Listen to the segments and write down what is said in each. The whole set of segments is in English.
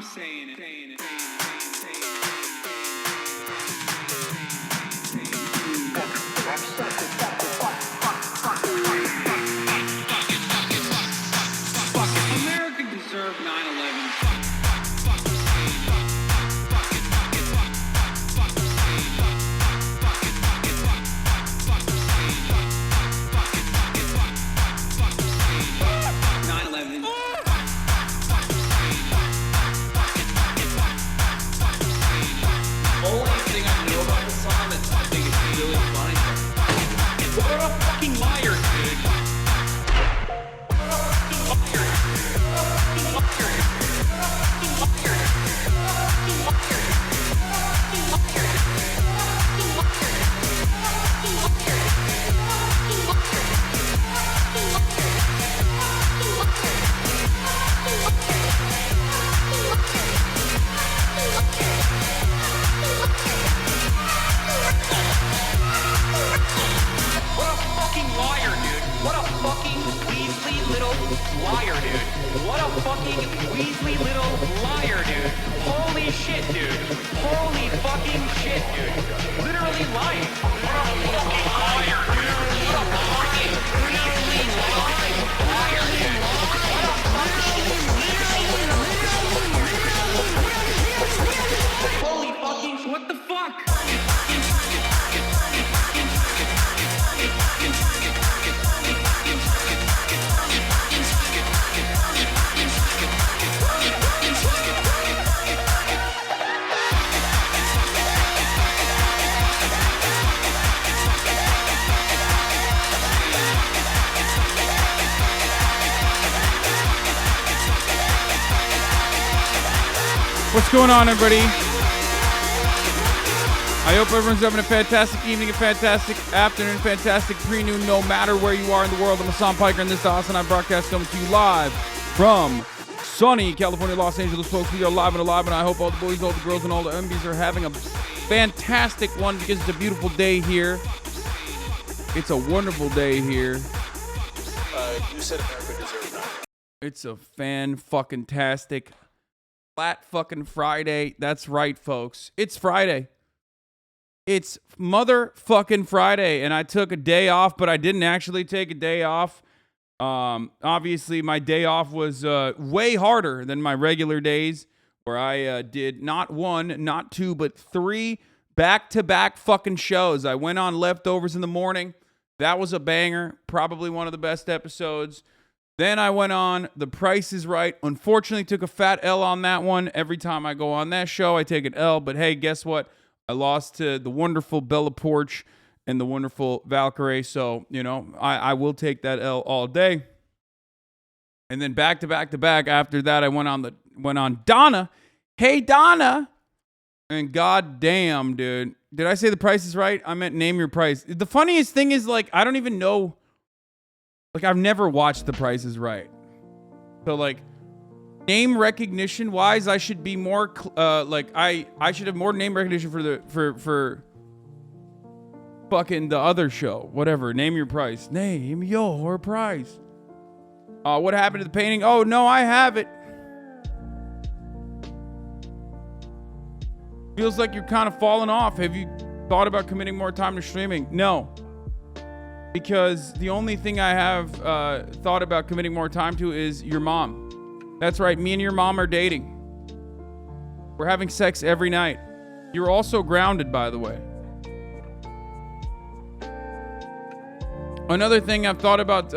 saying it. America deserved 9/11. What's going on, everybody? I hope everyone's having a fantastic evening, a fantastic afternoon, fantastic pre-noon, no matter where you are in the world. I'm Hasan Piker, and this is the HasanAbi broadcast coming to you live from sunny California, Los Angeles, folks. We are live and alive, and I hope all the boys, all the girls, and all the MBs are having a fantastic one because it's a beautiful day here. It's a wonderful day here. You said America deserves that. It's a fan-fucking-tastic flat fucking Friday. That's right, folks. It's Friday. It's motherfucking Friday, and I took a day off, but I didn't actually take a day off. Obviously, my day off was way harder than my regular days, where I did not one, not two, but three back-to-back fucking shows. I went on Leftovers in the morning. That was a banger. Probably one of the best episodes. Then I went on The Price is Right. Unfortunately, took a fat L on that one. Every time I go on that show, I take an L. But hey, guess what? I lost to the wonderful Bella Porch and the wonderful Valkyrie. So, you know, I will take that L all day. And then back to back to back after that, I went on Donna. Hey, Donna. And goddamn, dude. Did I say The Price is Right? I meant Name Your Price. The funniest thing is, like, I don't even know. Like, I've never watched The Price is Right. So, like, name recognition wise, I should be more, I should have more name recognition for fucking the other show. Whatever. Name Your Price. Name your price. What happened to the painting? Oh, no, I have it. Feels like you're kind of falling off. Have you thought about committing more time to streaming? No. Because the only thing I have thought about committing more time to is your mom. That's right, me and your mom are dating. We're having sex every night. You're also grounded, by the way. Another thing I've thought about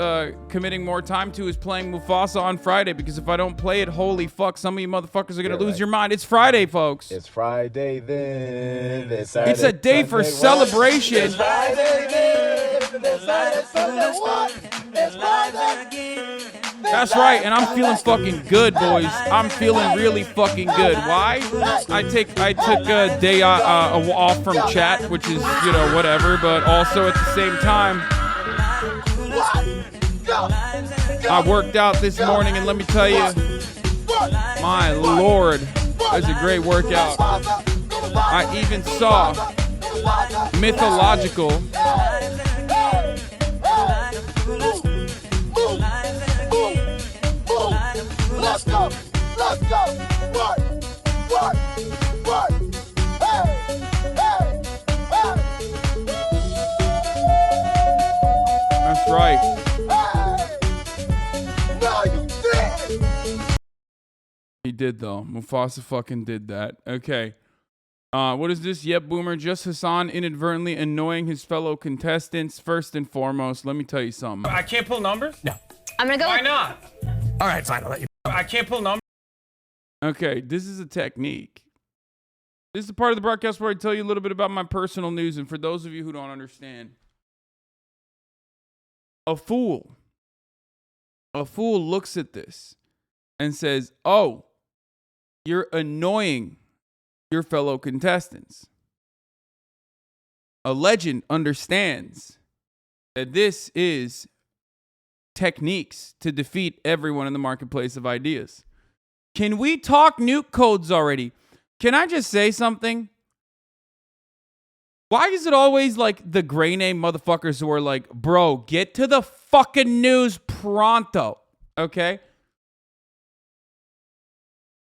committing more time to is playing Mufasa on Friday, because if I don't play it, holy fuck, some of you motherfuckers are going to lose your mind. It's Friday, folks. It's Friday then. It's a day for celebration. It's Friday then. That's right, and I'm feeling fucking good, boys. I'm feeling really fucking good. Why? I took a day off from chat, which is, you know, whatever, but also at the same time, I worked out this morning, and let me tell you, my lord, that's a great workout. I even saw Mythological. Let's go. did, though. Mufasa fucking did that. Okay. What is this? Yep, Boomer. Just Hasan inadvertently annoying his fellow contestants. First and foremost, let me tell you something. I can't pull numbers? No. I'm gonna go. Why not? All right, fine. I'll let you. I can't pull numbers. Okay, this is a technique. This is the part of the broadcast where I tell you a little bit about my personal news. And for those of you who don't understand, a fool looks at this and says, oh, you're annoying your fellow contestants. A legend understands that this is techniques to defeat everyone in the marketplace of ideas. Can we talk nuke codes already? Can I just say something? Why is it always like the gray name motherfuckers who are like, bro, get to the fucking news pronto, okay?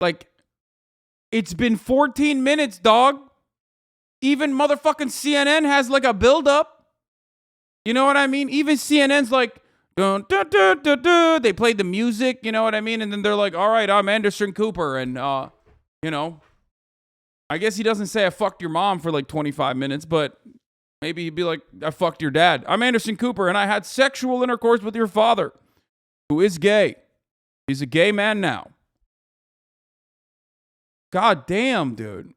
Like, it's been 14 minutes, dog. Even motherfucking CNN has like a build-up. You know what I mean? Even CNN's like, dun, dun, dun, dun, dun. They played the music, you know what I mean? And then they're like, all right, I'm Anderson Cooper. And, you know, I guess he doesn't say I fucked your mom for like 25 minutes, but maybe he'd be like, I fucked your dad. I'm Anderson Cooper, and I had sexual intercourse with your father, who is gay. He's a gay man now. God damn, dude.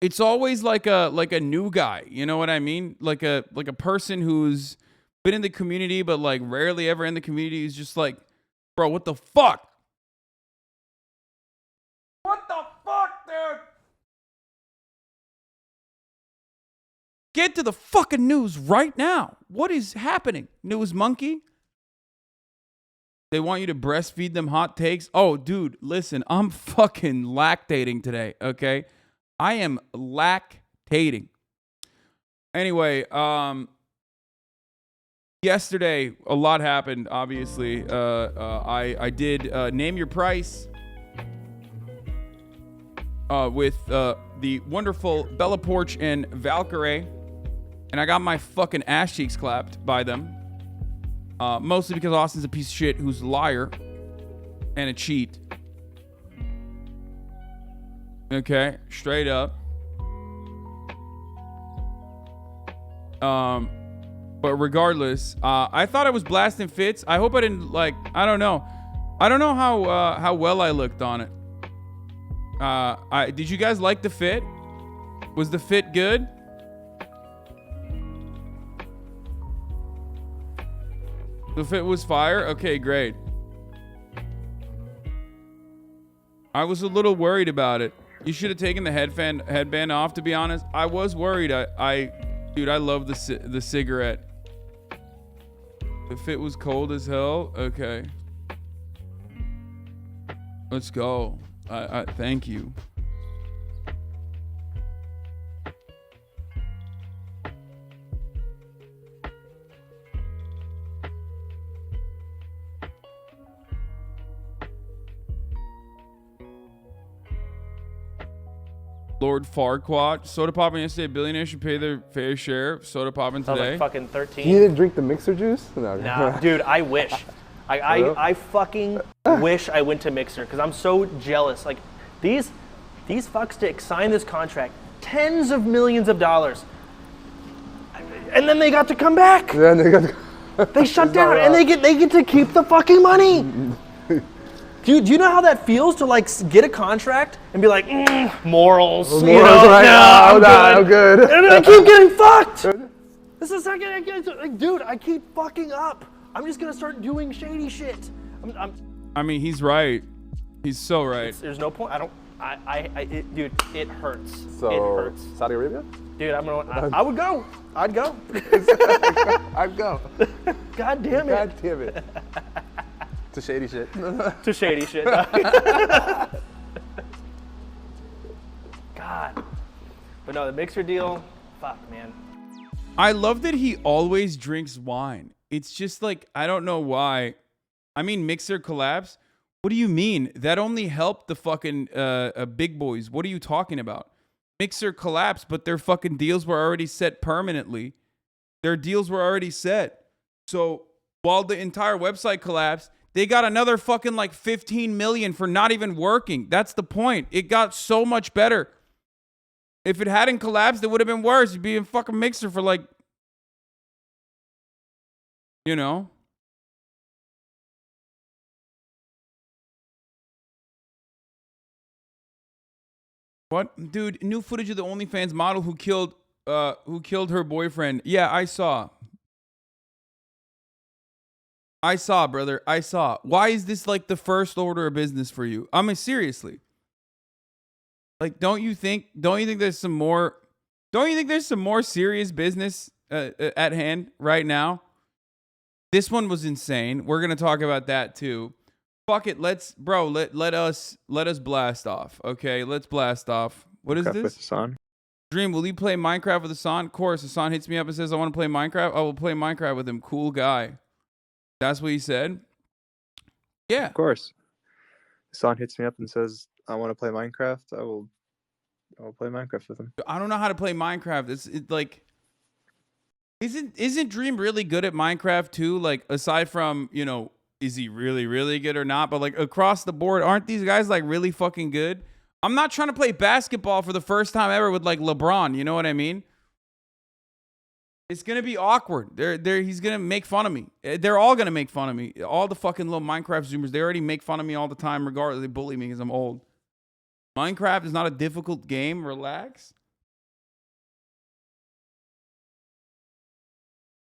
It's always like a new guy, you know what I mean? Like a person who's been in the community but like rarely ever in the community is just like, bro, what the fuck? What the fuck, dude? Get to the fucking news right now. What is happening? News monkey? They want you to breastfeed them hot takes. Oh, dude, listen, I'm fucking lactating today, okay? I am lactating. Anyway, yesterday, a lot happened, obviously. I did Name Your Price with the wonderful Bella Porch and Valkyrie, and I got my fucking ass cheeks clapped by them. Mostly because Austin's a piece of shit who's a liar and a cheat. Okay, straight up. But regardless, I thought I was blasting fits. I hope I didn't I don't know. I don't know how well I looked on it. Did you guys like the fit? Was the fit good? The fit was fire? Okay, great. I was a little worried about it. You should have taken the headband off, to be honest. I was worried. Dude, I love the cigarette. The fit was cold as hell? Okay. Let's go. Thank you. Lord Farquaad. Soda popping yesterday. Billionaires should pay their fair share. Soda popping I was today. like fucking 13. You didn't drink the mixer juice? No. Nah, dude, I wish. I fucking wish I went to Mixer because I'm so jealous. Like, these fucksticks signed this contract, tens of millions of dollars, and then they got to come back. Yeah, They shut down, and they get to keep the fucking money. Do you know how that feels to like get a contract and be like, morals, you know, right? I'm good. And I keep getting fucked. This is like, dude, I keep fucking up. I'm just gonna start doing shady shit. I mean, he's right. He's so right. There's no point. Dude, it hurts. So, it hurts. Saudi Arabia? Dude, I would go. I'd go. I'd go. God damn it. God damn it. To shady shit. To shady shit. God. But no, the Mixer deal, fuck, man. I love that he always drinks wine. It's just like, I don't know why. I mean, Mixer collapse? What do you mean? That only helped the fucking big boys. What are you talking about? Mixer collapsed, but their fucking deals were already set permanently. Their deals were already set. So while the entire website collapsed, They got another fucking like 15 million for not even working. That's the point. It got so much better. If it hadn't collapsed, it would have been worse. You'd be in fucking Mixer for like, you know. What? Dude, new footage of the OnlyFans model who killed her boyfriend. Yeah, I saw. I saw, brother. I saw. Why is this like the first order of business for you? I mean, seriously. Like, don't you think there's some more serious business at hand right now? This one was insane. We're gonna talk about that too. Fuck it. Let us blast off. Okay, let's blast off. What is Minecraft this? with Hasan. Dream, will you play Minecraft with Hasan? Of course. Hasan hits me up and says, I want to play Minecraft. I will play Minecraft with him. Cool guy. That's what he said? Yeah. Of course. Hasan hits me up and says, I want to play Minecraft. I will play Minecraft with him. I don't know how to play Minecraft. It's like, isn't Dream really good at Minecraft too? Like, aside from, you know, is he really, really good or not? But like across the board, aren't these guys like really fucking good? I'm not trying to play basketball for the first time ever with like LeBron. You know what I mean? It's gonna be awkward. He's gonna make fun of me. They're all gonna make fun of me. All the fucking little Minecraft Zoomers, they already make fun of me all the time, regardless. They bully me because I'm old. Minecraft is not a difficult game. Relax.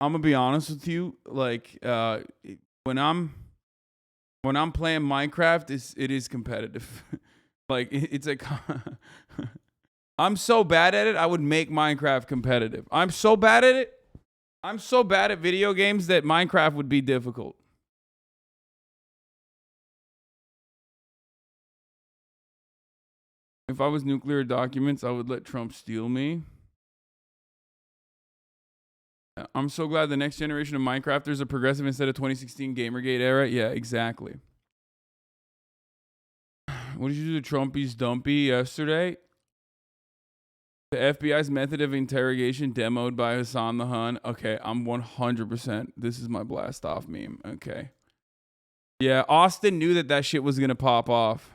I'm gonna be honest with you. Like, when I'm playing Minecraft, it is competitive. Like, it's a. I'm so bad at it, I would make Minecraft competitive. I'm so bad at it. I'm so bad at video games that Minecraft would be difficult. If I was nuclear documents, I would let Trump steal me. I'm so glad the next generation of Minecrafters are progressive instead of 2016 Gamergate era. Yeah, exactly. What did you do to Trumpy's Dumpy yesterday? The FBI's method of interrogation demoed by Hasan the Hun. Okay, I'm 100%. This is my blast off meme. Okay. Yeah, Austin knew that shit was gonna pop off.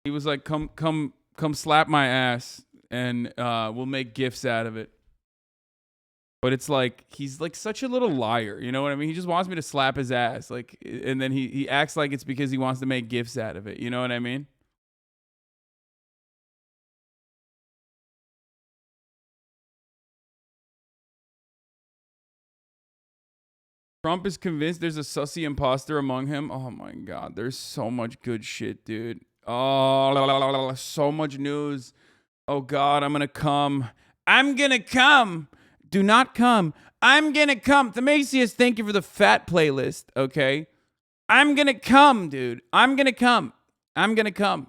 He was like, come slap my ass and we'll make gifs out of it. But it's like, he's like such a little liar. You know what I mean? He just wants me to slap his ass. Like, and then he acts like it's because he wants to make gifs out of it. You know what I mean? Trump is convinced there's a sussy imposter among him. Oh my God. There's so much good shit, dude. Oh, so much news. Oh God, I'm going to come. I'm going to come. Do not come. I'm going to come. Themasius, thank you for the fat playlist. Okay. I'm going to come, dude. I'm going to come. I'm going to come.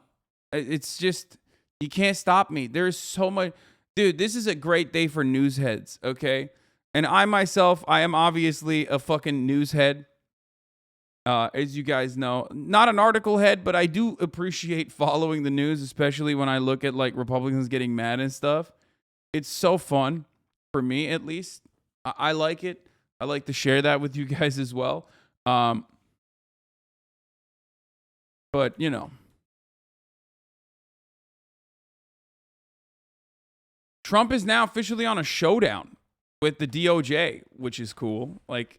It's just, you can't stop me. There's so much. Dude, this is a great day for news heads. Okay. And I myself, I am obviously a fucking news head. As you guys know, not an article head, but I do appreciate following the news, especially when I look at like Republicans getting mad and stuff. It's so fun for me, at least. I like it. I like to share that with you guys as well. But you know, Trump is now officially on a showdown with the DOJ, which is cool. Like,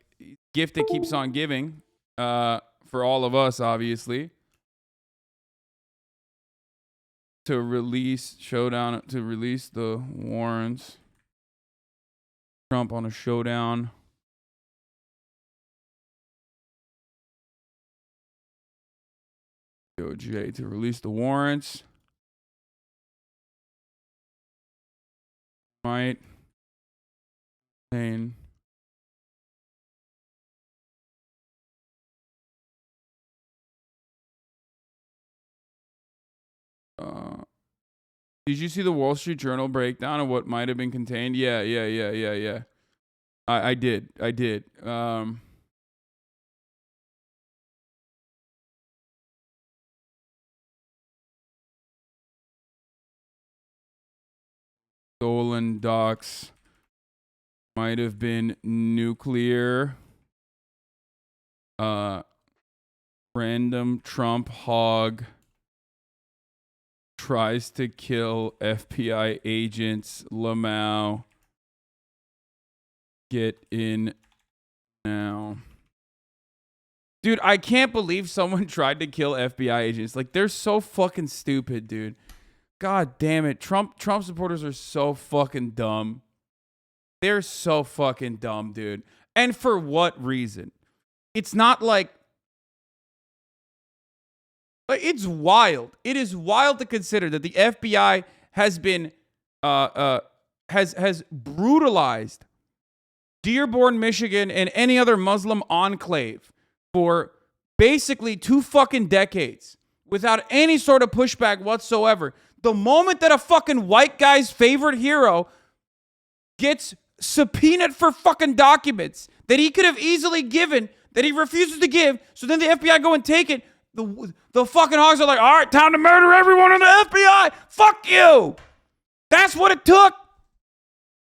gift that keeps on giving. For all of us, obviously, to release the warrants. Trump on a showdown. DOJ to release the warrants. Right. Pain. Did you see the Wall Street Journal breakdown of what might have been contained? Yeah. I did. Stolen docs might have been nuclear. Random Trump hog tries to kill FBI agents. Lamau. Get in now. Dude, I can't believe someone tried to kill FBI agents. Like, they're so fucking stupid, dude. God damn it. Trump supporters are so fucking dumb. They're so fucking dumb, dude. And for what reason? It's not like it's wild. It is wild to consider that the FBI has been has brutalized Dearborn, Michigan, and any other Muslim enclave for basically 2 fucking decades without any sort of pushback whatsoever. The moment that a fucking white guy's favorite hero gets subpoenaed for fucking documents that he could have easily given, that he refuses to give, so then the FBI go and take it, the fucking hogs are like, all right, time to murder everyone in the FBI. Fuck you. That's what it took.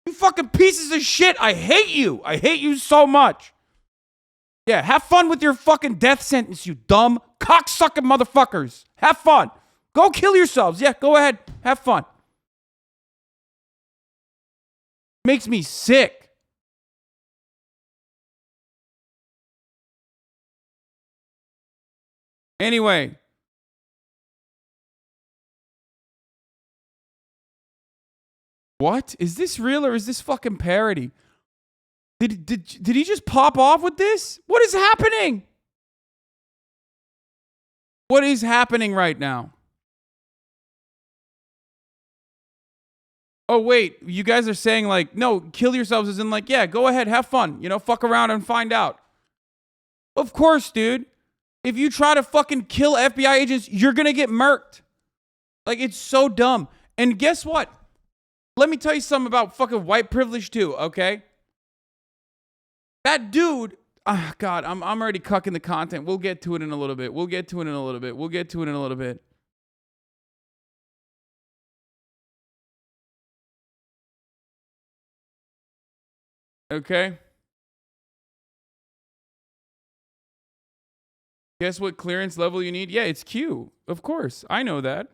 You fucking pieces of shit. I hate you. I hate you so much. Yeah, have fun with your fucking death sentence, you dumb cocksucking motherfuckers. Have fun. Go kill yourselves. Yeah, go ahead. Have fun. Makes me sick. Anyway. What? Is this real or is this fucking parody? Did he just pop off with this? What is happening? What is happening right now? Oh, wait. You guys are saying like, no, kill yourselves as in like, yeah, go ahead, have fun. You know, fuck around and find out. Of course, dude. If you try to fucking kill FBI agents, you're going to get murked. Like, it's so dumb. And guess what? Let me tell you something about fucking white privilege too, okay? That dude, God, I'm already cucking the content. We'll get to it in a little bit. We'll get to it in a little bit. Okay? Guess what clearance level you need? Yeah, it's Q. Of course. I know that.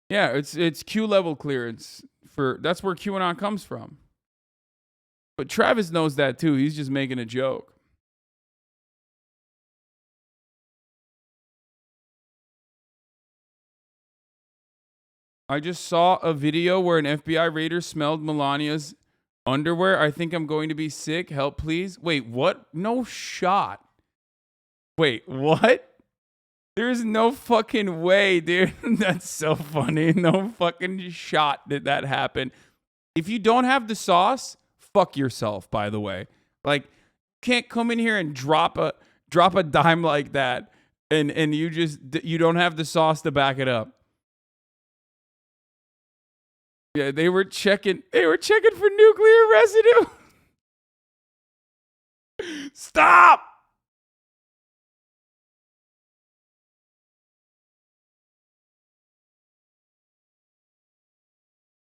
Yeah, it's Q level clearance. That's where QAnon comes from. But Travis knows that too. He's just making a joke. I just saw a video where an FBI raider smelled Melania's underwear. I think I'm going to be sick. Help, please. Wait, what? No shot. Wait, what? There's no fucking way, dude. That's so funny. No fucking shot did that happen. If you don't have the sauce, fuck yourself, by the way. Like, can't come in here and drop a dime like that and you don't have the sauce to back it up. Yeah, they were checking for nuclear residue. Stop!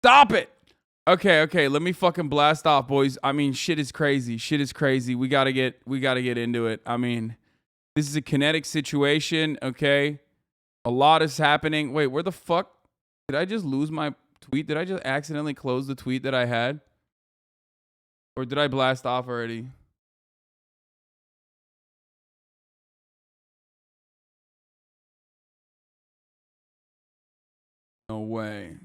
Stop it. Okay, let me fucking blast off, boys. I mean, shit is crazy. We gotta get into it. I mean, this is a kinetic situation, okay? A lot is happening. Wait, where the fuck? Did I just lose my tweet? Did I just accidentally close the tweet that I had? Or did I blast off already? No way.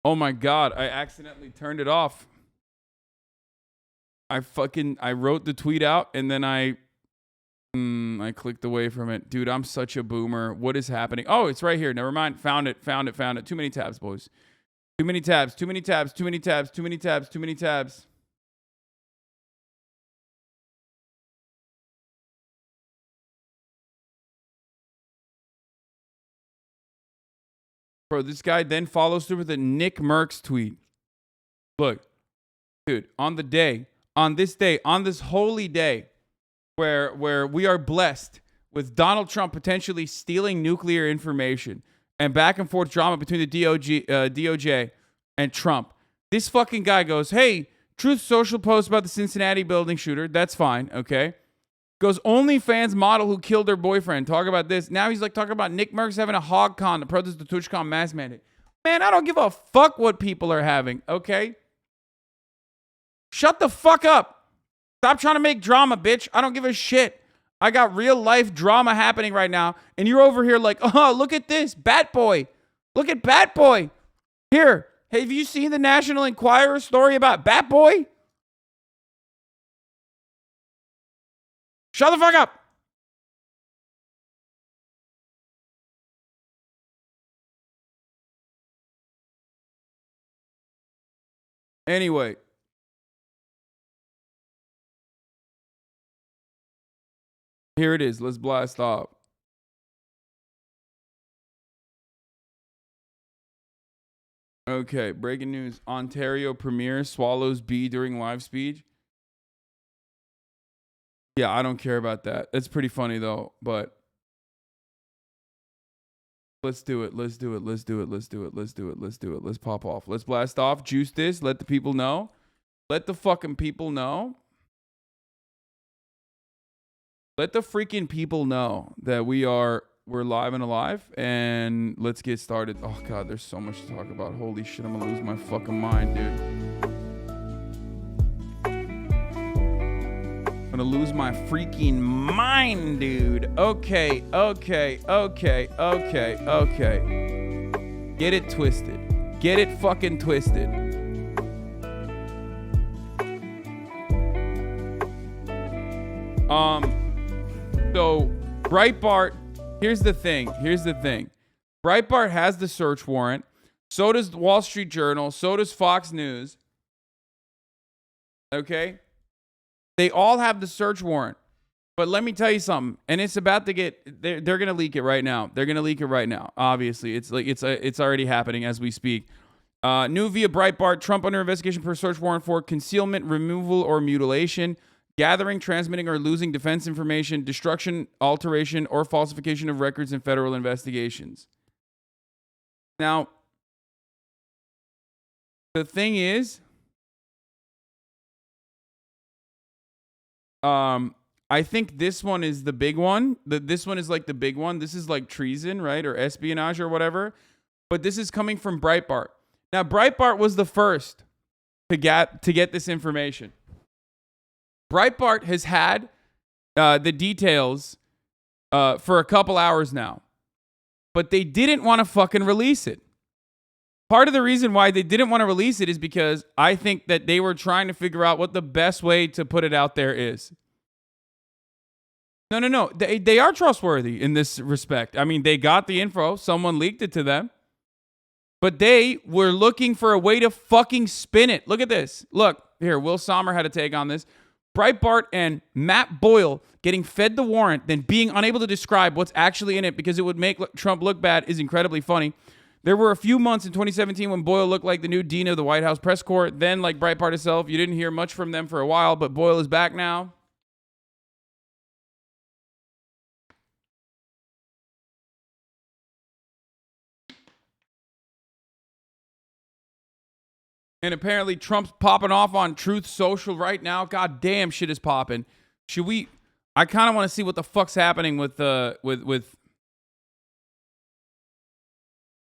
Oh my God, I accidentally turned it off. I wrote the tweet out and then I clicked away from it. Dude, I'm such a boomer. What is happening? Oh, it's right here. Never mind. Found it. Too many tabs, boys. Too many tabs. Bro, this guy then follows through with a Nick Merckx tweet. Look, dude, on this holy day, where we are blessed with Donald Trump potentially stealing nuclear information and back and forth drama between the DOJ and Trump, this fucking guy goes, hey, Truth Social post about the Cincinnati building shooter. That's fine, okay? Goes, OnlyFans model who killed her boyfriend. Talk about this. Now he's like talking about Nick Merckx having a hog con to protest the TwitchCon mask mandate. Man, I don't give a fuck what people are having, okay? Shut the fuck up. Stop trying to make drama, bitch. I don't give a shit. I got real life drama happening right now, and you're over here like, oh, look at this. Bat Boy. Look at Bat Boy. Here. Have you seen the National Enquirer story about Bat Boy? Shut the fuck up. Anyway. Here it is. Let's blast off. Okay, breaking news. Ontario Premier swallows bee during live speech. Yeah, I don't care about that. It's pretty funny though, but let's do it. Let's do it. Let's do it. Let's do it. Let's do it. Let's do it. Let's pop off. Let's blast off. Juice this. Let the people know. Let the fucking people know. Let the freaking people know that we're live and alive, and let's get started. Oh god, there's so much to talk about. Holy shit, I'm gonna lose my fucking mind, dude. I'm gonna lose my freaking mind, dude. Okay. Get it twisted. Get it fucking twisted. So Breitbart, here's the thing. Breitbart has the search warrant. So does the Wall Street Journal. So does Fox News. Okay? They all have the search warrant. But let me tell you something. And it's about to get, they're going to leak it right now. They're going to leak it right now. Obviously, it's already happening as we speak. New via Breitbart, Trump under investigation for search warrant for concealment, removal, or mutilation, gathering, transmitting, or losing defense information, destruction, alteration, or falsification of records in federal investigations. Now, the thing is, I think this one is the big one. This one is like the big one. This is like treason, right? Or espionage or whatever. But this is coming from Breitbart. Now, Breitbart was the first to get this information. Breitbart has had the details for a couple hours now, but they didn't want to fucking release it. Part of the reason why they didn't want to release it is because I think that they were trying to figure out what the best way to put it out there is. No. They are trustworthy in this respect. I mean, they got the info. Someone leaked it to them. But they were looking for a way to fucking spin it. Look at this. Look, here, Will Sommer had a take on this. Breitbart and Matt Boyle getting fed the warrant, then being unable to describe what's actually in it because it would make Trump look bad is incredibly funny. There were a few months in 2017 when Boyle looked like the new dean of the White House press corps. Then, like Breitbart itself, you didn't hear much from them for a while, but Boyle is back now. And apparently Trump's popping off on Truth Social right now. God damn, shit is popping. Should we? I kind of want to see what the fuck's happening with. I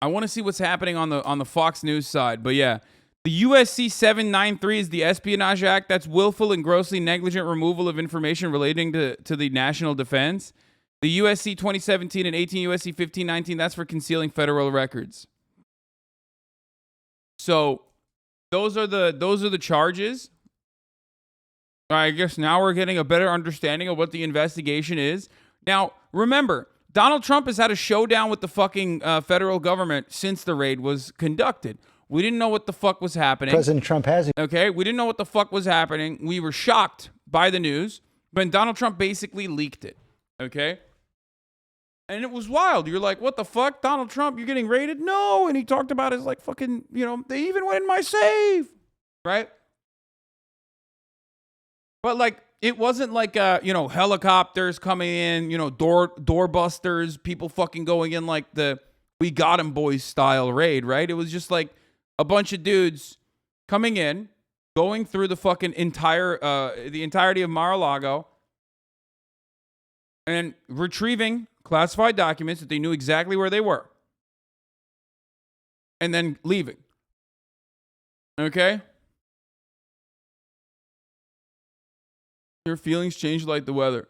want to see what's happening on the Fox News side. But yeah, the USC 793 is the Espionage Act. That's willful and grossly negligent removal of information relating to the national defense. The USC 2017 and 18 USC 1519. That's for concealing federal records. So. Those are the charges. I guess now we're getting a better understanding of what the investigation is. Now, remember, Donald Trump has had a showdown with the fucking federal government since the raid was conducted. We didn't know what the fuck was happening. President Trump has. Okay, we didn't know what the fuck was happening. We were shocked by the news, but Donald Trump basically leaked it. Okay? And it was wild. You're like, what the fuck? Donald Trump, you're getting raided? No. And he talked about his like fucking, they even went in my safe. Right? But like, it wasn't like, helicopters coming in, door busters, people fucking going in like the We Got 'Em Boys style raid, right? It was just like a bunch of dudes coming in, going through the fucking the entirety of Mar-a-Lago and retrieving classified documents that they knew exactly where they were. And then leaving. Okay? Your feelings change like the weather.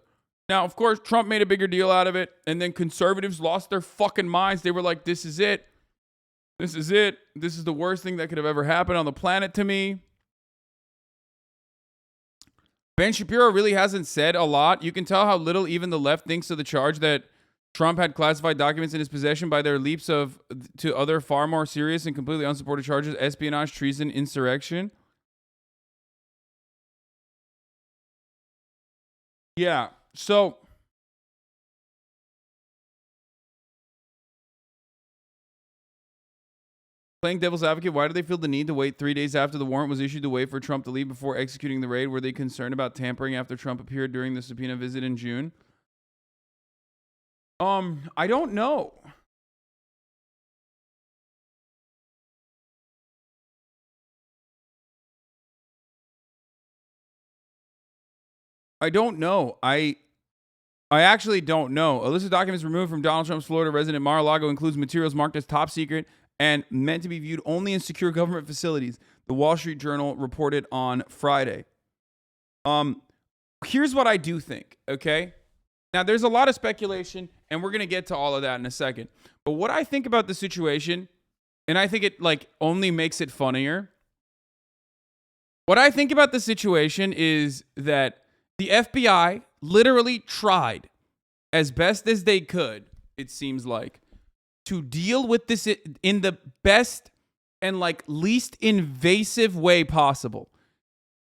Now, of course, Trump made a bigger deal out of it, and then conservatives lost their fucking minds. They were like, this is it. This is it. This is the worst thing that could have ever happened on the planet to me. Ben Shapiro really hasn't said a lot. You can tell how little even the left thinks of the charge that Trump had classified documents in his possession by their leaps to other far more serious and completely unsupported charges: espionage, treason, insurrection. Yeah, so playing devil's advocate, why do they feel the need to wait 3 days after the warrant was issued to wait for Trump to leave before executing the raid? Were they concerned about tampering after Trump appeared during the subpoena visit in June? I don't know. I don't know. I actually don't know. A list of documents removed from Donald Trump's Florida resident Mar-a-Lago includes materials marked as top secret and meant to be viewed only in secure government facilities, the Wall Street Journal reported on Friday. Here's what I do think, okay? Now, there's a lot of speculation, and we're going to get to all of that in a second. But what I think about the situation, and I think it only makes it funnier. What I think about the situation is that the FBI literally tried as best as they could, it seems like, to deal with this in the best and least invasive way possible.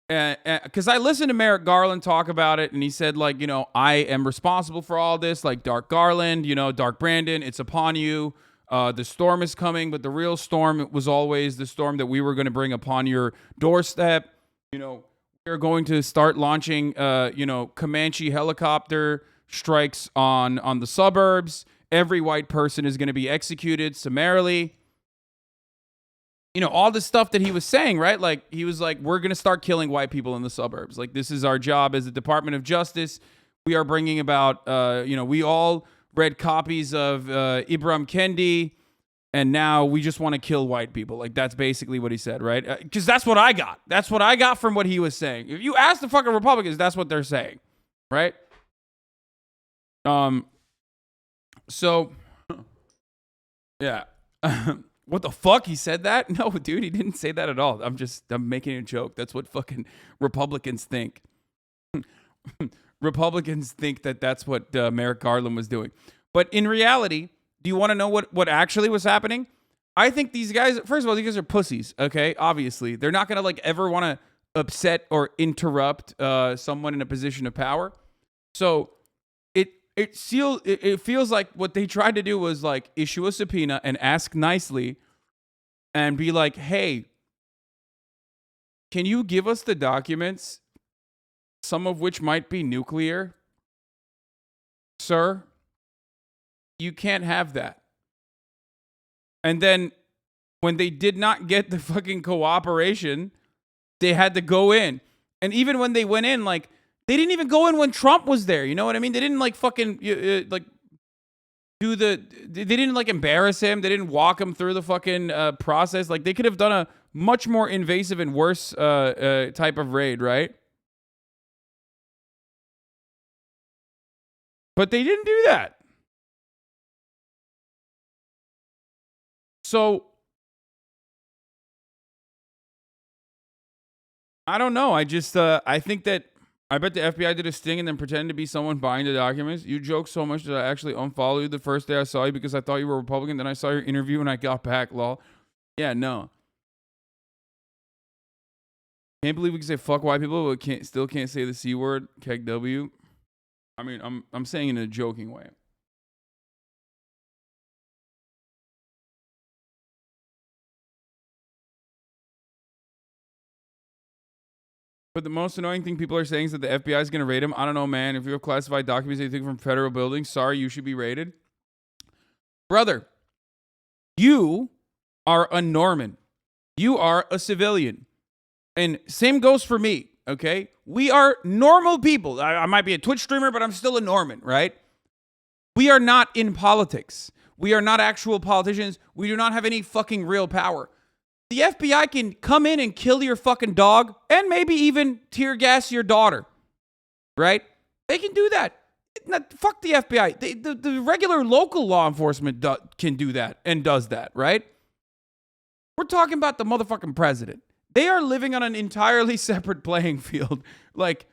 Because I listened to Merrick Garland talk about it, and he said, I am responsible for all this, Dark Garland, Dark Brandon, it's upon you. The storm is coming, but the real storm was always the storm that we were going to bring upon your doorstep. We're going to start launching, Comanche helicopter strikes on the suburbs. Every white person is going to be executed summarily. All the stuff that he was saying, right? He was like, we're going to start killing white people in the suburbs. This is our job as the Department of Justice. We are bringing about, we all read copies of Ibram Kendi, and now we just want to kill white people. That's basically what he said, right? Because that's what I got. That's what I got from what he was saying. If you ask the fucking Republicans, that's what they're saying, right? So, yeah. What the fuck? He said that? No, dude, he didn't say that at all. I'm making a joke. That's what fucking Republicans think. Republicans think that that's what Merrick Garland was doing. But in reality, do you want to know what actually was happening? I think these guys, first of all, these guys are pussies, okay? Obviously. They're not going to ever want to upset or interrupt someone in a position of power. So it feels like what they tried to do was issue a subpoena and ask nicely and be like, hey, can you give us the documents, some of which might be nuclear? Sir, you can't have that. And then when they did not get the fucking cooperation, they had to go in. And even when they went in, they didn't even go in when Trump was there. You know what I mean? They didn't fucking they didn't embarrass him. They didn't walk him through the fucking process. They could have done a much more invasive and worse type of raid, right? But they didn't do that. So I don't know. I just I think that I bet the FBI did a sting and then pretended to be someone buying the documents. You joke so much that I actually unfollowed you the first day I saw you because I thought you were a Republican. Then I saw your interview and I got back, lol. Yeah, no. Can't believe we can say fuck white people, but still can't say the C word, keg W. I mean, I'm saying it in a joking way. But the most annoying thing people are saying is that the FBI is going to raid him. I don't know, man. If you have classified documents that you think from federal buildings, sorry, you should be raided. Brother, you are a Norman. You are a civilian. And same goes for me, okay? We are normal people. I might be a Twitch streamer, but I'm still a Norman, right? We are not in politics. We are not actual politicians. We do not have any fucking real power. The FBI can come in and kill your fucking dog and maybe even tear gas your daughter, right? They can do that. Fuck the FBI. The regular local law enforcement can do that and does that, right? We're talking about the motherfucking president. They are living on an entirely separate playing field. Like,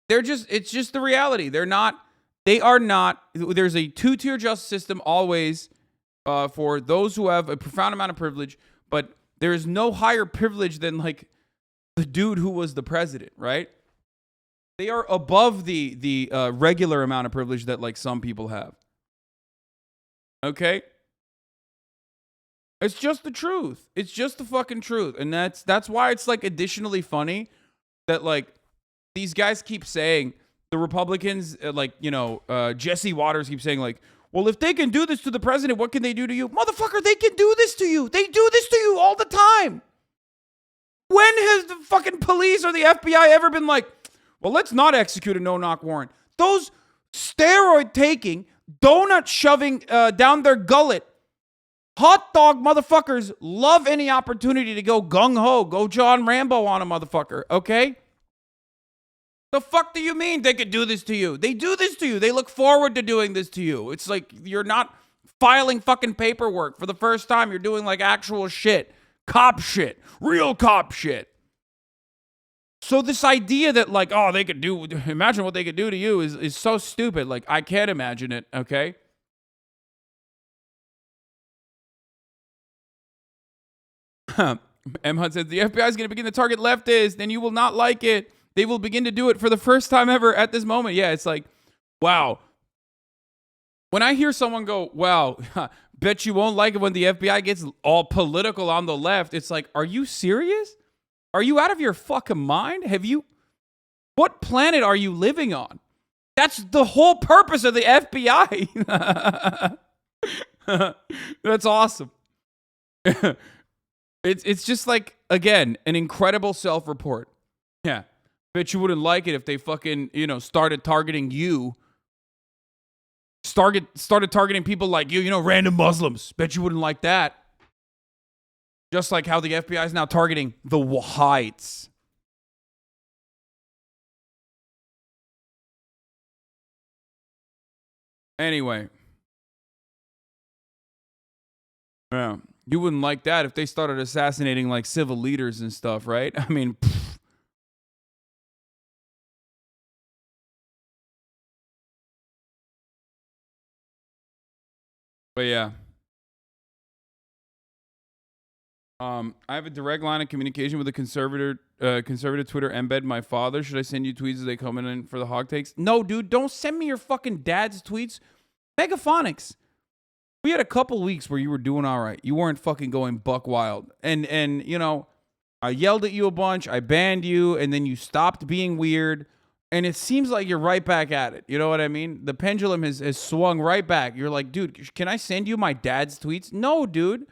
it's just the reality. They are not, there's a two-tier justice system always for those who have a profound amount of privilege, but there is no higher privilege than, like, the dude who was the president, right? They are above the regular amount of privilege that, like, some people have. Okay? It's just the truth. It's just the fucking truth. And that's why it's, like, additionally funny that, like, these guys keep saying, the Republicans, Jesse Waters keeps saying, like, well, if they can do this to the president, what can they do to you? Motherfucker, they can do this to you. They do this to you all the time. When has the fucking police or the FBI ever been like, well, let's not execute a no-knock warrant? Those steroid-taking, donut-shoving down their gullet, hot dog motherfuckers love any opportunity to go gung-ho, go John Rambo on a motherfucker, okay? The fuck do you mean they could do this to you? They do this to you. They look forward to doing this to you. It's like you're not filing fucking paperwork for the first time. You're doing, like, actual shit. Cop shit. Real cop shit. So this idea that, like, oh, they could do, imagine what they could do to you is so stupid. Like, I can't imagine it, okay? M. Hunt says, the FBI is going to begin to target leftists, and you will not like it. They will begin to do it for the first time ever at this moment. Yeah, it's like, wow. When I hear someone go, wow, bet you won't like it when the FBI gets all political on the left, it's like, are you serious? Are you out of your fucking mind? What planet are you living on? That's the whole purpose of the FBI. That's awesome. It's just like, again, an incredible self-report. Yeah. Bet you wouldn't like it if they fucking, started targeting you. Started targeting people like you, random Muslims. Bet you wouldn't like that. Just like how the FBI is now targeting the Wahites. Anyway. Yeah. You wouldn't like that if they started assassinating, like, civil leaders and stuff, right? I mean, But yeah. I have a direct line of communication with a conservative Twitter embed, my father. Should I send you tweets as they come in for the hog takes? No, dude, don't send me your fucking dad's tweets. Megaphonics. We had a couple weeks where you were doing all right. You weren't fucking going buck wild. And I yelled at you a bunch. I banned you. And then you stopped being weird. And it seems like you're right back at it. You know what I mean? The pendulum has swung right back. You're like, dude, can I send you my dad's tweets? No, dude.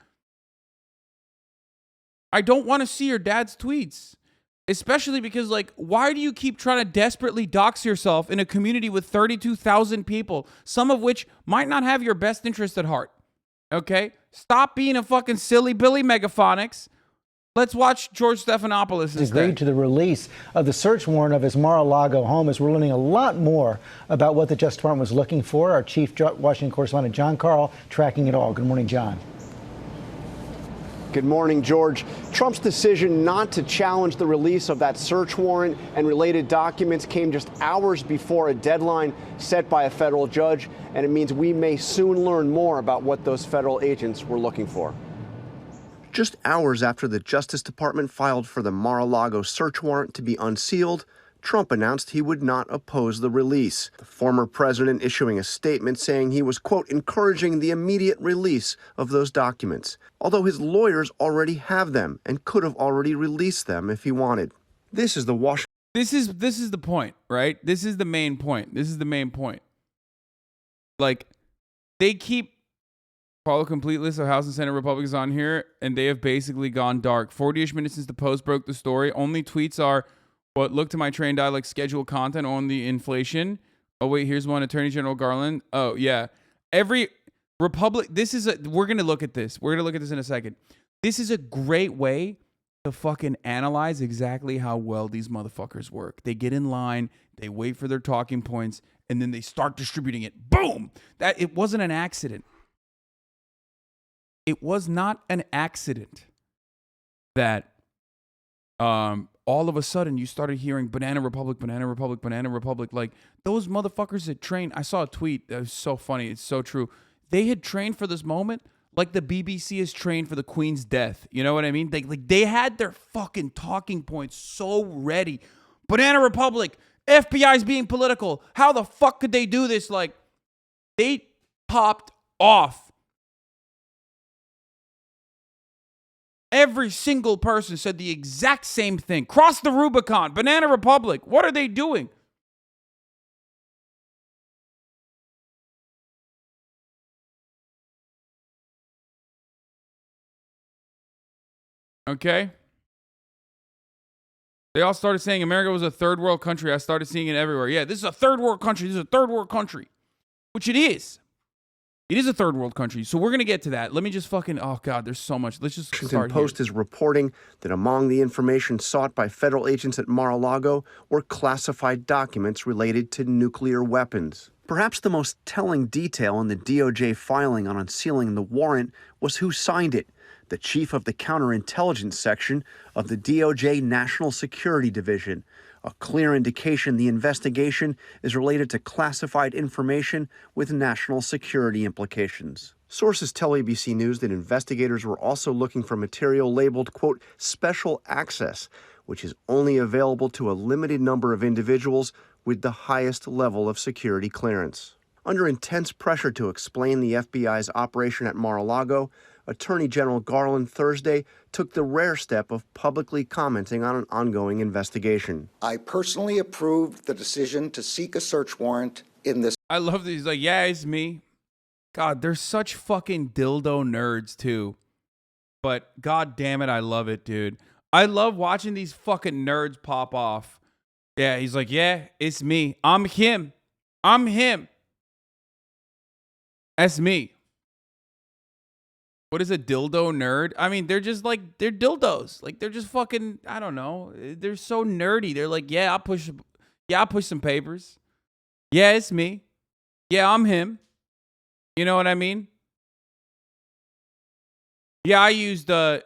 I don't want to see your dad's tweets. Especially because, like, why do you keep trying to desperately dox yourself in a community with 32,000 people, some of which might not have your best interest at heart? Okay? Stop being a fucking silly Billy Megaphonics. Let's watch George Stephanopoulos instead. Agreed to the release of the search warrant of his Mar-a-Lago home, as we're learning a lot more about what the Justice Department was looking for. Our chief Washington correspondent, John Carl, tracking it all. Good morning, John. Good morning, George. Trump's decision not to challenge the release of that search warrant and related documents came just hours before a deadline set by a federal judge, and it means we may soon learn more about what those federal agents were looking for. Just hours after the Justice Department filed for the Mar-a-Lago search warrant to be unsealed, Trump announced he would not oppose the release. The former president issuing a statement saying he was, quote, encouraging the immediate release of those documents, although his lawyers already have them and could have already released them if he wanted. This is the Washington. This is the point, right? This is the main point. This is the main point. Like, they keep Follow complete list of House and Senate Republicans on here, and they have basically gone dark. 40-ish minutes since the Post broke the story. Only tweets are what look to my trained eye like scheduled content on the inflation. Oh, wait, here's one. Attorney General Garland. Oh, yeah. Every Republic, we're going to look at this. We're going to look at this in a second. This is a great way to fucking analyze exactly how well these motherfuckers work. They get in line, they wait for their talking points, and then they start distributing it. Boom! It wasn't an accident. It was not an accident that all of a sudden you started hearing Banana Republic, Banana Republic, Banana Republic. Like, those motherfuckers that trained, I saw a tweet that was so funny. It's so true. They had trained for this moment like the BBC is trained for the Queen's death. You know what I mean? They had their fucking talking points so ready. Banana Republic, FBI's being political. How the fuck could they do this? Like, they popped off. Every single person said the exact same thing. Cross the Rubicon. Banana Republic. What are they doing? Okay. They all started saying America was a third world country. I started seeing it everywhere. Yeah, this is a third world country. This is a third world country. Which it is. It is a third world country. So we're going to get to that. Let me just fucking, oh God, there's so much. Let's just start Washington Post here. is reporting that among the information sought by federal agents at Mar-a-Lago were classified documents related to nuclear weapons. Perhaps the most telling detail in the DOJ filing on unsealing the warrant was who signed it. The chief of the counterintelligence section of the DOJ National Security Division, a clear indication the investigation is related to classified information with national security implications. Sources tell ABC News that investigators were also looking for material labeled, quote, special access, which is only available to a limited number of individuals with the highest level of security clearance. Under intense pressure to explain the FBI's operation at Mar-a-Lago, Attorney General Garland Thursday took the rare step of publicly commenting on an ongoing investigation. I personally approved the decision to seek a search warrant in this. I love these. Like, yeah, it's me. God, they're such fucking dildo nerds too. But God damn it, I love it, dude. I love watching these fucking nerds pop off. Yeah, he's like, yeah, it's me. I'm him. I'm him. That's me. What is a dildo nerd? I mean, they're just like, they're dildos. Like, they're just fucking, I don't know. They're so nerdy. They're like, yeah, I'll push some papers. Yeah, it's me. Yeah, I'm him. You know what I mean? Yeah, I used I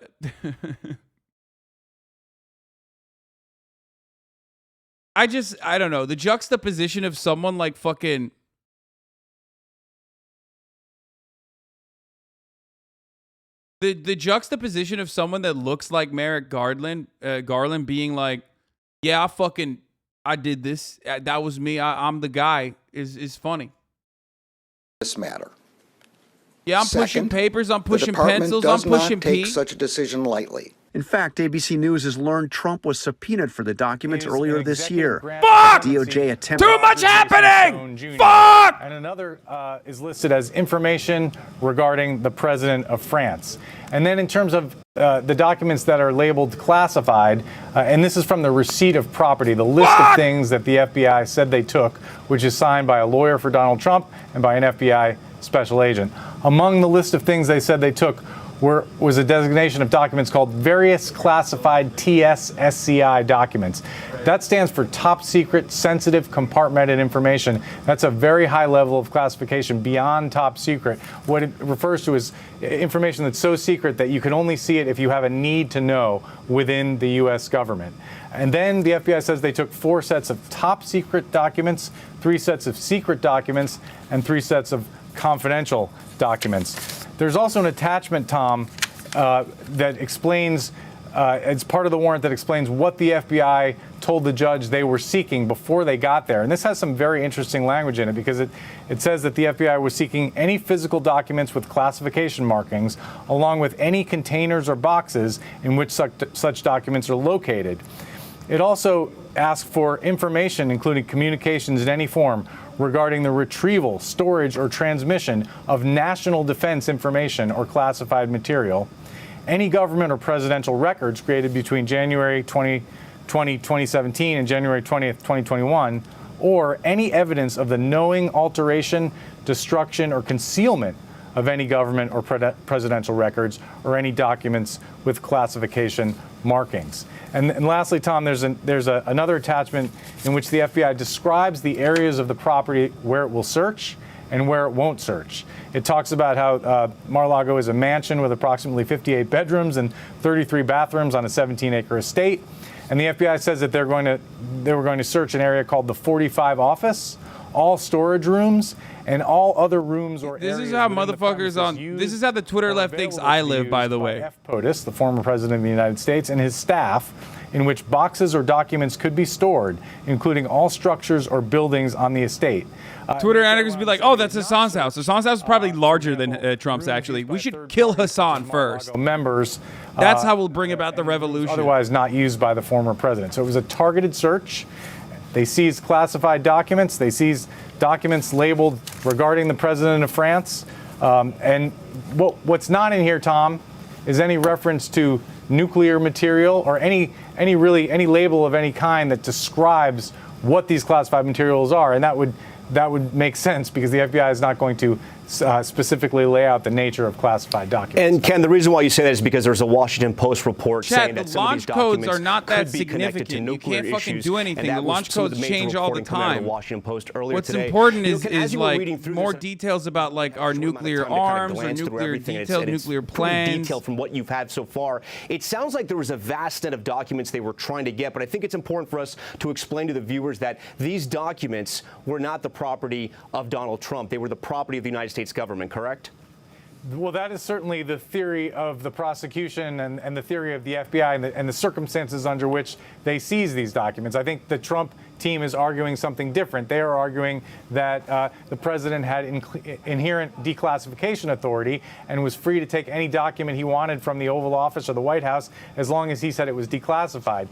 don't know. The juxtaposition of someone like fucking The juxtaposition of someone that looks like Merrick Garland being like, yeah, I did this. That was me. I'm the guy is funny. This matter. Yeah, I'm pushing papers. I'm pushing pencils. I'm pushing pee. Take such a decision lightly. In fact, ABC News has learned Trump was subpoenaed for the documents earlier this year. Fuck! DOJ attempted. Too much happening! Fuck! And another is listed as information regarding the president of France. And then in terms of the documents that are labeled classified, and this is from the receipt of property, the list of things that the FBI said they took, which is signed by a lawyer for Donald Trump and by an FBI special agent. Among the list of things they said they took was a designation of documents called various classified TS-SCI documents. That stands for top secret, sensitive, compartmented information. That's a very high level of classification beyond top secret. What it refers to is information that's so secret that you can only see it if you have a need to know within the U.S. government. And then the FBI says they took 4 sets of top secret documents, 3 sets of secret documents, and 3 sets of confidential documents. There's also an attachment, Tom, that explains, it's part of the warrant that explains what the FBI told the judge they were seeking before they got there. And this has some very interesting language in it because it says that the FBI was seeking any physical documents with classification markings, along with any containers or boxes in which such documents are located. It also asked for information, including communications in any form, regarding the retrieval, storage, or transmission of national defense information or classified material, any government or presidential records created between January 2017 and January 20th, 2021, or any evidence of the knowing alteration, destruction, or concealment of any government or presidential records or any documents with classification markings. And lastly, Tom, there's another attachment in which the FBI describes the areas of the property where it will search and where it won't search. It talks about how Mar-a-Lago is a mansion with approximately 58 bedrooms and 33 bathrooms on a 17-acre estate. And the FBI says that they were going to search an area called the 45 office, all storage rooms, and all other rooms or areas. This is how motherfuckers on. This is how the Twitter left thinks I live, by the way. POTUS, the former president of the United States, and his staff, in which boxes or documents could be stored, including all structures or buildings on the estate. Twitter anarchists be like, "Oh, that's Hasan's house. Hasan's house is probably larger than Trump's. Actually, we should kill Hasan first." Members. That's how we'll bring about the revolution. Otherwise, not used by the former president. So it was a targeted search. They seized classified documents. They seized documents labeled regarding the president of France. And what's not in here, Tom, is any reference to nuclear material or any label of any kind that describes what these classified materials are. And that would make sense because the FBI is not going to specifically lay out the nature of classified documents. And Ken, the reason why you say that is because there's a Washington Post report Chad, saying that some of these documents are not that could be connected to significant. You nuclear can't fucking issues, do anything. and The that launch was some of codes the major change all the reporting coming out of time. the Washington Post earlier What's today. important is as you were like reading through more this, details about like our nuclear time to kind of arms or glance through nuclear everything, and detailed it's nuclear pretty plans. detailed from what you've had so far. It sounds like there was a vast set of documents they were trying to get, but I think it's important for us to explain to the viewers that these documents were not the property of Donald Trump. They were the property of the United States government, correct? Well, that is certainly the theory of the prosecution and the theory of the FBI and the circumstances under which they seize these documents. I think the Trump team is arguing something different. They are arguing that the president had inherent declassification authority and was free to take any document he wanted from the Oval Office or the White House as long as he said it was declassified.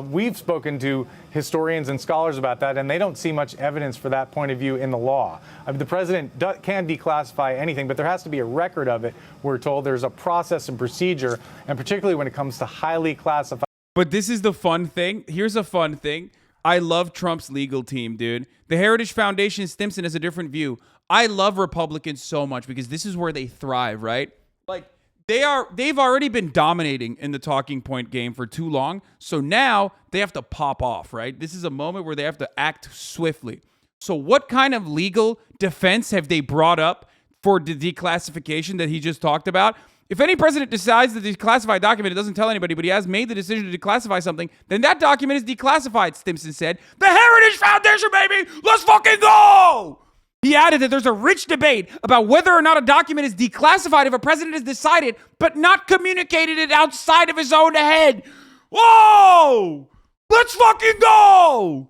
We've spoken to historians and scholars about that, and they don't see much evidence for that point of view in the law. I mean, the president can declassify anything, but there has to be a record of it. We're told there's a process and procedure, and particularly when it comes to highly classified. But this is the fun thing. Here's a fun thing. I love Trump's legal team, dude. The Heritage Foundation, Stimson has a different view. I love Republicans so much because this is where they thrive, right? Like they've already been dominating in the talking point game for too long. So now they have to pop off, right? This is a moment where they have to act swiftly. So what kind of legal defense have they brought up for the declassification that he just talked about? If any president decides to declassify a document, it doesn't tell anybody, but he has made the decision to declassify something, then that document is declassified, Stimson said. The Heritage Foundation, baby! Let's fucking go! He added that there's a rich debate about whether or not a document is declassified if a president has decided, but not communicated it outside of his own head. Whoa! Let's fucking go!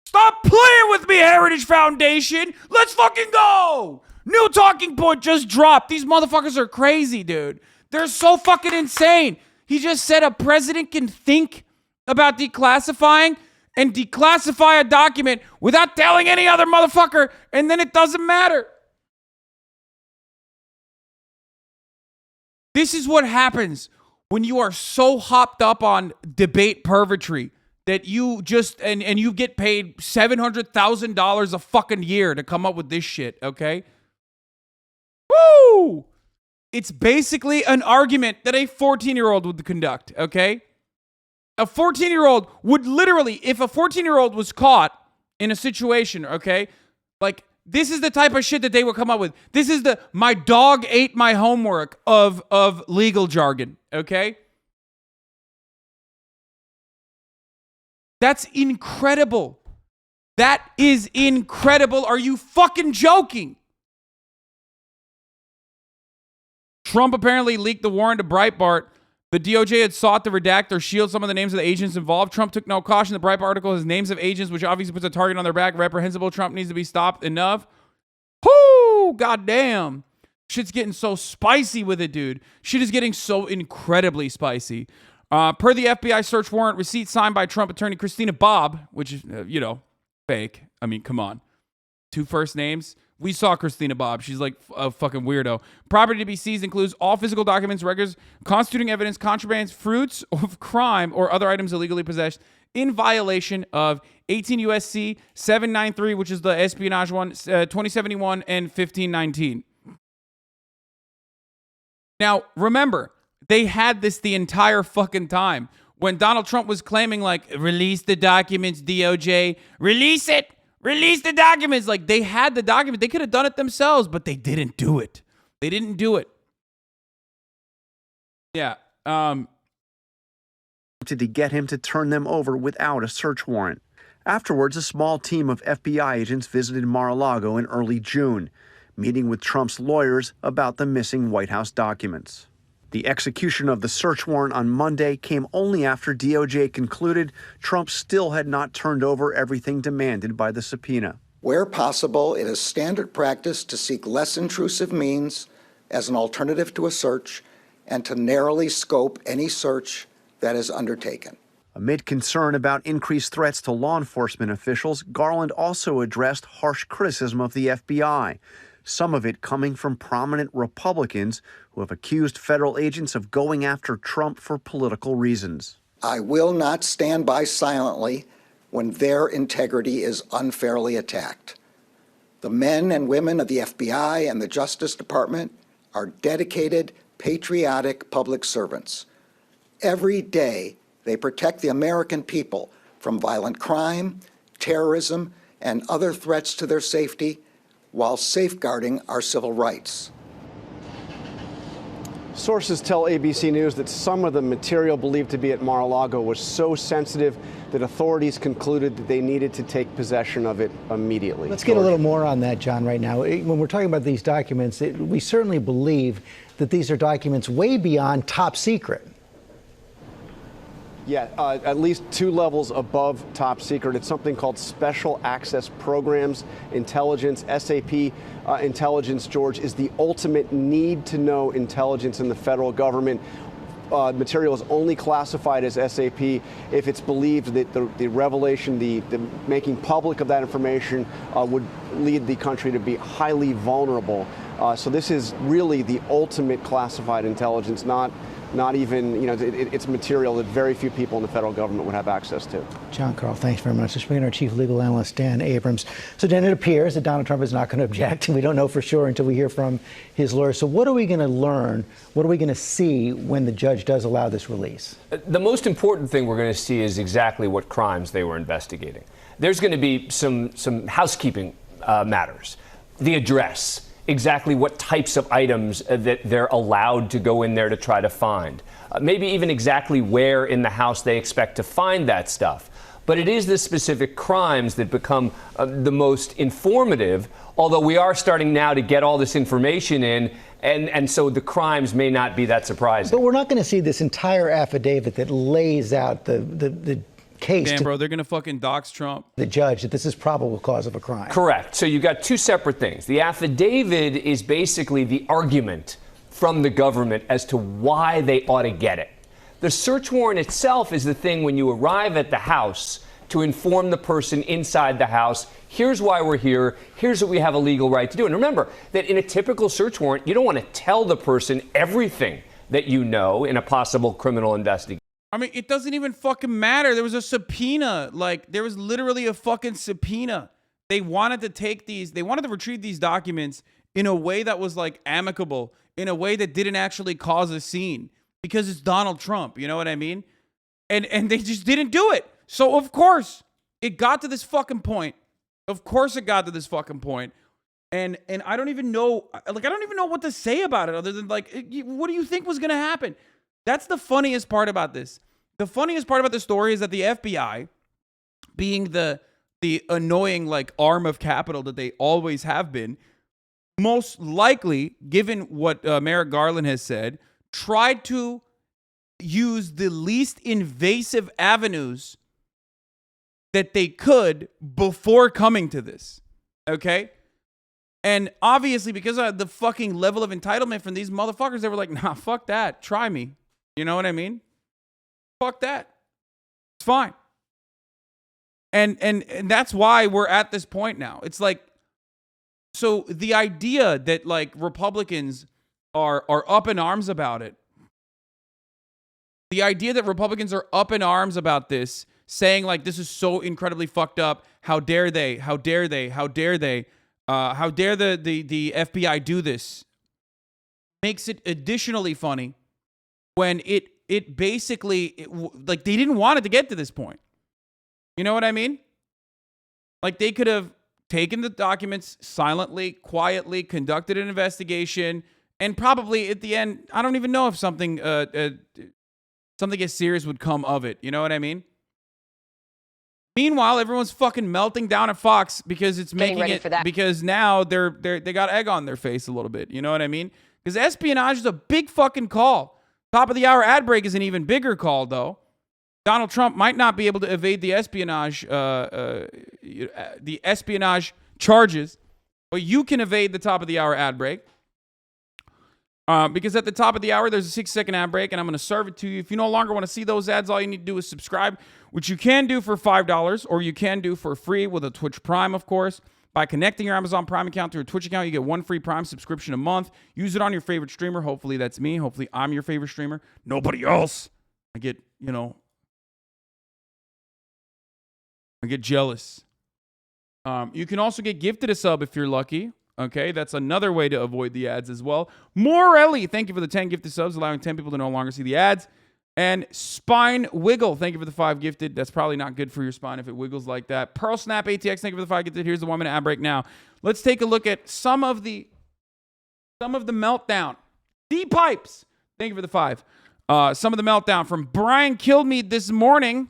Stop playing with me, Heritage Foundation! Let's fucking go! New talking point just dropped. These motherfuckers are crazy, dude. They're so fucking insane. He just said a president can think about declassifying and declassify a document without telling any other motherfucker, and then it doesn't matter. This is what happens when you are so hopped up on debate purgatory that you just, and you get paid $700,000 a fucking year to come up with this shit, okay? Woo! It's basically an argument that a 14-year-old would conduct, okay? A 14-year-old would literally, if a 14-year-old was caught in a situation, okay, like, this is the type of shit that they would come up with. This is the, my dog ate my homework of legal jargon, okay? That's incredible. That is incredible. Are you fucking joking? Trump apparently leaked the warrant to Breitbart. The DOJ had sought to redact or shield some of the names of the agents involved. Trump took no caution. The Breitbart article has names of agents, which obviously puts a target on their back. Reprehensible. Trump needs to be stopped. Enough. Whoo! Goddamn. Shit's getting so spicy with it, dude. Shit is getting so incredibly spicy. Per the FBI search warrant receipt signed by Trump attorney Christina Bobb, which is, fake. I mean, come on. 2 first names. We saw Christina Bobb. She's like a fucking weirdo. Property to be seized includes all physical documents, records, constituting evidence, contrabands, fruits of crime, or other items illegally possessed in violation of 18 U.S.C. 793, which is the espionage one, 2071, and 1519. Now, remember, they had this the entire fucking time. When Donald Trump was claiming, like, release the documents, DOJ, release it. Release the documents. Like, they had the document. They could have done it themselves, but they didn't do it. They didn't do it. Yeah. To get him to turn them over without a search warrant. Afterwards, a small team of FBI agents visited Mar-a-Lago in early June, meeting with Trump's lawyers about the missing White House documents. The execution of the search warrant on Monday came only after DOJ concluded Trump still had not turned over everything demanded by the subpoena. Where possible, it is standard practice to seek less intrusive means as an alternative to a search and to narrowly scope any search that is undertaken. Amid concern about increased threats to law enforcement officials, Garland also addressed harsh criticism of the FBI, some of it coming from prominent Republicans who have accused federal agents of going after Trump for political reasons. I will not stand by silently when their integrity is unfairly attacked. The men and women of the FBI and the Justice Department are dedicated, patriotic public servants. Every day, they protect the American people from violent crime, terrorism, and other threats to their safety, while safeguarding our civil rights. Sources tell ABC News that some of the material believed to be at Mar-a-Lago was so sensitive that authorities concluded that they needed to take possession of it immediately. Let's get a little more on that, John, right now. When we're talking about these documents, we certainly believe that these are documents way beyond top secret. Yeah, at least 2 levels above top secret. It's something called Special Access Programs Intelligence. SAP intelligence, George, is the ultimate need-to-know intelligence in the federal government. Material is only classified as SAP if it's believed that the revelation, the making public of that information would lead the country to be highly vulnerable. So this is really the ultimate classified intelligence, not even, it's material that very few people in the federal government would have access to. John Carl, thanks very much. Let's bring in our chief legal analyst, Dan Abrams. So, Dan, it appears that Donald Trump is not going to object, and we don't know for sure until we hear from his lawyer. So what are we going to learn? What are we going to see when the judge does allow this release? The most important thing we're going to see is exactly what crimes they were investigating. There's going to be some housekeeping matters. The address. Exactly what types of items that they're allowed to go in there to try to find. Maybe even exactly where in the house they expect to find that stuff. But it is the specific crimes that become the most informative, although we are starting now to get all this information in, and so the crimes may not be that surprising. But we're not going to see this entire affidavit that lays out the case. Damn, bro, they're going to fucking dox Trump. The judge that this is probable cause of a crime. Correct. So you got 2 separate things. The affidavit is basically the argument from the government as to why they ought to get it. The search warrant itself is the thing when you arrive at the house to inform the person inside the house, here's why we're here, here's what we have a legal right to do. And remember that in a typical search warrant, you don't want to tell the person everything that you know in a possible criminal investigation. I mean, it doesn't even fucking matter. There was a subpoena. Like, there was literally a fucking subpoena. They wanted to retrieve these documents in a way that was, like, amicable, in a way that didn't actually cause a scene, because it's Donald Trump, you know what I mean? And they just didn't do it. So, of course, it got to this fucking point. Of course it got to this fucking point. And I don't even know, like, I don't even know what to say about it other than, like, what do you think was going to happen? That's the funniest part about this. The funniest part about the story is that the FBI, being the annoying, like, arm of capital that they always have been, most likely, given what Merrick Garland has said, tried to use the least invasive avenues that they could before coming to this. Okay? And obviously, because of the fucking level of entitlement from these motherfuckers, they were like, nah, fuck that. Try me. You know what I mean? Fuck that. It's fine. And that's why we're at this point now. It's like, So the idea that like Republicans are up in arms about it, the idea that Republicans are up in arms about this, saying like this is so incredibly fucked up. How dare they? How dare they? How dare they? How dare the FBI do this? Makes it additionally funny when it basically like they didn't want it to get to this point. You know what I mean? Like they could have taken the documents silently, quietly, conducted an investigation, and probably at the end, I don't even know if something as serious would come of it. You know what I mean? Meanwhile, everyone's fucking melting down at Fox because it's making it because now they got egg on their face a little bit. You know what I mean? Because espionage is a big fucking call. Top of the hour ad break is an even bigger call, though. Donald Trump might not be able to evade the espionage charges, but you can evade the top of the hour ad break. Because at the top of the hour, there's a 6-second ad break, and I'm going to serve it to you. If you no longer want to see those ads, all you need to do is subscribe, which you can do for $5, or you can do for free with a Twitch Prime, of course. By connecting your Amazon Prime account to your Twitch account, you get 1 free Prime subscription a month. Use it on your favorite streamer. Hopefully that's me. Hopefully I'm your favorite streamer. Nobody else. I get jealous. You can also get gifted a sub if you're lucky. Okay, that's another way to avoid the ads as well. Morelli, thank you for the 10 gifted subs, allowing 10 people to no longer see the ads. And Spine Wiggle, thank you for the 5 gifted. That's probably not good for your spine if it wiggles like that. Pearl Snap ATX, thank you for the 5 gifted. Here's the 1-minute ad break now. Let's take a look at some of the meltdown. D-Pipes, thank you for the 5. Some of the meltdown from Brian Kilmede this morning.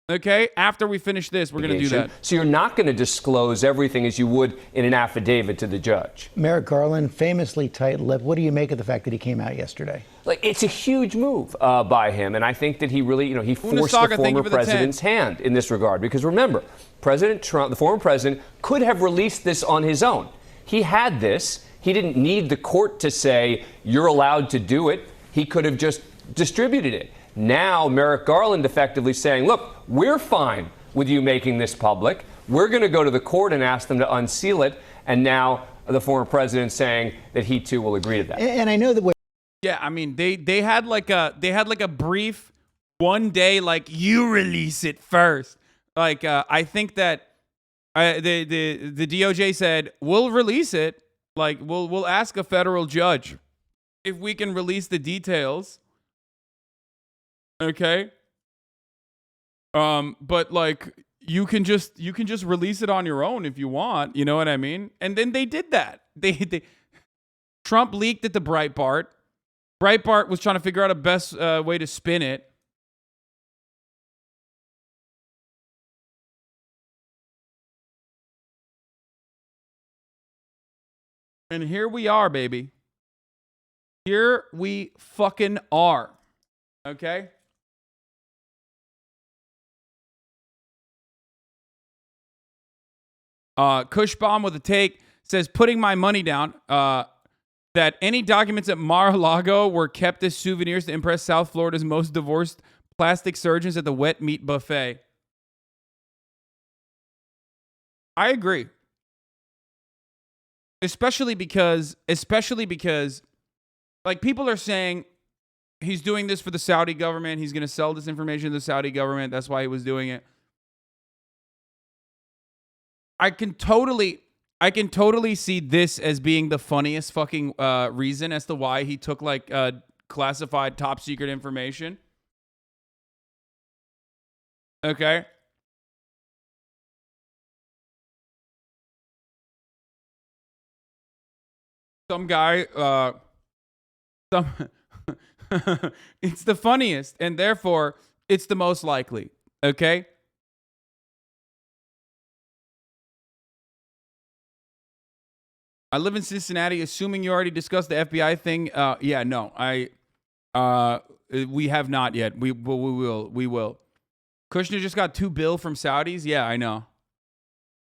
Okay, after we finish this, we're going to do that. So you're not going to disclose everything as you would in an affidavit to the judge. Merrick Garland, famously tight-lipped. What do you make of the fact that he came out yesterday? Like, it's a huge move by him, and I think that he really, he forced the former president's hand in this regard. Because remember, President Trump, the former president, could have released this on his own. He had this. He didn't need the court to say, you're allowed to do it. He could have just distributed it. Now, Merrick Garland effectively saying, look, we're fine with you making this public. We're going to go to the court and ask them to unseal it. And now the former president saying that he too will agree to that. And I know that. Yeah, I mean, they had like a brief one day, like, you release it first. Like, I think that the DOJ said, we'll release it. Like, we'll ask a federal judge if we can release the details. Okay. But like you can just release it on your own if you want, you know what I mean? And then they did that. Trump leaked it to Breitbart. Breitbart was trying to figure out a best way to spin it. And here we are, baby. Here we fucking are. Okay? Cushbomb with a take says, putting my money down that any documents at Mar-a-Lago were kept as souvenirs to impress South Florida's most divorced plastic surgeons at the wet meat buffet. I agree. Especially because like people are saying he's doing this for the Saudi government. He's going to sell this information to the Saudi government. That's why he was doing it. I can totally see this as being the funniest fucking reason as to why he took like classified top secret information. Okay. Some guy, it's the funniest, and therefore it's the most likely. Okay. I live in Cincinnati. Assuming you already discussed the FBI thing, yeah, no, we have not yet. We will. Kushner just got $2 billion from Saudis. Yeah, I know.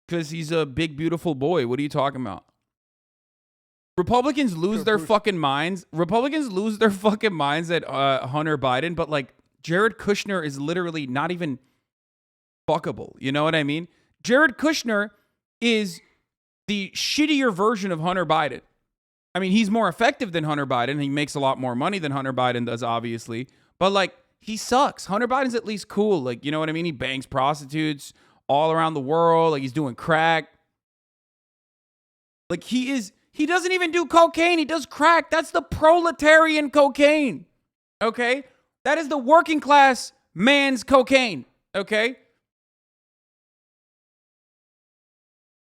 Because he's a big, beautiful boy. What are you talking about? Republicans lose their fucking minds. Republicans lose their fucking minds at Hunter Biden, but like Jared Kushner is literally not even fuckable. You know what I mean? Jared Kushner is the shittier version of Hunter Biden. I mean, he's more effective than Hunter Biden. He makes a lot more money than Hunter Biden does, obviously. But, like, he sucks. Hunter Biden's at least cool. Like, you know what I mean? He bangs prostitutes all around the world. Like, he's doing crack. Like, he doesn't even do cocaine. He does crack. That's the proletarian cocaine. Okay? That is the working class man's cocaine. Okay?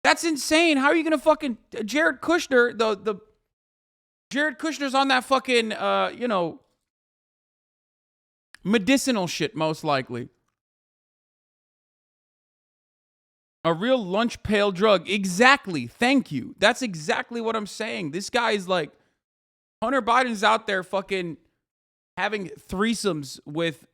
That's insane. How are you going to fucking Jared Kushner, the Jared Kushner's on that fucking medicinal shit most likely. A real lunch pail drug. Exactly. Thank you. That's exactly what I'm saying. This guy is like, Hunter Biden's out there fucking having threesomes with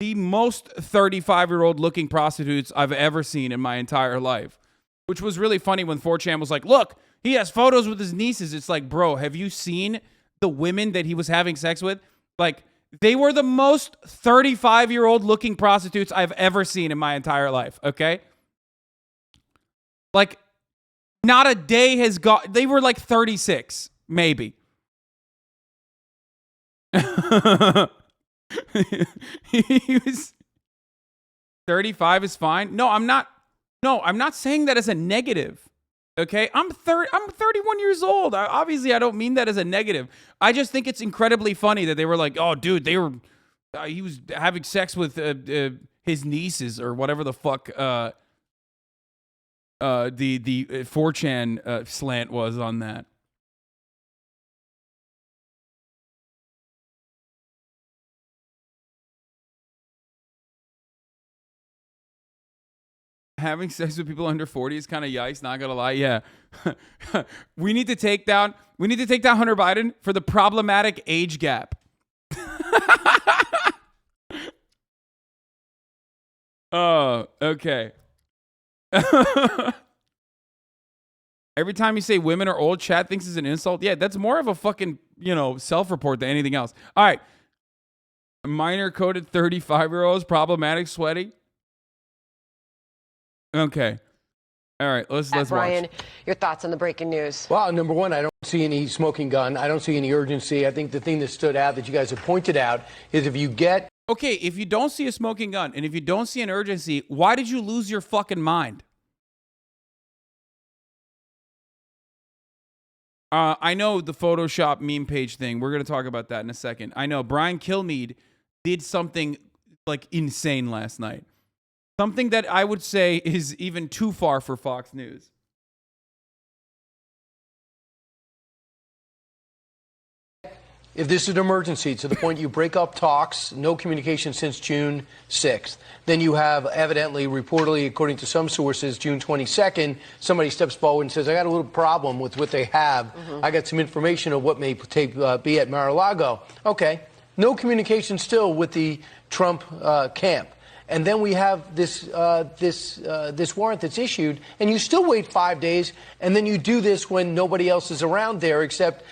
the most 35-year-old looking prostitutes I've ever seen in my entire life. Which was really funny when 4chan was like, look, he has photos with his nieces. It's like, bro, have you seen the women that he was having sex with? Like, they were the most 35-year-old looking prostitutes I've ever seen in my entire life, okay? Like, not a day has gone. They were like 36, maybe. He was 35 is fine. No, I'm not saying that as a negative. Okay? I'm 31 years old. Obviously, I don't mean that as a negative. I just think it's incredibly funny that they were like, "Oh, dude, he was having sex with his nieces or whatever the fuck the 4chan slant was on that." Having sex with people under 40 is kind of yikes, not gonna lie. Yeah. we need to take down Hunter Biden for the problematic age gap. Oh, okay. Every time you say women are old, chat thinks it's an insult. Yeah, that's more of a fucking, self-report than anything else. All right. Minor coded 35-year-olds, problematic, sweaty. Okay. All right, let's Brian, watch. your thoughts on the breaking news? Well, number one, I don't see any smoking gun. I don't see any urgency. I think the thing that stood out that you guys have pointed out is if you get... Okay, if you don't see a smoking gun and if you don't see an urgency, why did you lose your fucking mind? I know the Photoshop meme page thing. We're going to talk about that in a second. I know Brian Kilmede did something like insane last night. Something that I would say is even too far for Fox News. If this is an emergency to the point you break up talks, no communication since June 6th, then you have evidently, reportedly, according to some sources, June 22nd, somebody steps forward and says, I got a little problem with what they have. I got some information of what may be at Mar-a-Lago. Okay, no communication still with the Trump camp. And then we have this warrant that's issued, and you still wait 5 days, and then you do this when nobody else is around there except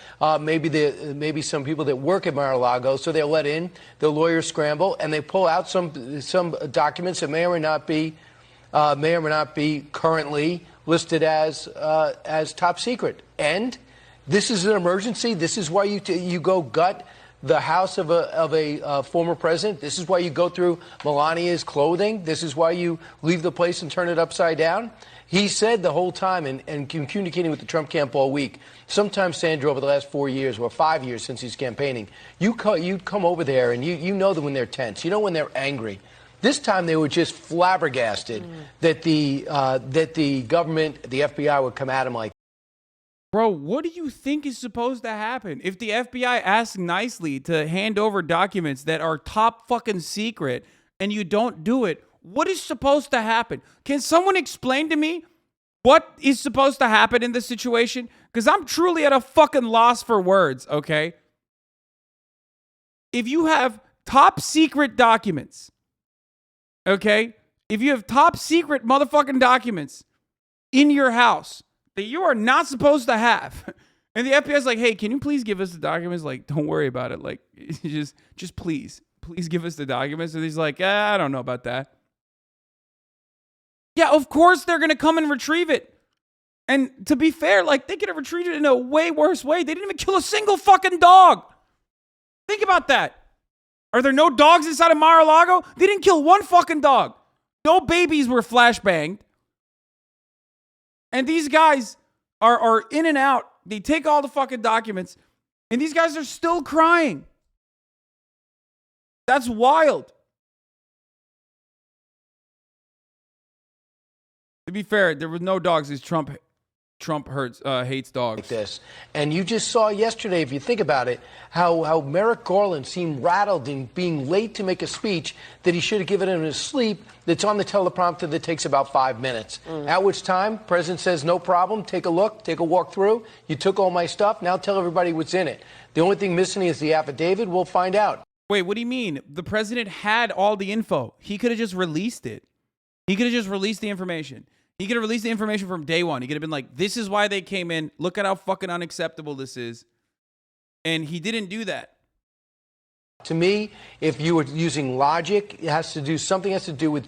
maybe some people that work at Mar-a-Lago. So they're let in, the lawyers scramble, and they pull out some documents that may or may not be currently listed as top secret. And this is an emergency. This is why you go gut the house of a former president. This is why you go through Melania's clothing. This is why you leave the place and turn it upside down. He said the whole time, and communicating with the Trump camp all week, sometimes, Sandra, over the last 4 years or 5 years since he's campaigning, you come over there and you know that when they're tense, you know when they're angry. This time they were just flabbergasted that the government, the FBI, would come at him like, bro, what do you think is supposed to happen? If the FBI asks nicely to hand over documents that are top fucking secret and you don't do it, what is supposed to happen? Can someone explain to me what is supposed to happen in this situation? Because I'm truly at a fucking loss for words, okay? If you have top secret documents, okay? If you have top secret motherfucking documents in your house that you are not supposed to have, and the FBI is like, hey, can you please give us the documents? Like, don't worry about it. Like, just please give us the documents. And he's like, I don't know about that. Yeah, of course they're going to come and retrieve it. And to be fair, like, they could have retreated in a way worse way. They didn't even kill a single fucking dog. Think about that. Are there no dogs inside of Mar-a-Lago? They didn't kill one fucking dog. No babies were flashbanged. And these guys are in and out. They take all the fucking documents. And these guys are still crying. That's wild. To be fair, there was no dogs. These Trump hates dogs. Like this. And you just saw yesterday, if you think about it, how Merrick Garland seemed rattled in being late to make a speech that he should have given in his sleep that's on the teleprompter that takes about 5 minutes. At which time, President says, no problem, take a look, take a walk through. You took all my stuff, now tell everybody what's in it. The only thing missing is the affidavit. We'll find out. Wait, what do you mean? The president had all the info. He could have just released it. He could have just released the information. He could have released the information from day one. He could have been like, this is why they came in. Look at how fucking unacceptable this is. And he didn't do that. To me, if you were using logic, something has to do with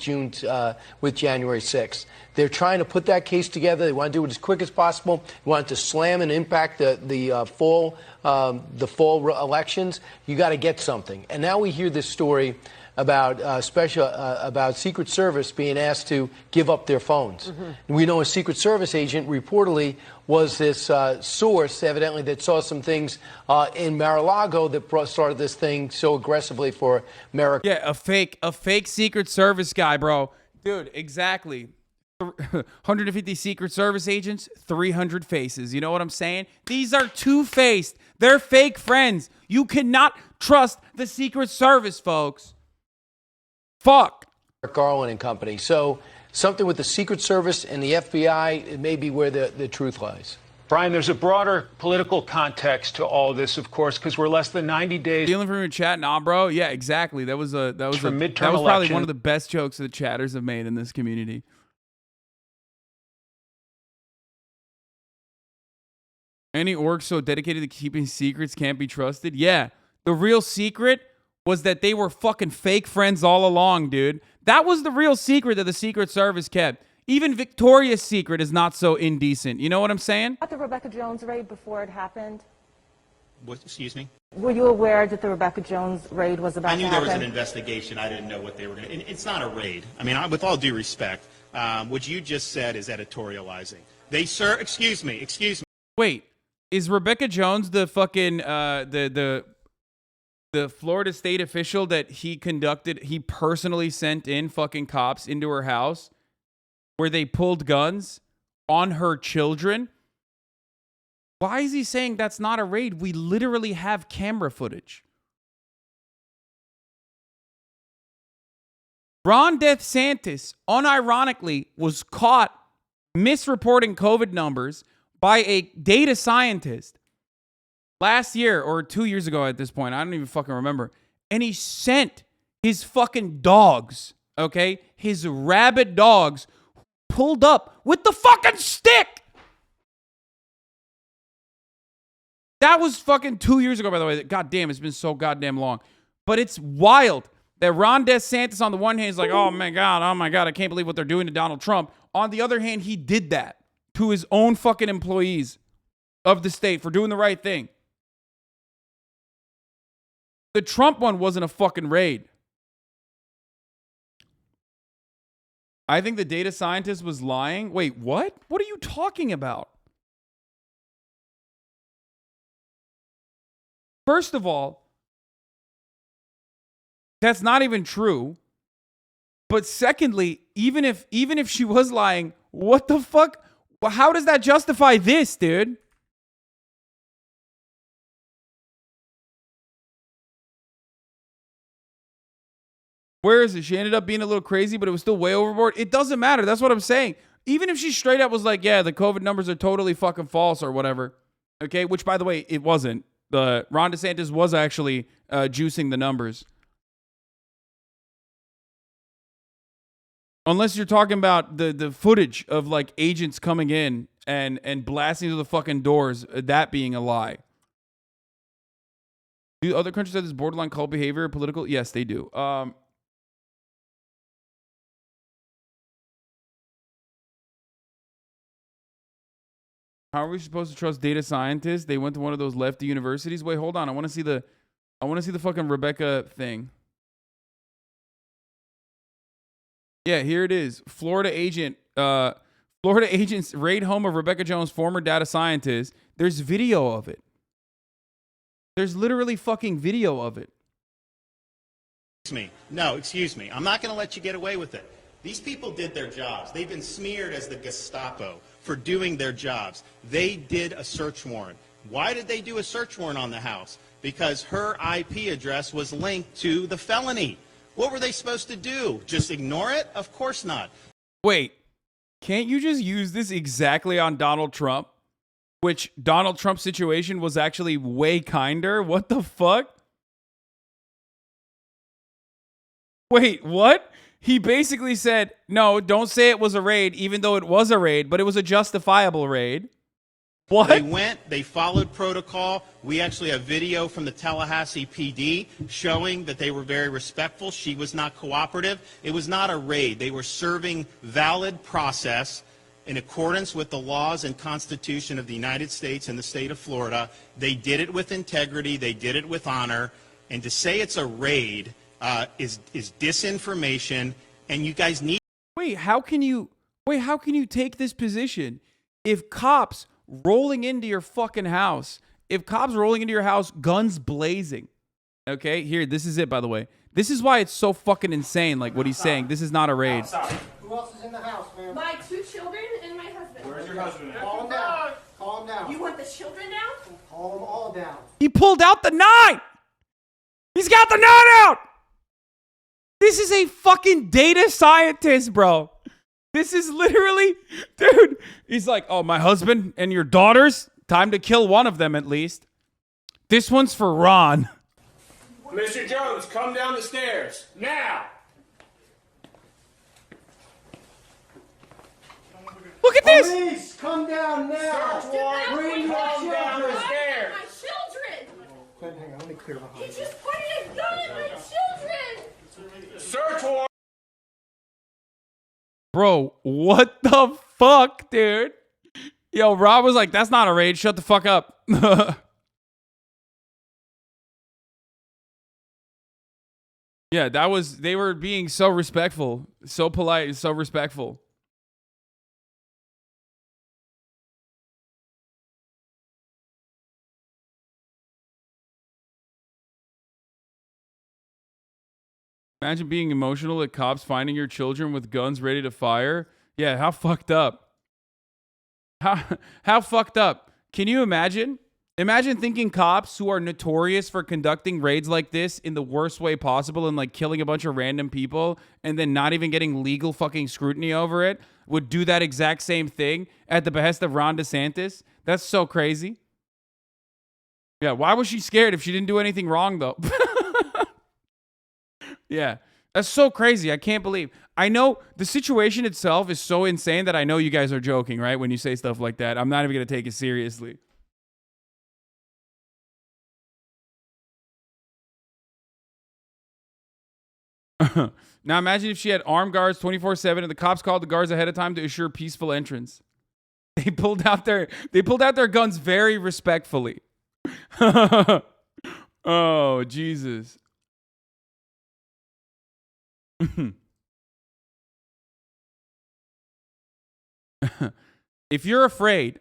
with January 6th. They're trying to put that case together. They want to do it as quick as possible. They want it to slam and impact the fall elections. You got to get something. And now we hear this story about about Secret Service being asked to give up their phones. We know a Secret Service agent reportedly was this source, evidently, that saw some things in Mar-a-Lago that started this thing so aggressively for America. Yeah, a fake Secret Service guy, bro. Dude, exactly. 150 Secret Service agents, 300 faces. You know what I'm saying? These are two-faced. They're fake friends. You cannot trust the Secret Service, folks. Fuck. Garland and company. So something with the Secret Service and the FBI, it may be where the truth lies. Brian, there's a broader political context to all this, of course, because we're less than 90 days. Stealing from your chat, nah, bro. Yeah, exactly. That was midterm probably election. one of the best jokes that chatters have made in this community. Any org so dedicated to keeping secrets can't be trusted? Yeah. The real secret was that they were fucking fake friends all along, dude. That was the real secret that the Secret Service kept. Even Victoria's Secret is not so indecent. You know what I'm saying? About the Rebecca Jones raid before it happened? What, excuse me? Were you aware that the Rebecca Jones raid was about to happen? I knew there was an investigation. I didn't know what they were going to... It's not a raid. I mean, with all due respect, what you just said is editorializing. Sir, excuse me. Wait, is Rebecca Jones the fucking, the Florida state official that he personally sent in fucking cops into her house where they pulled guns on her children? Why is he saying that's not a raid? We literally have camera footage. Ron Death Santis, unironically, was caught misreporting COVID numbers by a data scientist last year or 2 years ago at this point. I don't even fucking remember. And he sent his fucking dogs, okay? His rabid dogs pulled up with the fucking stick. That was fucking 2 years ago, by the way. God damn, it's been so goddamn long. But it's wild that Ron DeSantis on the one hand is like, oh my God, I can't believe what they're doing to Donald Trump. On the other hand, he did that to his own fucking employees of the state for doing the right thing. The Trump one wasn't a fucking raid. I think the data scientist was lying. Wait, what? What are you talking about? First of all, that's not even true. But secondly, even if she was lying, what the fuck? How does that justify this, dude? Where is it? She ended up being a little crazy, but it was still way overboard. It doesn't matter. That's what I'm saying. Even if she straight up was like, yeah, the COVID numbers are totally fucking false or whatever. Okay, which by the way, it wasn't. Ron DeSantis was actually juicing the numbers. Unless you're talking about the footage of like agents coming in and blasting through the fucking doors, that being a lie. Do other countries have this borderline cult behavior political? Yes, they do. How are we supposed to trust data scientists? They went to one of those lefty universities. Wait, hold on. I want to see the fucking Rebecca thing. Yeah, here it is. Florida agents raid home of Rebecca Jones, former data scientist. There's video of it. There's literally fucking video of it. Excuse me. I'm not going to let you get away with it. These people did their jobs. They've been smeared as the Gestapo for doing their jobs. They did a search warrant. Why did they do a search warrant on the house? Because her IP address was linked to the felony. What were they supposed to do? Just ignore it? Of course not. Wait, can't you just use this exactly on Donald Trump? Which Donald Trump's situation was actually way kinder? What the fuck? Wait, what? He basically said, no, don't say it was a raid, even though it was a raid, but it was a justifiable raid. What? They followed protocol. We actually have video from the Tallahassee PD showing that they were very respectful. She was not cooperative. It was not a raid. They were serving valid process in accordance with the laws and Constitution of the United States and the state of Florida. They did it with integrity. They did it with honor. And to say it's a raid is disinformation, and you guys need. Wait, how can you take this position if cops rolling into your fucking house, guns blazing? Okay, here, this is it, by the way. This is why it's so fucking insane, like what he's saying. This is not a raid. Who else is in the house, ma'am? My 2 children and my husband. Where's your husband? Calm down. Calm down. You want the children down? Calm them all down. He pulled out the 9! He's got the 9 out! This is a fucking data scientist, bro. This is literally, dude. He's like, oh, my husband and your daughters? Time to kill one of them at least. This one's for Ron. Mr. Jones, come down the stairs. Now! Look at this! Police, come down now! Search warrant, Bring your come down the children! stairs! My children! Clinton, hang on, let me clear behind He you. just pointed a gun at my children! Search warrant! Bro, what the fuck, dude? Yo, Rob was like, that's not a raid. Shut the fuck up. Yeah, they were being so respectful, so polite, so respectful. Imagine being emotional at cops finding your children with guns ready to fire. Yeah, how fucked up? How fucked up? Can you imagine? Imagine thinking cops who are notorious for conducting raids like this in the worst way possible and like killing a bunch of random people and then not even getting legal fucking scrutiny over it would do that exact same thing at the behest of Ron DeSantis. That's so crazy. Yeah, why was she scared if she didn't do anything wrong though? Yeah, that's so crazy. I can't believe. I know the situation itself is so insane that I know you guys are joking, right? When you say stuff like that, I'm not even going to take it seriously. Now imagine if she had armed guards 24/7 and the cops called the guards ahead of time to assure peaceful entrance. They pulled out their guns very respectfully. Oh, Jesus. If you're afraid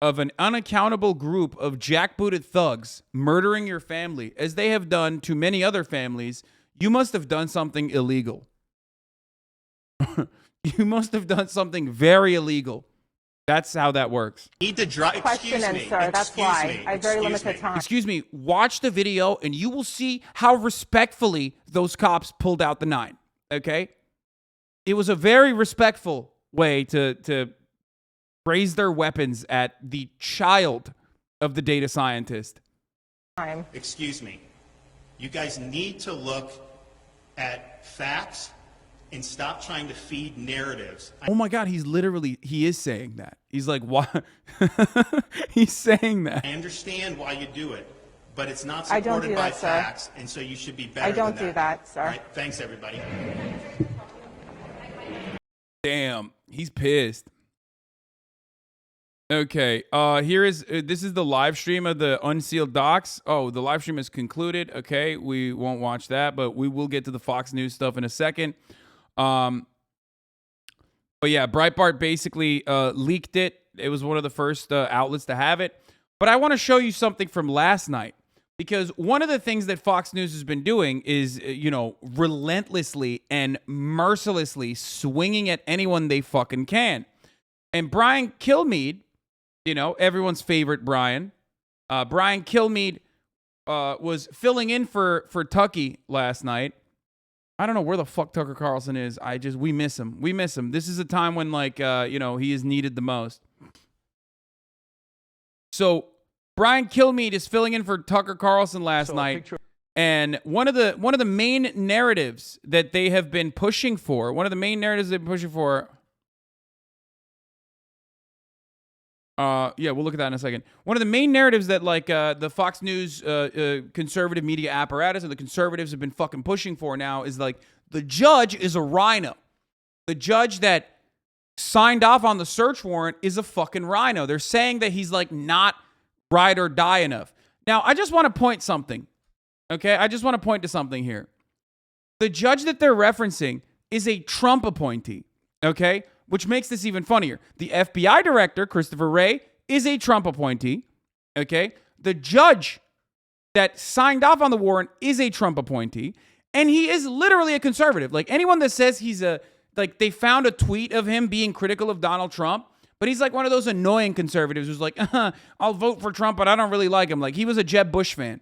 of an unaccountable group of jackbooted thugs murdering your family, as they have done to many other families, you must have done something illegal. You must have done something very illegal. That's how that works. Need to drive. Question in, sir. That's why. I have very limited time. Excuse me. Watch the video and you will see how respectfully those cops pulled out the 9. Okay? It was a very respectful way to raise their weapons at the child of the data scientist. Excuse me. You guys need to look at facts and stop trying to feed narratives. Oh my God, he is saying that. He's like, what? He's saying that. I understand why you do it, but it's not I don't supported do by that, sir. facts, and so you should be better I don't than do that, sir. All right, thanks, everybody. Damn, he's pissed. Okay. Here is this is the live stream of the unsealed docs. Oh, the live stream is concluded. Okay, we won't watch that, but we will get to the Fox News stuff in a second. But yeah, Breitbart basically leaked it. It was one of the first outlets to have it. But I want to show you something from last night, because one of the things that Fox News has been doing is, relentlessly and mercilessly swinging at anyone they fucking can. And Brian Kilmede, everyone's favorite Brian Kilmede was filling in for Tucky last night. I don't know where the fuck Tucker Carlson is. We miss him. We miss him. This is a time when, he is needed the most. So Brian Kilmede is filling in for Tucker Carlson last night. And one of the main narratives that they have been pushing for, One of the main narratives we'll look at that in a second. One of the main narratives that the Fox News conservative media apparatus and the conservatives have been fucking pushing for now is the judge is a rhino. The judge that signed off on the search warrant is a fucking rhino. They're saying that he's not ride or die enough. Now, I just want to point something. Okay? I just want to point to something here. The judge that they're referencing is a Trump appointee. Okay? Which makes this even funnier. The FBI director, Christopher Wray, is a Trump appointee. Okay? The judge that signed off on the warrant is a Trump appointee. And he is literally a conservative. Anyone that says he's they found a tweet of him being critical of Donald Trump, but he's one of those annoying conservatives who's I'll vote for Trump, but I don't really like him. He was a Jeb Bush fan.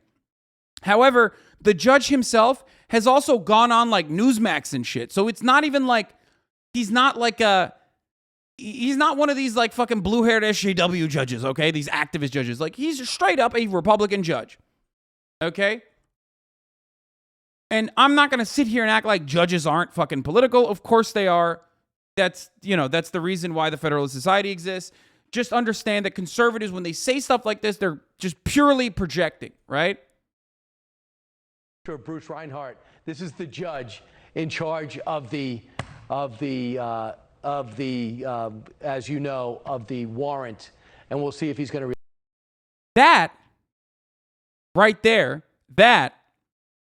However, the judge himself has also gone on Newsmax and shit. So it's not even he's not he's not one of these fucking blue-haired SJW judges, okay? These activist judges. He's straight up a Republican judge. Okay? And I'm not going to sit here and act like judges aren't fucking political. Of course they are. That's the reason why the Federalist Society exists. Just understand that conservatives, when they say stuff like this, they're just purely projecting, right? Bruce Reinhart, this is the judge in charge of the as you know, of the warrant, and we'll see if he's going to. That right there,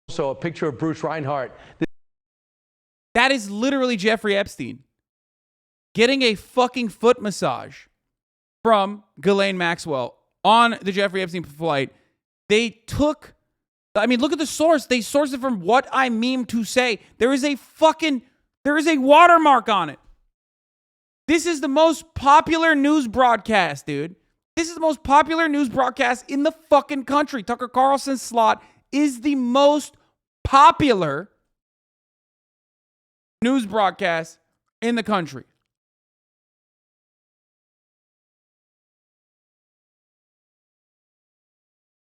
So a picture of Bruce Reinhart. That is literally Jeffrey Epstein getting a fucking foot massage from Ghislaine Maxwell on the Jeffrey Epstein flight. They took, look at the source. They sourced it from What I Meme to Say. There is a watermark on it. This is the most popular news broadcast, dude. This is the most popular news broadcast in the fucking country. Tucker Carlson's slot is the most popular news broadcast in the country.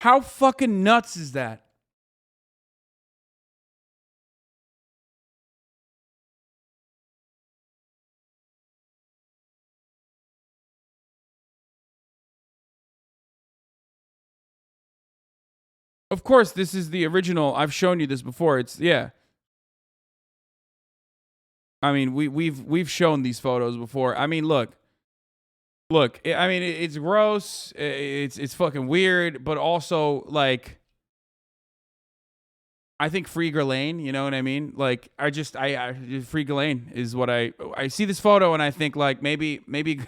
How fucking nuts is that? Of course, this is the original. I've shown you this before. We've shown these photos before. Look. It's gross. It's fucking weird, but also I think free Ghislaine. You know what I mean? Free Ghislaine is what I see this photo and I think maybe.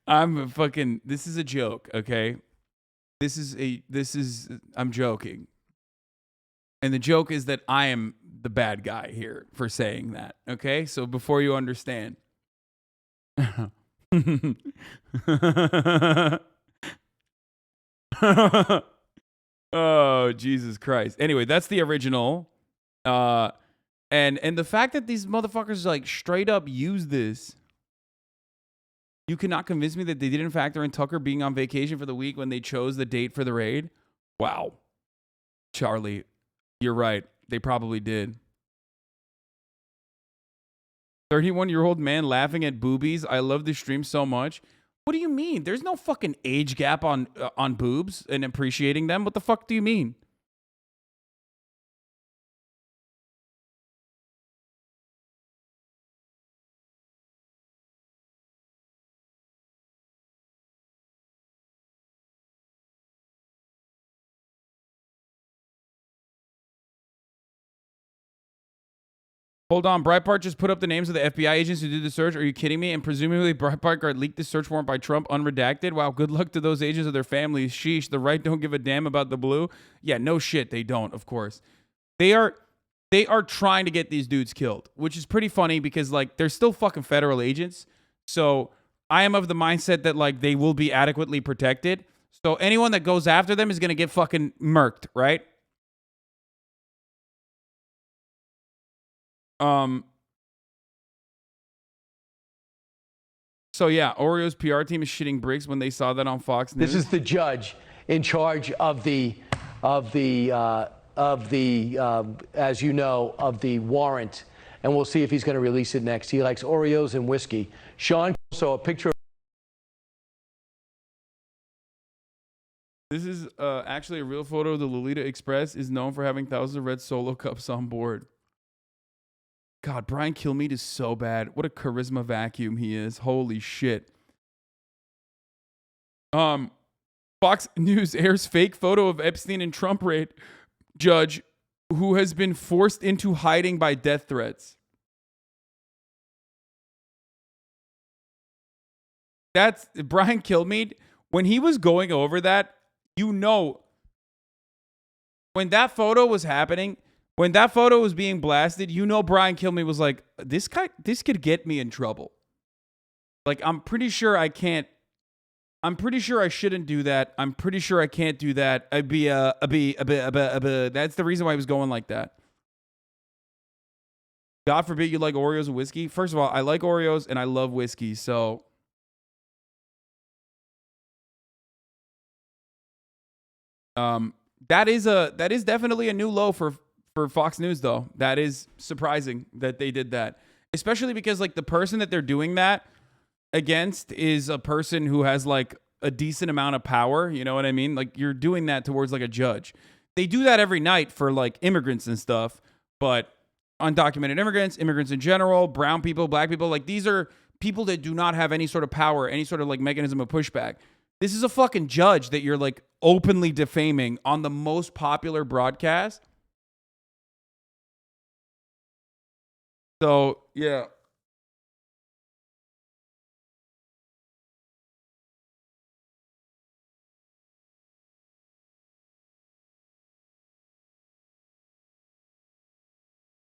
I'm this is a joke, okay? I'm joking. And the joke is that I am the bad guy here for saying that, okay? So before you understand. Oh, Jesus Christ. Anyway, that's the original. And the fact that these motherfuckers straight up use this. You cannot convince me that they didn't factor in Tucker being on vacation for the week when they chose the date for the raid? Wow. Charlie, you're right. They probably did. 31-year-old man laughing at boobies. I love this stream so much. What do you mean? There's no fucking age gap on boobs and appreciating them. What the fuck do you mean? Hold on, Breitbart just put up the names of the FBI agents who did the search. Are you kidding me? And presumably Breitbart leaked the search warrant by Trump unredacted. Wow, good luck to those agents and their families. Sheesh, the right don't give a damn about the blue. Yeah, no shit, they don't, of course. They are trying to get these dudes killed, which is pretty funny because, like, they're still fucking federal agents. So I am of the mindset that, like, they will be adequately protected. So anyone that goes after them is going to get fucking murked, right? So yeah, Oreo's PR team is shitting bricks when they saw that on Fox News. This is the judge in charge of the as you know, of the warrant, and we'll see if he's going to release it next. He likes Oreos and whiskey. Sean, so a picture. This is actually a real photo. The Lolita Express is known for having thousands of red Solo cups on board. God, Brian Kilmeade is so bad. What a charisma vacuum he is. Holy shit. Fox News airs fake photo of Epstein and Trump raid judge who has been forced into hiding by death threats. That's Brian Kilmeade. When he was going over that, you know, when that photo was happening, when that photo was being blasted, you know Brian Kilmeade was like, this could get me in trouble. Like, I'm pretty sure I shouldn't do that. I'm pretty sure I can't do that. That's the reason why he was going like that. God forbid you like Oreos and whiskey. First of all, I like Oreos and I love whiskey, so that is definitely a new low for Fox News, though. That is surprising that they did that, especially because, like, the person that they're doing that against is a person who has, like, a decent amount of power. You know what I mean? Like, you're doing that towards, like, a judge. They do that every night for, like, immigrants and stuff, but undocumented immigrants in general, brown people, black people, like, these are people that do not have any sort of power, any sort of, like, mechanism of pushback. This is a fucking judge that you're, like, openly defaming on the most popular broadcast. So, yeah.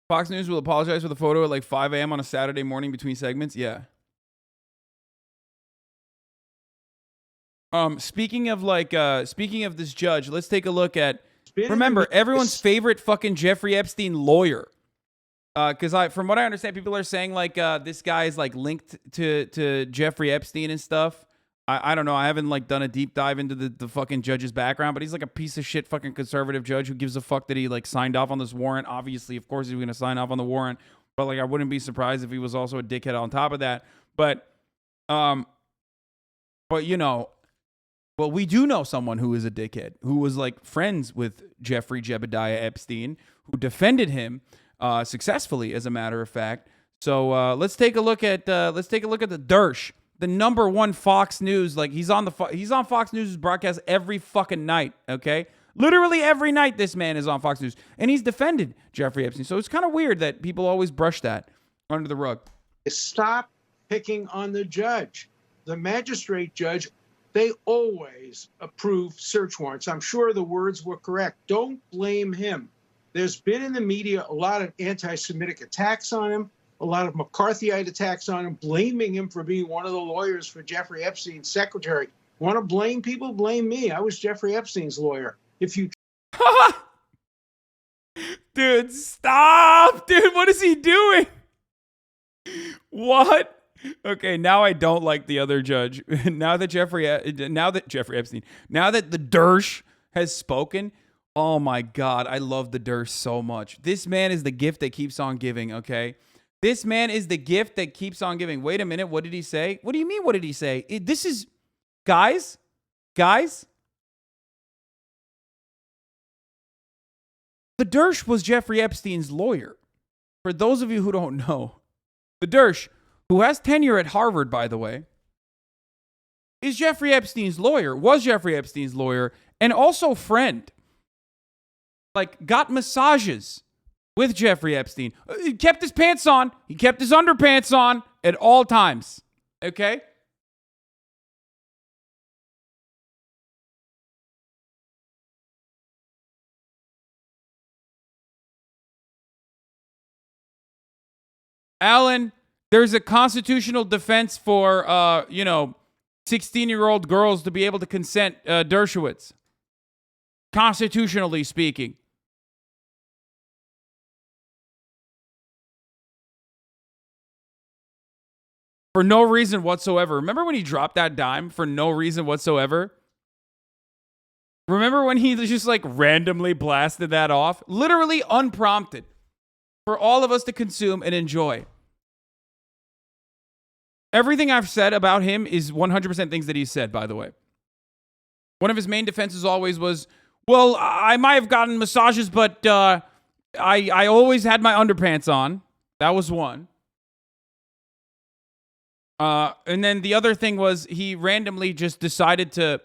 Fox News will apologize for the photo at like 5 a.m. on a Saturday morning between segments. Yeah. Speaking of this judge, let's take a look at, remember, everyone's favorite fucking Jeffrey Epstein lawyer. Because from what I understand, people are saying like this guy is like linked to Jeffrey Epstein and stuff. I don't know. I haven't like done a deep dive into the fucking judge's background, but he's like a piece of shit fucking conservative judge who gives a fuck that he like signed off on this warrant. Obviously, of course, he's going to sign off on the warrant, but like I wouldn't be surprised if he was also a dickhead on top of that. But you know, well, we do know someone who is a dickhead who was like friends with Jeffrey Jebediah Epstein, who defended him successfully, as a matter of fact. So let's take a look at the DERSH, the #1 Fox News. Like he's on Fox News' broadcast every fucking night. Okay, literally every night this man is on Fox News, and he's defended Jeffrey Epstein. So it's kind of weird that people always brush that under the rug. Stop picking on the judge, the magistrate judge. They always approve search warrants. I'm sure the words were correct. Don't blame him. There's been in the media a lot of anti-Semitic attacks on him, a lot of McCarthyite attacks on him, blaming him for being one of the lawyers for Jeffrey Epstein's secretary. Want to blame people? Blame me. I was Jeffrey Epstein's lawyer. If you... Dude, stop! Dude, what is he doing? What? Okay, now I don't like the other judge. Now that Jeffrey Epstein, now that the DERSH has spoken... Oh my God, I love the DERSH so much. This man is the gift that keeps on giving, okay? This man is the gift that keeps on giving. Wait a minute, what did he say? What do you mean, what did he say? This is guys, the DERSH was Jeffrey Epstein's lawyer. For those of you who don't know, the DERSH, who has tenure at Harvard, by the way, is Jeffrey Epstein's lawyer, was Jeffrey Epstein's lawyer, and also friend. Like, got massages with Jeffrey Epstein. He kept his pants on. He kept his underpants on at all times. Okay? Alan, there's a constitutional defense for, 16-year-old girls to be able to consent, Dershowitz. Constitutionally speaking. For no reason whatsoever. Remember when he dropped that dime for no reason whatsoever? Remember when he just like randomly blasted that off? Literally unprompted. For all of us to consume and enjoy. Everything I've said about him is 100% things that he said, by the way. One of his main defenses always was, well, I might have gotten massages, but I always had my underpants on. That was one. And then the other thing was he randomly just decided to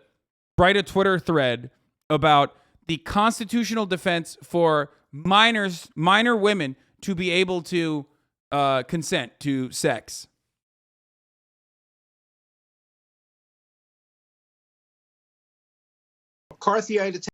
write a Twitter thread about the constitutional defense for minor women to be able to consent to sex. McCarthyite attack.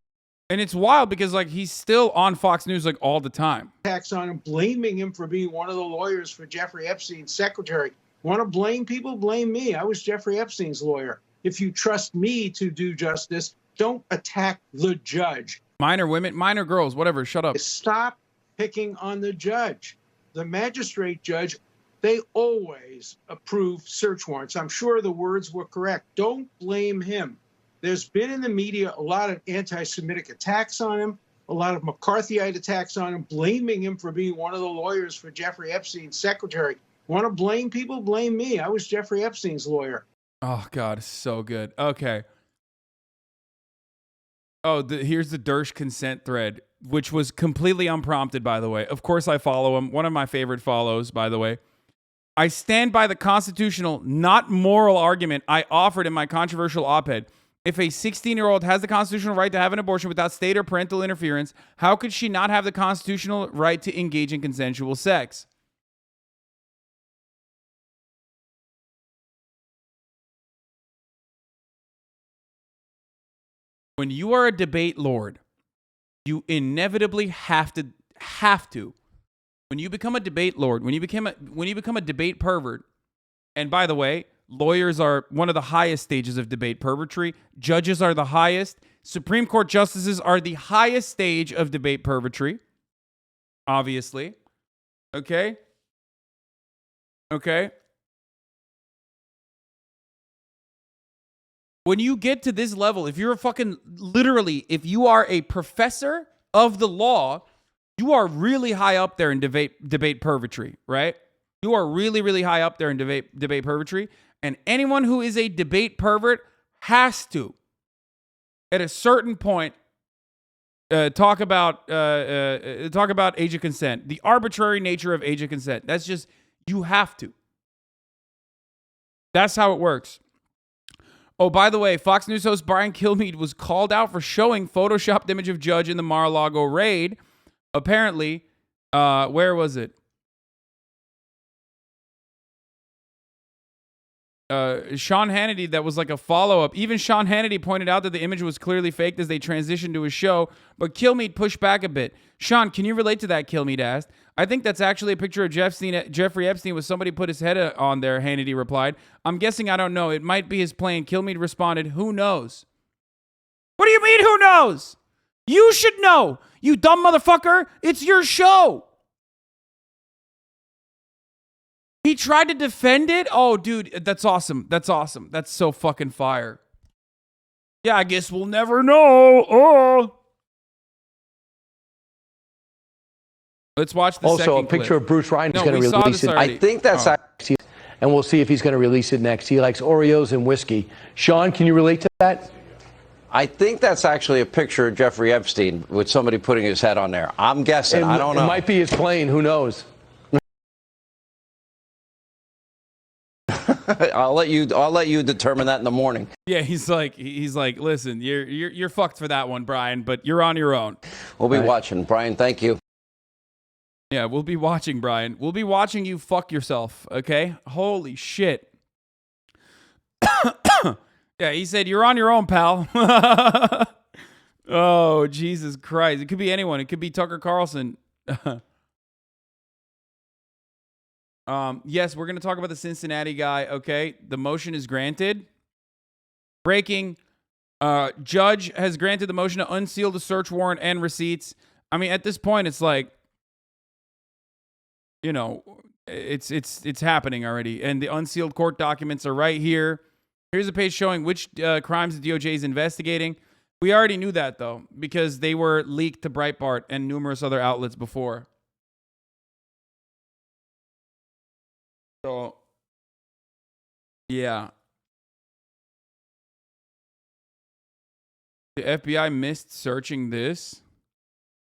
And it's wild because like he's still on Fox News like all the time. Attacks on him, blaming him for being one of the lawyers for Jeffrey Epstein's secretary. Want to blame people? Blame me. I was Jeffrey Epstein's lawyer. If you trust me to do justice, don't attack the judge. Minor women, minor girls, whatever. Shut up. Stop picking on the judge. The magistrate judge, they always approve search warrants. I'm sure the words were correct. Don't blame him. There's been in the media a lot of anti-Semitic attacks on him, a lot of McCarthyite attacks on him, blaming him for being one of the lawyers for Jeffrey Epstein's secretary. Want to blame people? Blame me. I was Jeffrey Epstein's lawyer. Oh, God, so good. Okay. Oh, here's the DERSH consent thread, which was completely unprompted, by the way. Of course, I follow him. One of my favorite follows, by the way. I stand by the constitutional, not moral argument I offered in my controversial op-ed. If a 16-year-old has the constitutional right to have an abortion without state or parental interference, how could she not have the constitutional right to engage in consensual sex? When you are a debate lord, you inevitably have to. When you become a debate lord, when you become a debate pervert, and by the way, lawyers are one of the highest stages of debate pervertry. Judges are the highest. Supreme Court justices are the highest stage of debate pervertry. Obviously. Okay? When you get to this level, if you're if you are a professor of the law, you are really high up there in debate pervertry, right? You are really, really high up there in debate pervertry. And anyone who is a debate pervert has to, at a certain point, talk about age of consent, the arbitrary nature of age of consent. That's just, you have to. That's how it works. Oh, by the way, Fox News host Brian Kilmeade was called out for showing photoshopped image of judge in the Mar-a-Lago raid. Apparently, where was it? Sean Hannity, that was like a follow-up. Even Sean Hannity pointed out that the image was clearly faked as they transitioned to his show, but Kilmeade pushed back a bit. Sean, can you relate to that? Kilmeade asked. I think that's actually a picture of Jeffrey Epstein with somebody put his head on there, Hannity replied. I'm guessing, I don't know. It might be his plane. Kilmeade responded, who knows? What do you mean, who knows? You should know, you dumb motherfucker. It's your show. He tried to defend it? Oh, dude, that's awesome. That's awesome. That's so fucking fire. Yeah, I guess we'll never know. Oh. Let's watch the second Also, a picture clip. of Bruce Ryan is No, going to we saw release this it. already. I think that's actually, and we'll see if he's going to release it next. He likes Oreos and whiskey. Sean, can you relate to that? I think that's actually a picture of Jeffrey Epstein with somebody putting his head on there. I'm guessing. I don't know. It might be his plane. Who knows? I'll let you determine that in the morning. Yeah, he's like, listen, you're fucked for that one, Brian, but you're on your own. We'll be watching, Brian. Thank you. Yeah, we'll be watching, Brian. We'll be watching you fuck yourself. Okay? Holy shit. Yeah, he said you're on your own, pal. Oh, Jesus Christ! It could be anyone. It could be Tucker Carlson. Yes, we're going to talk about the Cincinnati guy, okay? The motion is granted. Breaking. Judge has granted the motion to unseal the search warrant and receipts. I mean, at this point, it's like, you know, it's happening already. And the unsealed court documents are right here. Here's a page showing which crimes the DOJ is investigating. We already knew that, though, because they were leaked to Breitbart and numerous other outlets before. So, yeah. The FBI missed searching this.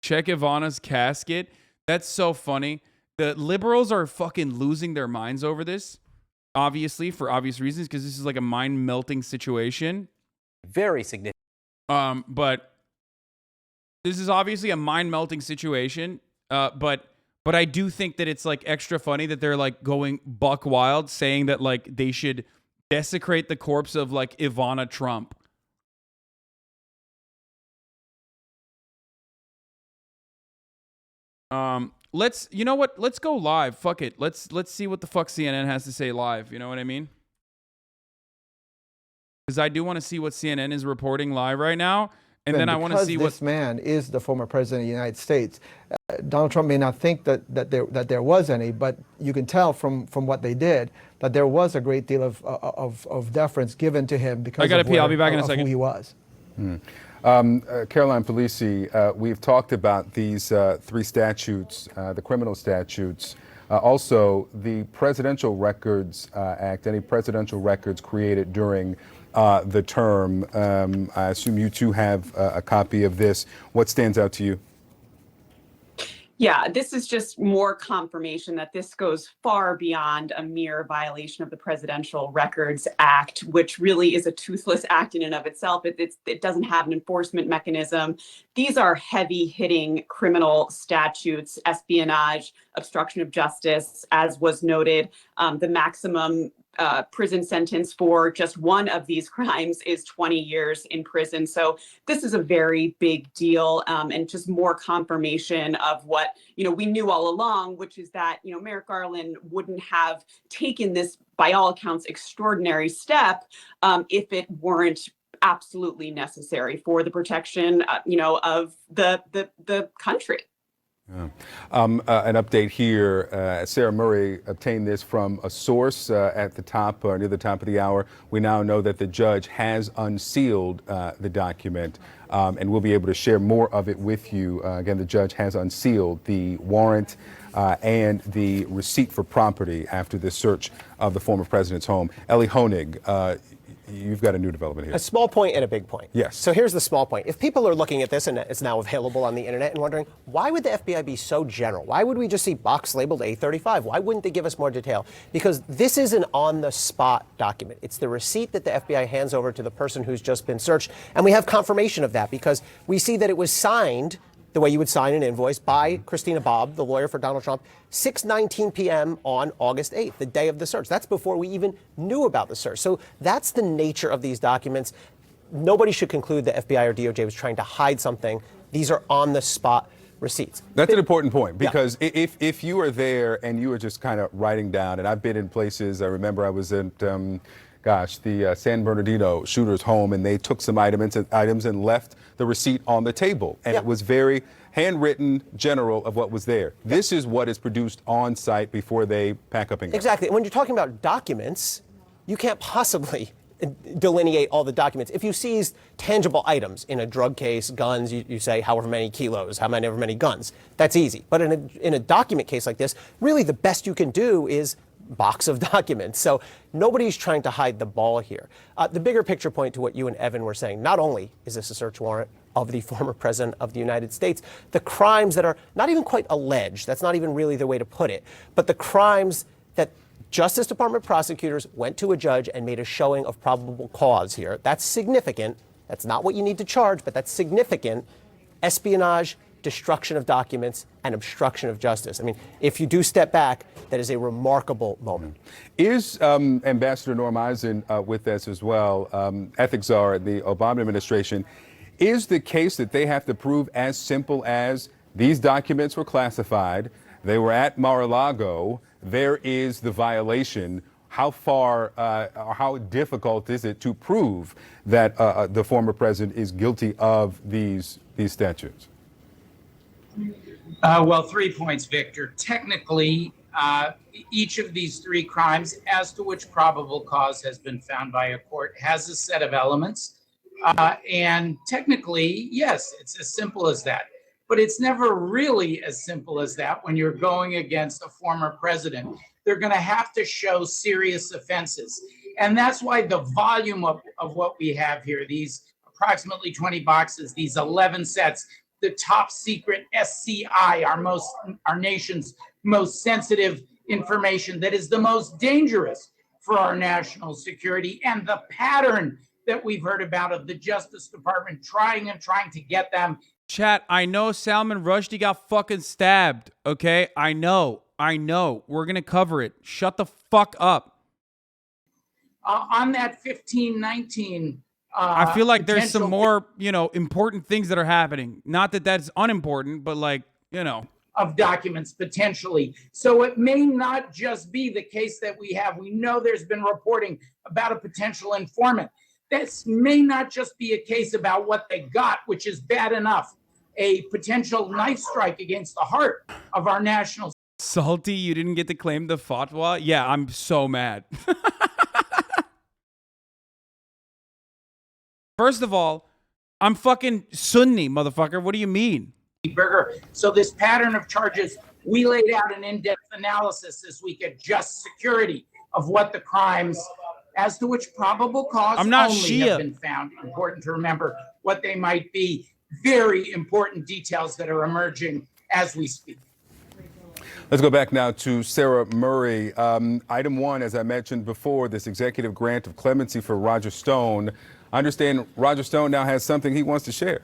Check Ivana's casket. That's so funny. The liberals are fucking losing their minds over this. Obviously, for obvious reasons, because this is like a mind-melting situation. Very significant. But this is obviously a mind-melting situation. But I do think that it's like extra funny that they're like going buck wild, saying that like they should desecrate the corpse of like Ivana Trump. You know what? Let's go live. Fuck it. Let's see what the fuck CNN has to say live. You know what I mean? Because I do want to see what CNN is reporting live right now. And then I want to see what this man is the former president of the United States. Donald Trump may not think that there was any, but you can tell from what they did that there was a great deal of deference given to him because I gotta pee. I'll be back in a second. Who he was. Caroline Felici, we've talked about these three statutes, the criminal statutes, also the Presidential Records Act, any presidential records created during the term. I assume you two have a copy of this. What stands out to you? Yeah, this is just more confirmation that this goes far beyond a mere violation of the Presidential Records Act, which really is a toothless act in and of itself. It doesn't have an enforcement mechanism. These are heavy-hitting criminal statutes, espionage, obstruction of justice, as was noted. The maximum prison sentence for just one of these crimes is 20 years in prison. So this is a very big deal, and just more confirmation of what, we knew all along, which is that, Merrick Garland wouldn't have taken this, by all accounts, extraordinary step if it weren't absolutely necessary for the protection, of the country. Yeah. An update here. Sarah Murray obtained this from a source at the top, or near the top of the hour. We now know that the judge has unsealed the document, and we'll be able to share more of it with you. Again, the judge has unsealed the warrant and the receipt for property after the search of the former president's home. Ellie Honig, you've got a new development here. A small point and a big point. Yes. So here's the small point. If people are looking at this and it's now available on the internet and wondering, why would the FBI be so general? Why would we just see box labeled A35? Why wouldn't they give us more detail? Because this is an on-the-spot document. It's the receipt that the FBI hands over to the person who's just been searched. And we have confirmation of that because we see that it was signed the way you would sign an invoice by Christina Bobb, the lawyer for Donald Trump, 6:19 p.m. on August 8th, the day of the search. That's before we even knew about the search. So that's the nature of these documents. Nobody should conclude the FBI or DOJ was trying to hide something. These are on-the-spot receipts. That's an important point because if you are there and you are just kind of writing down, and I've been in places, I remember I was at, the San Bernardino shooter's home, and they took some items and left the receipt on the table. And it was very handwritten, general of what was there. This is what is produced on site before they pack up and go. Exactly. When you're talking about documents, you can't possibly delineate all the documents. If you seize tangible items in a drug case, guns, you say however many kilos, however many guns. That's easy. But in a document case like this, really the best you can do is box of documents. So nobody's trying to hide the ball here. The bigger picture point to what you and Evan were saying, not only is this a search warrant of the former president of the United States, the crimes that are not even quite alleged, that's not even really the way to put it, but the crimes that Justice Department prosecutors went to a judge and made a showing of probable cause here. That's significant. That's not what you need to charge, but that's significant. Espionage, destruction of documents, and obstruction of justice. I mean, if you do step back, that is a remarkable moment. Is Ambassador Norm Eisen with us as well, ethics czar in the Obama administration? Is the case that they have to prove as simple as these documents were classified, they were at Mar-a-Lago, there is the violation? How far or how difficult is it to prove that the former president is guilty of these statutes? Well, 3 points, Victor. Technically, each of these 3 crimes, as to which probable cause has been found by a court, has a set of elements. And technically, yes, it's as simple as that. But it's never really as simple as that when you're going against a former president. They're going to have to show serious offenses. And that's why the volume of what we have here, these approximately 20 boxes, these 11 sets, the top secret SCI, our nation's most sensitive information that is the most dangerous for our national security, and the pattern that we've heard about of the Justice Department trying to get them. Chat, I know Salman Rushdie got fucking stabbed, okay? I know. We're going to cover it. Shut the fuck up. On that 1519, I feel like there's some more, important things that are happening. Not that that's unimportant, but of documents potentially. So it may not just be the case that we have. We know there's been reporting about a potential informant. This may not just be a case about what they got, which is bad enough. A potential knife strike against the heart of our national. Salty, you didn't get to claim the fatwa? Yeah, I'm so mad. First of all, I'm fucking Sunni, motherfucker. What do you mean? Burger. So this pattern of charges, we laid out an in-depth analysis this week at Just Security of what the crimes, as to which probable cause I'm not only Shia. have been found. Important to remember what they might be. Very important details that are emerging as we speak. Let's go back now to Sarah Murray. Item 1, as I mentioned before, this executive grant of clemency for Roger Stone. I understand Roger Stone now has something he wants to share.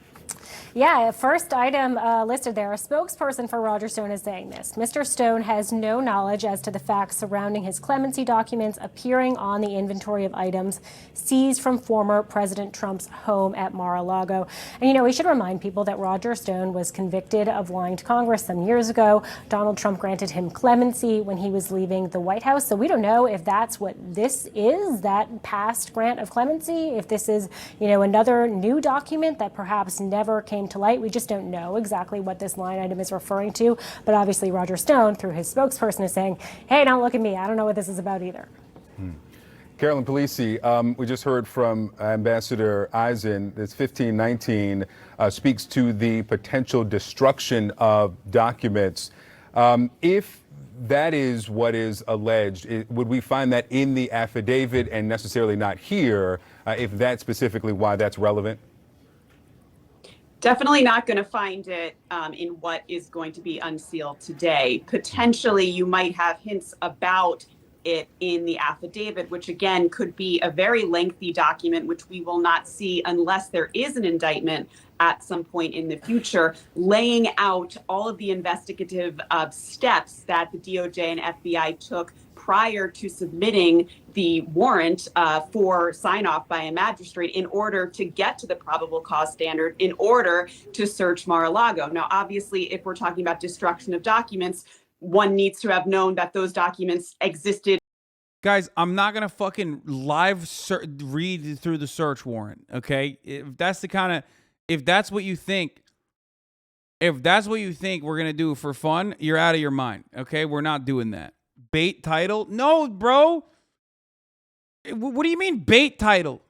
Yeah, first item listed there, a spokesperson for Roger Stone is saying this. Mr. Stone has no knowledge as to the facts surrounding his clemency documents appearing on the inventory of items seized from former President Trump's home at Mar-a-Lago. And, we should remind people that Roger Stone was convicted of lying to Congress some years ago. Donald Trump granted him clemency when he was leaving the White House. So we don't know if that's what this is, that past grant of clemency, if this is, another new document that perhaps never came to light. We just don't know exactly what this line item is referring to. But obviously Roger Stone, through his spokesperson, is saying, hey, don't look at me. I don't know what this is about either. Carolyn Polisi, we just heard from Ambassador Eisen. This 1519 speaks to the potential destruction of documents. If that is what is alleged, would we find that in the affidavit and necessarily not here, if that's specifically why that's relevant? Definitely not going to find it in what is going to be unsealed today. Potentially, you might have hints about it in the affidavit, which again could be a very lengthy document, which we will not see unless there is an indictment at some point in the future, laying out all of the investigative steps that the DOJ and FBI took prior to submitting the warrant for sign-off by a magistrate in order to get to the probable cause standard in order to search Mar-a-Lago. Now, obviously, if we're talking about destruction of documents, one needs to have known that those documents existed. Guys, I'm not going to fucking read through the search warrant, okay? If that's what you think we're going to do for fun, you're out of your mind, okay? We're not doing that. Bait title? No, bro. What do you mean bait title?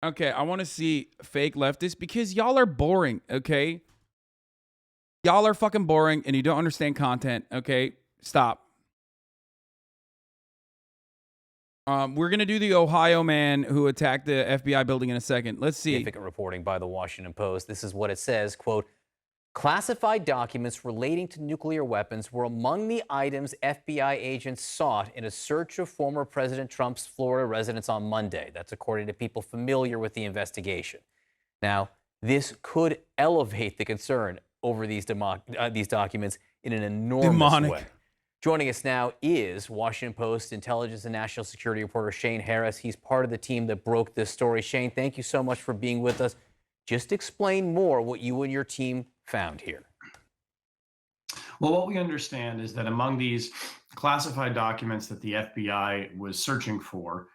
Okay, I want to see fake leftists because y'all are boring, okay? Y'all are fucking boring and you don't understand content. Okay, stop. We're going to do the Ohio man who attacked the FBI building in a second. Let's see. Significant reporting by the Washington Post. This is what it says, quote, classified documents relating to nuclear weapons were among the items FBI agents sought in a search of former President Trump's Florida residence on Monday. That's according to people familiar with the investigation. Now, this could elevate the concern over these documents in an enormous way. Joining us now is Washington Post intelligence and national security reporter Shane Harris. He's part of the team that broke this story. Shane, thank you so much for being with us. Just explain more what you and your team found here. Well, what we understand is that among these classified documents that the FBI was searching for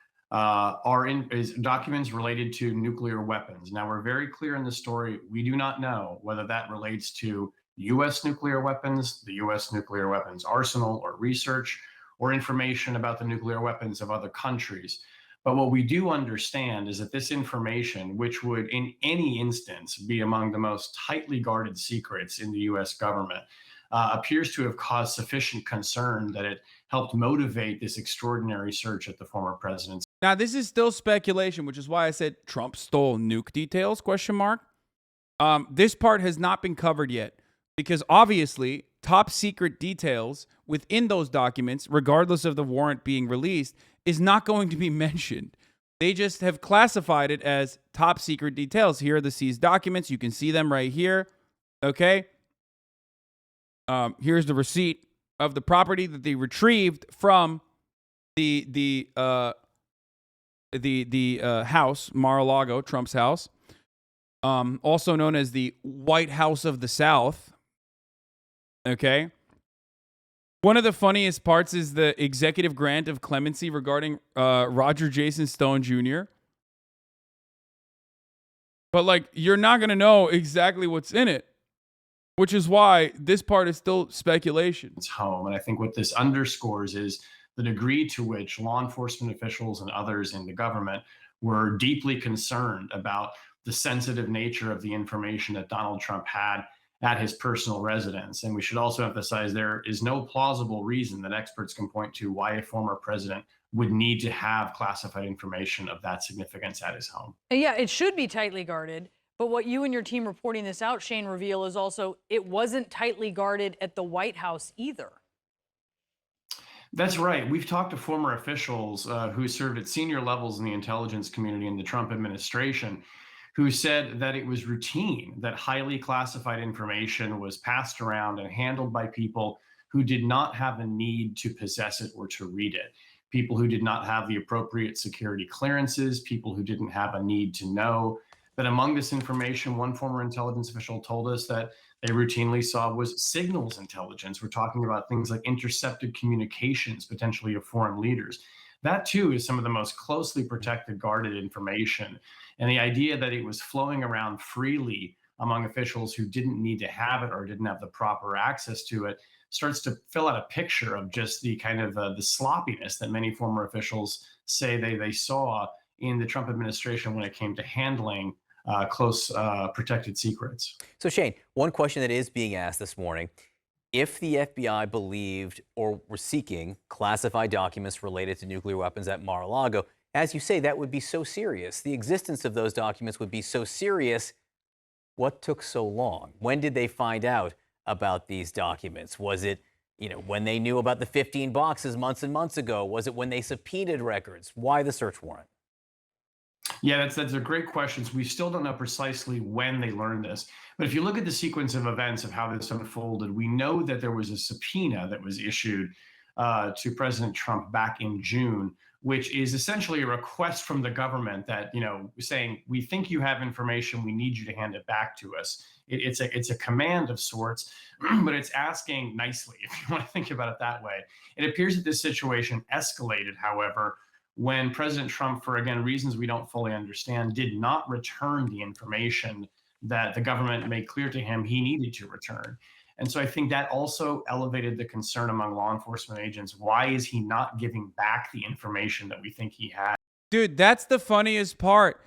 is documents related to nuclear weapons. Now, we're very clear in the story. We do not know whether that relates to U.S. nuclear weapons, the U.S. nuclear weapons arsenal, or research, or information about the nuclear weapons of other countries. But what we do understand is that this information, which would in any instance be among the most tightly guarded secrets in the U.S. government, appears to have caused sufficient concern that it helped motivate this extraordinary search at the former president's. Now, this is still speculation, which is why I said Trump stole nuke details, question mark. This part has not been covered yet. Because obviously, top secret details within those documents, regardless of the warrant being released, is not going to be mentioned. They just have classified it as top secret details. Here are the seized documents. You can see them right here. Okay. Here's the receipt of the property that they retrieved from the house, Mar-a-Lago, Trump's house, also known as the White House of the South. Okay. One of the funniest parts is the executive grant of clemency regarding Roger Jason Stone Jr. But, like, you're not going to know exactly what's in it, which is why this part is still speculation. It's home. And I think what this underscores is the degree to which law enforcement officials and others in the government were deeply concerned about the sensitive nature of the information that Donald Trump had at his personal residence. And we should also emphasize there is no plausible reason that experts can point to why a former president would need to have classified information of that significance at his home. Yeah, it should be tightly guarded. But what you and your team reporting this out, Shane, reveal is also it wasn't tightly guarded at the White House either. That's right. We've talked to former officials who served at senior levels in the intelligence community in the Trump administration, who said that it was routine that highly classified information was passed around and handled by people who did not have a need to possess it or to read it. People who did not have the appropriate security clearances, people who didn't have a need to know. But among this information, one former intelligence official told us that they routinely saw was signals intelligence. We're talking about things like intercepted communications, potentially of foreign leaders. That, too, is some of the most closely protected, guarded information. And the idea that it was flowing around freely among officials who didn't need to have it or didn't have the proper access to it starts to fill out a picture of just the kind of the sloppiness that many former officials say they saw in the Trump administration when it came to handling close protected secrets. So, Shane, one question that is being asked this morning, if the FBI believed or were seeking classified documents related to nuclear weapons at Mar-a-Lago, as you say, that would be so serious. The existence of those documents would be so serious. What took so long? When did they find out about these documents? Was it, when they knew about the 15 boxes months and months ago? Was it when they subpoenaed records? Why the search warrant? Yeah, that's a great question. We still don't know precisely when they learned this. But if you look at the sequence of events of how this unfolded, we know that there was a subpoena that was issued to President Trump back in June, which is essentially a request from the government that, saying, we think you have information, we need you to hand it back to us. It's a command of sorts, but it's asking nicely, if you want to think about it that way. It appears that this situation escalated, however, when President Trump, for, again, reasons we don't fully understand, did not return the information that the government made clear to him he needed to return. And so I think that also elevated the concern among law enforcement agents. Why is he not giving back the information that we think he had? Dude, that's the funniest part.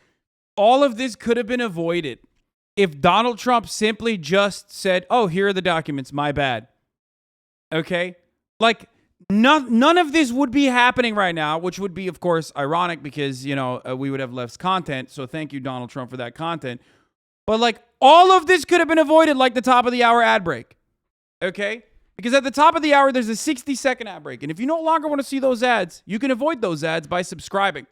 All of this could have been avoided if Donald Trump simply just said, oh, here are the documents, my bad. Okay? Like, none of this would be happening right now, which would be, of course, ironic because, you know, we would have less content. So thank you, Donald Trump, for that content. But, like, all of this could have been avoided like the top of the hour ad break. Okay? Because at the top of the hour, there's a 60-second ad break. And if you no longer want to see those ads, you can avoid those ads by subscribing.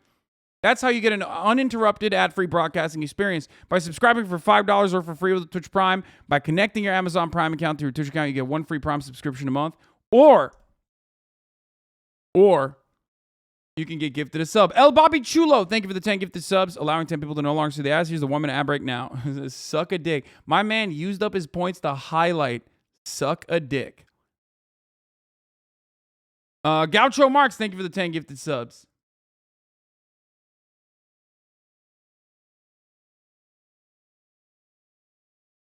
That's how you get an uninterrupted ad-free broadcasting experience. By subscribing for $5 or for free with Twitch Prime, by connecting your Amazon Prime account to your Twitch account, you get 1 free Prime subscription a month. Or you can get gifted a sub. El Bobby Chulo, thank you for the 10 gifted subs, allowing 10 people to no longer see the ads. Here's the 1-minute ad break now. Suck a dick. My man used up his points to highlight suck a dick. Gaucho Marks, thank you for the 10 gifted subs.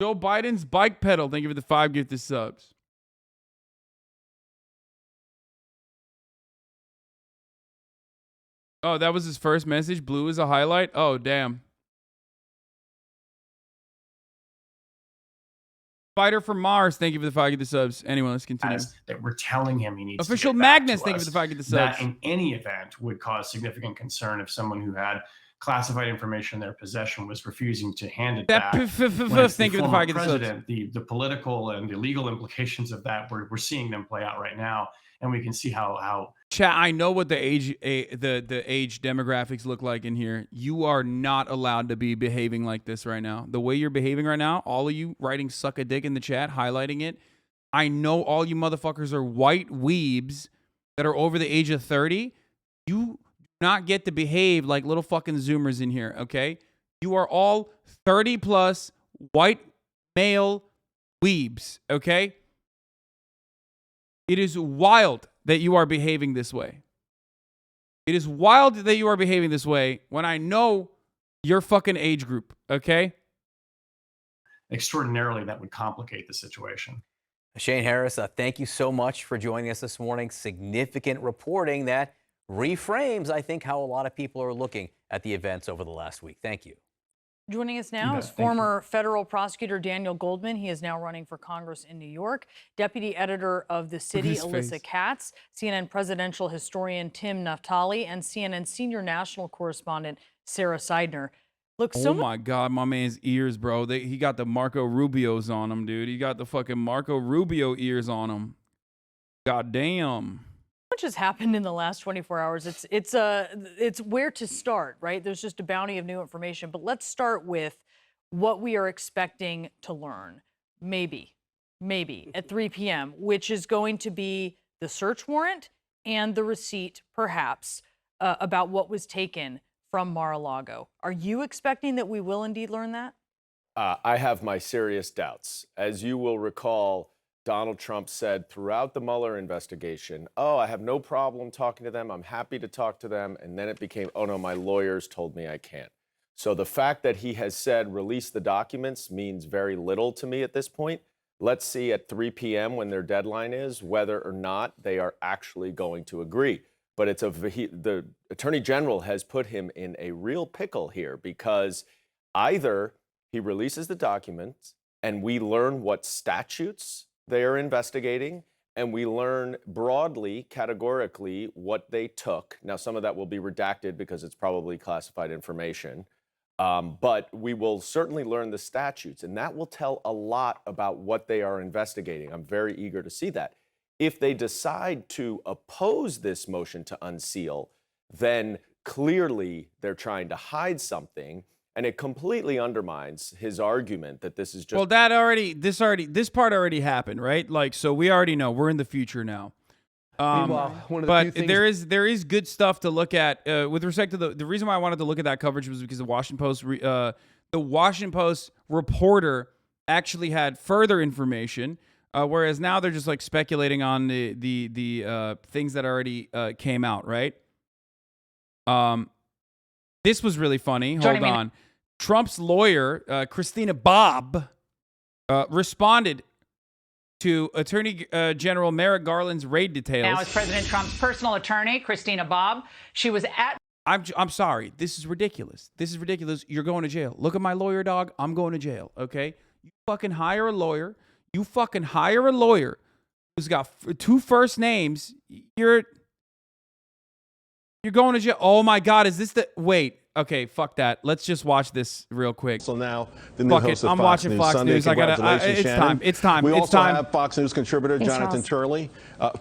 Joe Biden's bike pedal, thank you for the 5 gifted subs. Oh, that was his first message. Blue is a highlight. Oh, damn. Fighter from Mars, thank you for the 5 gifted subs. Anyway, let's continue. That we're telling him he needs Official to get back Magnus, to thank you us. for the 5 gifted subs. That in any event would cause significant concern if someone who had classified information in their possession was refusing to hand it back. When it's Thank you for the 5 gifted subs. president, the political and the legal implications of that, we're seeing them play out right now, and we can see how Chat, I know what the age demographics look like in here. You are not allowed to be behaving like this right now. The way you're behaving right now, all of you writing suck a dick in the chat, highlighting it. I know all you motherfuckers are white weebs that are over the age of 30. You do not get to behave like little fucking Zoomers in here, okay? You are all 30 plus white male weebs, okay? It is wild that you are behaving this way. It is wild that you are behaving this way when I know your fucking age group, okay? extraordinarily that would complicate the situation. Shane Harris, thank you so much for joining us this morning. Significant reporting that reframes, I think, how a lot of people are looking at the events over the last week. Thank you. Joining us now is former federal prosecutor Daniel Goldman. He is now running for Congress in New York. Deputy editor of The City, Alyssa Katz. CNN presidential historian Tim Naftali. And CNN senior national correspondent Sarah Seidner. Look, oh my God, my man's ears, bro. He got the Marco Rubio's on him, dude. He got the fucking Marco Rubio ears on him. God damn. Much has happened in the last 24 hours. It's where to start, right? There's just a bounty of new information. But let's start with what we are expecting to learn. Maybe at 3 p.m., which is going to be the search warrant and the receipt, perhaps, about what was taken from Mar-a-Lago. Are you expecting that we will indeed learn that? I have my serious doubts. As you will recall, Donald Trump said throughout the Mueller investigation, oh, I have no problem talking to them. I'm happy to talk to them. And then it became, oh, no, my lawyers told me I can't. So the fact that he has said release the documents means very little to me at this point. Let's see at 3 p.m. when their deadline is whether or not they are actually going to agree. But the Attorney General has put him in a real pickle here because either he releases the documents and we learn what statutes they are investigating, and we learn broadly, categorically, what they took. Now, some of that will be redacted because it's probably classified information, but we will certainly learn the statutes, and that will tell a lot about what they are investigating. I'm very eager to see that. If they decide to oppose this motion to unseal, then clearly they're trying to hide something. And it completely undermines his argument that this is just. Well, this part already happened, right? Like, so we already know we're in the future now. Meanwhile, one of the few things there is good stuff to look at with respect to the reason why I wanted to look at that coverage was because the Washington Post reporter actually had further information, whereas now they're just like speculating on the things that already came out, right? This was really funny. Hold on. Trump's lawyer, Christina Bobb, responded to Attorney General Merrick Garland's raid details. Now is President Trump's personal attorney, Christina Bobb. She was at... I'm sorry. This is ridiculous. This is ridiculous. You're going to jail. Look at my lawyer, dog. I'm going to jail. Okay. You fucking hire a lawyer. You fucking hire a lawyer who's got 2 first names. You're going to jail. Oh my God. Is this the wait? Okay, fuck that. Let's just watch this real quick. So now the new host of I'm Fox watching News Fox Sunday. News. I gotta. Congratulations, It's Shannon. time. It's time. We it's also time. have Fox News contributor Thanks, Jonathan Charles. Turley,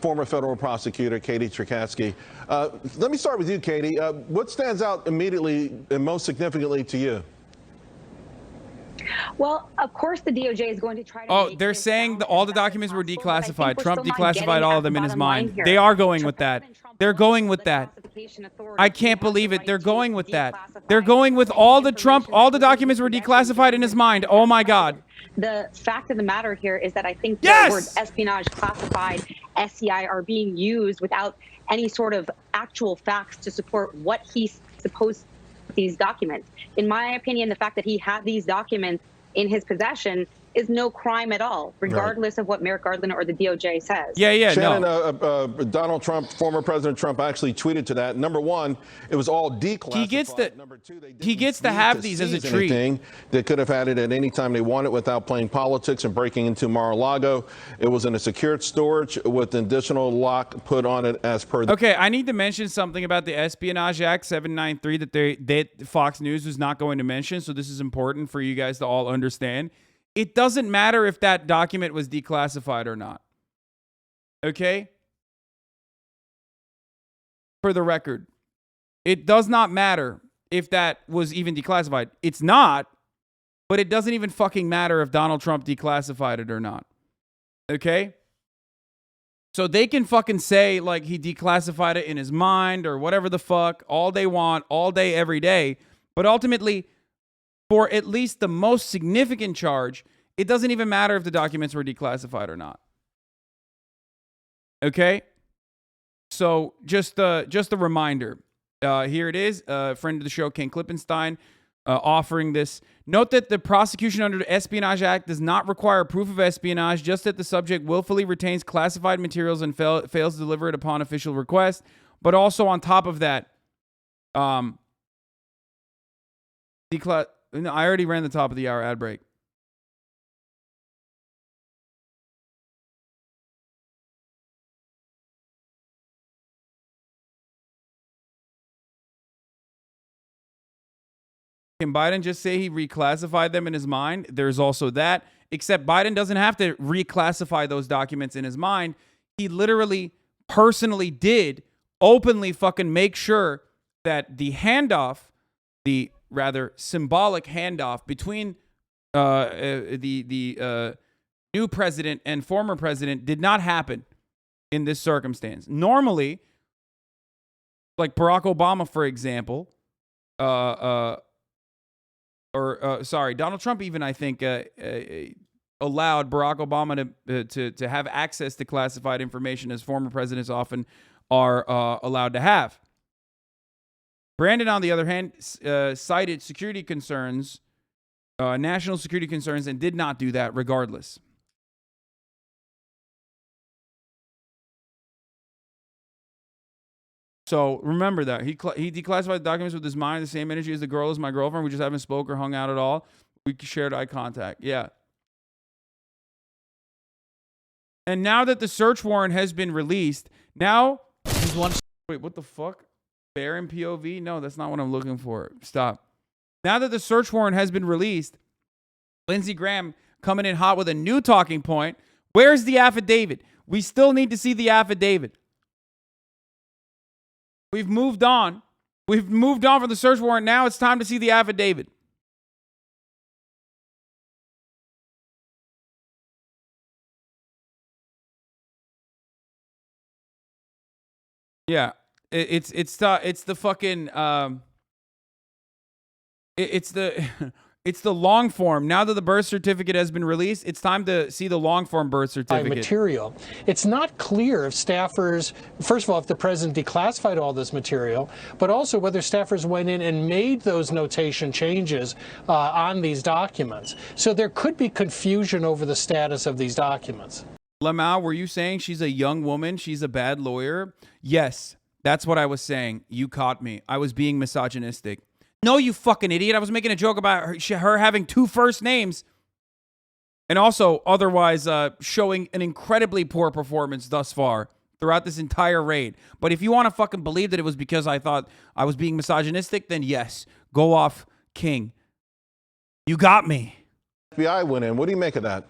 former federal prosecutor Katie Cherkasky. Let me start with you, Katie. What stands out immediately and most significantly to you? Well, of course, the DOJ is going to try to. Oh, they're saying all the documents were declassified. Trump still not declassified getting all at of them the in his bottom line mind. here. They are going with that. They're going with that. I can't believe it. They're going with that. They're going with all the Trump. All the documents were declassified in his mind. Oh my God. The fact of the matter here is that I think Yes! the words espionage, classified, SCI are being used without any sort of actual facts to support what he's supposed to these documents. In my opinion, the fact that he had these documents in his possession is no crime at all, regardless of what Merrick Garland or the DOJ says. Shannon, Donald Trump, former President Trump, actually tweeted to that. Number one, it was all declassified. He gets to have these as a treat. Anything. They could have had it at any time they wanted without playing politics and breaking into Mar-a-Lago. It was in a secured storage with an additional lock put on it as per the. Okay, I need to mention something about the Espionage Act 793 that Fox News was not going to mention. So this is important for you guys to all understand. It doesn't matter if that document was declassified or not. Okay? For the record, it does not matter if that was even declassified. It's not, but it doesn't even fucking matter if Donald Trump declassified it or not. Okay? So they can fucking say like he declassified it in his mind or whatever the fuck all they want, all day, every day. But ultimately, for at least the most significant charge, it doesn't even matter if the documents were declassified or not. Okay? So just a reminder. Here it is. Friend of the show, Ken Klippenstein, offering this. Note that the prosecution under the Espionage Act does not require proof of espionage, just that the subject willfully retains classified materials and fails to deliver it upon official request. But also on top of that, no, I already ran the top of the hour ad break. Can Biden just say he reclassified them in his mind? There's also that. Except Biden doesn't have to reclassify those documents in his mind. He literally, personally did openly fucking make sure that the handoff, the rather symbolic handoff between the new president and former president did not happen in this circumstance. Normally, like Barack Obama, for example, Donald Trump even, I think, allowed Barack Obama to have access to classified information, as former presidents often are allowed to have. Brandon, on the other hand, cited security concerns, national security concerns, and did not do that regardless. So remember that. He declassified the documents with his mind, the same energy as the girl is my girlfriend. We just haven't spoke or hung out at all. We shared eye contact. Yeah. And now that the search warrant has been released, now wait, what the fuck? Baron POV? No, that's not what I'm looking for. Stop. Now that the search warrant has been released, Lindsey Graham coming in hot with a new talking point. Where's the affidavit? We still need to see the affidavit. We've moved on. We've moved on from the search warrant. Now it's time to see the affidavit. Yeah, it's the fucking it's the long form. Now that the birth certificate has been released, it's time to see the long form birth certificate. Material. It's not clear if staffers, first of all, if the president declassified all this material, but also whether staffers went in and made those notation changes on these documents. So there could be confusion over the status of these documents. Lamau, were you saying she's a young woman? She's a bad lawyer? Yes, That's what I was saying. You caught me. I was being misogynistic. No, you fucking idiot. I was making a joke about her having 2 first names. And also, otherwise, showing an incredibly poor performance thus far throughout this entire raid. But if you want to fucking believe that it was because I thought I was being misogynistic, then yes, go off, King. You got me. FBI went in. What do you make of that?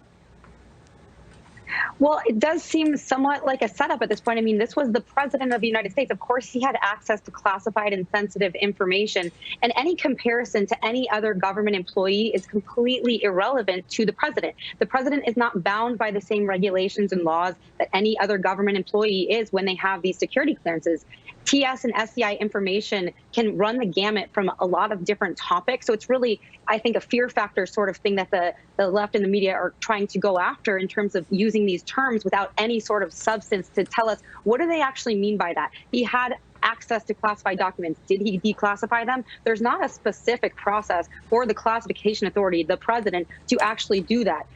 Well, it does seem somewhat like a setup at this point. I mean, this was the president of the United States. Of course, he had access to classified and sensitive information. And any comparison to any other government employee is completely irrelevant to the president. The president is not bound by the same regulations and laws that any other government employee is when they have these security clearances. TS and SCI information can run the gamut from a lot of different topics. So it's really, I think, a fear factor sort of thing that the left and the media are trying to go after in terms of using these terms without any sort of substance to tell us what do they actually mean by that. He had access to classified documents. Did he declassify them? There's not a specific process for the classification authority, the president, to actually do that.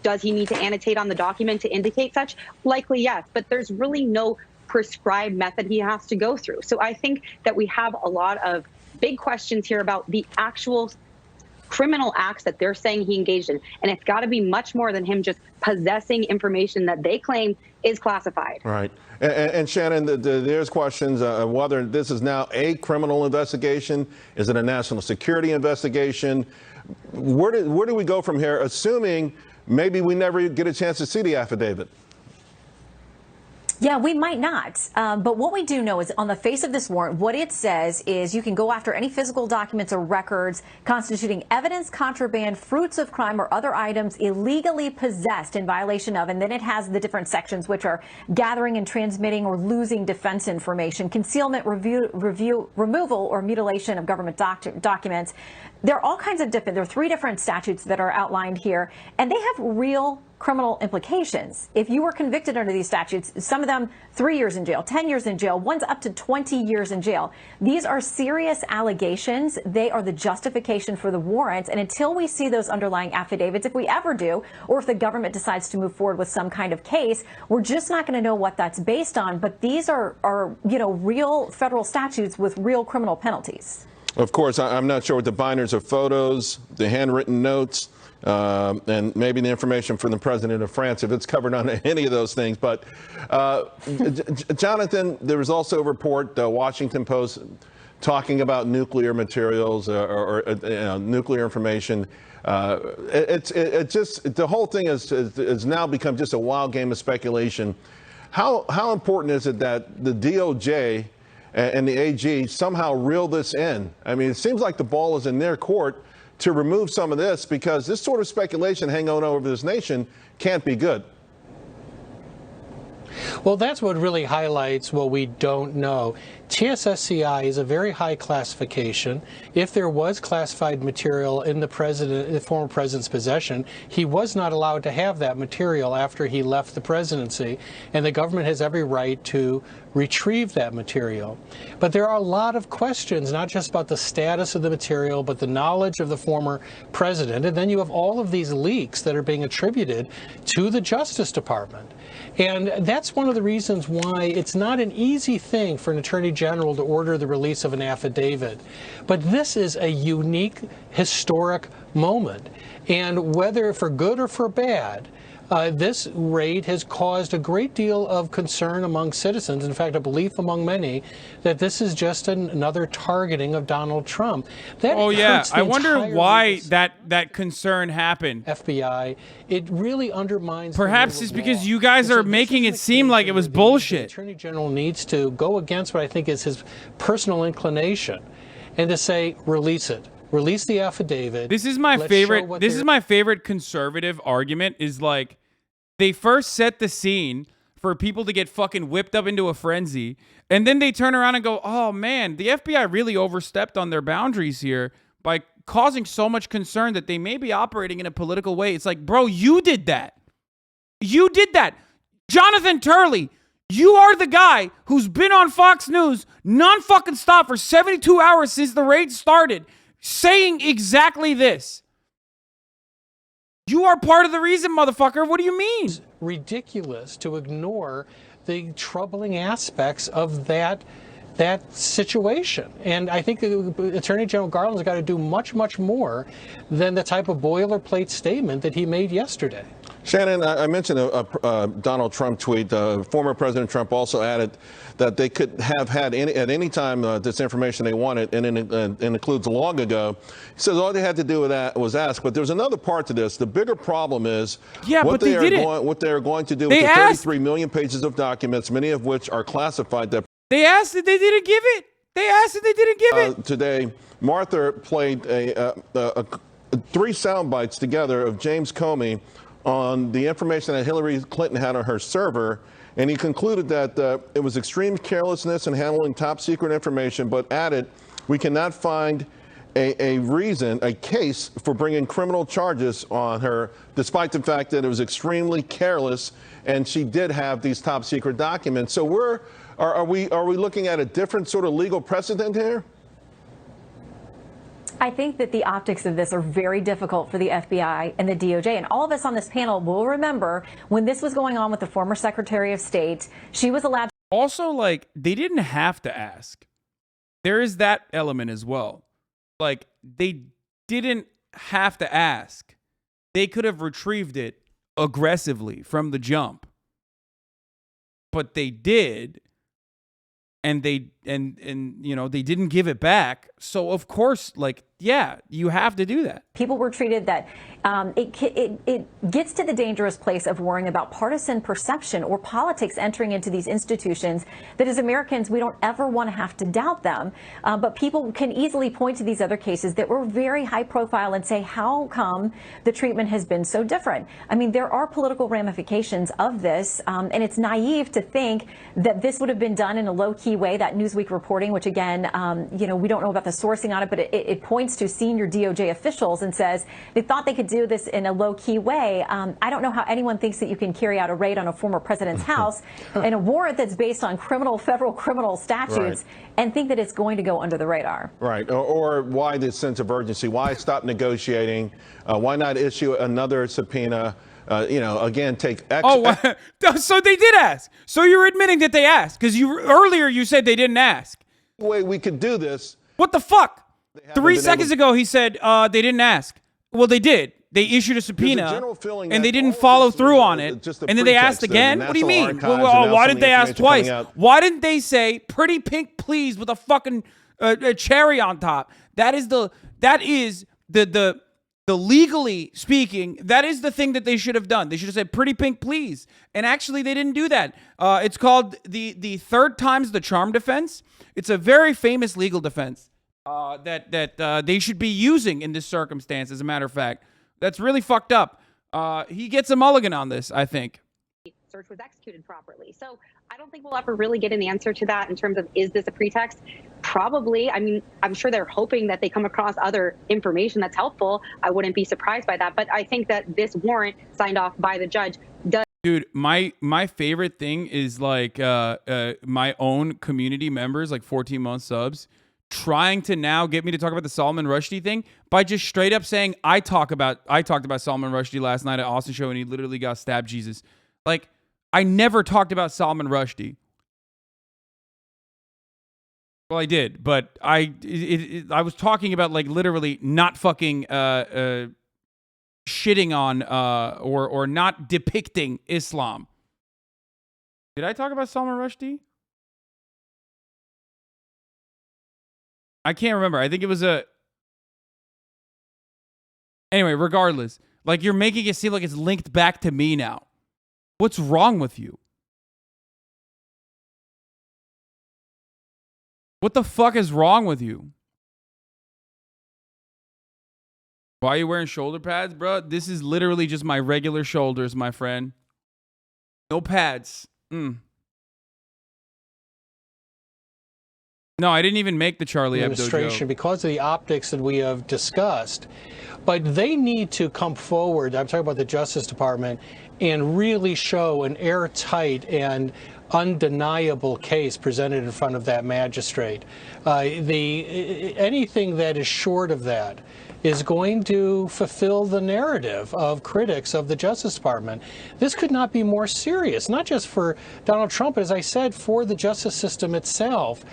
Does he need to annotate on the document to indicate such? Likely yes, but there's really no prescribed method he has to go through. So I think that we have a lot of big questions here about the actual criminal acts that they're saying he engaged in. And it's got to be much more than him just possessing information that they claim is classified. Right. And Shannon, there's questions whether this is now a criminal investigation. Is it a national security investigation? Where do we go from here, assuming maybe we never get a chance to see the affidavit? Yeah, we might not. But what we do know is on the face of this warrant, what it says is you can go after any physical documents or records constituting evidence, contraband, fruits of crime, or other items illegally possessed in violation of, and then it has the different sections, which are gathering and transmitting or losing defense information, concealment, removal, or mutilation of government documents. There are all kinds of there are 3 different statutes that are outlined here, and they have real criminal implications. If you were convicted under these statutes, some of them 3 years in jail, 10 years in jail, one's up to 20 years in jail. These are serious allegations. They are the justification for the warrants. And until we see those underlying affidavits, if we ever do, or if the government decides to move forward with some kind of case, we're just not going to know what that's based on. But these are real federal statutes with real criminal penalties. Of course, I'm not sure what the binders of photos, the handwritten notes, and maybe the information from the president of France, if it's covered on any of those things. But Jonathan, there was also a report, the Washington Post, talking about nuclear materials or nuclear information. The whole thing has now become just a wild game of speculation. How important is it that the DOJ and the AG somehow reel this in? I mean, it seems like the ball is in their court to remove some of this, because this sort of speculation hanging over this nation can't be good. Well, that's what really highlights what we don't know. TSSCI is a very high classification. If there was classified material in the former president's possession, he was not allowed to have that material after he left the presidency, and the government has every right to retrieve that material. But there are a lot of questions, not just about the status of the material, but the knowledge of the former president. And then you have all of these leaks that are being attributed to the Justice Department. And that's one of the reasons why it's not an easy thing for an attorney general to order the release of an affidavit. But this is a unique, historic moment. And whether for good or for bad, this raid has caused a great deal of concern among citizens, in fact, a belief among many, that this is just another targeting of Donald Trump. Oh, yeah. I wonder why that concern happened. FBI. It really undermines. Perhaps it's because you guys are making it seem like it was bullshit. The Attorney General needs to go against what I think is his personal inclination and to say, release it. Release the affidavit. This is my favorite. This is my favorite conservative argument. Is like they first set the scene for people to get fucking whipped up into a frenzy, and then they turn around and go, "Oh man, the FBI really overstepped on their boundaries here by causing so much concern that they may be operating in a political way." It's like, bro, you did that. You did that, Jonathan Turley. You are the guy who's been on Fox News non-fucking stop for 72 hours since the raid started, saying exactly this. You are part of the reason, motherfucker. What do you mean? It's ridiculous to ignore the troubling aspects of that that situation. And I think Attorney General Garland's got to do much, much more than the type of boilerplate statement that he made yesterday. Shannon, I mentioned a Donald Trump tweet. Former President Trump also added that they could have had at any time this information they wanted, and it includes long ago. He says all they had to do with that was ask. But there's another part to this. The bigger problem is what they are going to do with the 33 million pages of documents, many of which are classified. That they asked that they didn't give it. They asked that they didn't give it. Today, Martha played 3 sound bites together of James Comey on the information that Hillary Clinton had on her server, and he concluded that it was extreme carelessness in handling top secret information, but added, we cannot find a case for bringing criminal charges on her, despite the fact that it was extremely careless and she did have these top secret documents. So are we looking at a different sort of legal precedent here? I think that the optics of this are very difficult for the FBI and the DOJ. And all of us on this panel will remember when this was going on with the former Secretary of State, she was allowed to. Also, like, they didn't have to ask. There is that element as well. Like, they didn't have to ask. They could have retrieved it aggressively from the jump. But they did. And they you know, they didn't give it back. So of course, like, yeah, you have to do that. People were treated that it gets to the dangerous place of worrying about partisan perception or politics entering into these institutions that as Americans, we don't ever want to have to doubt them. But people can easily point to these other cases that were very high profile and say, how come the treatment has been so different? I mean, there are political ramifications of this, and it's naive to think that this would have been done in a low-key way. That Newsweek reporting, which again, you know, we don't know about the sourcing on it, but it points to senior DOJ officials and says they thought they could do this in a low-key way. I don't know how anyone thinks that you can carry out a raid on a former president's house and a warrant that's based on federal criminal statutes and think that it's going to go under the radar. Right. Or why this sense of urgency? Why stop negotiating? Why not issue another subpoena? You know, again, take so they did ask. So you're admitting that they asked because earlier you said they didn't ask. The way we could do this. What the fuck? 3 seconds ago he said they didn't ask. Well, they did. They issued a subpoena and they didn't follow through on it. And then they asked again. What do you mean? Well, why didn't they ask twice? Why didn't they say pretty pink please with a fucking a cherry on top? That is the legally speaking, that is the thing that they should have done. They should have said pretty pink please. And actually they didn't do that. It's called the third time's the charm defense. It's a very famous legal defense that they should be using in this circumstance, as a matter of fact. That's really fucked up. He gets a mulligan on this, I think. Search was executed properly. So I don't think we'll ever really get an answer to that in terms of, is this a pretext? Probably. I mean, I'm sure they're hoping that they come across other information that's helpful. I wouldn't be surprised by that. But I think that this warrant signed off by the judge does. Dude, my favorite thing is like my own community members, like 14-month subs, trying to now get me to talk about the Salman Rushdie thing by just straight up saying I talked about Salman Rushdie last night at Austin show and he literally got stabbed Jesus. Like, I never talked about Salman Rushdie. Well, I did, but I was talking about like literally not fucking shitting on or not depicting Islam. Did I talk about Salman Rushdie? I can't remember. I think it was anyway, regardless, like you're making it seem like it's linked back to me now. What's wrong with you? What the fuck is wrong with you? Why are you wearing shoulder pads, bro? This is literally just my regular shoulders, my friend. No pads. No, I didn't even make the Charlie Hebdo joke. Because of the optics that we have discussed. But they need to come forward, I'm talking about the Justice Department, and really show an airtight and undeniable case presented in front of that magistrate. Anything that is short of that is going to fulfill the narrative of critics of the Justice Department. This could not be more serious, not just for Donald Trump, but as I said, for the justice system itself.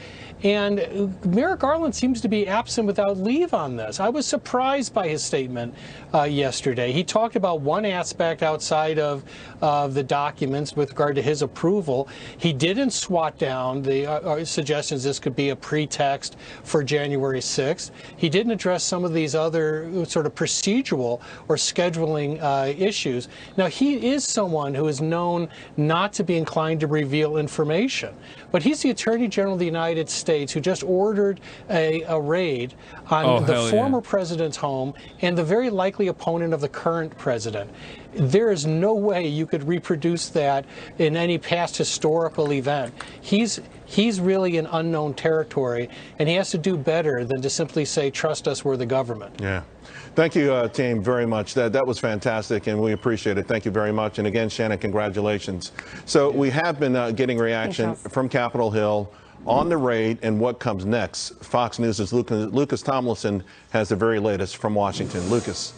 And Merrick Garland seems to be absent without leave on this. I was surprised by his statement yesterday. He talked about one aspect outside of the documents with regard to his approval. He didn't swat down the suggestions this could be a pretext for January 6th. He didn't address some of these other sort of procedural or scheduling issues. Now, he is someone who is known not to be inclined to reveal information, but he's the Attorney General of the United States who just ordered a raid on the former president's home and the very likely opponent of the current president. There is no way you could reproduce that in any past historical event. He's really in unknown territory, and he has to do better than to simply say, trust us, we're the government. Yeah. Thank you, team, very much. That was fantastic, and we appreciate it. Thank you very much. And again, Shannon, congratulations. So we have been getting reaction from Capitol Hill on the raid and what comes next. Fox News' Lucas Tomlinson has the very latest from Washington. Lucas.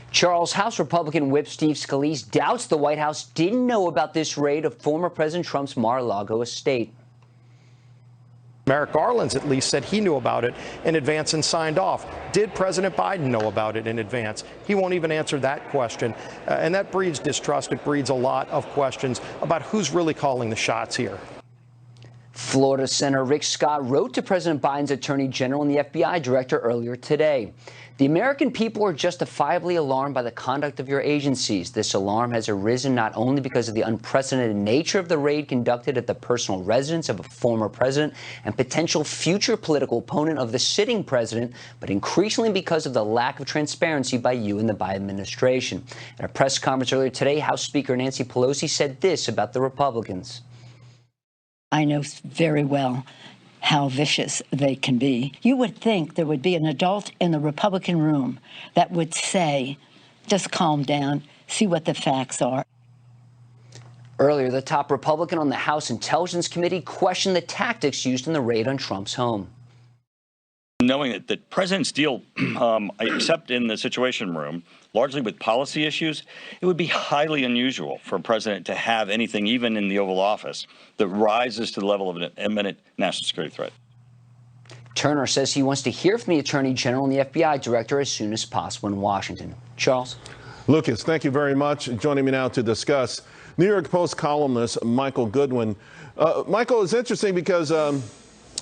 Charles, House Republican Whip Steve Scalise doubts the White House didn't know about this raid of former President Trump's Mar-a-Lago estate. Merrick Garland at least said he knew about it in advance and signed off. Did President Biden know about it in advance? He won't even answer that question. And that breeds distrust. It breeds a lot of questions about who's really calling the shots here. Florida Senator Rick Scott wrote to President Biden's Attorney General and the FBI Director earlier today. The American people are justifiably alarmed by the conduct of your agencies. This alarm has arisen not only because of the unprecedented nature of the raid conducted at the personal residence of a former president and potential future political opponent of the sitting president, but increasingly because of the lack of transparency by you and the Biden administration. At a press conference earlier today, House Speaker Nancy Pelosi said this about the Republicans. I know very well how vicious they can be. You would think there would be an adult in the Republican room that would say, just calm down, see what the facts are. Earlier, the top Republican on the House Intelligence Committee questioned the tactics used in the raid on Trump's home. Knowing that presidents deal, except in the Situation Room, largely with policy issues, it would be highly unusual for a president to have anything, even in the Oval Office, that rises to the level of an imminent national security threat. Turner says he wants to hear from the Attorney General and the FBI Director as soon as possible in Washington. Charles? Lucas, thank you very much. Joining me now to discuss, New York Post columnist Michael Goodwin. Michael, it's interesting because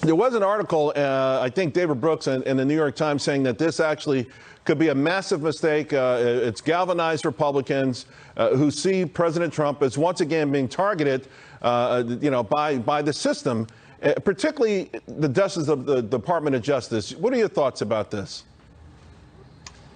there was an article, I think David Brooks in the New York Times, saying that this actually could be a massive mistake. It's galvanized Republicans who see President Trump as once again being targeted, by the system, particularly the Justice of the Department of Justice. What are your thoughts about this?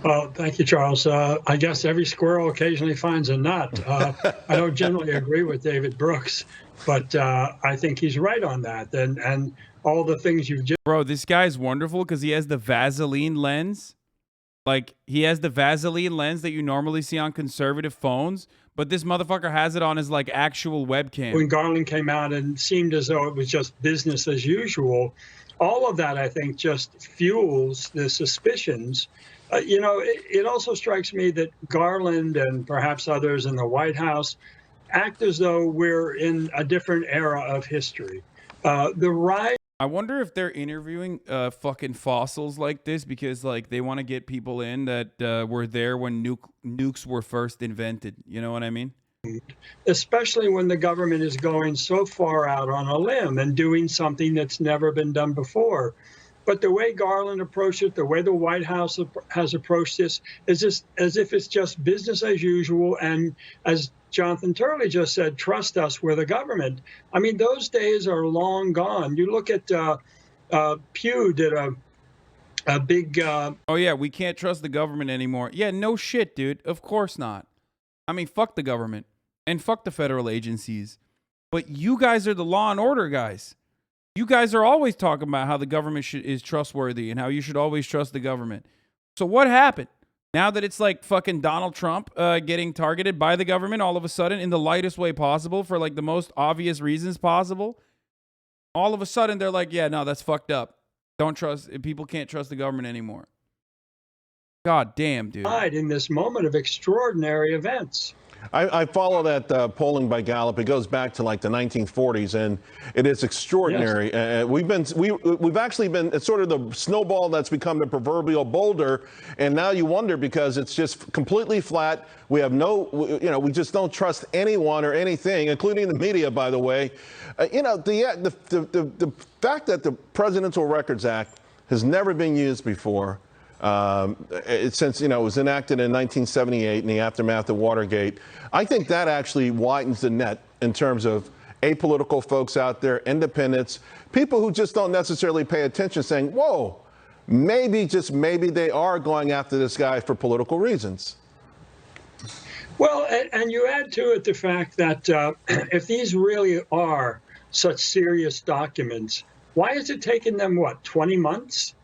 Well, thank you, Charles. I guess every squirrel occasionally finds a nut. I don't generally agree with David Brooks, but I think he's right on that. And all the things you've just... Bro, this guy's wonderful because he has the Vaseline lens. Like, he has the Vaseline lens that you normally see on conservative phones, but this motherfucker has it on his, like, actual webcam. When Garland came out and seemed as though it was just business as usual, all of that, I think, just fuels the suspicions. It also strikes me that Garland and perhaps others in the White House act as though we're in a different era of history. The rise... I wonder if they're interviewing fucking fossils like this because, like, they want to get people in that were there when nukes were first invented. You know what I mean? Especially when the government is going so far out on a limb and doing something that's never been done before. But the way Garland approached it, the way the White House has approached this, is just as if it's just business as usual. And as Jonathan Turley just said, trust us, we're the government. I mean, those days are long gone. You look at Pew did a big... oh, yeah, we can't trust the government anymore. Yeah, no shit, dude. Of course not. I mean, fuck the government and fuck the federal agencies. But you guys are the law and order guys. You guys are always talking about how the government is trustworthy and how you should always trust the government. So what happened? Now that it's like fucking Donald Trump getting targeted by the government all of a sudden in the lightest way possible for like the most obvious reasons possible, all of a sudden they're like, yeah, no, that's fucked up. Don't trust, people can't trust the government anymore. God damn, dude. In this moment of extraordinary events. I follow that polling by Gallup. It goes back to like the 1940s, and it is extraordinary. Yes. We've actually been, it's sort of the snowball that's become the proverbial boulder, and now you wonder because it's just completely flat. We have we just don't trust anyone or anything, including the media, by the way. The fact that the Presidential Records Act has never been used before. Since it was enacted in 1978 in the aftermath of Watergate, I think that actually widens the net in terms of apolitical folks out there, independents, people who just don't necessarily pay attention, saying, "Whoa, maybe just maybe they are going after this guy for political reasons." Well, and you add to it the fact that if these really are such serious documents, why has it taken them 20 months?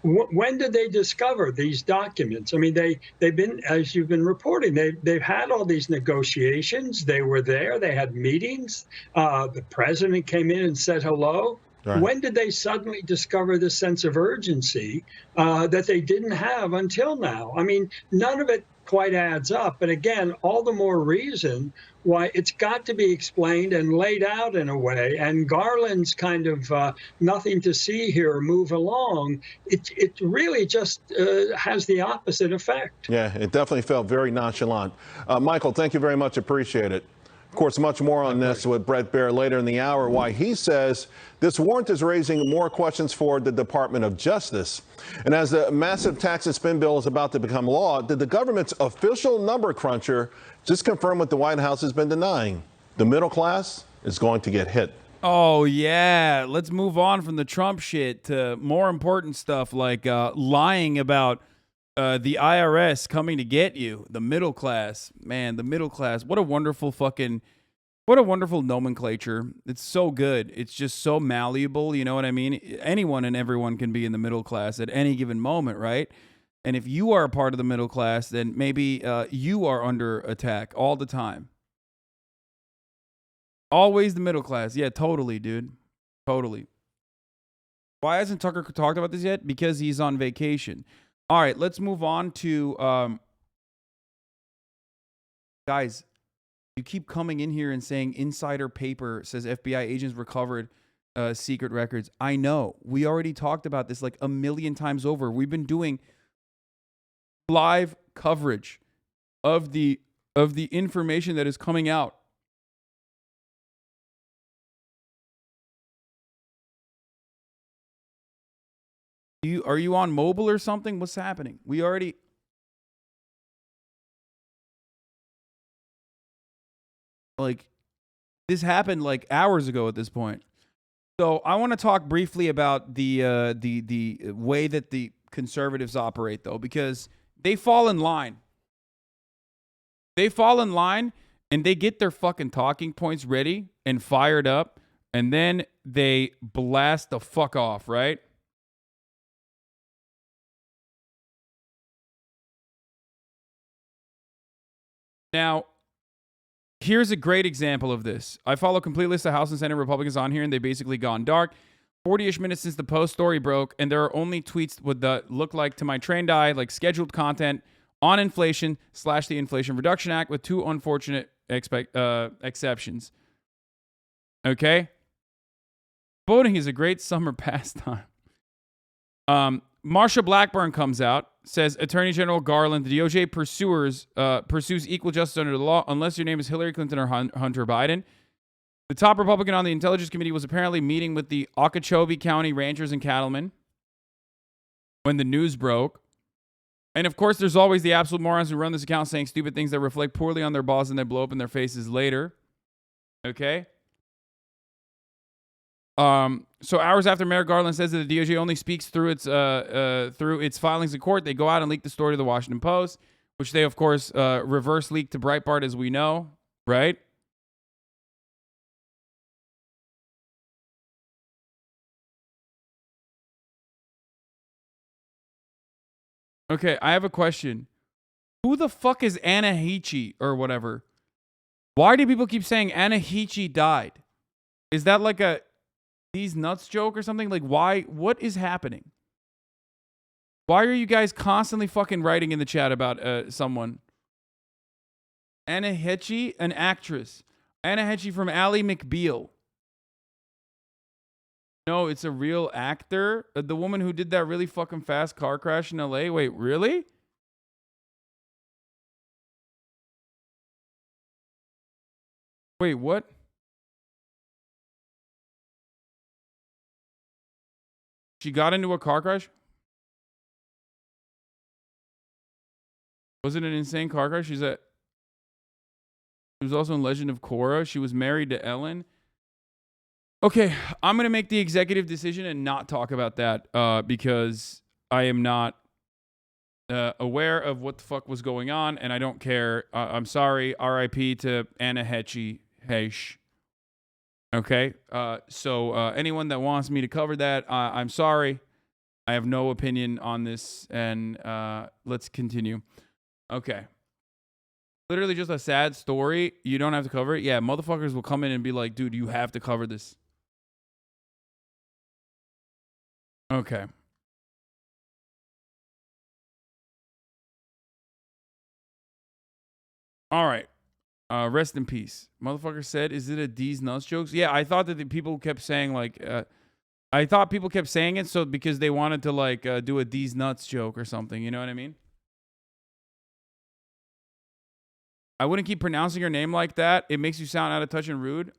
When did they discover these documents? I mean, they've been, as you've been reporting, they've had all these negotiations. They were there. They had meetings. The president came in and said hello. Right. When did they suddenly discover this sense of urgency that they didn't have until now? I mean, none of it quite adds up. But again, all the more reason why it's got to be explained and laid out in a way. And Garland's kind of nothing to see here, move along. It really just has the opposite effect. Yeah, it definitely felt very nonchalant. Michael, thank you very much. Appreciate it. Of course, much more on this with Brett Baer later in the hour, why he says this warrant is raising more questions for the Department of Justice. And as the massive tax and spend bill is about to become law, did the government's official number cruncher just confirm what the White House has been denying? The middle class is going to get hit. Oh, yeah. Let's move on from the Trump shit to more important stuff like lying about the IRS coming to get you. The middle class. Man, the middle class. What a wonderful nomenclature. It's so good. It's just so malleable. You know what I mean? Anyone and everyone can be in the middle class at any given moment, right? And if you are a part of the middle class, then maybe you are under attack all the time. Always the middle class. Yeah, totally, dude. Totally. Why hasn't Tucker talked about this yet? Because he's on vacation. All right, let's move on to... guys, you keep coming in here and saying insider paper says FBI agents recovered secret records. I know. We already talked about this like a million times over. We've been doing live coverage of the information that is coming out. Are you on mobile or something? What's happening? We already... Like, this happened like hours ago at this point. So I want to talk briefly about the way that the conservatives operate, though, because they fall in line. They fall in line and they get their fucking talking points ready and fired up, and then they blast the fuck off, right? Now, here's a great example of this. I follow a complete list of House and Senate Republicans on here, and they basically gone dark. 40-ish minutes since the Post story broke, and there are only tweets with the look like, to my trained eye, like scheduled content on inflation / the Inflation Reduction Act with two unfortunate exceptions. Okay? Voting is a great summer pastime. Marsha Blackburn comes out, says Attorney General Garland, the DOJ pursues equal justice under the law unless your name is Hillary Clinton or Hunter Biden. The top Republican on the Intelligence Committee was apparently meeting with the Okeechobee County ranchers and cattlemen when the news broke. And of course, there's always the absolute morons who run this account saying stupid things that reflect poorly on their boss and then blow up in their faces later. Okay? So hours after Merrick Garland says that the DOJ only speaks through its filings in court, they go out and leak the story to the Washington Post, which they, of course, reverse leaked to Breitbart, as we know, right? Okay, I have a question. Who the fuck is Anna Heechee or whatever? Why do people keep saying Anna Heechee died? Is that like a these nuts joke or something? Like, why? What is happening? Why are you guys constantly fucking writing in the chat about someone? Anna Hetchy, an actress. Anna Hetchy from Ally McBeal. No, it's a real actor. The woman who did that really fucking fast car crash in LA. Wait, really? Wait, what? She got into a car crash? Was it an insane car crash? She was also in Legend of Korra. She was married to Ellen. Okay, I'm going to make the executive decision and not talk about that because I am not aware of what the fuck was going on, and I don't care. I'm sorry. RIP to Anna Hetchy. Hesh. Okay, so anyone that wants me to cover that, I'm sorry. I have no opinion on this, and let's continue. Okay. Literally just a sad story. You don't have to cover it. Yeah, motherfuckers will come in and be like, dude, you have to cover this. Okay. All right. Rest in peace. Motherfucker said, is it a D's nuts jokes? Yeah, I thought that the people kept saying like, I thought people kept saying it so because they wanted to like do a D's nuts joke or something. You know what I mean? I wouldn't keep pronouncing your name like that. It makes you sound out of touch and rude.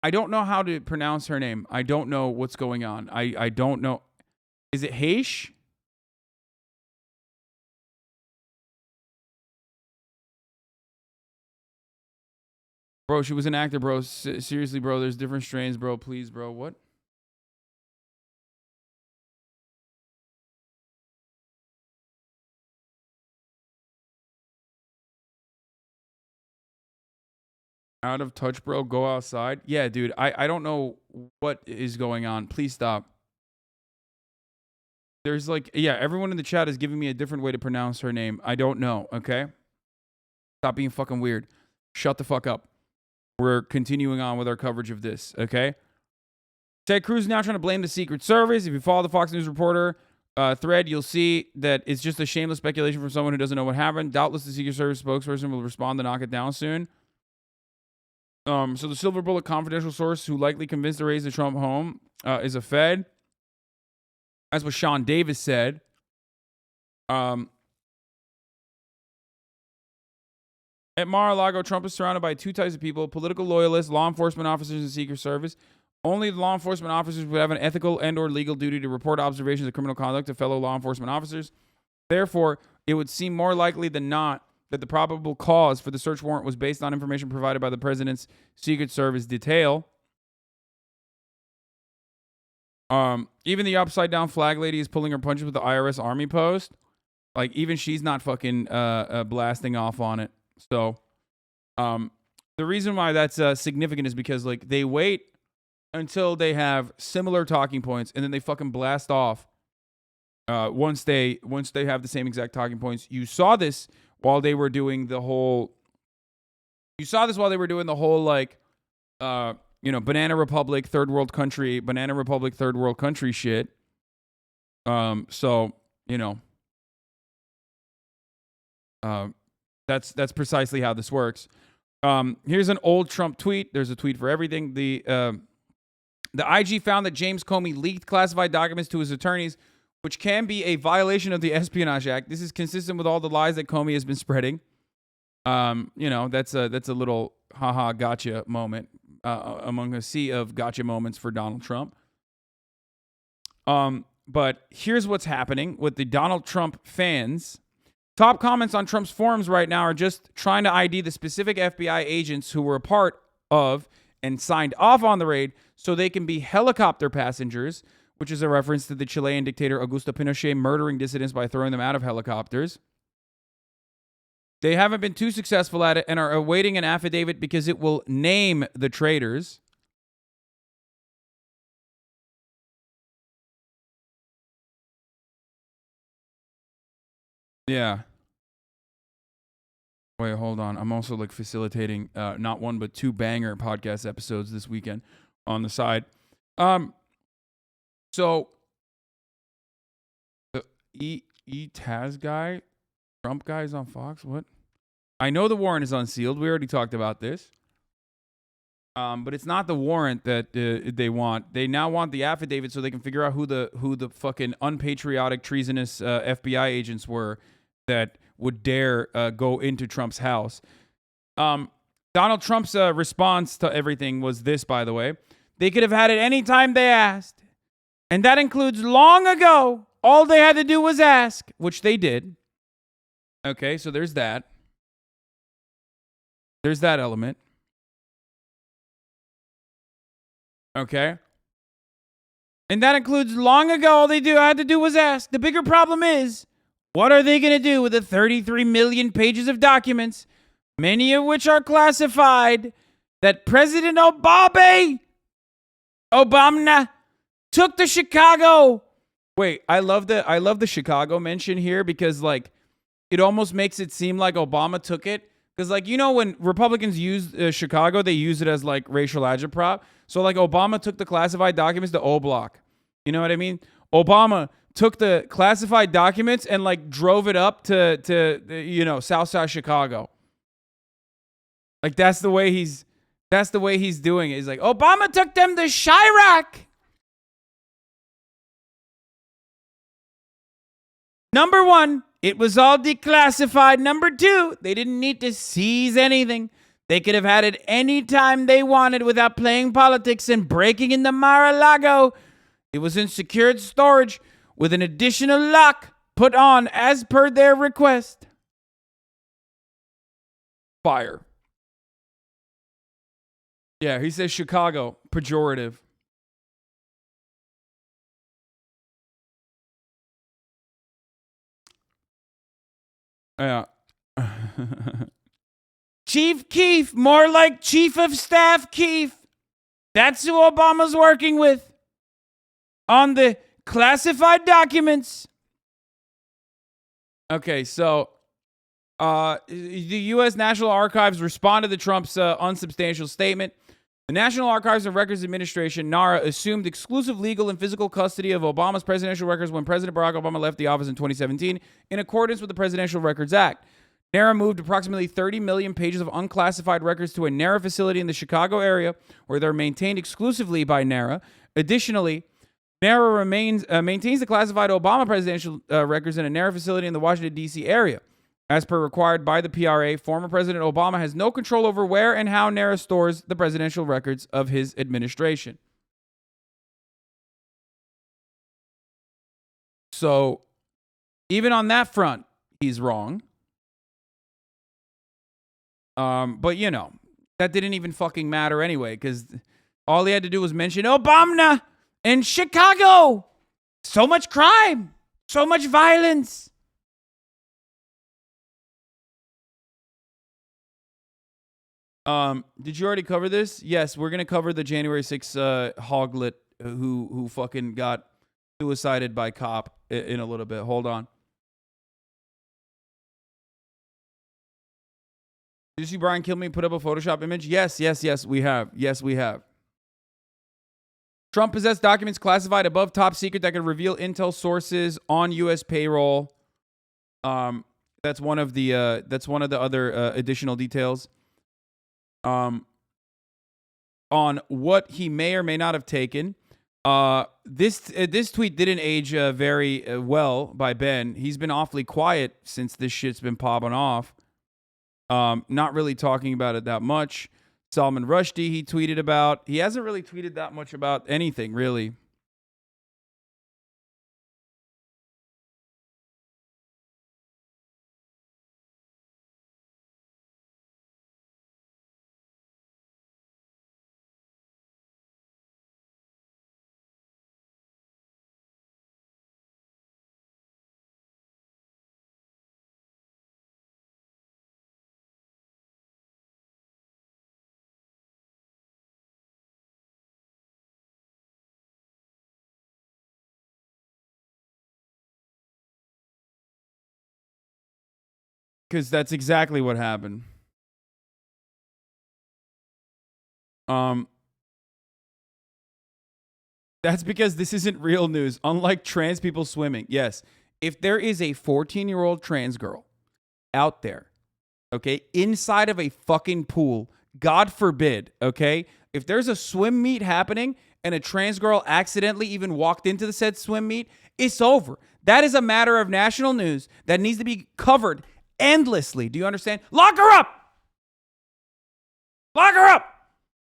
I don't know how to pronounce her name. I don't know what's going on. I don't know. Is it Heish? Bro, she was an actor, bro. Seriously, bro. There's different strains, bro. Please, bro. What? Out of touch, bro. Go outside. Yeah, dude. I don't know what is going on. Please stop. There's like, yeah, everyone in the chat is giving me a different way to pronounce her name. I don't know, okay? Stop being fucking weird. Shut the fuck up. We're continuing on with our coverage of this, okay? Ted Cruz is now trying to blame the Secret Service. If you follow the Fox News reporter thread, you'll see that it's just a shameless speculation from someone who doesn't know what happened. Doubtless the Secret Service spokesperson will respond to knock it down soon. So the Silver Bullet confidential source who likely convinced to raise the Trump home is a Fed. That's what Sean Davis said. At Mar-a-Lago, Trump is surrounded by two types of people: political loyalists, law enforcement officers, and Secret Service. Only the law enforcement officers would have an ethical and/or legal duty to report observations of criminal conduct to fellow law enforcement officers. Therefore, it would seem more likely than not that the probable cause for the search warrant was based on information provided by the president's Secret Service detail. Even the upside down flag lady is pulling her punches with the IRS Army post. Like, even she's not fucking blasting off on it. So, the reason why that's significant is because, like, they wait until they have similar talking points and then they fucking blast off once they have the same exact talking points. You saw this while they were doing the whole like Banana Republic third world country shit. That's precisely how this works. Here's an old Trump tweet. There's a tweet for everything. The IG found that James Comey leaked classified documents to his attorneys, which can be a violation of the Espionage Act. This is consistent with all the lies that Comey has been spreading. That's a little haha gotcha moment among a sea of gotcha moments for Donald Trump. But here's what's happening with the Donald Trump fans. Top comments on Trump's forums right now are just trying to ID the specific FBI agents who were a part of and signed off on the raid so they can be helicopter passengers, which is a reference to the Chilean dictator Augusto Pinochet murdering dissidents by throwing them out of helicopters. They haven't been too successful at it and are awaiting an affidavit because it will name the traitors. Yeah. Wait, hold on. I'm also like facilitating not one but two banger podcast episodes this weekend on the side. So the E-Taz guy Trump guys on Fox? What? I know the warrant is unsealed. We already talked about this. But it's not the warrant that they want. They now want the affidavit so they can figure out who the fucking unpatriotic, treasonous FBI agents were that would dare go into Trump's house. Donald Trump's response to everything was this, by the way. They could have had it any time they asked. And that includes long ago. All they had to do was ask, which they did. Okay, so there's that. There's that element. Okay. And that includes long ago, all they had to do was ask. The bigger problem is, what are they going to do with the 33 million pages of documents, many of which are classified, that President Obama took to Chicago? Wait, I love the Chicago mention here because, like, it almost makes it seem like Obama took it. Because, like, you know, when Republicans use Chicago, they use it as, like, racial agitprop. So, like, Obama took the classified documents to O Block. You know what I mean? Obama took the classified documents and, like, drove it up to you know, Southside Chicago. Like, that's the way he's doing it. He's like, Obama took them to Chirac. Number one, it was all declassified. Number two, they didn't need to seize anything. They could have had it any time they wanted without playing politics and breaking into Mar-a-Lago. It was in secured storage with an additional lock put on as per their request. Fire. Yeah, he says Chicago, pejorative. Yeah. Chief Keefe, more like Chief of Staff Keefe. That's who Obama's working with on the classified documents. Okay, so the U.S. National Archives responded to Trump's unsubstantial statement. The National Archives and Records Administration, NARA, assumed exclusive legal and physical custody of Obama's presidential records when President Barack Obama left the office in 2017 in accordance with the Presidential Records Act. NARA moved approximately 30 million pages of unclassified records to a NARA facility in the Chicago area where they're maintained exclusively by NARA. Additionally, NARA maintains the classified Obama presidential records in a NARA facility in the Washington, D.C. area. As per required by the PRA, former President Obama has no control over where and how NARA stores the presidential records of his administration. So, even on that front, he's wrong. But, you know, that didn't even fucking matter anyway, because all he had to do was mention Obama and Chicago. So much crime. So much violence. Did you already cover this? Yes, we're gonna cover the January 6th hoglet who fucking got suicided by cop in a little bit. Hold on. Did you see Brian Kilmede put up a Photoshop image? Yes, we have. Yes, we have. Trump possessed documents classified above top secret that could reveal intel sources on U.S. payroll. That's one of the other additional details. On what he may or may not have taken. This tweet didn't age very well by Ben. He's been awfully quiet since this shit's been popping off. Not really talking about it that much. Salman Rushdie, he tweeted about. He hasn't really tweeted that much about anything, really. Because that's exactly what happened. That's because this isn't real news. Unlike trans people swimming. Yes. If there is a 14-year-old trans girl out there, okay, inside of a fucking pool, God forbid, okay, if there's a swim meet happening and a trans girl accidentally even walked into the said swim meet, it's over. That is a matter of national news that needs to be covered endlessly. Do you understand? Lock her up! Lock her up!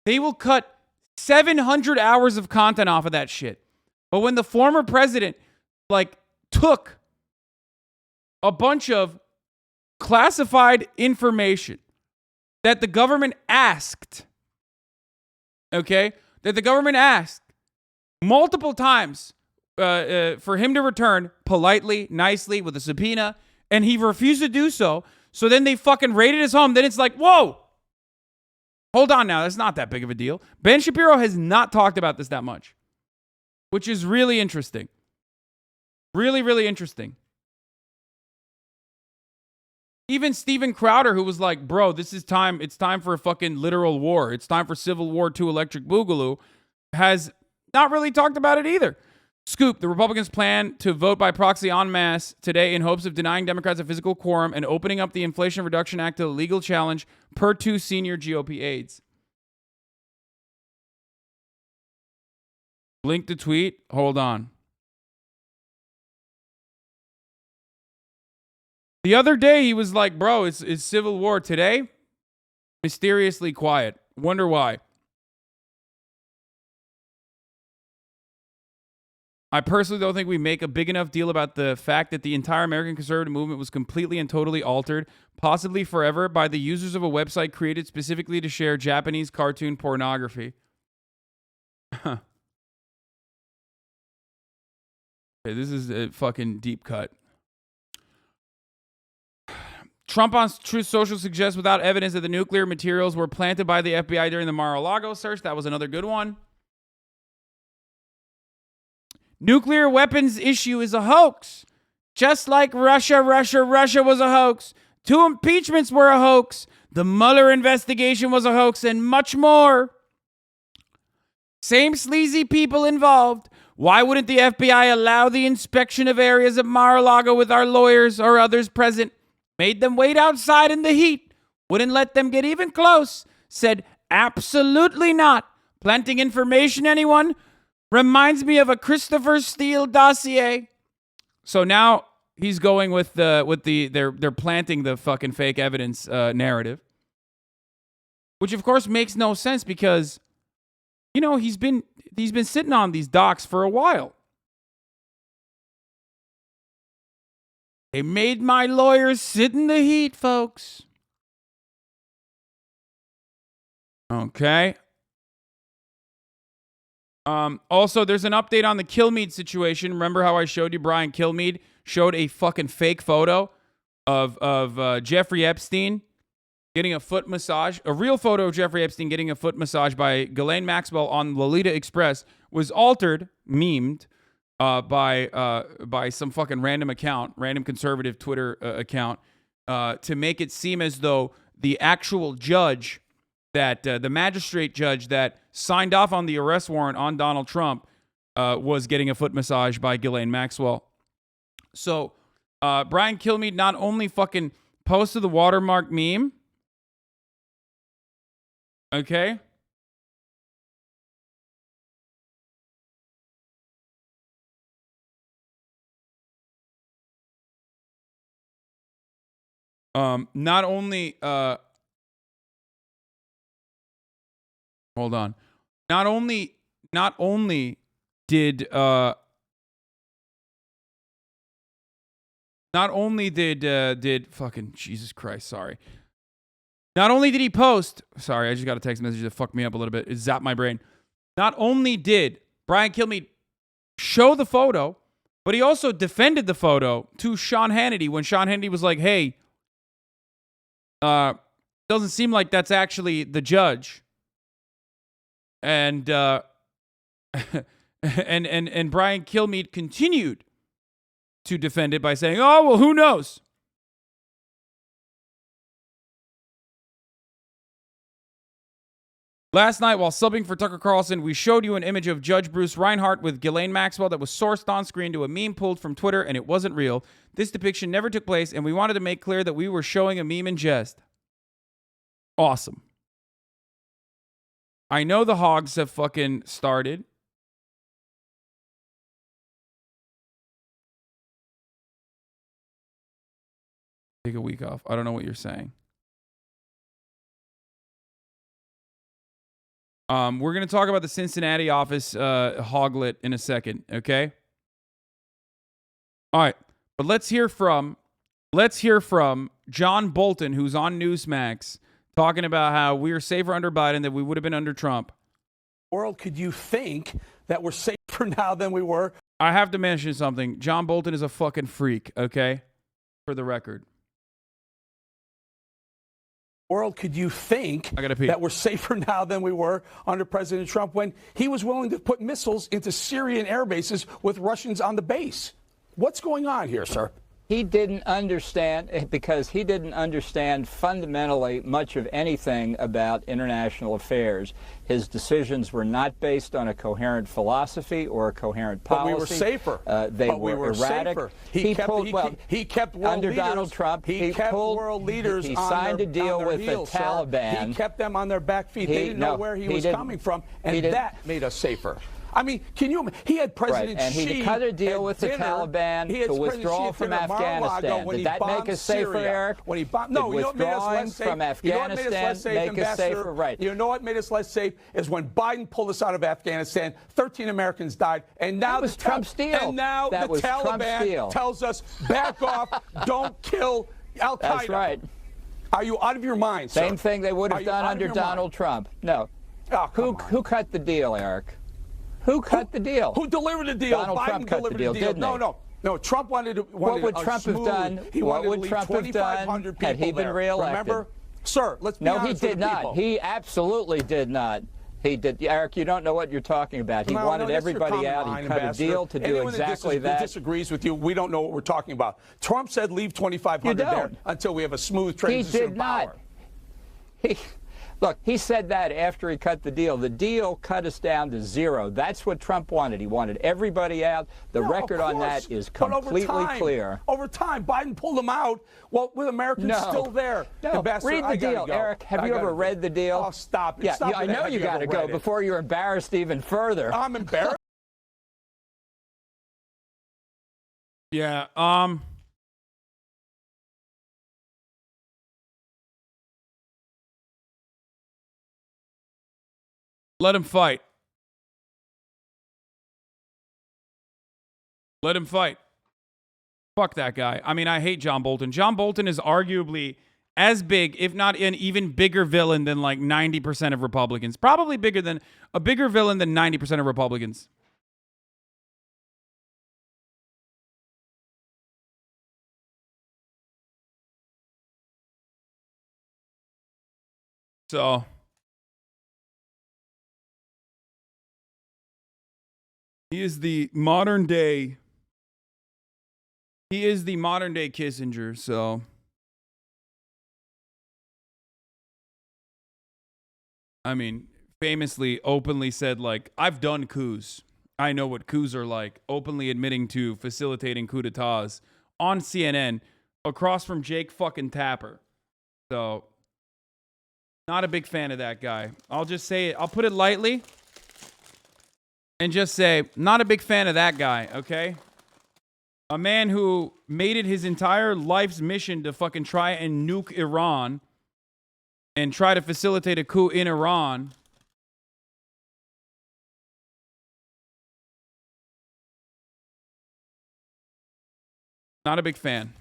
They will cut 700 hours of content off of that shit. But when the former president, like, took a bunch of classified information that the government asked, okay, that the government asked multiple times for him to return politely, nicely, with a subpoena, and he refused to do so. So then they fucking raided his home. Then it's like, whoa, hold on now. That's not that big of a deal. Ben Shapiro has not talked about this that much, which is really interesting. Really, really interesting. Even Steven Crowder, who was like, bro, this is time. It's time for a fucking literal war. It's time for Civil War II Electric Boogaloo, has not really talked about it either. Scoop, the Republicans plan to vote by proxy en masse today in hopes of denying Democrats a physical quorum and opening up the Inflation Reduction Act to a legal challenge per two senior GOP aides. Link the tweet. Hold on. The other day, he was like, bro, it's Civil War. Today, mysteriously quiet. Wonder why. I personally don't think we make a big enough deal about the fact that the entire American conservative movement was completely and totally altered, possibly forever, by the users of a website created specifically to share Japanese cartoon pornography. Okay, this is a fucking deep cut. Trump on Truth Social suggests without evidence that the nuclear materials were planted by the FBI during the Mar-a-Lago search. That was another good one. Nuclear weapons issue is a hoax. Just like Russia was a hoax. 2 impeachments were a hoax. The Mueller investigation was a hoax, and much more. Same sleazy people involved. Why wouldn't the FBI allow the inspection of areas of Mar-a-Lago with our lawyers or others present? Made them wait outside in the heat. Wouldn't let them get even close. Said absolutely not. Planting information, anyone? Reminds me of a Christopher Steele dossier. So now he's going with they're planting the fucking fake evidence narrative, which of course makes no sense because, you know, he's been sitting on these docs for a while. They made my lawyers sit in the heat, folks. Okay. Also, there's an update on the Kilmede situation. Remember how I showed you Brian Kilmede showed a fucking fake photo of Jeffrey Epstein getting a foot massage? A real photo of Jeffrey Epstein getting a foot massage by Ghislaine Maxwell on Lolita Express was altered, memed, by some fucking random account, random conservative Twitter account, to make it seem as though the actual judge that the magistrate judge that signed off on the arrest warrant on Donald Trump was getting a foot massage by Ghislaine Maxwell. So Brian Kilmeade not only fucking posted the watermark meme, okay? Not only hold on. Not only did fucking Jesus Christ, sorry. Not only did he post, sorry, I just got a text message that fucked me up a little bit. It zapped my brain. Not only did Brian Kilmeade show the photo, but he also defended the photo to Sean Hannity when Sean Hannity was like, hey, doesn't seem like that's actually the judge. And and Brian Kilmeade continued to defend it by saying, "Oh, well, who knows?" Last night, while subbing for Tucker Carlson, we showed you an image of Judge Bruce Reinhart with Ghislaine Maxwell that was sourced on screen to a meme pulled from Twitter, and it wasn't real. This depiction never took place, and we wanted to make clear that we were showing a meme in jest. Awesome. I know the hogs have fucking started. Take a week off. I don't know what you're saying. We're going to talk about the Cincinnati office hoglet in a second, okay? All right, but let's hear from John Bolton, who's on Newsmax, talking about how we are safer under Biden than we would have been under Trump. World, could you think that we're safer now than we were? I have to mention something. John Bolton is a fucking freak, okay? For the record. World, could you think that we're safer now than we were under President Trump when he was willing to put missiles into Syrian air bases with Russians on the base? What's going on here, sir? He didn't understand, because he didn't understand fundamentally much of anything about international affairs. His decisions were not based on a coherent philosophy or a coherent policy. But we were safer. They were erratic. Safer. He kept world under leaders, Donald Trump. He kept world leaders. He on signed their, a deal on their with heels, the Taliban. Sir. He kept them on their back feet. They didn't know where he was coming from, and that made us safer. I mean, can you? He had President and Xi he cut a deal with the dinner. Taliban to withdraw from Afghanistan. Did that make us safer, Eric? When he bombed, no, you know what made us less safe? From Afghanistan make us safer, right? You know what made us less safe is when Biden pulled us out of Afghanistan. 13 Americans died, and now that was Trump's deal. And now that the Taliban tells us, back off, don't kill Al Qaeda. That's right. Are you out of your mind, sir? Same thing they would have done under Donald Trump. No. Oh, who cut the deal, Eric? Who cut the deal? Who delivered the deal? Donald Biden Trump cut the deal, didn't he? No, Trump wanted to. What would Trump have done? What would Trump have done had he been reelected? Remember, sir, let's be honest. No, he did not. He absolutely did not. He did. Eric, you don't know what you're talking about. He wanted everybody out. He cut a deal to do exactly that. Anyone disagrees with you, we don't know what we're talking about. Trump said leave 2,500 there until we have a smooth transition of power. He did not. Look, he said that after he cut the deal. The deal cut us down to zero. That's what Trump wanted. He wanted everybody out. The record on that is completely clear. Over time, Biden pulled them out. Well, with Americans still there. No, read the deal, Eric. Have you ever read the deal? Oh, stop it. Yeah, Stop I know you got to go before you're embarrassed even further. I'm embarrassed. Yeah, let him fight. Let him fight. Fuck that guy. I mean, I hate John Bolton. John Bolton is arguably as big, if not an even bigger villain than like 90% of Republicans. Probably a bigger villain than 90% of Republicans. So he is the modern day Kissinger, so I mean, famously openly said, like, I've done coups. I know what coups are like, openly admitting to facilitating coup d'etats on CNN across from Jake fucking Tapper. So not a big fan of that guy. I'll just say it. I'll put it lightly. And just say, not a big fan of that guy, okay? A man who made it his entire life's mission to fucking try and nuke Iran and try to facilitate a coup in Iran. Not a big fan.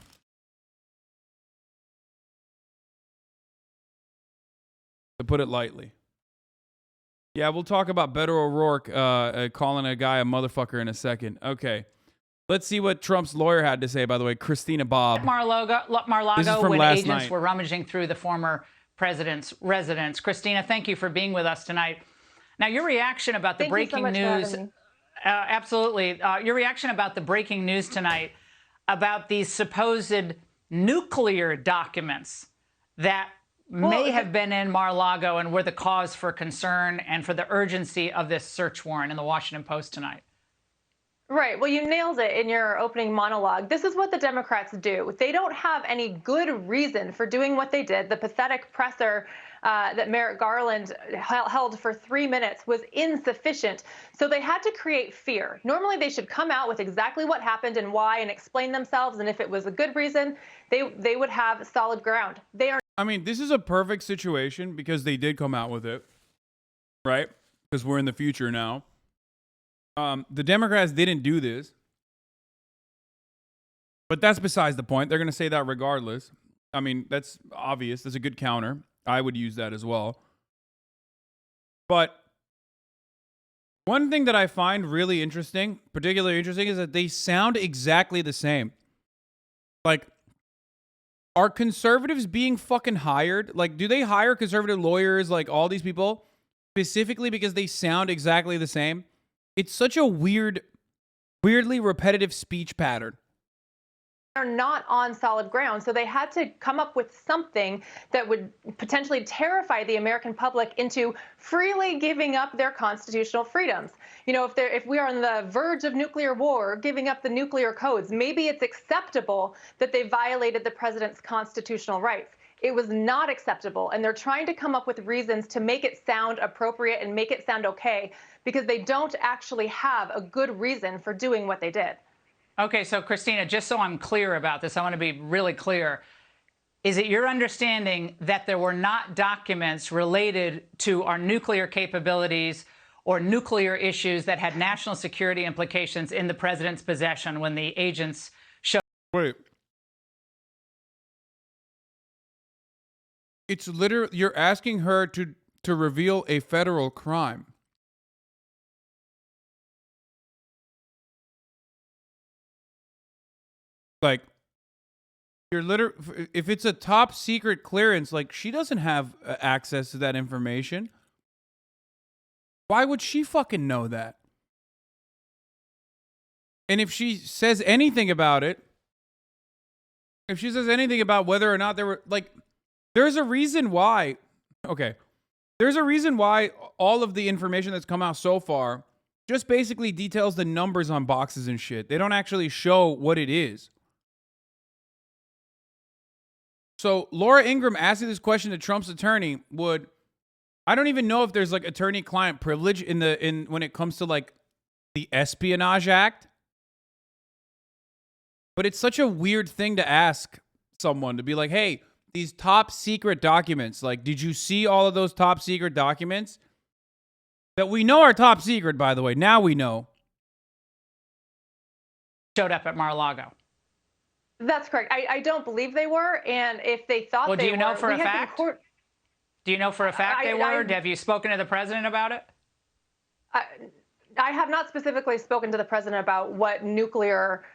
To put it lightly. Yeah, we'll talk about Beto O'Rourke calling a guy a motherfucker in a second. Okay. Let's see what Trump's lawyer had to say, by the way. Christina Bobb. Mar-a-Lago, when agents were rummaging through the former president's residence. Christina, thank you for being with us tonight. Now, your reaction about the breaking news. Absolutely. Your reaction about the breaking news tonight about these supposed nuclear documents that may have been in Mar-a-Lago and were the cause for concern and for the urgency of this search warrant in the Washington Post tonight. Right. Well, you nailed it in your opening monologue. This is what the Democrats do. They don't have any good reason for doing what they did. The pathetic presser that Merrick Garland held for 3 minutes was insufficient. So they had to create fear. Normally, they should come out with exactly what happened and why and explain themselves. And if it was a good reason, they would have solid ground. They are. I mean, this is a perfect situation because they did come out with it, right? Because we're in the future now. The Democrats didn't do this, but that's besides the point. They're going to say that regardless. I mean, that's obvious. That's a good counter. I would use that as well. But one thing that I find really interesting, particularly interesting, is that they sound exactly the same. Like, are conservatives being fucking hired? Like, do they hire conservative lawyers, like all these people, specifically because they sound exactly the same? It's such a weirdly repetitive speech pattern. Are not on solid ground. So they had to come up with something that would potentially terrify the American public into freely giving up their constitutional freedoms. You know, if we are on the verge of nuclear war, giving up the nuclear codes, maybe it's acceptable that they violated the president's constitutional rights. It was not acceptable, and they're trying to come up with reasons to make it sound appropriate and make it sound okay, because they don't actually have a good reason for doing what they did. Okay, so Christina, just so I'm clear about this, I want to be really clear. Is it your understanding that there were not documents related to our nuclear capabilities or nuclear issues that had national security implications in the president's possession when the agents showed? Wait. It's literally, you're asking her to reveal a federal crime. Like, you're literally, if it's a top secret clearance, like, she doesn't have access to that information. Why would she fucking know that? And if she says anything about it, if she says anything about whether or not there were, like, there's a reason why, okay, there's a reason why all of the information that's come out so far just basically details the numbers on boxes and shit. They don't actually show what it is. So Laura Ingraham asking this question to Trump's attorney would, I don't even know if there's like attorney-client privilege in when it comes to like the Espionage Act. But it's such a weird thing to ask someone, to be like, hey, these top secret documents, like, did you see all of those top secret documents that we know are top secret, by the way? Now we know. Showed up at Mar-a-Lago. That's correct. I don't believe they were, and if they thought well, they were... do you know for a fact? Do you know for a fact they were? Have you spoken to the president about it? I have not specifically spoken to the president about what nuclear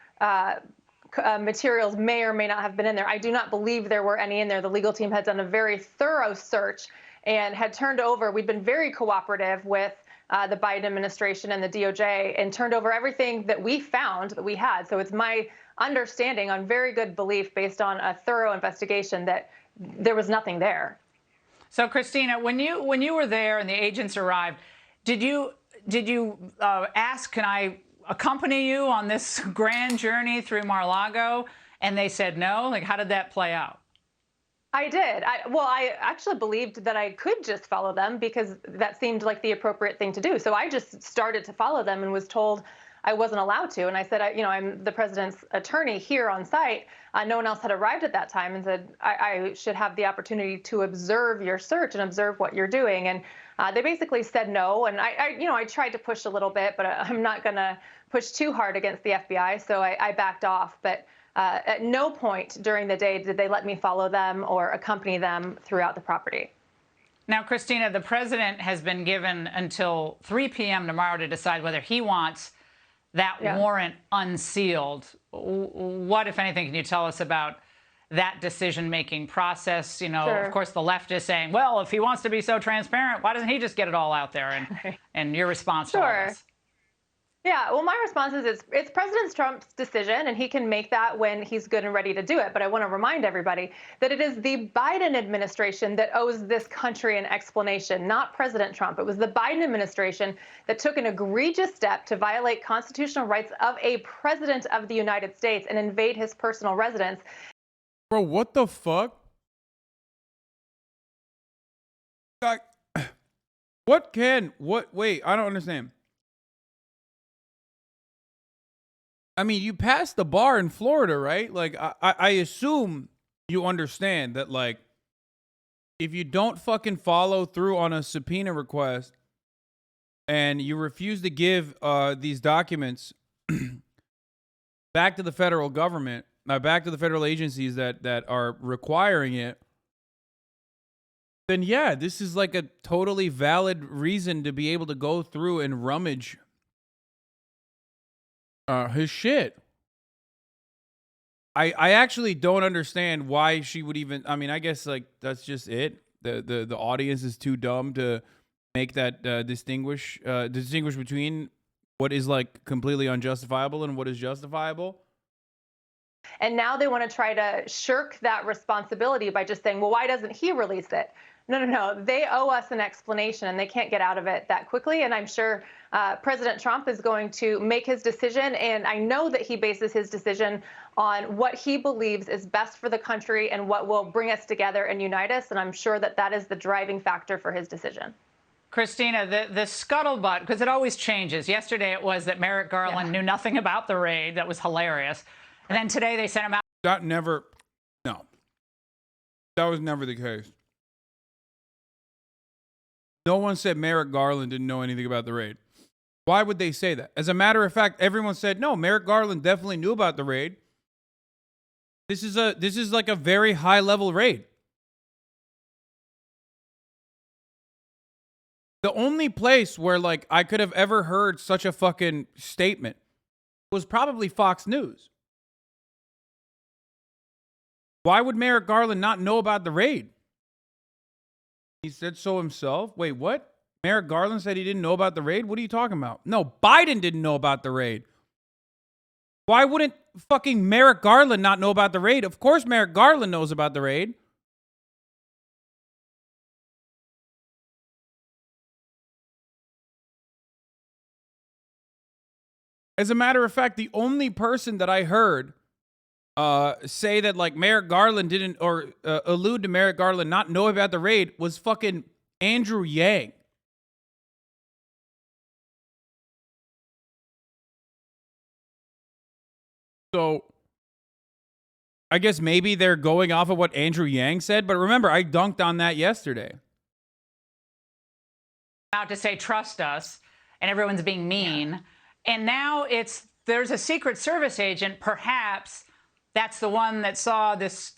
materials may or may not have been in there. I do not believe there were any in there. The legal team had done a very thorough search and had turned over. We've been very cooperative with the Biden administration and the DOJ and turned over everything that we found that we had. So it's my understanding on very good belief based on a thorough investigation that there was nothing there. So Christina, when you were there and the agents arrived, did you ask, can I accompany you on this grand journey through Mar-a-Lago? And they said no? Like, how did that play out? I did. I actually believed that I could just follow them because that seemed like the appropriate thing to do. So I just started to follow them and was told I wasn't allowed to. And I said, I'm the president's attorney here on site. No one else had arrived at that time, and said, I should have the opportunity to observe your search and observe what you're doing. And they basically said no. And I tried to push a little bit, but I'm not going to push too hard against the FBI. So I backed off. But at no point during the day did they let me follow them or accompany them throughout the property. Now, Christina, the president has been given until 3 p.m. tomorrow to decide whether he wants that warrant unsealed. What, if anything, can you tell us about that decision-making process? You know, Sure. Of course, the left is saying, well, if he wants to be so transparent, why doesn't he just get it all out there? And your response to all this? Yeah, well, my response is it's President Trump's decision, and he can make that when he's good and ready to do it. But I want to remind everybody that it is the Biden administration that owes this country an explanation, not President Trump. It was the Biden administration that took an egregious step to violate constitutional rights of a president of the United States and invade his personal residence. Bro, what the fuck? Like, wait, I don't understand. I mean, you passed the bar in Florida, right? Like, I assume you understand that, like, if you don't fucking follow through on a subpoena request and you refuse to give these documents back to the federal government, back to the federal agencies that are requiring it, then yeah, this is like a totally valid reason to be able to go through and rummage his shit. I actually don't understand why she would even. I mean, I guess like that's just it. The audience is too dumb to make that distinguish between what is like completely unjustifiable and what is justifiable. And now they want to try to shirk that responsibility by just saying, well, why doesn't he release it? No. They owe us an explanation, and they can't get out of it that quickly. And I'm sure President Trump is going to make his decision. And I know that he bases his decision on what he believes is best for the country and what will bring us together and unite us. And I'm sure that that is the driving factor for his decision. Christina, the scuttlebutt, because it always changes. Yesterday it was that Merrick Garland knew nothing about the raid. That was hilarious. And then today they sent him out. No. That was never the case. No one said Merrick Garland didn't know anything about the raid. Why would they say that? As a matter of fact, everyone said, no, Merrick Garland definitely knew about the raid. This is like a very high level raid. The only place where like I could have ever heard such a fucking statement was probably Fox News. Why would Merrick Garland not know about the raid? He said so himself. Wait, what? Merrick Garland said he didn't know about the raid? What are you talking about? No, Biden didn't know about the raid. Why wouldn't fucking Merrick Garland not know about the raid? Of course Merrick Garland knows about the raid. As a matter of fact, the only person that I heard say that like Merrick Garland didn't, or allude to Merrick Garland not knowing about the raid was fucking Andrew Yang. So I guess maybe they're going off of what Andrew Yang said, but remember, I dunked on that yesterday. Out to say, trust us, and everyone's being mean. Yeah. And now there's a Secret Service agent, perhaps that's the one that saw this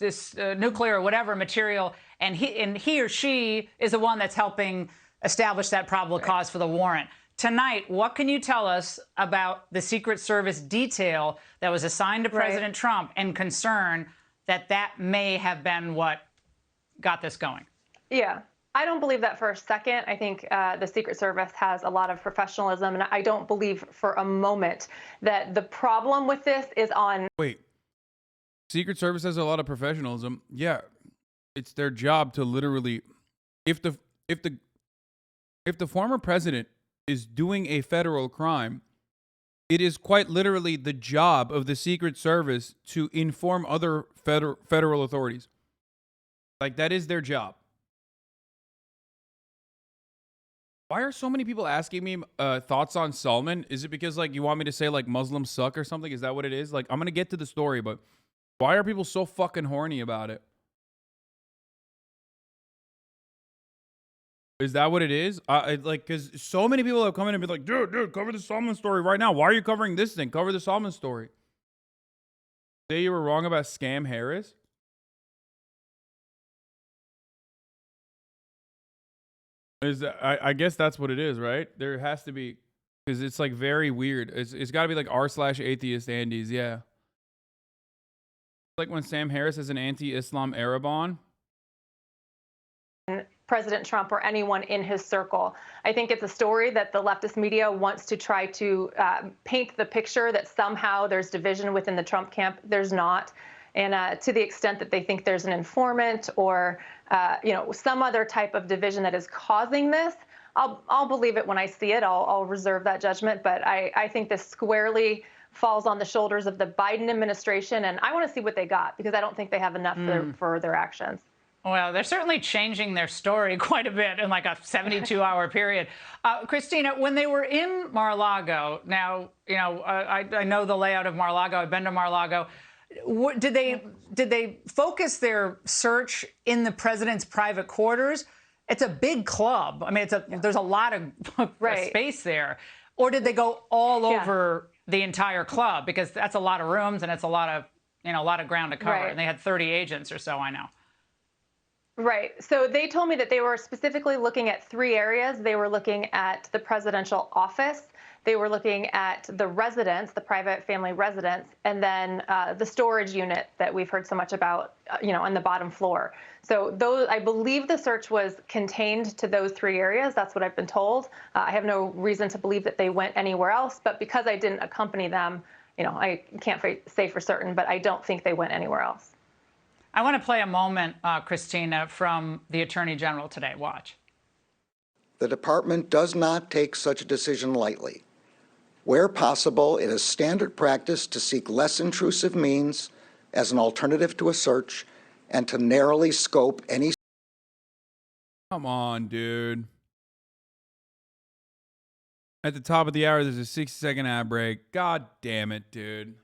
nuclear or whatever material, and he or she is the one that's helping establish that probable cause for the warrant. Tonight, what can you tell us about the Secret Service detail that was assigned to President Trump and concern that may have been what got this going? Yeah. I don't believe that for a second. I think the Secret Service has a lot of professionalism, and I don't believe for a moment that the problem with this is on. Wait, Secret Service has a lot of professionalism. Yeah, it's their job to literally, if the former president is doing a federal crime, it is quite literally the job of the Secret Service to inform other federal authorities. Like, that is their job. Why are so many people asking me thoughts on Salman? Is it because, like, you want me to say, like, Muslims suck or something? Is that what it is? Like, I'm going to get to the story, but why are people so fucking horny about it? Is that what it is? Like, because so many people have come in and be like, dude, cover the Salman story right now. Why are you covering this thing? Cover the Salman story. Say you were wrong about Scam Harris? I guess that's what it is, right? There has to be, because it's like very weird. It's got to be like r/atheist Andes, yeah. Like when Sam Harris has an anti-Islam Arab on. President Trump or anyone in his circle. I think it's a story that the leftist media wants to try to paint the picture that somehow there's division within the Trump camp. There's not. And to the extent that they think there's an informant or some other type of division that is causing this, I'll believe it when I see it. I'll reserve that judgment. But I think this squarely falls on the shoulders of the Biden administration, and I want to see what they got, because I don't think they have enough for their actions. Well, they're certainly changing their story quite a bit in like a 72-hour period. Christina, when they were in Mar-a-Lago, now, I know the layout of Mar-a-Lago. I've been to Mar-a-Lago. Did they focus their search in the president's private quarters? It's a big club. I mean, there's a lot of space there. Or did they go all over the entire club? Because that's a lot of rooms and it's a lot of ground to cover. Right. And they had 30 agents or so, I know. Right. So they told me that they were specifically looking at 3 areas. They were looking at the presidential office. They were looking at the residence, the private family residence, and then the storage unit that we've heard so much about, on the bottom floor. So I believe the search was contained to those 3 areas. That's what I've been told. I have no reason to believe that they went anywhere else, but because I didn't accompany them, I can't say for certain, but I don't think they went anywhere else. I want to play a moment, Christina, from the Attorney General today. Watch. The department does not take such a decision lightly. Where possible, it is standard practice to seek less intrusive means as an alternative to a search and to narrowly scope any. Come on, dude. At the top of the hour, there's a 60-second ad break. God damn it, dude.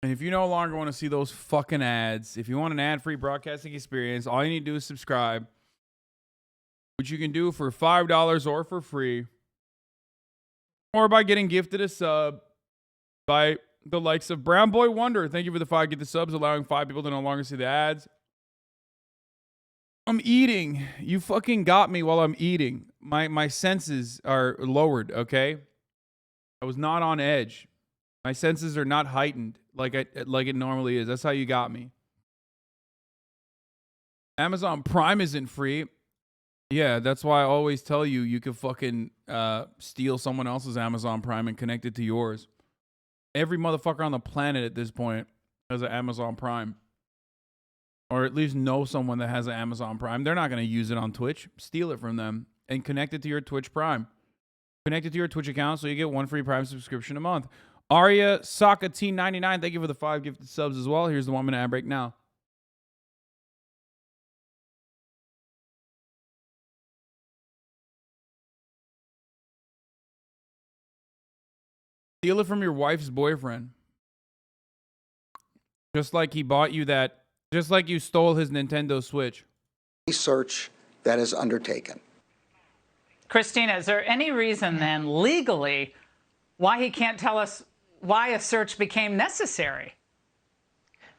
And if you no longer want to see those fucking ads, if you want an ad-free broadcasting experience, all you need to do is subscribe, which you can do for $5 or for free, or by getting gifted a sub by the likes of Brown Boy Wonder. Thank you for the 5 gifted subs, allowing 5 people to no longer see the ads. I'm eating. You fucking got me while I'm eating. My senses are lowered, okay? I was not on edge. My senses are not heightened like it normally is. That's how you got me. Amazon Prime isn't free. Yeah, that's why I always tell you you can fucking steal someone else's Amazon Prime and connect it to yours. Every motherfucker on the planet at this point has an Amazon Prime. Or at least know someone that has an Amazon Prime. They're not going to use it on Twitch. Steal it from them and connect it to your Twitch Prime. Connect it to your Twitch account so you get 1 free Prime subscription a month. Arya Saka-T99, thank you for the 5 gifted subs as well. Here's the 1-minute ad break now. Steal it from your wife's boyfriend. Just like he bought you that, just like you stole his Nintendo Switch. Search that is undertaken. Christina, is there any reason then legally why he can't tell us why a search became necessary?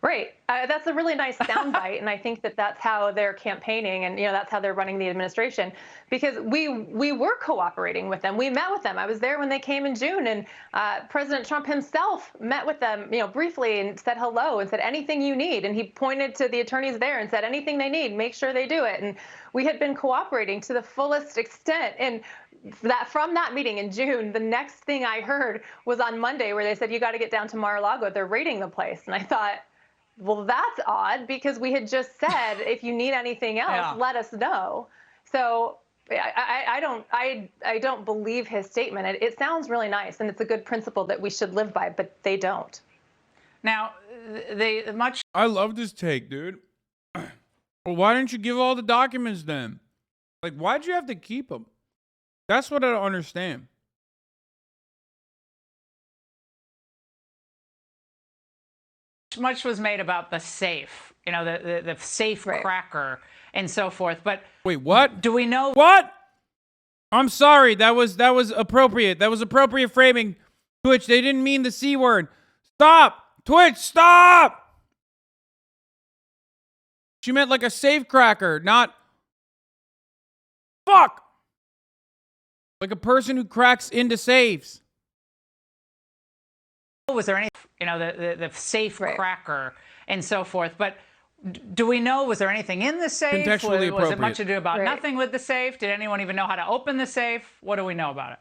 Right. That's a really nice soundbite, and I think that that's how they're campaigning, and that's how they're running the administration. Because we were cooperating with them. We met with them. I was there when they came in June, and President Trump himself met with them, briefly, and said hello and said anything you need. And he pointed to the attorneys there and said anything they need, make sure they do it. And we had been cooperating to the fullest extent. And from that meeting in June, the next thing I heard was on Monday, where they said you got to get down to Mar-a-Lago. They're raiding the place, and I thought, well, that's odd, because we had just said, if you need anything else, let us know. So I don't believe his statement. It sounds really nice, and it's a good principle that we should live by, but they don't. Now, I love this take, dude. Well, why didn't you give all the documents then? Like, why'd you have to keep them? That's what I don't understand. Much was made about the safe, the safe cracker and so forth. But wait, what? Do we know what? I'm sorry. That was appropriate. That was appropriate framing. Twitch, they didn't mean the C word. Stop. Twitch, stop. She meant like a safe cracker, not fuck. Like a person who cracks into safes. Was there any, the safe cracker and so forth? But do we know, was there anything in the safe? Contextually Was it much appropriate. ado about nothing with the safe? Did anyone even know how to open the safe? What do we know about it?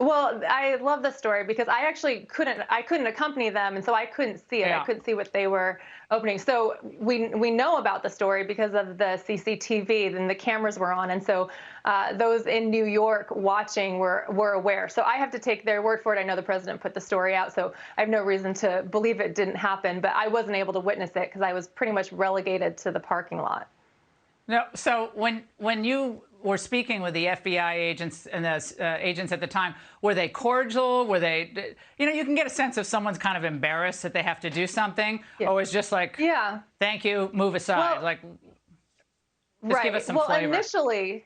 Well, I love the story because I actually couldn't accompany them, and so I couldn't see it. Yeah. I couldn't see what they were opening. So we know about the story because of the CCTV, and the cameras were on, and so those in New York watching were aware. So I have to take their word for it. I know the president put the story out, so I have no reason to believe it didn't happen, but I wasn't able to witness it because I was pretty much relegated to the parking lot. No. So when you were speaking with the FBI agents and the agents at the time, were they cordial? Were they, you can get a sense if someone's kind of embarrassed that they have to do something, or it's just like, thank you, move aside. Well, just give us some flavor.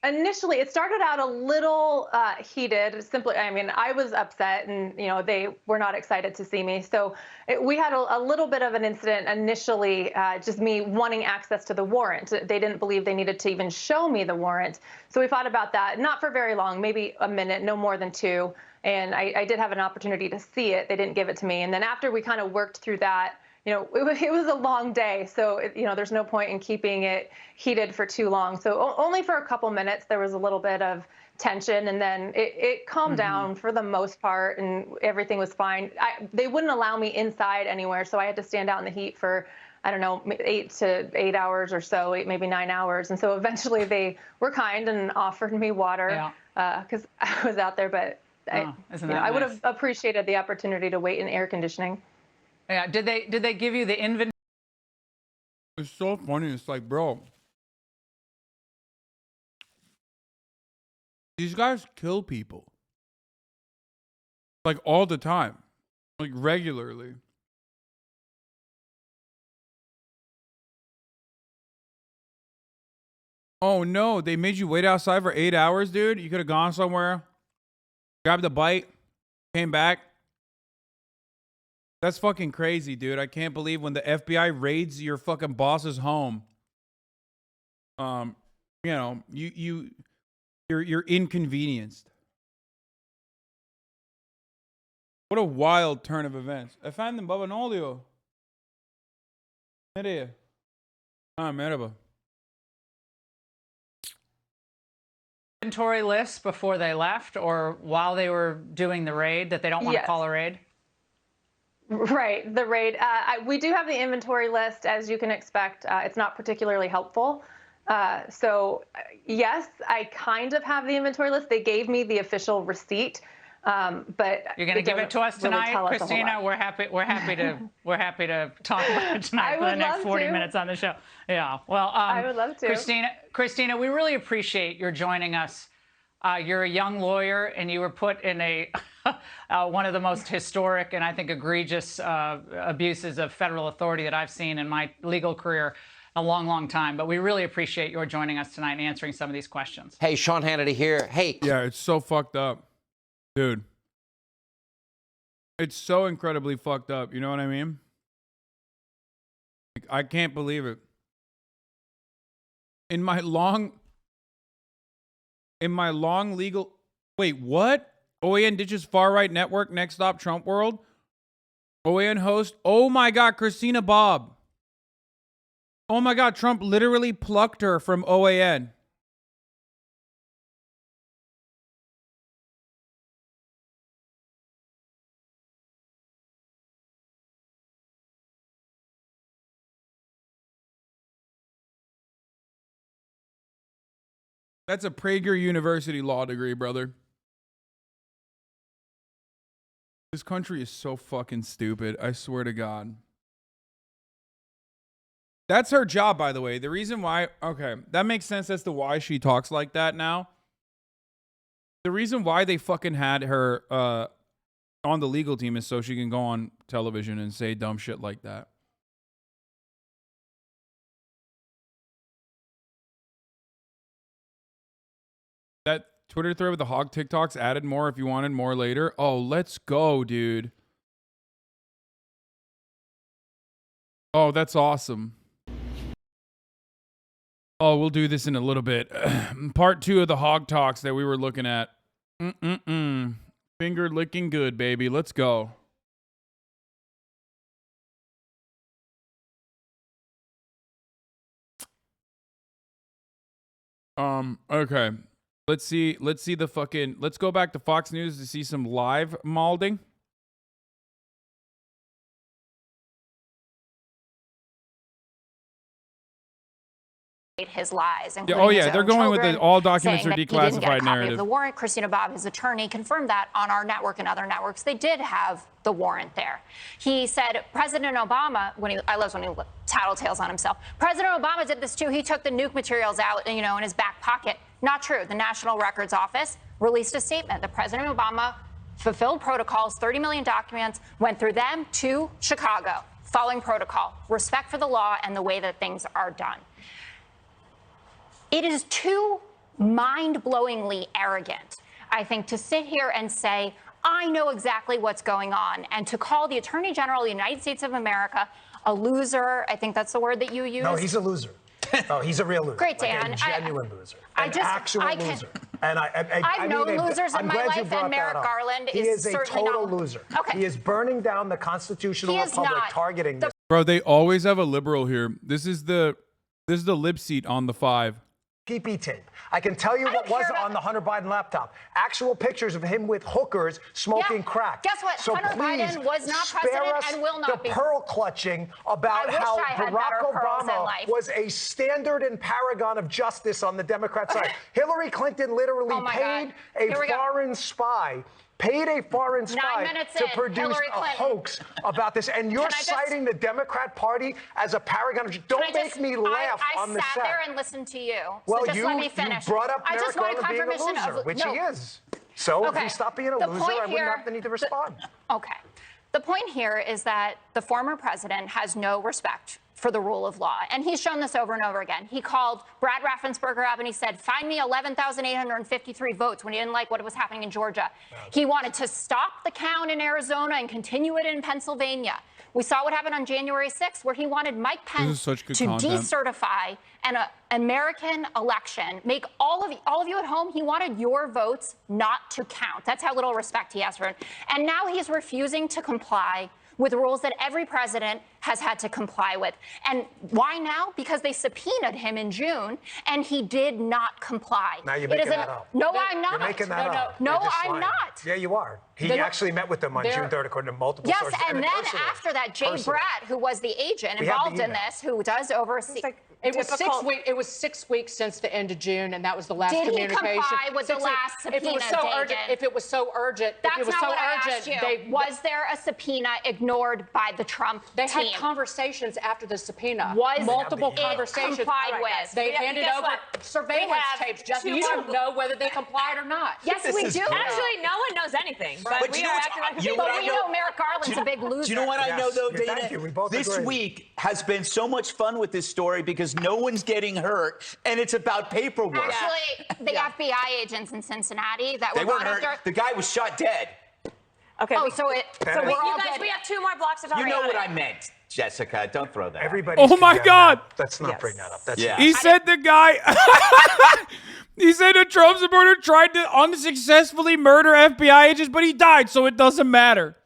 Initially, it started out a little heated. Simply, I mean, I was upset, and they were not excited to see me. So we had a little bit of an incident initially, just me wanting access to the warrant. They didn't believe they needed to even show me the warrant. So we fought about that, not for very long, maybe a minute, no more than 2. And I did have an opportunity to see it. They didn't give it to me. And then after we kind of worked through that, it was a long day, so there's no point in keeping it heated for too long. So only for a couple minutes there was a little bit of tension, and then it calmed down for the most part, and everything was fine. They wouldn't allow me inside anywhere, so I had to stand out in the heat for, I don't know, 8 to 8 hours or so, maybe 9 hours. And so eventually they were kind and offered me water because I was out there, but I would have appreciated the opportunity to wait in air conditioning. Yeah. Did they give you the inventory? It's so funny. It's like, bro, these guys kill people. Like all the time. Like regularly. Oh no, they made you wait outside for 8 hours, dude? You could have gone somewhere, grabbed a bite, came back. That's fucking crazy, dude. I can't believe when the FBI raids your fucking boss's home. You're inconvenienced. What a wild turn of events. Efendim baba ne oluyor? Nereye? Merhaba. Inventory lists before they left, or while they were doing the raid that they don't want to call a raid? Right, the raid. We do have the inventory list, as you can expect. It's not particularly helpful. So yes, I kind of have the inventory list. They gave me the official receipt, but you're going to give it to us tonight, really Christina. We're happy to talk about it tonight for the next 40 minutes on the show. Yeah, well, I would love to. Christina, we really appreciate your joining us. You're a young lawyer, and you were put in a one of the most historic and I think egregious abuses of federal authority that I've seen in my legal career a long, long time. But we really appreciate your joining us tonight and answering some of these questions. Hey, Sean Hannity here. Hey. Yeah, it's so fucked up. Dude. It's so incredibly fucked up. You know what I mean? Like, I can't believe it. In my long legal... Wait, what? OAN ditches far-right network, Next Stop Trump World? OAN host? Oh my God, Christina Bobb. Oh my God, Trump literally plucked her from OAN. That's a Prager University law degree, brother. This country is so fucking stupid. I swear to God. That's her job, by the way. The reason why... Okay, that makes sense as to why she talks like that now. The reason why they fucking had her on the legal team is so she can go on television and say dumb shit like that. That Twitter thread with the hog TikToks added more if you wanted more later. Oh, let's go, dude. Oh, that's awesome. Oh, we'll do this in a little bit. Part 2 of the hog talks that we were looking at. Finger licking good, baby. Let's go. Okay. Let's see the fucking, let's go back to Fox News to see some live malding. His lies. Oh yeah, they're going with the all documents are declassified he didn't get a copy narrative. of the warrant. Christina Bobb, his attorney, confirmed that on our network and other networks. They did have the warrant there. He said President Obama, I love when he tattletales on himself. President Obama did this too. He took the nuke materials out, in his back pocket. Not true. The National Records Office released a statement that President Obama fulfilled protocols, 30 million documents, went through them to Chicago, following protocol, respect for the law and the way that things are done. It is too mind-blowingly arrogant, I think, to sit here and say, I know exactly what's going on, and to call the Attorney General of the United States of America a loser. I think that's the word that you use. No, he's a loser. No, he's a real loser. Great, Dan. Like a genuine loser. An actual loser. And I've known losers in my life, and Merrick Garland is a certainly total not. loser. Okay. He is burning down the constitutional republic, targeting this. Bro, they always have a liberal here. This is the lip seat on the 5. PP tape. I can tell you what was on the Hunter Biden laptop. Actual pictures of him with hookers smoking crack. Guess what? So Hunter please Biden was not spare president us and will not the be. pearl clutching about I wish how I had Barack better pearls in Obama life. was a standard and paragon of justice on the Democrat side. Hillary Clinton literally paid a foreign spy. Paid a foreign spy to produce a hoax about this. And you're citing the Democrat Party as a paragon. Don't make me laugh on the set. I sat there and listened to you. Well, so just let me finish. You brought up I just Merrick want Garland being a confirmation loser, of which he is. So if he stopped being a loser, I wouldn't have the need to respond. Okay. The point here is that the former president has no respect for the rule of law. And he's shown this over and over again. He called Brad Raffensperger up and he said, find me 11,853 votes when he didn't like what was happening in Georgia. He wanted to stop the count in Arizona and continue it in Pennsylvania. We saw what happened on January 6th, where he wanted Mike Pence to decertify an American election. Make all of you at home, he wanted your votes not to count. That's how little respect he has for him. And now he's refusing to comply with rules that every president has had to comply with. And why now? Because they subpoenaed him in June, and he did not comply. Now you're making that up. No, I'm not. You're making that up. No, You're just I'm lying. not. Yeah, you are. He actually met with them on June 3rd, according to multiple sources. Yes, and then after that, Jay Bratt, who was the agent involved in this, who does oversee. It was 6 weeks since the end of June, and that was the last communication. Did he comply with the last subpoena, if it was so urgent, That's not what I asked you. Was there a subpoena ignored by the Trump team? They had conversations after the subpoena. Was multiple it conversations complied with? They handed over surveillance tapes. Just you don't know whether they complied or not. Yes, we do. Actually, no one knows anything. But we are acting like we know Merrick Garland's a big loser. Do you know what I know, though, Dana? Thank you. We both this agree. week has been so much fun with this story because no one's getting hurt, and it's about paperwork. Actually, the FBI agents in Cincinnati that They were weren't brought hurt. after. The guy was shot dead. Okay. Oh, we have 2 more blocks to talk about. You know what I meant, Jessica. Don't throw that. Everybody. Oh my God! Let's not bring that up. That's He said the guy. He said a Trump supporter tried to unsuccessfully murder FBI agents, but he died, so it doesn't matter.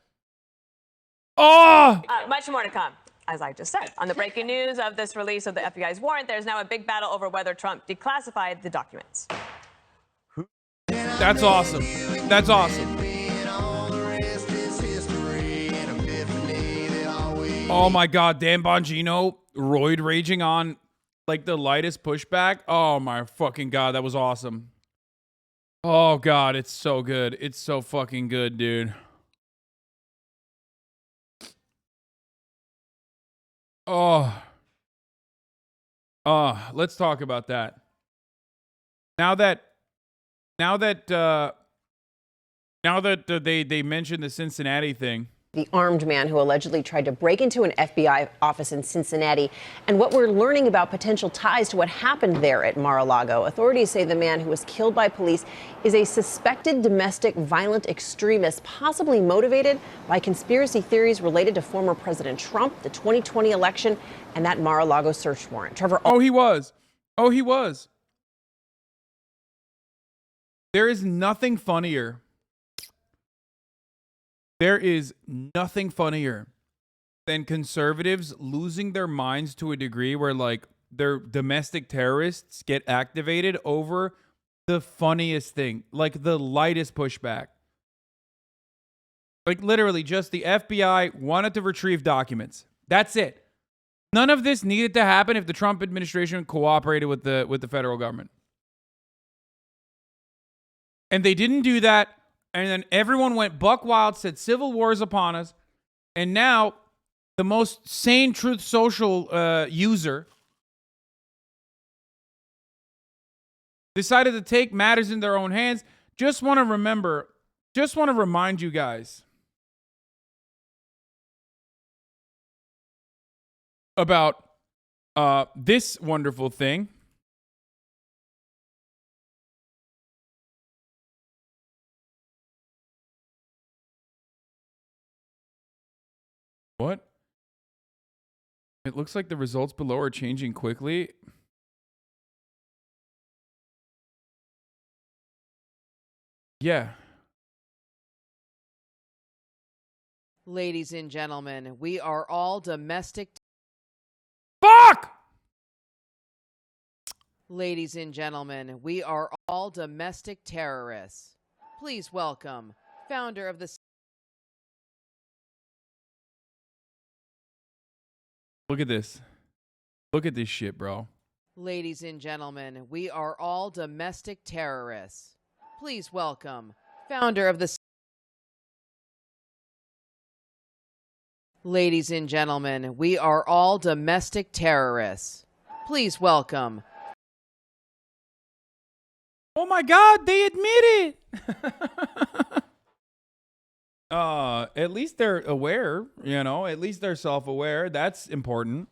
Oh! Much more to come. As I just said, on the breaking news of this release of the FBI's warrant, there's now a big battle over whether Trump declassified the documents. That's awesome. That's awesome. Oh my God, Dan Bongino roid raging on like the lightest pushback. Oh my fucking God, that was awesome. Oh God, it's so good. It's so fucking good, dude. Let's talk about that. Now that they mentioned the Cincinnati thing. The armed man who allegedly tried to break into an FBI office in Cincinnati, and what we're learning about potential ties to what happened there at Mar-a-Lago. Authorities say the man who was killed by police is a suspected domestic violent extremist, possibly motivated by conspiracy theories related to former President Trump, the 2020 election, and that Mar-a-Lago search warrant. Trevor. Oh, he was. There is nothing funnier. There is nothing funnier than conservatives losing their minds to a degree where, like, their domestic terrorists get activated over the funniest thing, like the lightest pushback. Like literally just the FBI wanted to retrieve documents. That's it. None of this needed to happen if the Trump administration cooperated with the federal government. And they didn't do that. And then everyone went buck wild, said civil war is upon us. And now the most sane Truth Social user decided to take matters in their own hands. Just want to remind you guys about this wonderful thing. What? It looks like the results below are changing quickly. Yeah. Ladies and gentlemen, we are all domestic. Fuck! Ladies and gentlemen, we are all domestic terrorists. Please welcome founder of the... Look at this. Look at this shit, bro. Ladies and gentlemen, we are all domestic terrorists. Please welcome founder of the... Ladies and gentlemen, we are all domestic terrorists. Please welcome... Oh my God, they admit it. At least they're aware, you know, at least they're self-aware. That's important.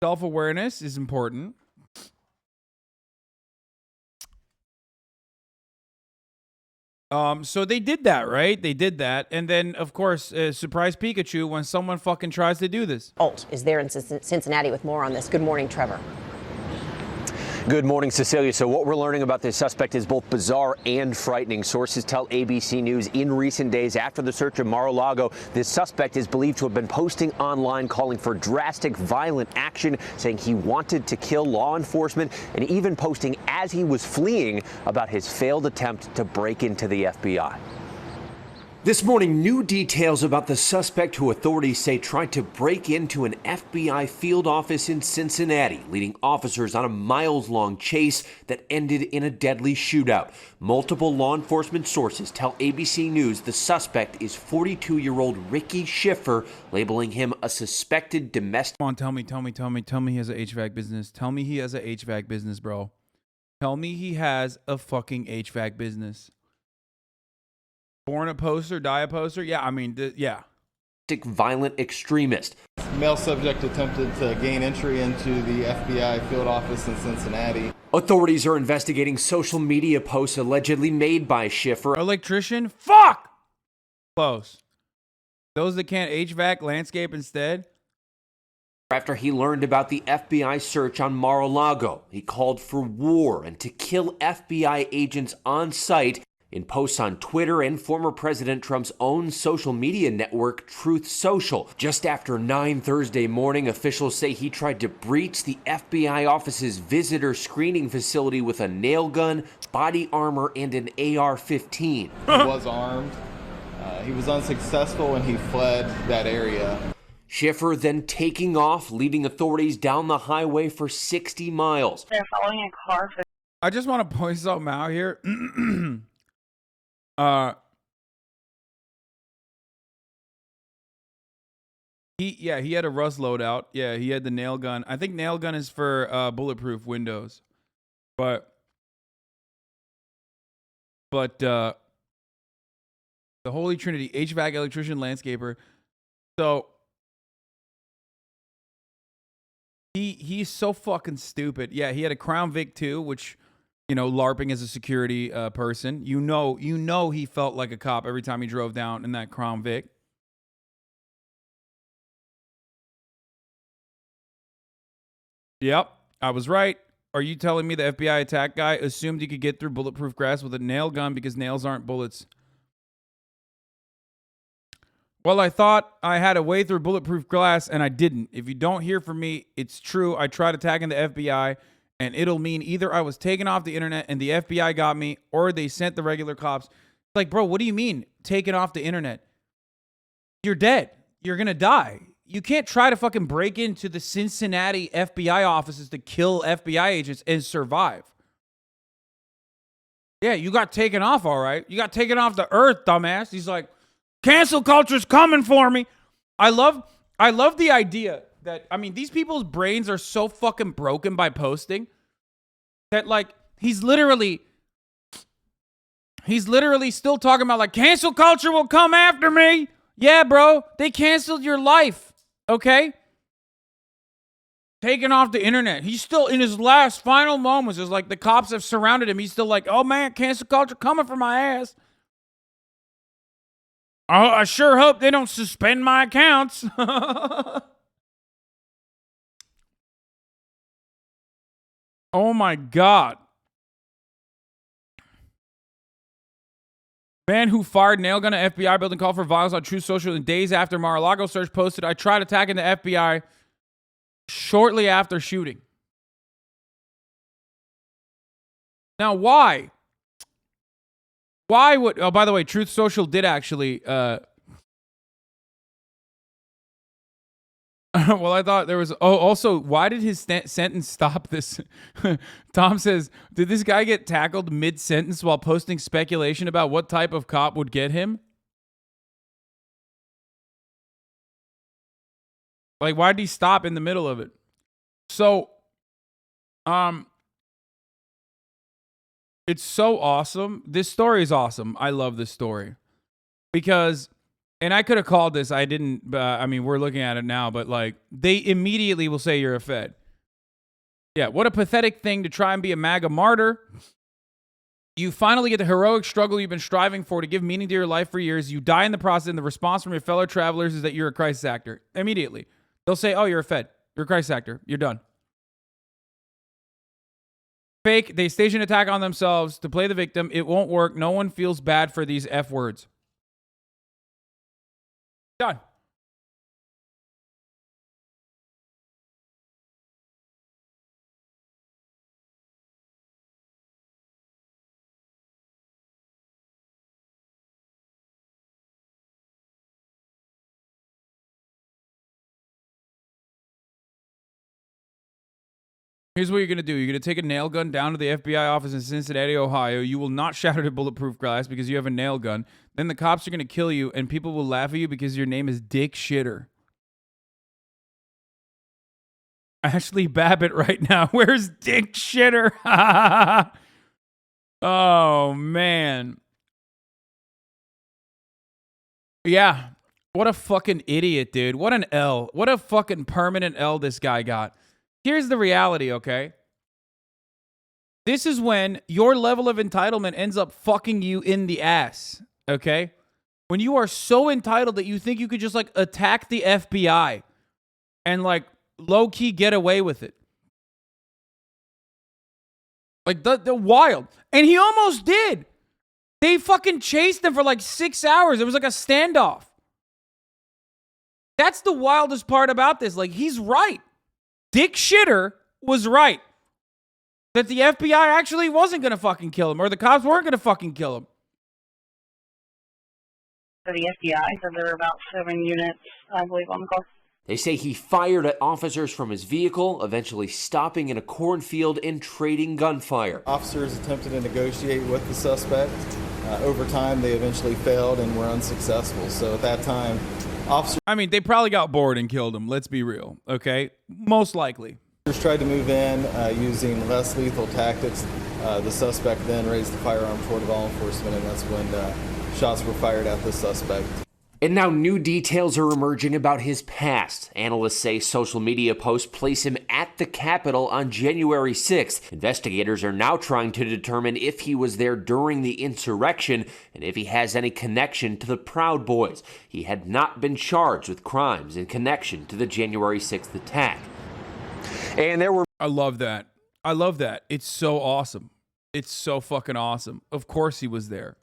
Self-awareness is important. So they did that, right? They did that. And then, of course, surprise Pikachu when someone fucking tries to do this. Alt is there in Cincinnati with more on this. Good morning, Trevor. Good morning, Cecilia. So what we're learning about this suspect is both bizarre and frightening. Sources tell ABC News in recent days after the search of Mar-a-Lago, this suspect is believed to have been posting online calling for drastic violent action, saying he wanted to kill law enforcement, and even posting as he was fleeing about his failed attempt to break into the FBI. This morning, new details about the suspect who authorities say tried to break into an FBI field office in Cincinnati, leading officers on a miles-long chase that ended in a deadly shootout. Multiple law enforcement sources tell ABC News the suspect is 42-year-old Ricky Schiffer, labeling him a suspected domestic... Come on, tell me he has a HVAC business. Tell me he has a HVAC business, bro. Tell me he has a fucking HVAC business. Born a poster, die a poster? Yeah, I mean, yeah. Violent extremist. Male subject attempted to gain entry into the FBI field office in Cincinnati. Authorities are investigating social media posts allegedly made by Schiffer. Electrician? Fuck! Close. Those that can't HVAC landscape instead? After he learned about the FBI search on Mar-a-Lago, he called for war and to kill FBI agents on site. In posts on Twitter and former President Trump's own social media network, Truth Social. Just after 9 Thursday morning, officials say he tried to breach the FBI office's visitor screening facility with a nail gun, body armor, and an AR-15. He was armed. He was unsuccessful and he fled that area. Schiffer then taking off, leading authorities down the highway for 60 miles. They're following a car. I just want to point something out here. He had a Rust loadout. Yeah, he had the nail gun. I think nail gun is for bulletproof windows. But the Holy Trinity, HVAC, electrician, landscaper. So he's so fucking stupid. Yeah, he had a Crown Vic too, which, you know, LARPing as a security person. You know he felt like a cop every time he drove down in that Crown Vic. Yep, I was right. Are you telling me the FBI attack guy assumed he could get through bulletproof glass with a nail gun because nails aren't bullets? Well, I thought I had a way through bulletproof glass, and I didn't. If you don't hear from me, it's true. I tried attacking the FBI, and it'll mean either I was taken off the internet and the FBI got me, or they sent the regular cops. Like, bro, what do you mean taken off the internet? You're dead. You're going to die. You can't try to fucking break into the Cincinnati FBI offices to kill FBI agents and survive. Yeah, you got taken off, all right. You got taken off the earth, dumbass. He's like, cancel culture's coming for me. I love the idea that, I mean, these people's brains are so fucking broken by posting that, like, he's literally still talking about, like, cancel culture will come after me. Yeah, bro, they canceled your life, okay? Taken off the internet. He's still in his last final moments. It's like the cops have surrounded him. He's still like, oh man, cancel culture coming for my ass. I sure hope they don't suspend my accounts. Oh my God. Man who fired nail gun at FBI building called for violence on Truth Social in days after Mar-a-Lago search posted, I tried attacking the FBI shortly after shooting. Now, why? Why would... Oh, by the way, Truth Social did actually... well, I thought there was... Oh, also, why did his sentence stop this? Tom says, did this guy get tackled mid-sentence while posting speculation about what type of cop would get him? Like, why did he stop in the middle of it? So, it's so awesome. This story is awesome. I love this story. Because, and I could have called this, I didn't, I mean, we're looking at it now, but like, they immediately will say you're a Fed. Yeah, what a pathetic thing to try and be a MAGA martyr. You finally get the heroic struggle you've been striving for to give meaning to your life for years. You die in the process, and the response from your fellow travelers is that you're a crisis actor. Immediately. They'll say, oh, you're a Fed. You're a crisis actor. You're done. Fake. They stage an attack on themselves to play the victim. It won't work. No one feels bad for these F words. Done. Here's what you're going to do. You're going to take a nail gun down to the FBI office in Cincinnati, Ohio. You will not shatter the bulletproof glass because you have a nail gun. Then the cops are going to kill you, and people will laugh at you because your name is Dick Shitter. Ashley Babbitt right now. Where's Dick Shitter? Oh, man. Yeah. What a fucking idiot, dude. What an L. What a fucking permanent L this guy got. Here's the reality, okay? This is when your level of entitlement ends up fucking you in the ass, okay? When you are so entitled that you think you could just, like, attack the FBI and, like, low-key get away with it. Like, the wild. And he almost did. They fucking chased him for, like, 6 hours. It was like a standoff. That's the wildest part about this. Like, he's right. Dick Shitter was right. That the FBI actually wasn't going to fucking kill him, or the cops weren't going to fucking kill him. For the FBI, so there were about 7 units, I believe, on the call. They say he fired at officers from his vehicle, eventually stopping in a cornfield and trading gunfire. Officers attempted to negotiate with the suspect. Over time, they eventually failed and were unsuccessful. So at that time, officers... I mean, they probably got bored and killed him. Let's be real, okay? Most likely. Officers tried to move in using less lethal tactics. The suspect then raised the firearm toward law enforcement, and that's when shots were fired at the suspect. And now new details are emerging about his past. Analysts say social media posts place him at the Capitol on January 6th. Investigators are now trying to determine if he was there during the insurrection and if he has any connection to the Proud Boys. He had not been charged with crimes in connection to the January 6th attack. And there were... I love that. I love that. It's so awesome. It's so fucking awesome. Of course he was there.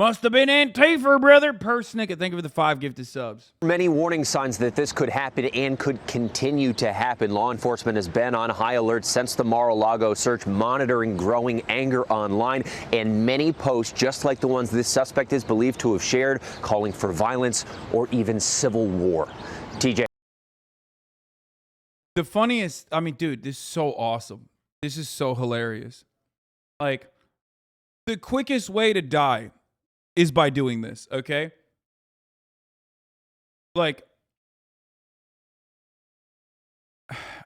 Must have been Antifa, brother. Persnick, thank you for the 5 gifted subs. Many warning signs that this could happen and could continue to happen. Law enforcement has been on high alert since the Mar-a-Lago search, monitoring growing anger online and many posts, just like the ones this suspect is believed to have shared, calling for violence or even civil war. TJ. The funniest, I mean, dude, this is so awesome. This is so hilarious. Like, the quickest way to die is by doing this, okay? Like,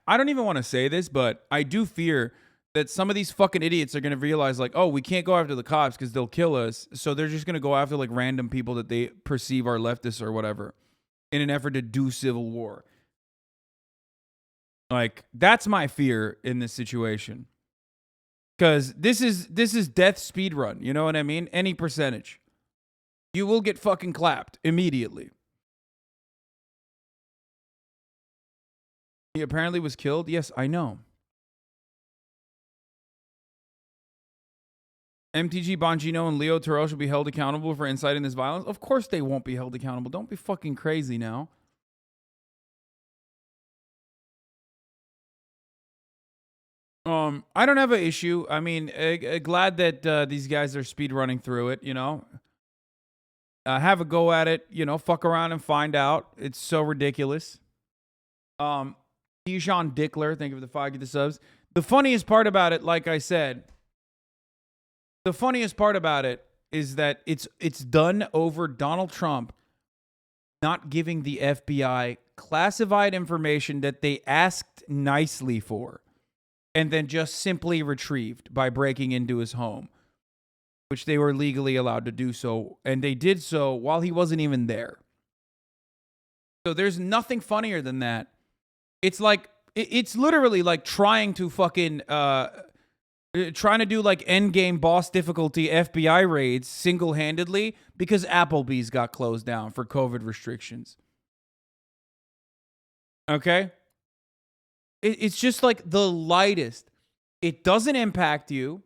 I don't even want to say this, but I do fear that some of these fucking idiots are going to realize, like, oh, we can't go after the cops because they'll kill us. So they're just going to go after, like, random people that they perceive are leftists or whatever in an effort to do civil war. Like, that's my fear in this situation. Because this is death speed run. You know what I mean? Any percentage. You will get fucking clapped immediately. He apparently was killed. Yes, I know. MTG, Bongino, and Leo Terrell should be held accountable for inciting this violence. Of course they won't be held accountable. Don't be fucking crazy now. I don't have an issue. I mean, glad that these guys are speed running through it, you know. Have a go at it, you know, fuck around and find out. It's so ridiculous. Dijon Dickler, thank you for the 5 gifted subs. The funniest part about it, like I said, the funniest part about it is that it's done over Donald Trump not giving the FBI classified information that they asked nicely for, and then just simply retrieved by breaking into his home, which they were legally allowed to do so, and they did so while he wasn't even there. So there's nothing funnier than that. It's like, it's literally like trying to fucking, trying to do like endgame boss difficulty FBI raids single-handedly because Applebee's got closed down for COVID restrictions. Okay? It's just like the lightest. It doesn't impact you.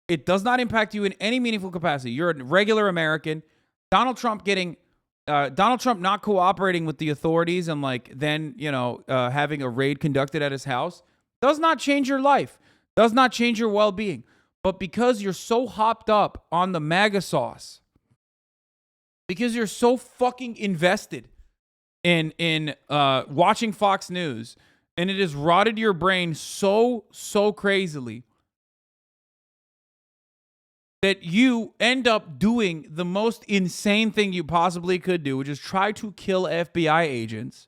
It does not impact you in any meaningful capacity. You're a regular American. Donald Trump not cooperating with the authorities and like then, you know, having a raid conducted at his house does not change your life. Does not change your well-being. But because you're so hopped up on the MAGA sauce, because you're so fucking invested in watching Fox News, and it has rotted your brain so crazily that you end up doing the most insane thing you possibly could do, which is try to kill FBI agents,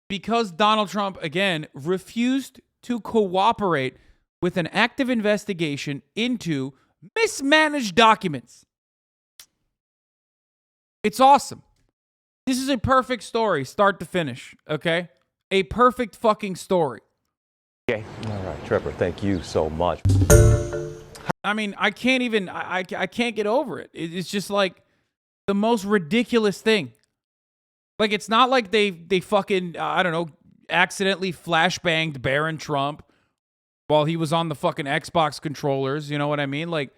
because Donald Trump, again, refused to cooperate with an active investigation into mismanaged documents. It's awesome. This is a perfect story, start to finish, okay? A perfect fucking story. Okay. All right, Trevor, thank you so much. I mean, I can't even, I can't get over it. It's just like the most ridiculous thing. Like, it's not like they fucking, I don't know, accidentally flashbanged Barron Trump while he was on the fucking Xbox controllers. You know what I mean? Like,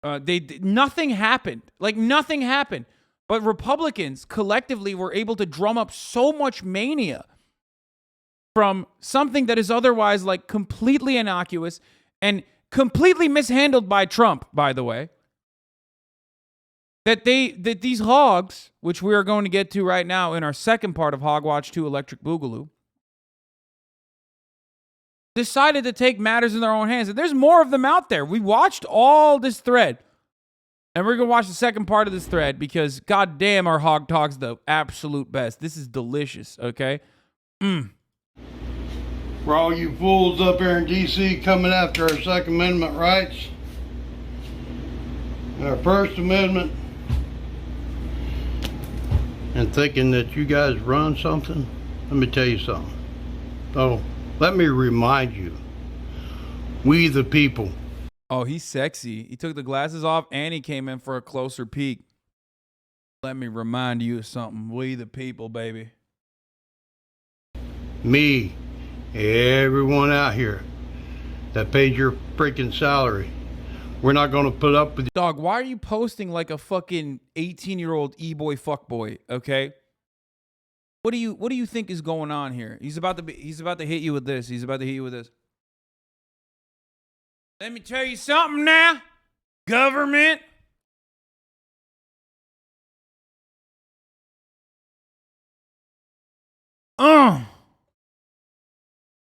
nothing happened. Like, nothing happened. But Republicans collectively were able to drum up so much mania from something that is otherwise like completely innocuous and completely mishandled by Trump, by the way, that these hogs, which we are going to get to right now in our second part of Hogwatch 2 Electric Boogaloo, decided to take matters in their own hands. And there's more of them out there. We watched all this thread. And we're going to watch the second part of this thread because, goddamn, our hog talk's the absolute best. This is delicious, okay? For all you fools up here in D.C. coming after our Second Amendment rights, our First Amendment, and thinking that you guys run something, let me tell you something. Oh, let me remind you, we the people. Oh, he's sexy. He took the glasses off and he came in for a closer peek. Let me remind you of something. We the people, baby. Me, everyone out here that paid your freaking salary, We're not going to put up with. Dog, why are you posting like a fucking 18-year-old e-boy fuckboy? Okay. What do you think is going on here? He's about to hit you with this. He's about to hit you with this. Let me tell you something now, government.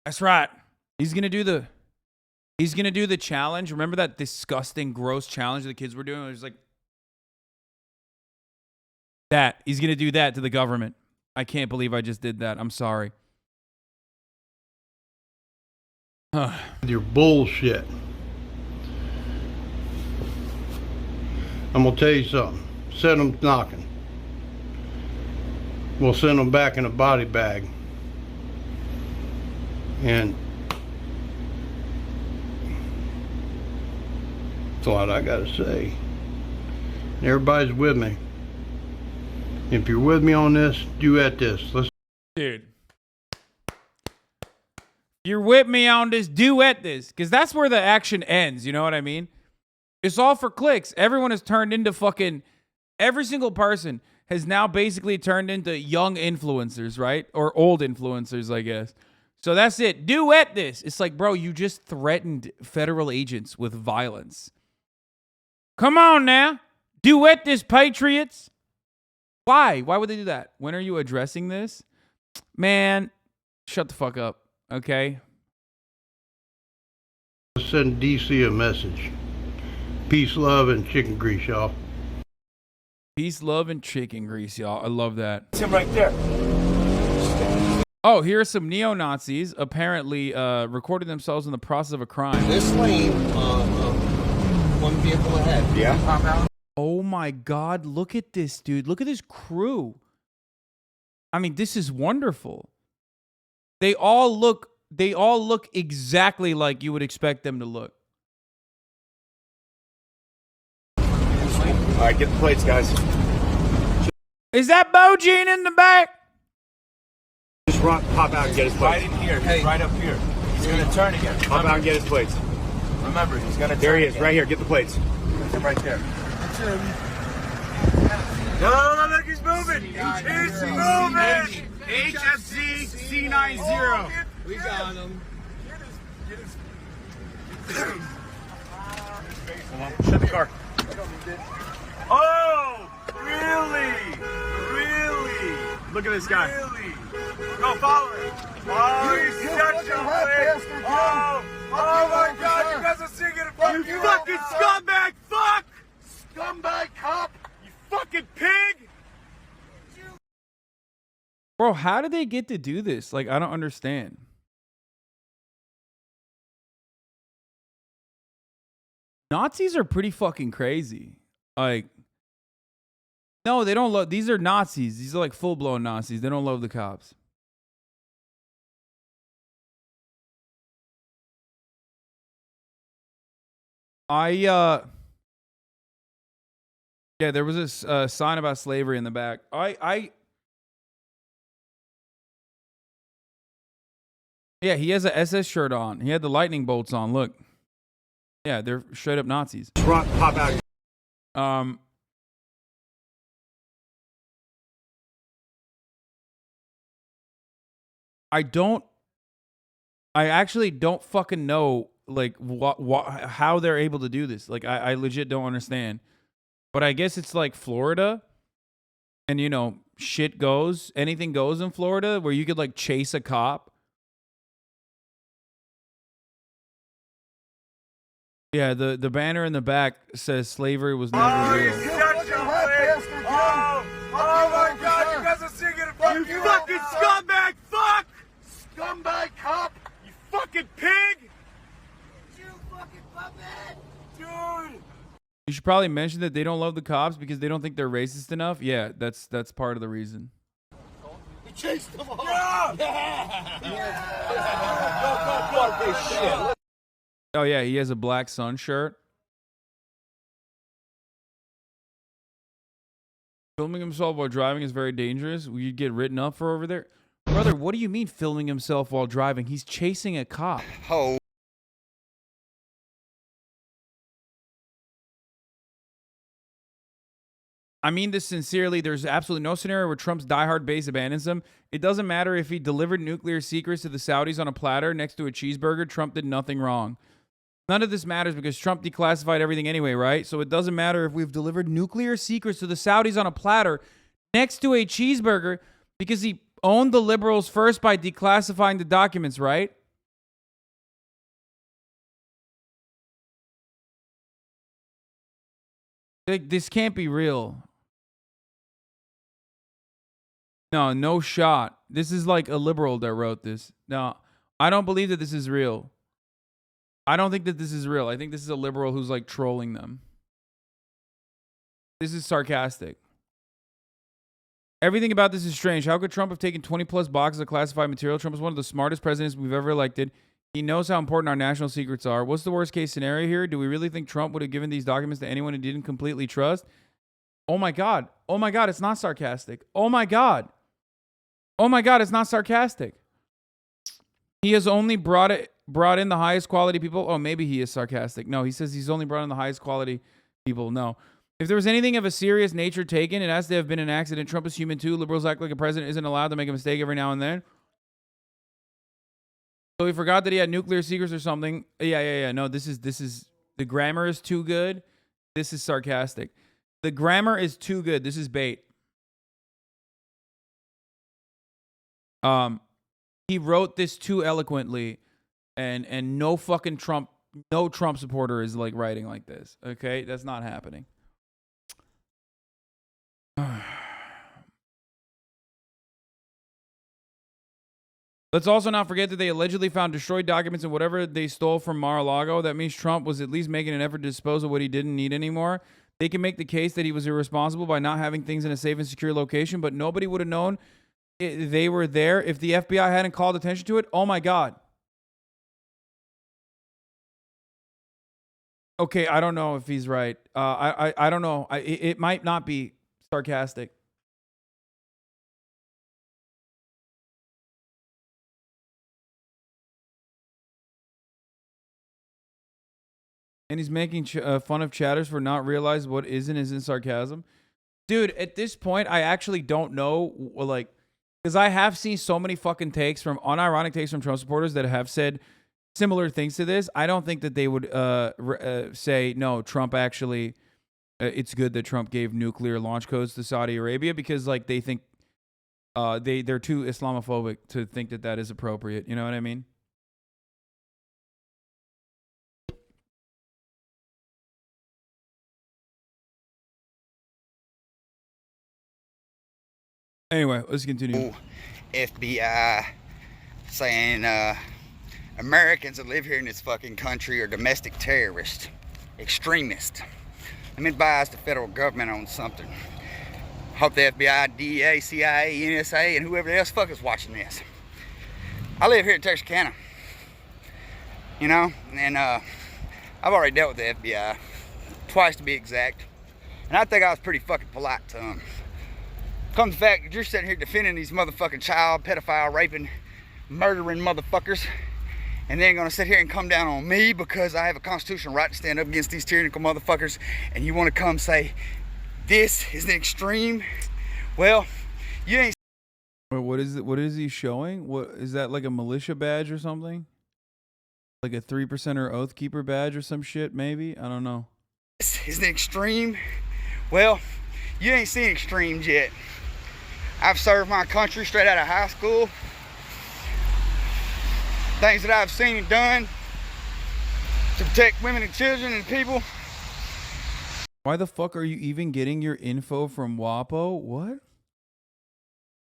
That's right. He's gonna do the challenge. Remember that disgusting, gross challenge the kids were doing? It was like that. He's gonna do that to the government. I can't believe I just did that. I'm sorry. Your bullshit. I'm gonna tell you something. Send them knocking. We'll send them back in a body bag. And that's all I gotta say. Everybody's with me. If you're with me on this, duet this. Let's. Dude. You're with me on this, duet this. Because that's where the action ends. You know what I mean? It's all for clicks. Everyone has turned into fucking... Every single person has now basically turned into young influencers, right? Or old influencers, I guess. So that's it. Duet this. It's like, bro, you just threatened federal agents with violence. Come on now. Duet this, patriots. Why? Why would they do that? When are you addressing this? Man, shut the fuck up, okay? Send DC a message. Peace, love, and chicken grease, y'all. Peace, love, and chicken grease, y'all. I love that. It's him right there. Oh, here are some neo-Nazis apparently recording themselves in the process of a crime. This lane, one vehicle ahead. Yeah. Pop out. Oh my God, look at this, dude. Look at this crew. I mean, this is wonderful. They all look exactly like you would expect them to look. All right, get the plates, guys. Is that Bojine in the back? Just pop out and get his plates. Right in here. Hey. Right up here. He's going to turn again. Pop out and get his plates. Remember, he's going to turn. There he is, again. Right here. Get the plates. That's him right there. No, look, he's moving. He's moving. HFC C90. We got him. Shut the car. Oh, really? Really? Look at this guy. Really? Go follow him. Oh, he's such a bastard. Oh my God, you guys are singing it. You fucking scumbag, fuck! Scumbag cop, you fucking pig! Bro, how did they get to do this? Like, I don't understand. Nazis are pretty fucking crazy. Like, no, they don't love... These are Nazis. These are like full-blown Nazis. They don't love the cops. Yeah, there was this sign about slavery in the back. Yeah, he has a SS shirt on. He had the lightning bolts on. Look. Yeah, they're straight up Nazis. Pop out. I actually don't fucking know, like, how they're able to do this. Like, I legit don't understand. But I guess it's like Florida. And, you know, shit goes. Anything goes in Florida where you could, like, chase a cop. Yeah, the banner in the back says slavery was never real. Oh my God, you guys are singing it. You fucking scumbag, fuck! Scumbag cop, you fucking pig! You fucking puppet! Dude! You should probably mention that they don't love the cops because they don't think they're racist enough. Yeah, that's part of the reason. We chased them all! Yeah! Oh, yeah, he has a Black Sun shirt. Filming himself while driving is very dangerous. You'd get written up for over there. Brother, what do you mean filming himself while driving? He's chasing a cop. Oh. I mean this sincerely. There's absolutely no scenario where Trump's diehard base abandons him. It doesn't matter if he delivered nuclear secrets to the Saudis on a platter next to a cheeseburger. Trump did nothing wrong. None of this matters because Trump declassified everything anyway, right? So it doesn't matter if we've delivered nuclear secrets to the Saudis on a platter next to a cheeseburger because he owned the liberals first by declassifying the documents, right? Like, this can't be real. No, no shot. This is like a liberal that wrote this. No, I don't believe that this is real. I don't think that this is real. I think this is a liberal who's like trolling them. This is sarcastic. Everything about this is strange. How could Trump have taken 20 plus boxes of classified material? Trump is one of the smartest presidents we've ever elected. He knows how important our national secrets are. What's the worst case scenario here? Do we really think Trump would have given these documents to anyone he didn't completely trust? Oh my God. Oh my God. It's not sarcastic. Oh my God. Oh my God. It's not sarcastic. He has only brought in the highest quality people. Oh, maybe he is sarcastic. No, he says he's only brought in the highest quality people. No. If there was anything of a serious nature taken, it has to have been an accident. Trump is human too. Liberals act like a president isn't allowed to make a mistake every now and then. So he forgot that he had nuclear secrets or something. Yeah. No, this is the grammar is too good. This is sarcastic. The grammar is too good. This is bait. He wrote this too eloquently, and no fucking Trump supporter is like writing like this. Okay, that's not happening. Let's also not forget that they allegedly found destroyed documents and whatever they stole from Mar-a-Lago. That means Trump was at least making an effort to dispose of what he didn't need anymore. They can make the case that he was irresponsible by not having things in a safe and secure location, but nobody would have known they were there if the FBI hadn't called attention to it. Oh my God. Okay, I don't know if he's right. I don't know. It might not be sarcastic. And he's making fun of chatters for not realizing what isn't sarcasm. Dude, at this point, I actually don't know, like, because I have seen so many fucking takes from, unironic takes from Trump supporters that have said similar things to this. I don't think that they would say, no, Trump actually, it's good that Trump gave nuclear launch codes to Saudi Arabia because, like, they think they're too Islamophobic to think that that is appropriate. You know what I mean? Anyway, let's continue. FBI saying Americans that live here in this fucking country are domestic terrorists, extremists. Let me advise the federal government on something. Hope the FBI, DEA, CIA, NSA, and whoever else fuck is watching this. I live here in Texarkana, you know, and I've already dealt with the FBI, twice to be exact, and I think I was pretty fucking polite to them. Come to the fact that you're sitting here defending these motherfucking child, pedophile, raping, murdering motherfuckers, and then gonna sit here and come down on me because I have a constitutional right to stand up against these tyrannical motherfuckers, and you wanna come say, this is the extreme? Well, you ain't. Wait, what is it? What is he showing? What is that, like a militia badge or something? Like a 3%er Oath Keeper badge or some shit, maybe? I don't know. This is the extreme? Well, you ain't seen extremes yet. I've served my country straight out of high school. Things that I've seen and done to protect women and children and people. Why the fuck are you even getting your info from WAPO? What?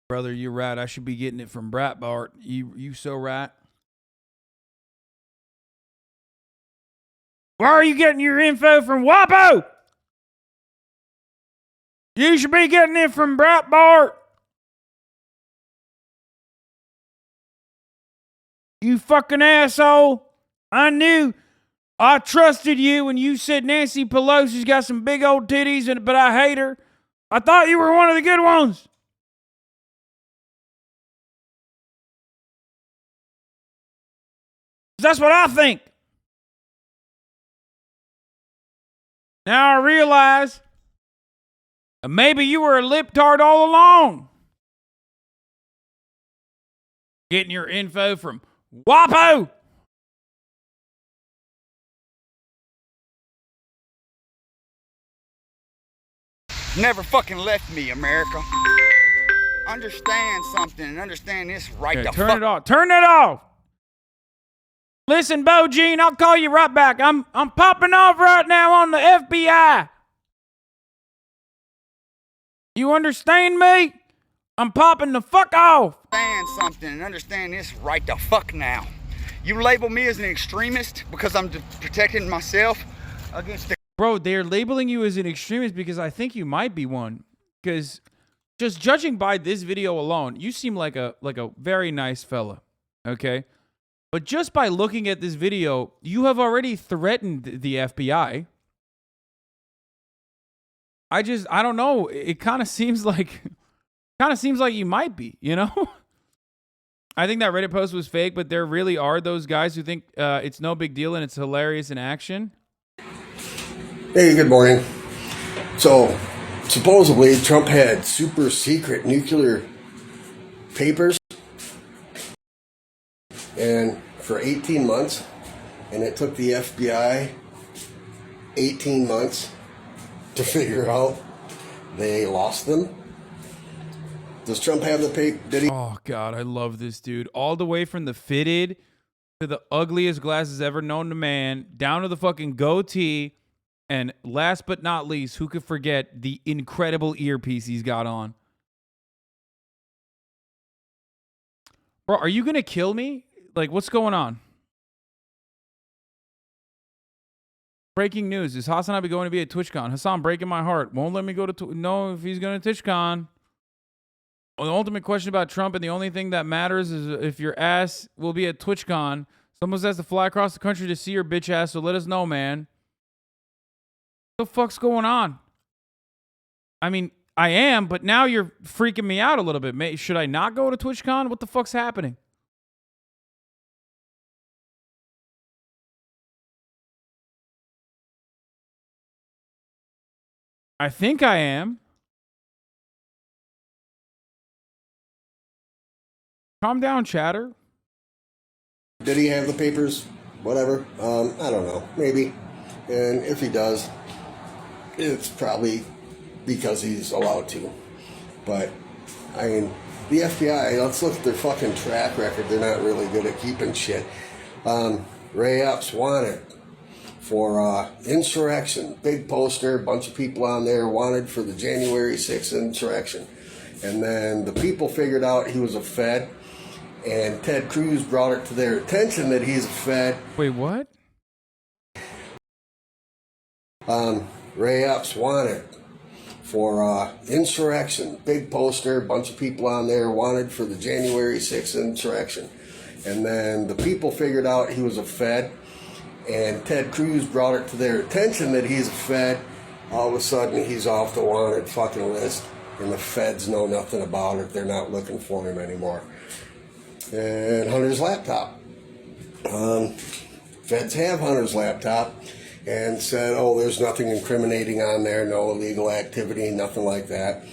Brother, you're right. I should be getting it from Breitbart. You so right. Why are you getting your info from WAPO? You should be getting it from Breitbart. You fucking asshole. I trusted you when you said Nancy Pelosi's got some big old titties, but I hate her. I thought you were one of the good ones. That's what I think. Now I realize Maybe you were a liptard all along. Getting your info from WAPO. Never fucking left me, America. Understand something and understand this right Okay, the turn fuck. it off. Turn it off. Listen, Bo Gene, I'll call you right back. I'm popping off right now on the FBI. You understand me? I'm popping the fuck off. Understand something and understand this right the fuck now. You label me as an extremist because I'm protecting myself against the... Bro, they're labeling you as an extremist because I think you might be one. Because just judging by this video alone, you seem like a very nice fella. Okay? But just by looking at this video, you have already threatened the FBI. I don't know. It kind of seems like you might be, you know? I think that Reddit post was fake, but there really are those guys who think it's no big deal and it's hilarious in action. Hey, good morning. So, supposedly Trump had super secret nuclear papers and for 18 months, and it took the FBI 18 months to figure out they lost them. Does Trump have the paper? Did he? Oh, God, I love this dude. All the way from the fitted to the ugliest glasses ever known to man, down to the fucking goatee, and last but not least, who could forget the incredible earpiece he's got on? Bro, are you going to kill me? Like, what's going on? Breaking news. Is HasanAbi going to be at TwitchCon? Hasan, breaking my heart. Won't let me go to... No, if he's going to TwitchCon. Well, the ultimate question about Trump, and the only thing that matters is if your ass will be at TwitchCon. Someone has to fly across the country to see your bitch ass, so let us know, man. What the fuck's going on? I mean, I am, but now you're freaking me out a little bit. Should I not go to TwitchCon? What the fuck's happening? I think I am. Calm down, chatter. Did he have the papers? Whatever. I don't know. Maybe. And if he does, it's probably because he's allowed to. But, I mean, the FBI, let's look at their fucking track record. They're not really good at keeping shit. Ray Epps wanted for insurrection. Big poster, bunch of people on there wanted for the January 6th insurrection. And then the people figured out he was a Fed, and Ted Cruz brought it to their attention that he's a Fed. Wait, what? Ray Epps wanted for insurrection. Big poster, bunch of people on there wanted for the January 6th insurrection. And then the people figured out he was a Fed, and Ted Cruz brought it to their attention that he's a Fed. All of a sudden, he's off the wanted fucking list, and the Feds know nothing about it. They're not looking for him anymore. And Hunter's laptop. Feds have Hunter's laptop and said, oh, there's nothing incriminating on there, no illegal activity, nothing like that.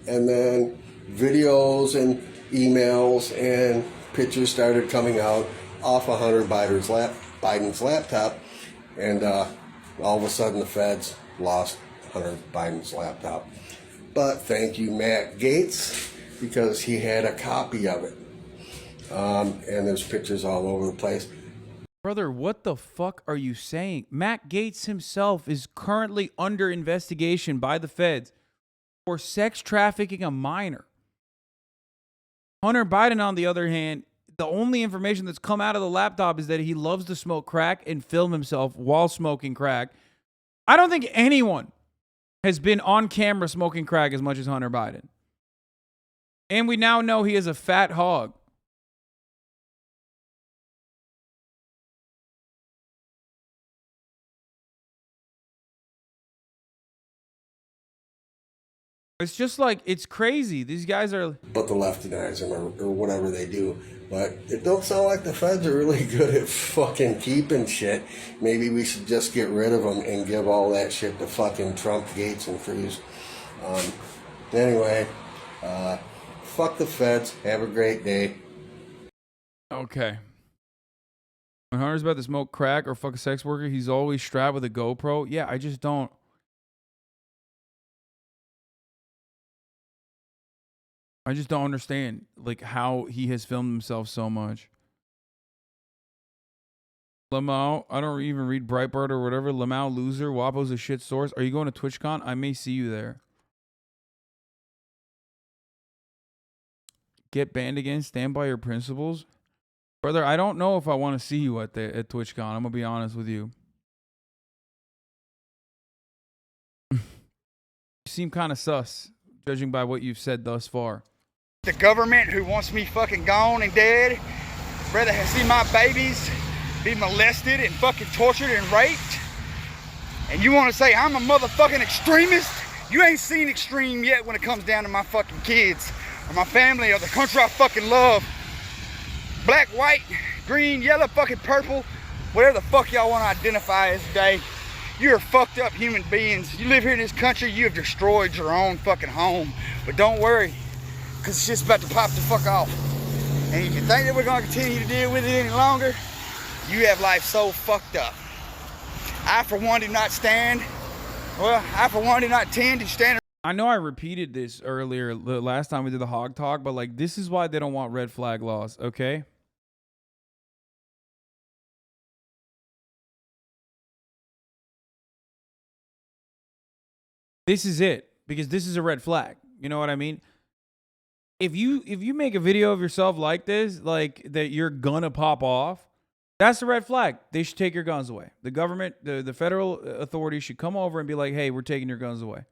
And then videos and emails and pictures started coming out off of Hunter Biden's laptop, and all of a sudden the Feds lost Hunter Biden's laptop. But thank you, Matt Gaetz, because he had a copy of it. And there's pictures all over the place. Brother, what the fuck are you saying? Matt Gaetz himself is currently under investigation by the Feds for sex trafficking a minor. Hunter Biden, on the other hand, the only information that's come out of the laptop is that he loves to smoke crack and film himself while smoking crack. I don't think anyone has been on camera smoking crack as much as Hunter Biden. And we now know he is a fat hog. It's just like, it's crazy. These guys are... But the left denies them or whatever they do. But it don't sound like the Feds are really good at fucking keeping shit. Maybe we should just get rid of them and give all that shit to fucking Trump, Gaetz, and Cruz. Anyway, fuck the feds. Have a great day. Okay. When Hunter's about to smoke crack or fuck a sex worker, he's always strapped with a GoPro. Yeah, I just don't. I just don't understand, like, how he has filmed himself so much. Lamau, I don't even read Breitbart or whatever. Lamau loser, Wapo's a shit source. Are you going to TwitchCon? I may see you there. Get banned again. Stand by your principles. Brother, I don't know if I want to see you at TwitchCon. I'm going to be honest with you. You seem kind of sus, judging by what you've said thus far. The government who wants me fucking gone and dead, rather see my babies be molested and fucking tortured and raped. And you want to say I'm a motherfucking extremist? You ain't seen extreme yet when it comes down to my fucking kids or my family or the country I fucking love. Black, white, green, yellow, fucking purple, whatever the fuck y'all want to identify as today. You're fucked up human beings. You live here in this country, you have destroyed your own fucking home. But don't worry, because it's just about to pop the fuck off. And if you think that we're going to continue to deal with it any longer, you have life so fucked up. I, for one, do not stand. Well, I, for one, do not tend to stand. I know I repeated this earlier, the last time we did the hog talk, but like, this is why they don't want red flag laws, okay? This is it, because this is a red flag. You know what I mean? If you make a video of yourself like this, like that you're gonna pop off, that's a red flag. They should take your guns away. The government, the federal authorities should come over and be like, hey, we're taking your guns away.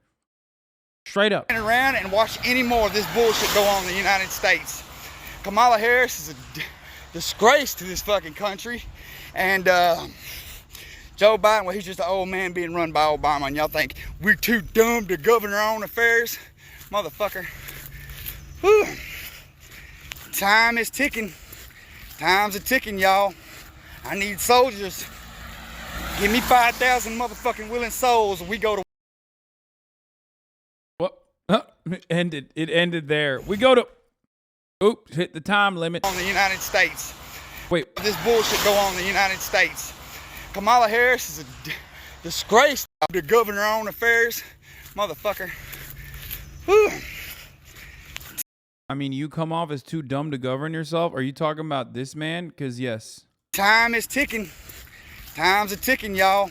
Straight up. Around and watch any more of this bullshit go on in the United States. Kamala Harris is a disgrace to this fucking country. And Joe Biden, well, he's just an old man being run by Obama. And y'all think we're too dumb to govern our own affairs? Motherfucker. Whew. Time is ticking. Time's a ticking, y'all. I need soldiers. Give me 5,000 motherfucking willing souls and we go to... What? It ended there. We go to... Oops, hit the time limit. On the United States. Wait. This bullshit go on in the United States. Kamala Harris is a disgrace to govern her own affairs. Motherfucker. Whew. I mean, you come off as too dumb to govern yourself. Are you talking about this man? Because yes. Time is ticking. Time's a ticking, y'all.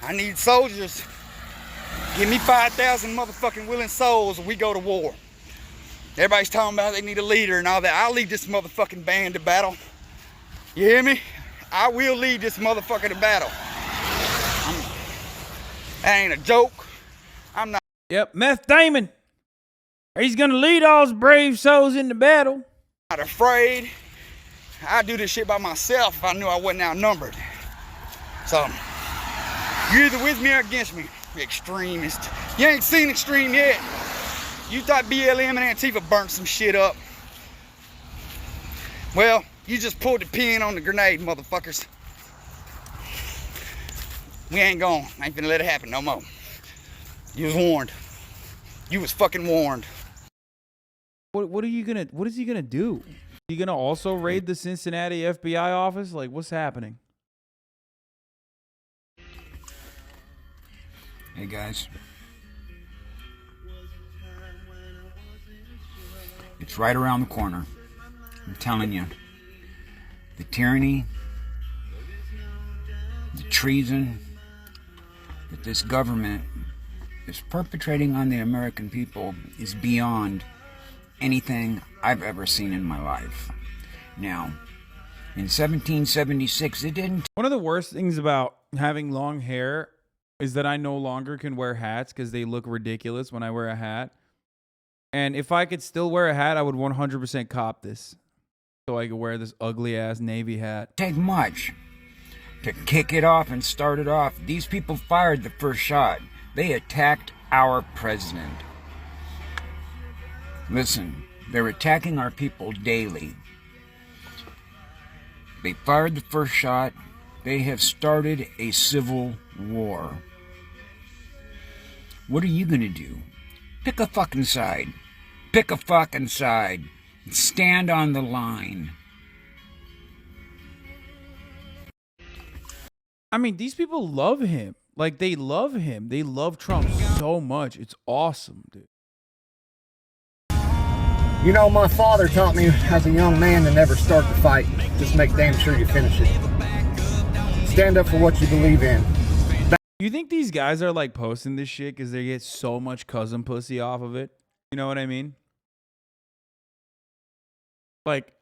I need soldiers. Give me 5,000 motherfucking willing souls and we go to war. Everybody's talking about they need a leader and all that. I'll lead this motherfucking band to battle. You hear me? I will lead this motherfucker to battle. That ain't a joke. I'm not. Yep, Meth Damon. He's gonna lead all his brave souls into battle. Not afraid. I'd do this shit by myself if I knew I wasn't outnumbered. So, you're either with me or against me, you extremist. You ain't seen extreme yet. You thought BLM and Antifa burnt some shit up. Well, you just pulled the pin on the grenade, motherfuckers. We ain't gonna. I ain't finna let it happen no more. You was warned. You was fucking warned. What is he gonna do? He gonna also raid the Cincinnati FBI office? Like, what's happening? Hey guys. It's right around the corner. I'm telling you. The tyranny, the treason that this government is perpetrating on the American people is beyond anything I've ever seen in my life. Now, in 1776, it didn't... One of the worst things about having long hair is that I no longer can wear hats because they look ridiculous when I wear a hat. And if I could still wear a hat, I would 100% cop this. So I could wear this ugly-ass Navy hat. Take much to kick it off and start it off. These people fired the first shot. They attacked our president. Listen, they're attacking our people daily. They fired the first shot. They have started a civil war. What are you going to do? Pick a fucking side. Pick a fucking side. Stand on the line. I mean, these people love him. Like, they love him. They love Trump so much. It's awesome, dude. You know, my father taught me as a young man to never start the fight. Just make damn sure you finish it. Stand up for what you believe in. You think these guys are like posting this shit because they get so much cousin pussy off of it? You know what I mean? Like,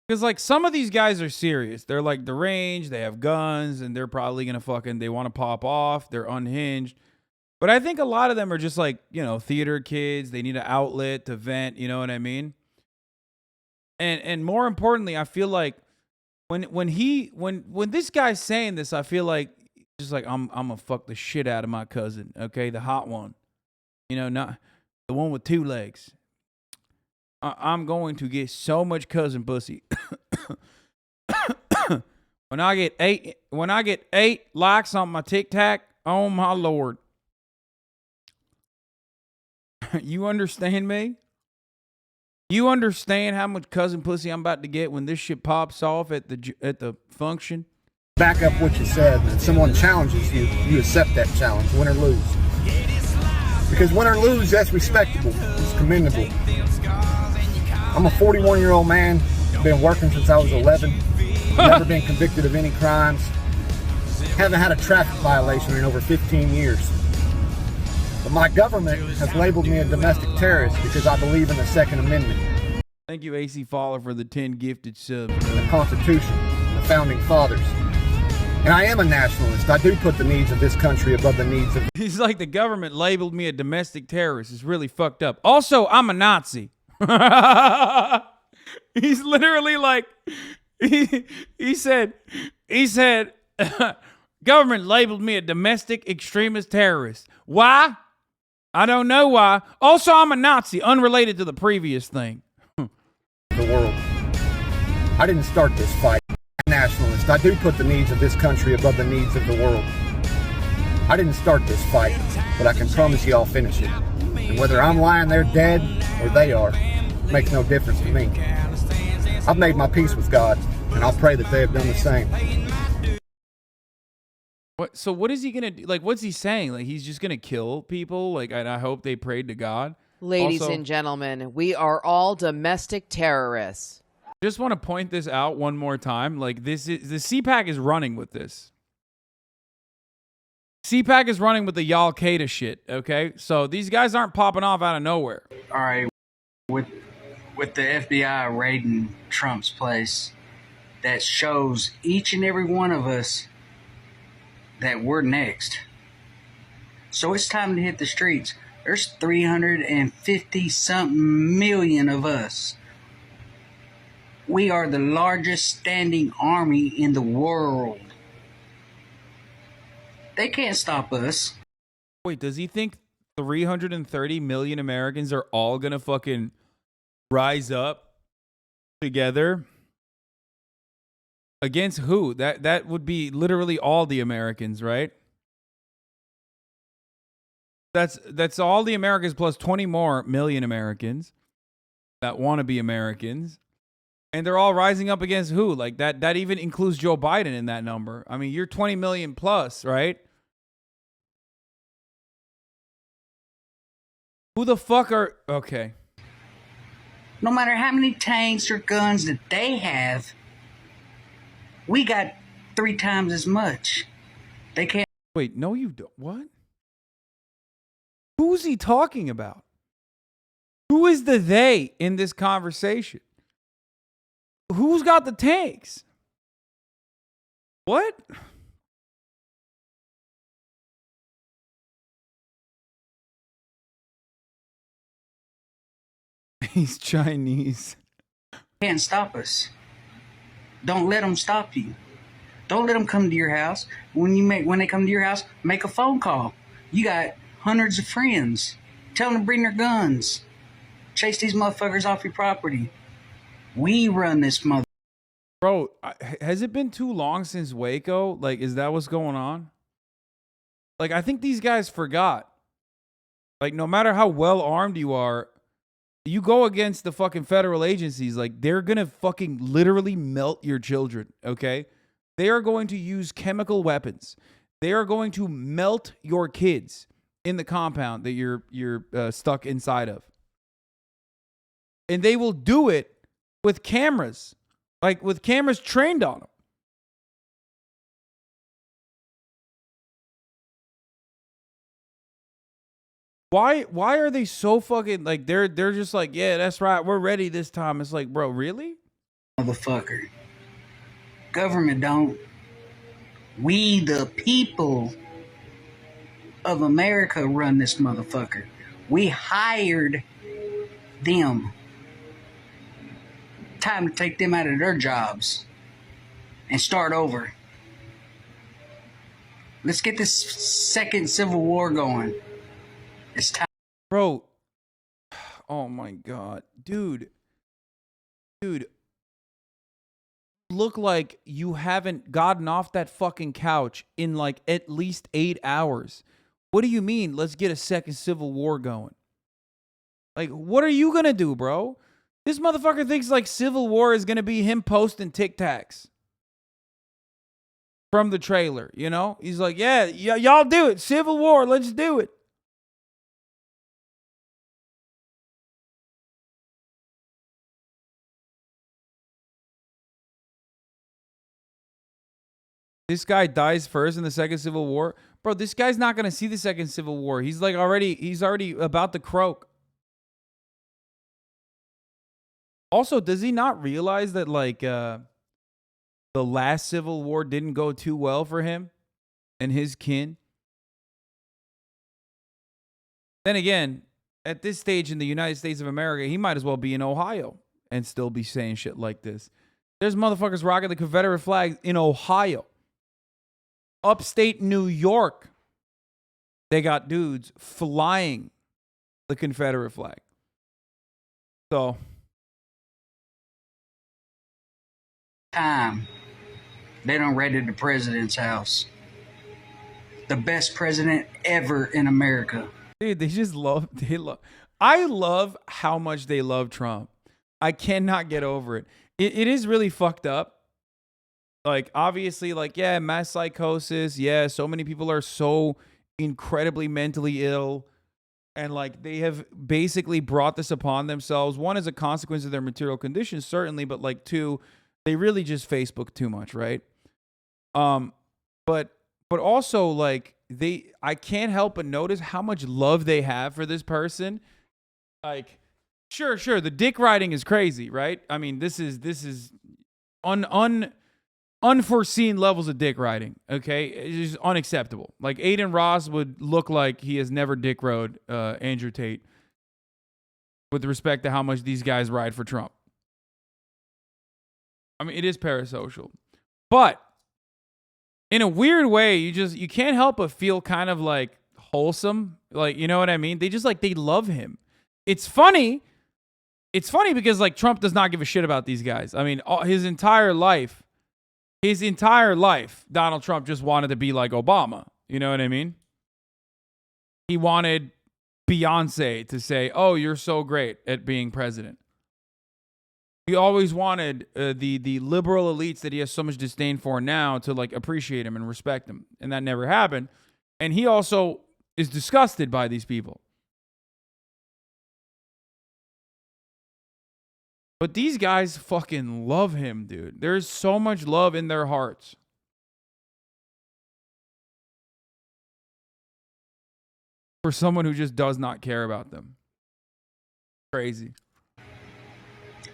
because like some of these guys are serious. They're like deranged, they have guns, and they're probably gonna they want to pop off, they're unhinged. But I think a lot of them are just like, you know, theater kids. They need an outlet to vent, you know what I mean? And more importantly, I feel like when this guy's saying this, I feel like just like I'm gonna fuck the shit out of my cousin, okay? The hot one. You know, not the one with two legs. I'm going to get so much cousin pussy. When I get eight likes on my TikTok, oh my Lord. You understand me? You understand how much cousin pussy I'm about to get when this shit pops off at the function? Back up what you said. If someone challenges you, you accept that challenge, win or lose. Because win or lose, that's respectable. It's commendable. I'm a 41-year-old man. Been working since I was 11. Never been convicted of any crimes. Haven't had a traffic violation in over 15 years. But my government has labeled me a domestic terrorist because I believe in the Second Amendment. Thank you, AC Fowler, for the 10 gifted subs. The Constitution, the Founding Fathers. And I am a nationalist. I do put the needs of this country above the needs of... He's like, the government labeled me a domestic terrorist. It's really fucked up. Also, I'm a Nazi. He's literally like, he said, government labeled me a domestic extremist terrorist. Why? I don't know why. Also, I'm a Nazi, unrelated to the previous thing. The world. I didn't start this fight. I'm a nationalist. I do put the needs of this country above the needs of the world. I didn't start this fight, but I can promise you I'll finish it. And whether I'm lying there dead or they are, makes no difference to me. I've made my peace with God, and I'll pray that they have done the same. So what is he gonna do? Like, what's he saying? Like, he's just gonna kill people? Like, and I hope they prayed to God. Ladies and gentlemen, we are all domestic terrorists. Just want to point this out one more time. Like, the CPAC is running with this. CPAC is running with the Al-Qaeda shit. Okay, so these guys aren't popping off out of nowhere. All right, with the FBI raiding Trump's place, that shows each and every one of us that we're next. So it's time to hit the streets. There's 350-something million of us. We are the largest standing army in the world. They can't stop us. Wait, does he think 330 million Americans are all gonna fucking rise up together? Against who? That would be literally all the Americans, right? That's all the Americans plus 20 more million Americans that want to be Americans. And they're all rising up against who? Like that even includes Joe Biden in that number. I mean, you're 20 million plus, right? Who the fuck are... Okay. No matter how many tanks or guns that they have, we got 3 times as much. They can't... Wait, no you don't. What? Who's he talking about? Who is the they in this conversation? Who's got the tanks? What? He's Chinese. Can't stop us. Don't let them stop you. Don't let them come to your house. When they come to your house, make a phone call. You got hundreds of friends. Tell them to bring their guns. Chase these motherfuckers off your property. We run this mother. Bro, has it been too long since Waco? Like, is that what's going on? Like, I think these guys forgot. Like, no matter how well armed you are, you go against the fucking federal agencies, like, they're gonna fucking literally melt your children, okay? They are going to use chemical weapons. They are going to melt your kids in the compound that you're stuck inside of. And they will do it with cameras, like with cameras trained on them. Why are they so fucking like they're just like, yeah, that's right, we're ready this time. It's like, bro, really? Motherfucker. Government don't. We the people of America run this motherfucker. We hired them. Time to take them out of their jobs and start over. Let's get this second civil war going. It's time. Bro, oh my God. Dude, look like you haven't gotten off that fucking couch in like at least 8 hours. What do you mean, let's get a second civil war going? Like, what are you gonna do, bro? This motherfucker thinks like civil war is gonna be him posting Tic Tacs from the trailer, you know? He's like, yeah, y'all do it. Civil war, let's do it. This guy dies first in the second civil war. Bro, this guy's not going to see the second civil war. He's like he's already about to croak. Also, does he not realize that like the last civil war didn't go too well for him and his kin? Then again, at this stage in the United States of America, he might as well be in Ohio and still be saying shit like this. There's motherfuckers rocking the Confederate flag in Ohio. Upstate New York, they got dudes flying the Confederate flag. So, time they done raided the president's house. The best president ever in America. Dude, I love how much they love Trump. I cannot get over it. It is really fucked up. Like, obviously, like, yeah, mass psychosis. Yeah, so many people are so incredibly mentally ill. And, like, they have basically brought this upon themselves. One, as a consequence of their material conditions, certainly. But, like, two, they really just Facebook too much, right? But also, like, I can't help but notice how much love they have for this person. Like, sure, the dick riding is crazy, right? I mean, this is unforeseen levels of dick riding, okay? It's just unacceptable. Like, Aiden Ross would look like he has never dick rode Andrew Tate with respect to how much these guys ride for Trump. I mean, it is parasocial. But in a weird way, you can't help but feel kind of like wholesome. Like, you know what I mean? They just like, they love him. It's funny. It's funny because like Trump does not give a shit about these guys. I mean, his entire life, Donald Trump just wanted to be like Obama. You know what I mean? He wanted Beyonce to say, oh, you're so great at being president. He always wanted the liberal elites that he has so much disdain for now to like appreciate him and respect him. And that never happened. And he also is disgusted by these people. But these guys fucking love him, dude. There's so much love in their hearts. For someone who just does not care about them. Crazy.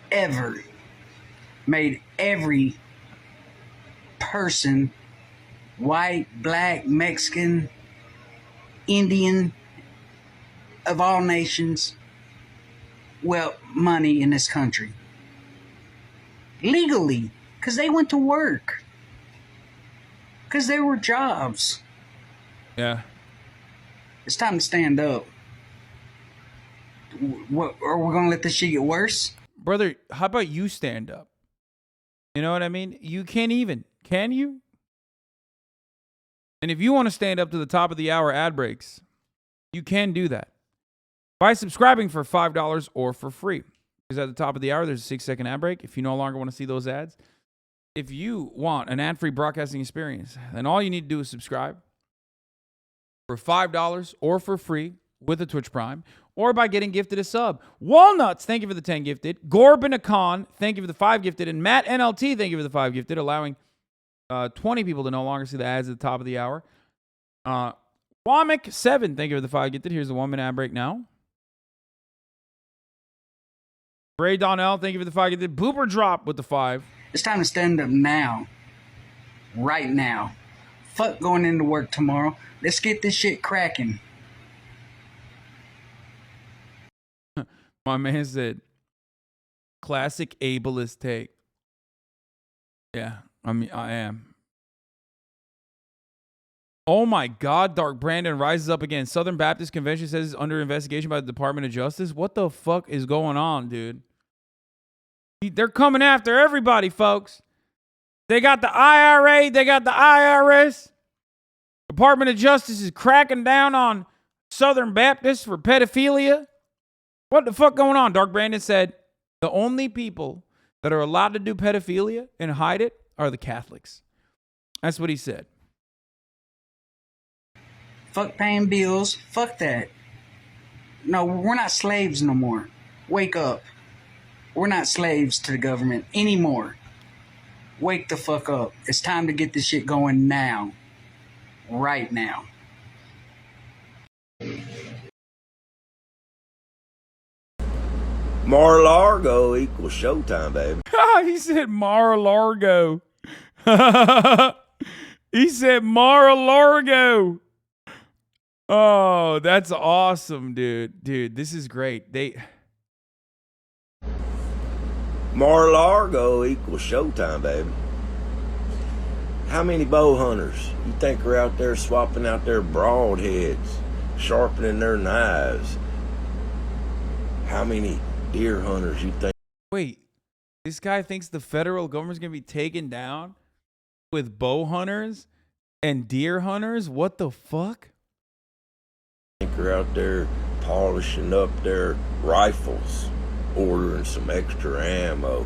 Ever made every person, white, black, Mexican, Indian, of all nations, well, money in this country. Legally, because they went to work. Because there were jobs. Yeah. It's time to stand up. What, are we going to let this shit get worse? Brother, how about you stand up? You know what I mean? You can't even. Can you? And if you want to stand up to the top of the hour ad breaks, you can do that. by subscribing for $5 or for free. Because at the top of the hour, there's a 6-second ad break. If you no longer want to see those ads, if you want an ad-free broadcasting experience, then all you need to do is subscribe for $5 or for free with a Twitch Prime, or by getting gifted a sub. Walnuts, thank you for the 10 gifted. Gorbin Khan, thank you for the 5 gifted. And Matt NLT, thank you for the 5 gifted, allowing 20 people to no longer see the ads at the top of the hour. Wamick7, thank you for the 5 gifted. Here's the 1-minute ad break now. Bray Donnell, thank you for the 5 gifted. Booper Drop with the 5. It's time to stand up now. Right now. Fuck going into work tomorrow. Let's get this shit cracking. My man said, classic ableist take. Yeah, I mean, I am. Oh my God, Dark Brandon rises up again. Southern Baptist Convention says it's under investigation by the Department of Justice. What the fuck is going on, dude? They're coming after everybody, folks. They got the IRA. They got the IRS. Department of Justice is cracking down on Southern Baptists for pedophilia. What the fuck going on? Dark Brandon said the only people that are allowed to do pedophilia and hide it are the Catholics. That's what he said. Fuck paying bills. Fuck that. No, we're not slaves no more. Wake up. We're not slaves to the government anymore. Wake the fuck up. It's time to get this shit going now. Right now. Mar-a-Lago equals showtime, baby. He said Mar-a-Lago. He said Mar-a-Lago. Oh, that's awesome, dude. Dude, this is great. Mar-a-Lago equals showtime, baby. How many bow hunters you think are out there swapping out their broadheads, sharpening their knives? How many deer hunters you think? Wait, this guy thinks the federal government's going to be taken down with bow hunters and deer hunters? What the fuck? Think are out there polishing up their rifles, ordering some extra ammo,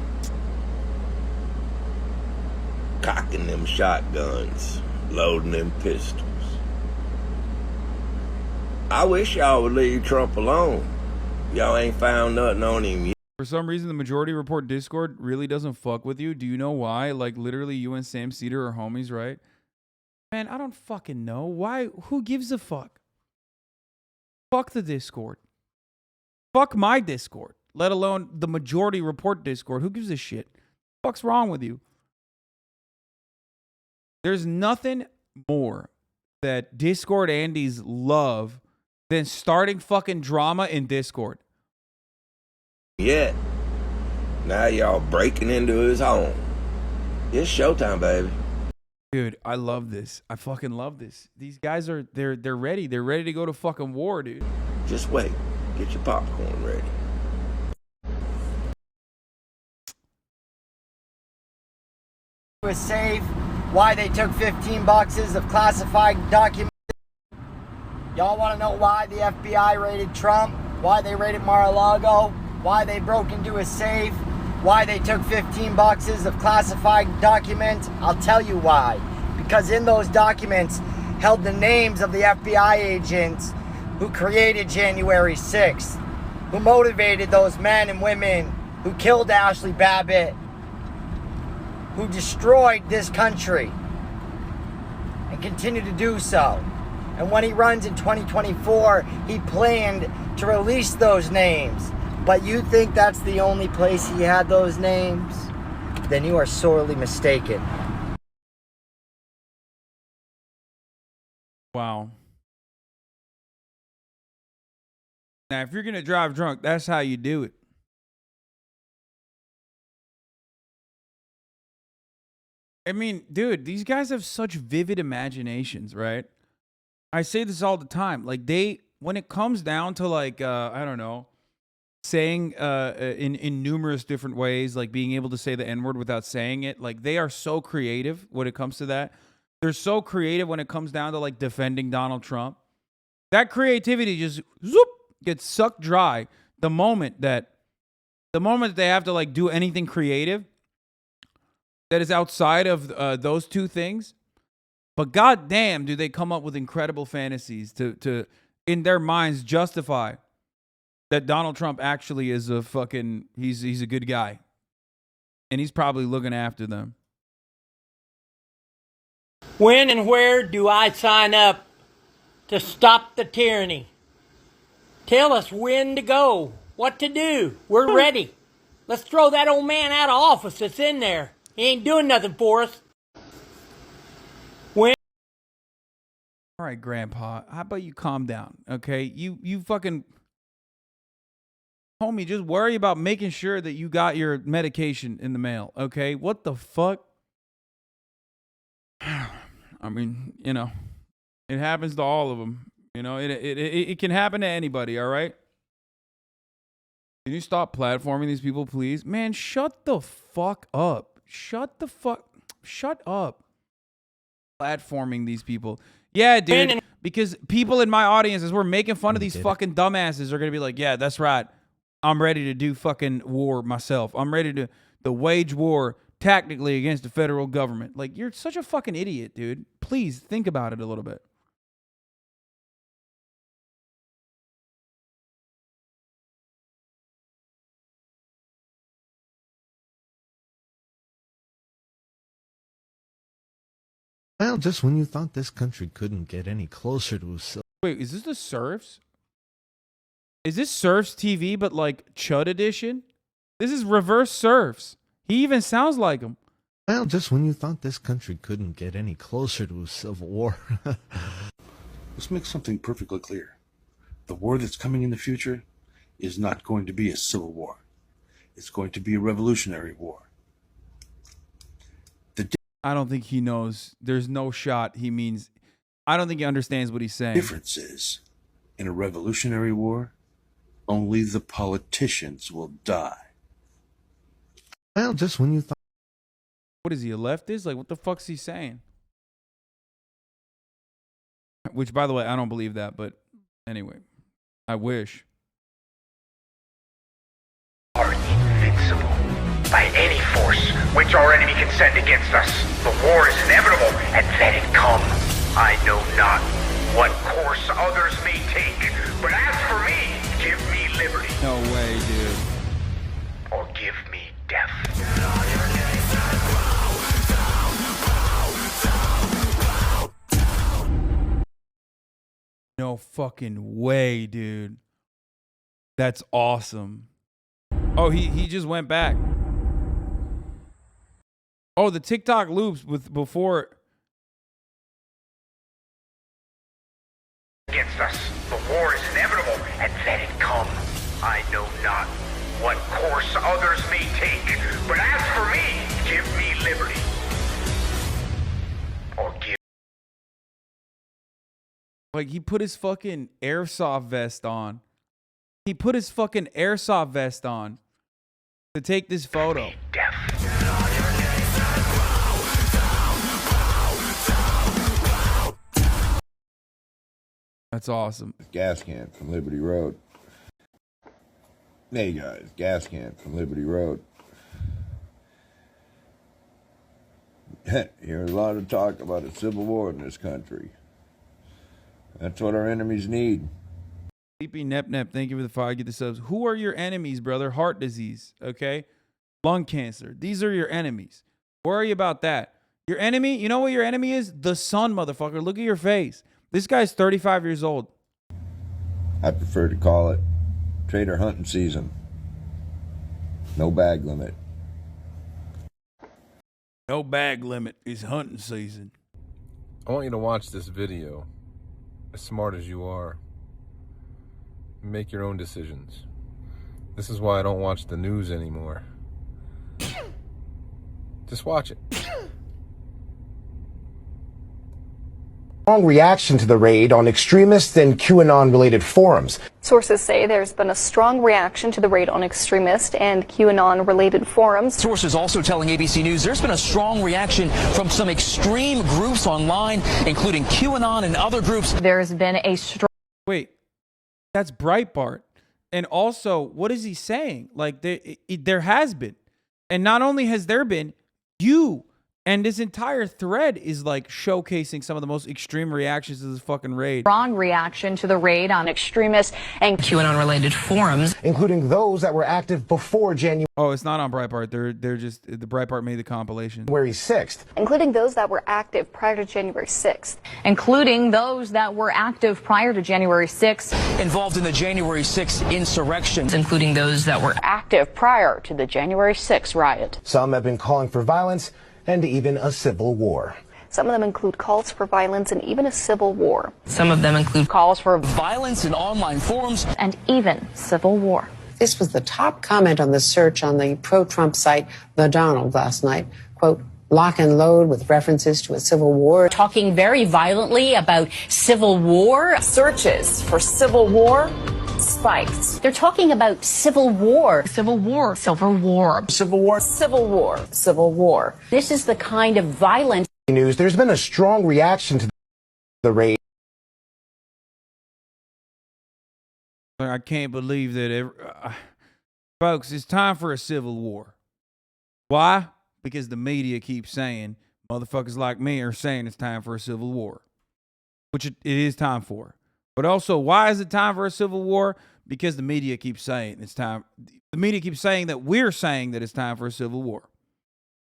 cocking them shotguns, loading them pistols. I wish y'all would leave Trump alone. Y'all ain't found nothing on him yet. For some reason, the Majority Report Discord really doesn't fuck with you. Do you know why? Like, literally, you and Sam Cedar are homies, right? Man, I don't fucking know. Why? Who gives a fuck? Fuck the Discord. Fuck my Discord. Let alone the Majority Report Discord. Who gives a shit? What's wrong with you? There's nothing more that Discord Andes love than starting fucking drama in Discord. Yet. Now y'all breaking into his home. It's showtime, baby. Dude, I love this. I fucking love this. These guys are they're ready. They're ready to go to fucking war, dude. Just wait. Get your popcorn ready. Was safe. Why they took 15 boxes of classified documents. Y'all want to know why the FBI raided Trump? Why they raided Mar-a-Lago? Why they broke into a safe? Why they took 15 boxes of classified documents? I'll tell you why. Because in those documents held the names of the FBI agents who created January 6th, who motivated those men and women who killed Ashley Babbitt, who destroyed this country and continue to do so. And when he runs in 2024, he planned to release those names. But you think that's the only place he had those names? Then you are sorely mistaken. Wow. Now, if you're going to drive drunk, that's how you do it. I mean, dude, these guys have such vivid imaginations, right? I say this all the time. Like, when it comes down to, like, I don't know, saying in numerous different ways, like being able to say the N-word without saying it, like, they are so creative when it comes to that. They're so creative when it comes down to, like, defending Donald Trump. That creativity just, zoop, gets sucked dry the moment they have to like do anything creative that is outside of those two things. But goddamn, do they come up with incredible fantasies to in their minds justify that Donald Trump actually is a fucking he's a good guy, and he's probably looking after them. When and where do I sign up to stop the tyranny? Tell us when to go, what to do. We're ready. Let's throw that old man out of office that's in there. He ain't doing nothing for us. When? All right, Grandpa, how about you calm down, okay? You fucking... Homie, just worry about making sure that you got your medication in the mail, okay? What the fuck? I mean, you know, it happens to all of them. You know, it can happen to anybody, all right? Can you stop platforming these people, please? Man, shut the fuck up. Shut up. Platforming these people. Yeah, dude, because people in my audience, as we're making fun of these fucking dumbasses, are going to be like, yeah, that's right. I'm ready to do fucking war myself. I'm ready to wage war tactically against the federal government. Like, you're such a fucking idiot, dude. Please think about it a little bit. Well, just when you thought this country couldn't get any closer to a... Wait, is this the Serfs? Is this Serfs TV, but like Chud edition? This is reverse Serfs. He even sounds like him. Well, just when you thought this country couldn't get any closer to a civil war. Let's make something perfectly clear. The war that's coming in the future is not going to be a civil war. It's going to be a revolutionary war. I don't think he knows. There's no shot he means. I don't think he understands what he's saying. The difference is, in a revolutionary war, only the politicians will die. Well, just when you thought... What is he, a leftist? Like, what the fuck's he saying? Which, by the way, I don't believe that, but anyway, I wish. Are invincible by any force which our enemy can send against us. The war is inevitable, and let it come. I know not what course others may take, but as for me, give me liberty. No way, dude. Or give me death. No fucking way, dude. That's awesome. Oh, he just went back. Oh, the TikTok loops with before. Against us, the war is inevitable, and let it come. I know not what course others may take, but as for me, give me liberty. Or give. Like, he put his fucking airsoft vest on. He put his fucking airsoft vest on to take this photo. That's awesome. Gas can from Liberty Road. Hey guys, gas can from Liberty Road. Here's a lot of talk about a civil war in this country. That's what our enemies need. Sleepy Nep Nep, thank you for the 5. Get the subs. Who are your enemies, brother? Heart disease, okay? Lung cancer. These are your enemies. Worry about that. Your enemy, you know what your enemy is? The sun, motherfucker. Look at your face. This guy's 35 years old. I prefer to call it trader hunting season. No bag limit. No bag limit. It's hunting season. I want you to watch this video. As smart as you are, make your own decisions. This is why I don't watch the news anymore. Just watch it. Strong reaction to the raid on extremist and QAnon-related forums. Sources say there's been a strong reaction to the raid on extremist and QAnon-related forums. Sources also telling ABC News there's been a strong reaction from some extreme groups online, including QAnon and other groups. There's been a strong... Wait, That's Breitbart. And also, what is he saying? Like, there has been. And not only has there been, and this entire thread is like showcasing some of the most extreme reactions to this fucking raid. Strong reaction to the raid on extremist and QAnon-related forums, including those that were active before January. Oh, it's not on Breitbart. They're just, the Breitbart made the compilation. January 6th. Including those that were active prior to January 6th. including those that were active prior to January 6th, Involved in the January 6th insurrection. including those that were active prior to the January 6th riot. Some have been calling for violence and even a civil war. Some of them include calls for violence and even a civil war. Some of them include calls for Violence in online forums. And even civil war. This was the top comment on the search on the pro-Trump site, The Donald, last night. Quote, lock and load with references to a civil war. talking very violently about civil war. Searches for civil war spiked. They're talking about civil war. Civil war, civil war, Civil war. civil war, civil war. This is the kind of violence. News. There's been a strong reaction to the raid. I can't believe that, folks, it's time for a civil war. Why? Because the media keeps saying, motherfuckers like me are saying it's time for a civil war, which it is time for. But also, why is it time for a civil war? Because the media keeps saying it's time. The media keeps saying that we're saying that it's time for a civil war.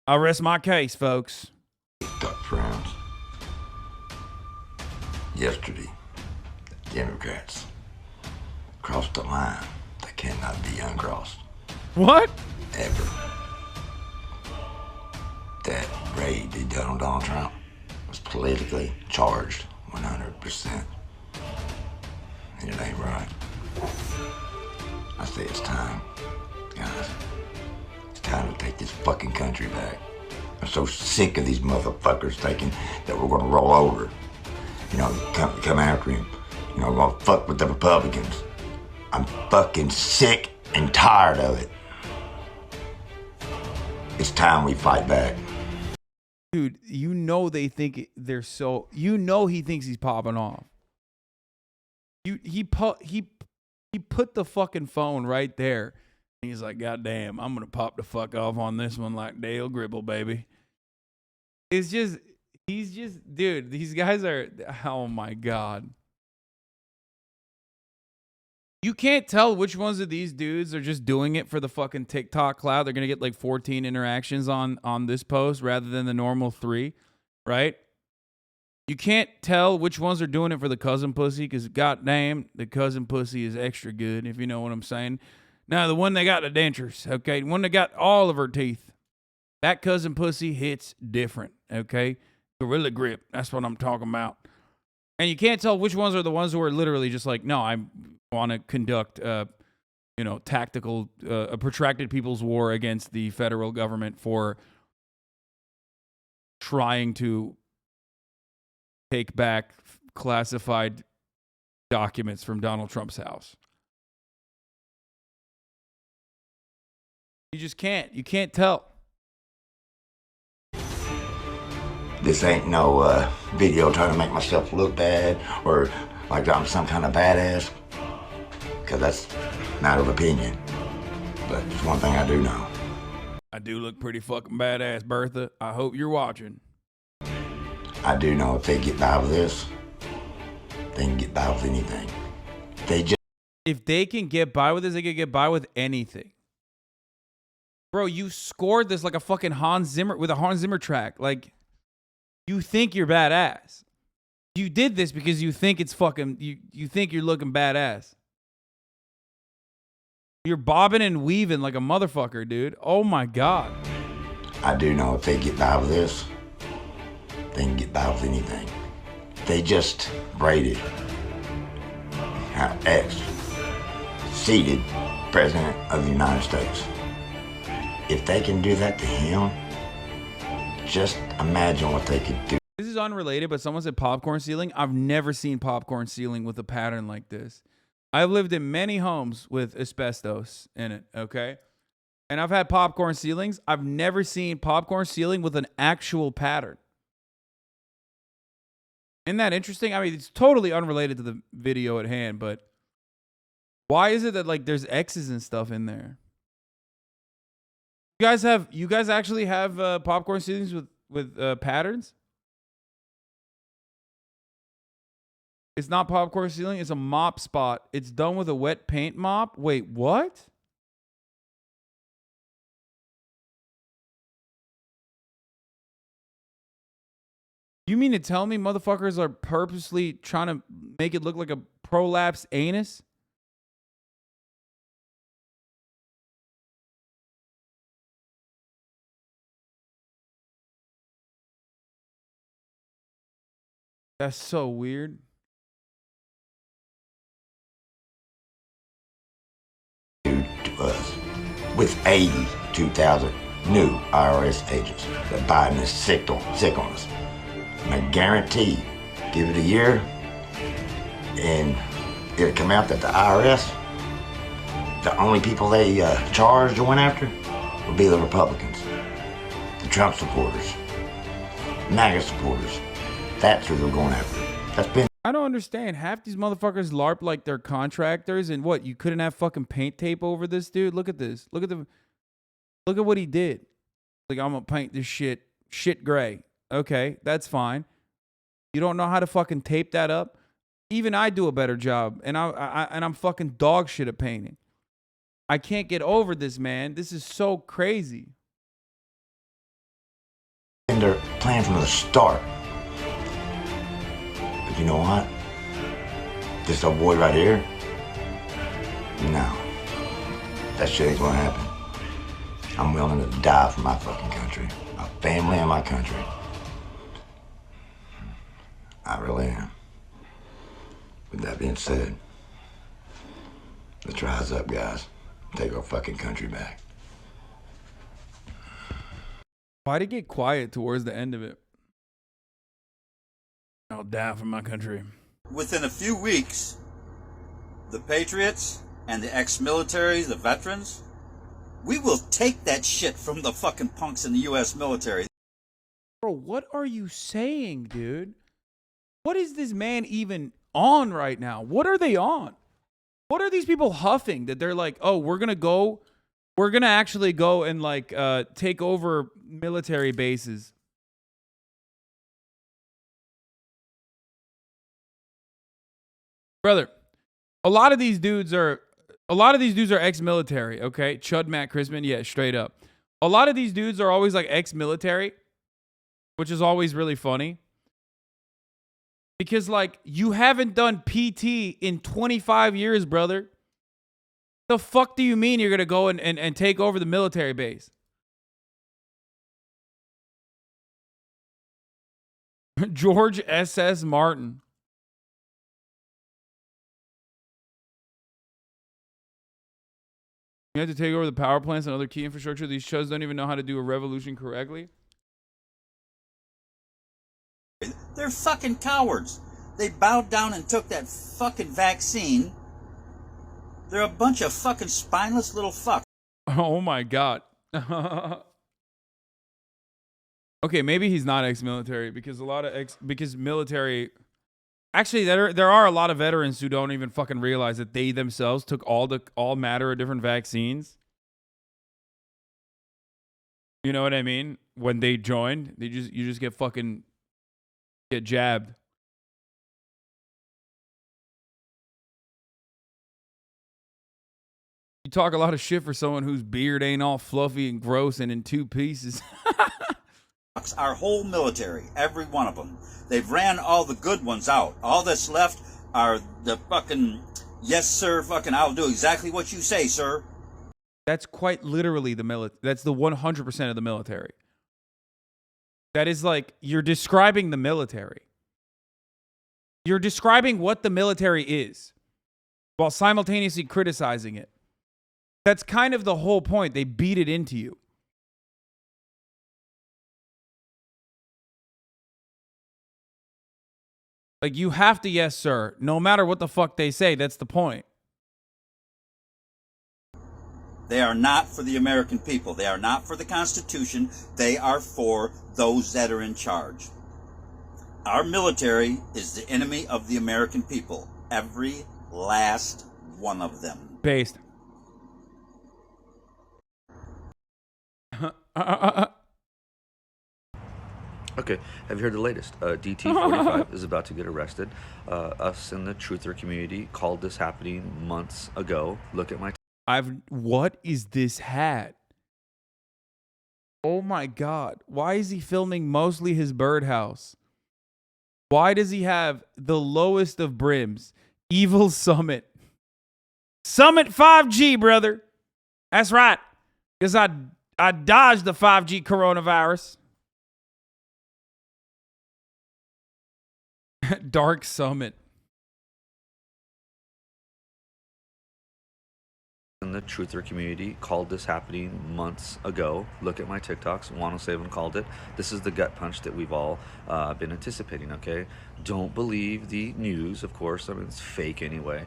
I rest my case, folks. Got friends. Yesterday, the Democrats crossed the line that cannot be uncrossed. What? Ever. That raid they done on Donald Trump was politically charged 100%. And it ain't right. I say it's time, guys. It's time to take this fucking country back. I'm so sick of these motherfuckers thinking that we're gonna roll over. You know, come after him. You know, we're gonna fuck with the Republicans. I'm fucking sick and tired of it. It's time we fight back. Dude, you know they think they're so... You know he thinks he's popping off. He put the fucking phone right there. And he's like, God damn, I'm going to pop the fuck off on this one like Dale Gribble, baby. It's just... He's just... Dude, these guys are... Oh, my God. You can't tell which ones of these dudes are just doing it for the fucking TikTok cloud. They're going to get like 14 interactions on this post rather than the normal 3, right? You can't tell which ones are doing it for the cousin pussy because, goddamn, the cousin pussy is extra good, if you know what I'm saying. Now, the one that got the dentures, okay? The one that got all of her teeth. That cousin pussy hits different, okay? Gorilla grip, that's what I'm talking about. And you can't tell which ones are the ones who are literally just like, no, I want to conduct, tactical, a protracted people's war against the federal government for trying to take back classified documents from Donald Trump's house. You just can't. You can't tell. This ain't no video trying to make myself look bad or like I'm some kind of badass. Because that's a matter of opinion. But there's one thing I do know. I do look pretty fucking badass, Bertha. I hope you're watching. I do know if they get by with this, they can get by with anything. If they can get by with this, they can get by with anything. Bro, you scored this like a fucking Hans Zimmer track. Like, you think you're badass. You did this because you think it's fucking, you think you're looking badass. You're bobbing and weaving like a motherfucker, dude. Oh my God. I do know if they get by with this, they can get by with anything. They just braided our ex-seated president of the United States. If they can do that to him, just imagine what they could do. This is unrelated, but someone said popcorn ceiling. I've never seen popcorn ceiling with a pattern like this. I've lived in many homes with asbestos in it, okay? And I've had popcorn ceilings. I've never seen popcorn ceiling with an actual pattern. Isn't that interesting? I mean, it's totally unrelated to the video at hand, but Why is it that like there's X's and stuff in there? You guys actually have popcorn ceilings with patterns? It's not popcorn ceiling, it's a mop spot. It's done with a wet paint mop. Wait, what? You mean to tell me motherfuckers are purposely trying to make it look like a prolapsed anus? That's so weird. To us with 82,000 new IRS agents that Biden is sick on us. And I guarantee, give it a year, and it'll come out that the IRS, the only people they charged or went after will be the Republicans, the Trump supporters, MAGA supporters. That's who they're going after. That's been. I don't understand. Half these motherfuckers LARP like they're contractors, and what? You couldn't have fucking paint tape over this dude? Look at this. Look at what he did. Like, I'm gonna paint this shit gray. Okay, that's fine. You don't know how to fucking tape that up? Even I do a better job, and I'm fucking dog shit at painting. I can't get over this, man. This is so crazy. And their plan from the start. But you know what? This old boy right here? No. That shit ain't gonna happen. I'm willing to die for my fucking country. My family and my country. I really am. With that being said, let's rise up, guys. Take our fucking country back. Why'd it get quiet towards the end of it? I'll die for my country. Within a few weeks, the patriots and the ex-militaries, the veterans, we will take that shit from the fucking punks in the U.S. military. Bro, what are you saying, dude? What is this man even on right now? What are they on? What are these people huffing that they're like, oh, we're going to actually go and like take over military bases? Brother, a lot of these dudes are ex-military, okay? Chud Matt Crispin, yeah, straight up. A lot of these dudes are always like ex-military, which is always really funny. Because, like, you haven't done PT in 25 years, brother. The fuck do you mean you're going to go and take over the military base? George S.S. Martin. You have to take over the power plants and other key infrastructure. These chuds don't even know how to do a revolution correctly. They're fucking cowards. They bowed down and took that fucking vaccine. They're a bunch of fucking spineless little fucks. Oh my God. Okay, maybe he's not ex-military because military. Actually, there are a lot of veterans who don't even fucking realize that they themselves took all matter of different vaccines. You know what I mean? When they joined, you just get jabbed. You talk a lot of shit for someone whose beard ain't all fluffy and gross and in two pieces. Our whole military, every one of them. They've ran all the good ones out. All that's left are the fucking, yes sir, fucking I'll do exactly what you say, sir. That's quite literally the military. That's the 100% of the military. That is like, you're describing the military. You're describing what the military is while simultaneously criticizing it. That's kind of the whole point. They beat it into you. Like, you have to, yes, sir. No matter what the fuck they say, that's the point. They are not for the American people. They are not for the Constitution. They are for those that are in charge. Our military is the enemy of the American people. Every last one of them. Based. Okay, have you heard the latest? DT45 is about to get arrested. Us in the truther community called this happening months ago. Look at my... What is this hat? Oh my God. Why is he filming mostly his birdhouse? Why does he have the lowest of brims? Evil Summit. Summit 5G, brother. That's right. Because I dodged the 5G coronavirus. Dark Summit. In the truther community called this happening months ago. Look at my TikToks. 107 called it. This is the gut punch that we've all been anticipating, okay? Don't believe the news, of course. I mean, it's fake anyway.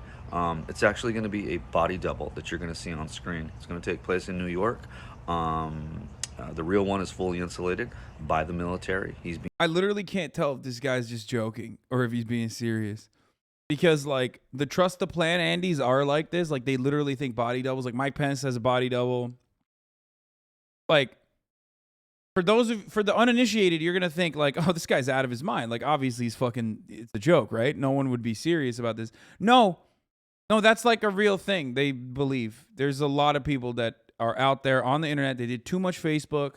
It's actually going to be a body double that you're going to see on screen. It's going to take place in New York. The real one is fully insulated by the military. I literally can't tell if this guy's just joking or if he's being serious. Because, like, the trust the plan Andys are like this. Like, they literally think body doubles. Like, Mike Pence has a body double. Like, for the uninitiated, you're going to think, like, oh, this guy's out of his mind. Like, obviously, it's a joke, right? No one would be serious about this. No, that's like a real thing. They believe. There's a lot of people that are out there on the internet. They did too much Facebook.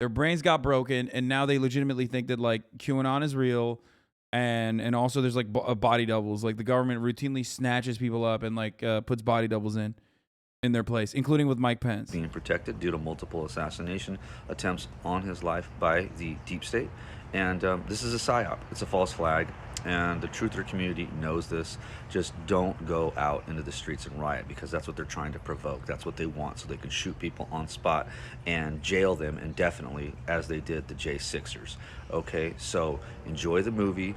Their brains got broken. And now they legitimately think that, like, QAnon is real. And also there's like body doubles. Like the government routinely snatches people up and like puts body doubles in their place, including with Mike Pence. Being protected due to multiple assassination attempts on his life by the deep state. And this is a psyop. It's a false flag. And the truther community knows this. Just don't go out into the streets and riot, because that's what they're trying to provoke. That's what they want, so they can shoot people on spot and jail them indefinitely, as they did the J6ers. Okay, so enjoy the movie.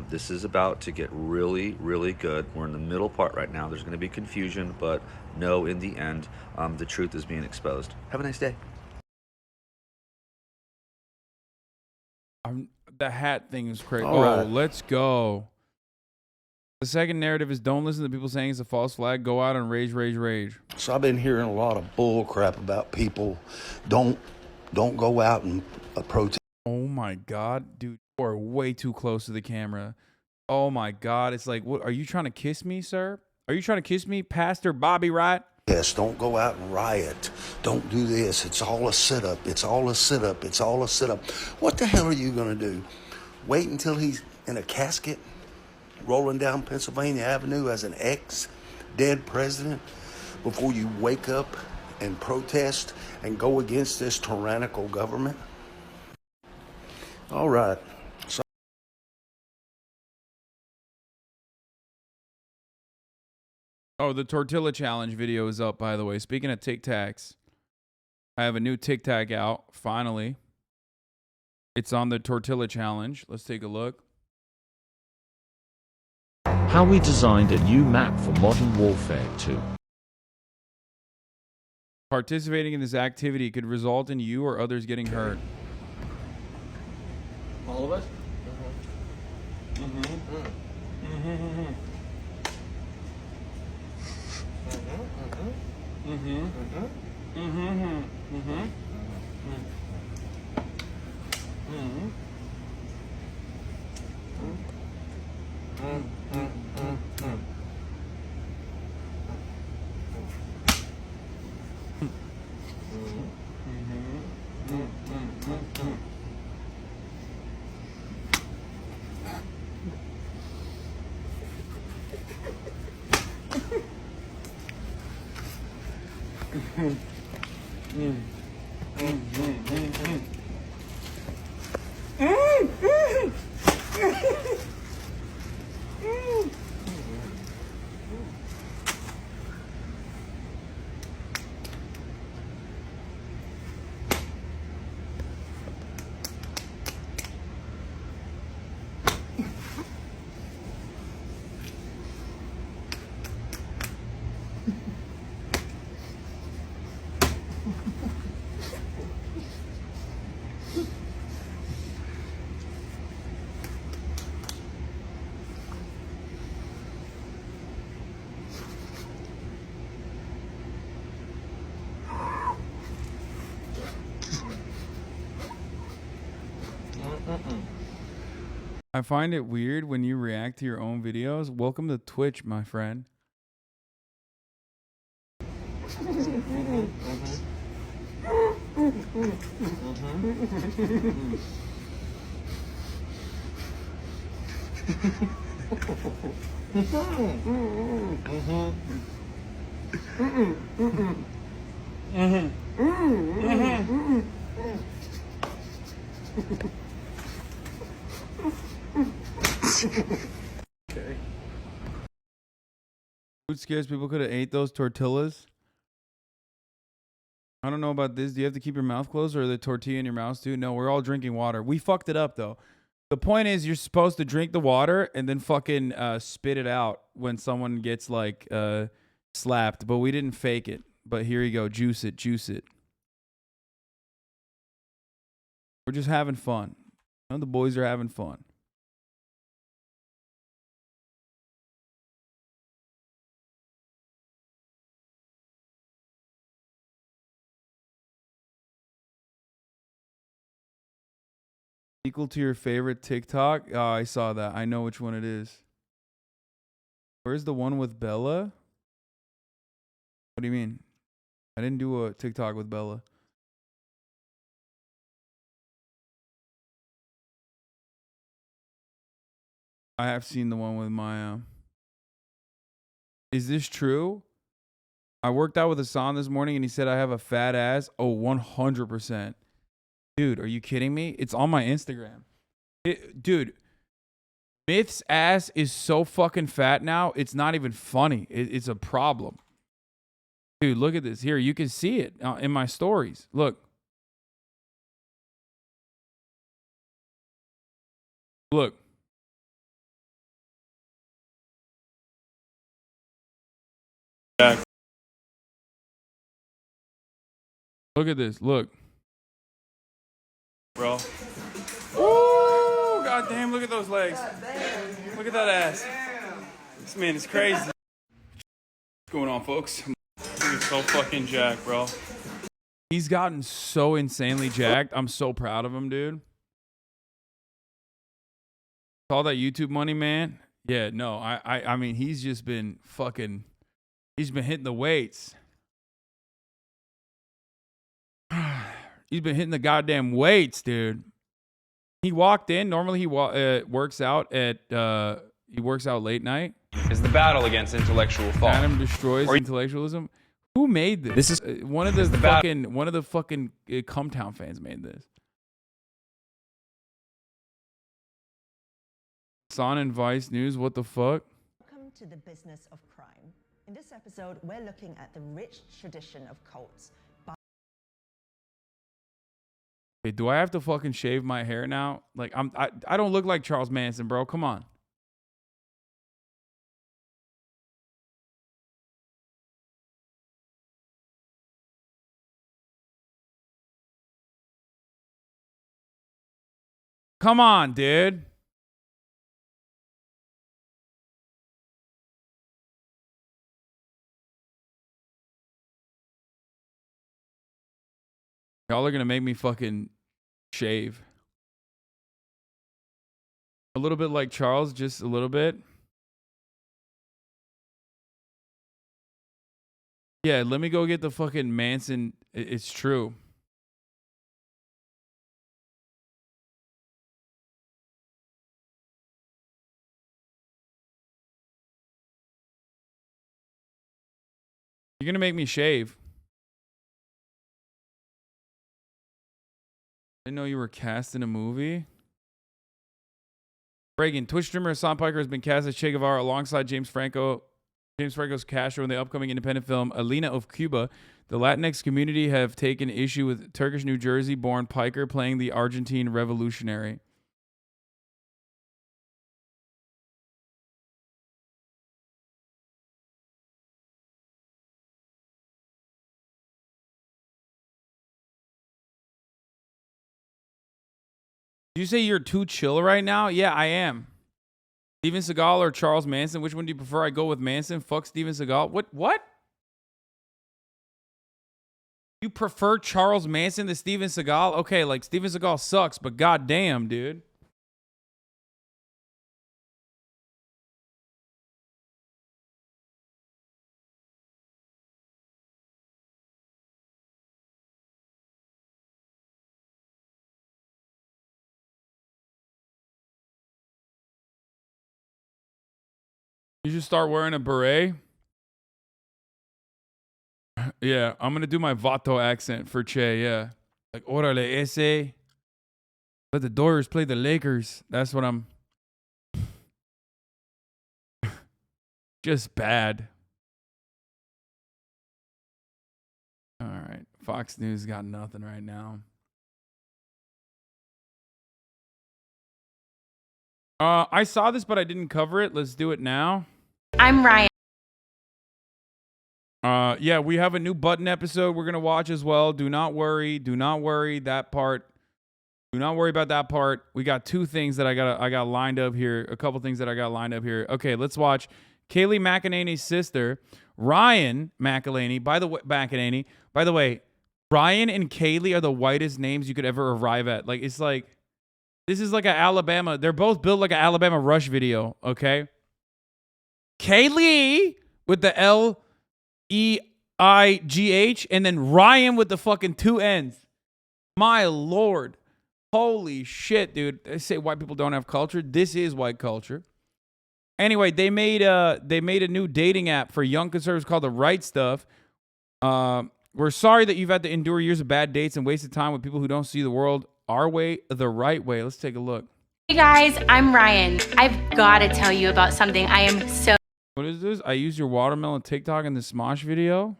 This is about to get really, really good. We're in the middle part right now. There's going to be confusion, but no, in the end, the truth is being exposed. Have a nice day. The hat thing is crazy. All right. Let's go. The second narrative is don't listen to people saying it's a false flag. Go out and rage, rage, rage. So I've been hearing a lot of bull crap about people don't go out and protest. Oh my God, dude, you are way too close to the camera. Oh my God, it's like, what? Are you trying to kiss me, sir? Are you trying to kiss me, Pastor Bobby Wright? Yes, don't go out and riot. Don't do this. It's all a sit-up. It's all a sit-up. It's all a sit-up. What the hell are you going to do? Wait until he's in a casket rolling down Pennsylvania Avenue as an ex-dead president before you wake up and protest and go against this tyrannical government? All right. Oh, the Tortilla Challenge video is up, by the way. Speaking of Tic Tacs, I have a new Tic Tac out, finally. It's on the Tortilla Challenge. Let's take a look. How we designed a new map for modern warfare 2. Participating in this activity could result in you or others getting hurt. All of us? I find it weird when you react to your own videos. Welcome to Twitch, my friend. Okay. Food scares people could have ate those tortillas. I don't know about this. Do you have to keep your mouth closed or the tortilla in your mouth too? No, we're all drinking water. We fucked it up though. The point is you're supposed to drink the water and then fucking spit it out when someone gets like slapped, but we didn't fake it. But here you go. Juice it, juice it. We're just having fun. You know, the boys are having fun. Equal to your favorite TikTok? Oh, I saw that. I know which one it is. Where's the one with Bella? What do you mean? I didn't do a TikTok with Bella. I have seen the one with Maya. Is this true? I worked out with Hasan this morning and he said I have a fat ass. Oh, 100%. Dude, are you kidding me? It's on my Instagram. Dude, Myth's ass is so fucking fat now, it's not even funny. It's a problem. Dude, look at this. Here, you can see it in my stories. Look. Look. Look at this. Look. Bro. Ooh, goddamn, look at those legs. Look at that ass. This man is crazy. What's going on, folks? He's so fucking jacked, bro. He's gotten so insanely jacked. I'm so proud of him, dude. All that YouTube money, man. Yeah, no, I mean, he's just been fucking, he's been hitting the weights. He's been hitting the goddamn weights, dude. He walked in. Normally he works out at he works out late night. Is the battle against intellectual thought. Adam destroys intellectualism. Who made this? This is one of the fucking Cumtown fans made this. Son and Vice News. What the fuck? Welcome to the business of crime. In this episode, we're looking at the rich tradition of cults. Okay, do I have to fucking shave my hair now? Like I don't look like Charles Manson, bro. Come on. Come on, dude. Y'all are gonna make me fucking shave. A little bit like Charles, just a little bit. Yeah, let me go get the fucking Manson. It's true. You're gonna make me shave. I didn't know you were cast in a movie. Reagan, Twitch streamer Hasan Piker has been cast as Che Guevara alongside James Franco's Castro in the upcoming independent film Alina of Cuba. The Latinx community have taken issue with Turkish New Jersey-born Piker playing the Argentine revolutionary. Did you say you're too chill right now? Yeah, I am. Steven Seagal or Charles Manson? Which one do you prefer? I go with Manson. Fuck Steven Seagal. What? You prefer Charles Manson to Steven Seagal? Okay, like Steven Seagal sucks, but goddamn, dude. You should start wearing a beret. Yeah, I'm gonna do my Vato accent for Che. Yeah, like orale ese. Let the Dodgers play the Lakers. That's what I'm. Just bad. All right, Fox News got nothing right now. I saw this, but I didn't cover it. Let's do it now. I'm Ryan. Yeah, we have a new Button episode we're gonna watch as well. Do not worry. Do not worry that part. Do not worry about that part. We got two things that I got lined up here. A couple things that I got lined up here. Okay, let's watch Kayleigh McEnany's sister, Ryan McElhaney. By the way, Ryan and Kayleigh are the whitest names you could ever arrive at. Like, it's like, this is like an Alabama. They're both built like an Alabama Rush video. Okay, Kayleigh with the L-E-I-G-H, and then Ryan with the fucking two N's. My Lord. Holy shit, dude. They say white people don't have culture. This is white culture. Anyway, they made a new dating app for young conservatives called The Right Stuff. We're sorry that you've had to endure years of bad dates and wasted time with people who don't see the world our way, the right way. Let's take a look. Hey guys, I'm Ryan. I've got to tell you about something I am so... What is this? I used your watermelon TikTok in the Smosh video?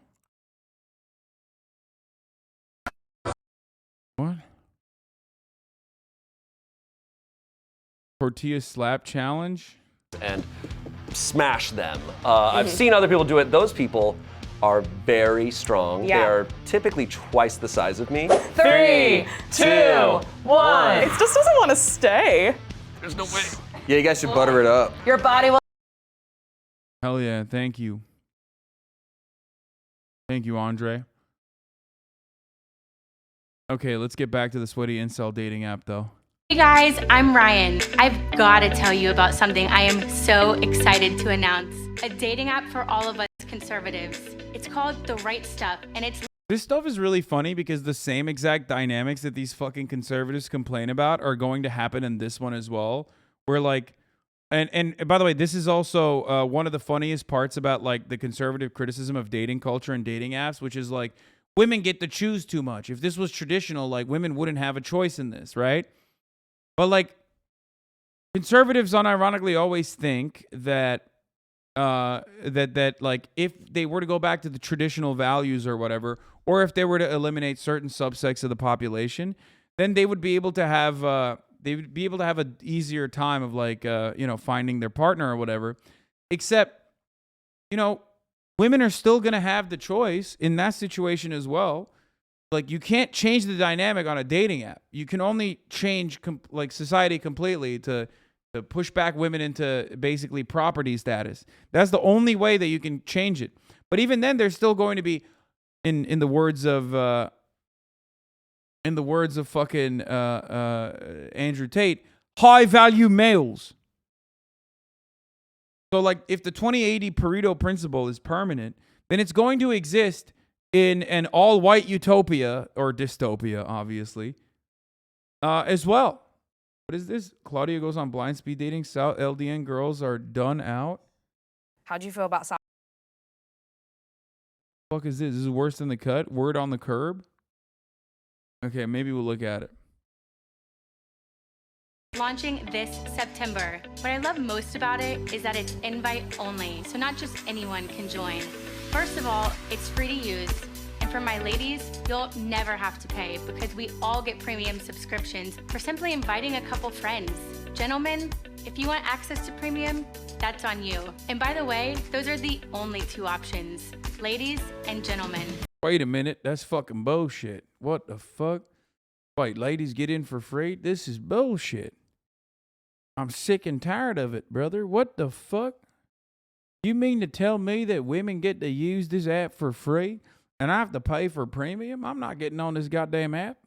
What? Tortilla slap challenge? And smash them. I've seen other people do it. Those people are very strong. Yeah. They are typically twice the size of me. 3, 2, 1. It just doesn't want to stay. There's no way. Yeah, you guys should butter it up. Your body will... Hell yeah, thank you. Thank you, Andre. Okay, let's get back to the sweaty incel dating app, though. Hey guys, I'm Ryan. I've got to tell you about something I am so excited to announce. A dating app for all of us conservatives. It's called The Right Stuff, and it's... This stuff is really funny because the same exact dynamics that these fucking conservatives complain about are going to happen in this one as well. Where like, and by the way, this is also one of the funniest parts about like the conservative criticism of dating culture and dating apps, which is like women get to choose too much. If this was traditional, like women wouldn't have a choice in this, right? But like conservatives unironically always think that that like if they were to go back to the traditional values or whatever, or if they were to eliminate certain subsects of the population, then they would be able to have an easier time of like finding their partner or whatever. Except, women are still gonna have the choice in that situation as well. Like, you can't change the dynamic on a dating app. You can only change society completely to push back women into basically property status. That's the only way that you can change it. But even then, there's still going to be, in the words of fucking Andrew Tate, high value males. So like, if the 2080 Pareto principle is permanent, then it's going to exist in an all-white utopia, or dystopia, obviously, as well. What is this? Klaudia goes on blind speed dating. South LDN girls are done out. How'd you feel about South? What the fuck is this? This is worse than the cut? Word on the curb? Okay, maybe we'll look at it. Launching this September. What I love most about it is that it's invite only, so not just anyone can join. First of all, it's free to use. And for my ladies, you'll never have to pay because we all get premium subscriptions for simply inviting a couple friends. Gentlemen, if you want access to premium, that's on you. And by the way, those are the only two options. Ladies and gentlemen. Wait a minute, that's fucking bullshit. What the fuck? Wait, ladies get in for free? This is bullshit. I'm sick and tired of it, brother. What the fuck? You mean to tell me that women get to use this app for free and I have to pay for premium? I'm not getting on this goddamn app.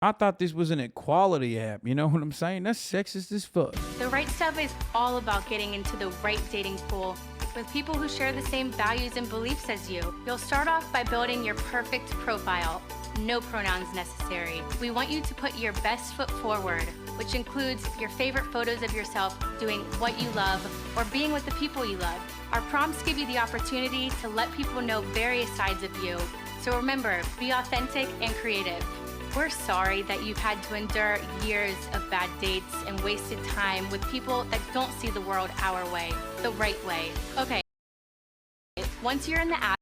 I thought this was an equality app. You know what I'm saying? That's sexist as fuck. The Right Stuff is all about getting into the right dating pool with people who share the same values and beliefs as you. You'll start off by building your perfect profile. No pronouns necessary. We want you to put your best foot forward. which includes your favorite photos of yourself doing what you love or being with the people you love. Our prompts give you the opportunity to let people know various sides of you. So remember, be authentic and creative. We're sorry that you've had to endure years of bad dates and wasted time with people that don't see the world our way, the right way. Okay, once you're in the app,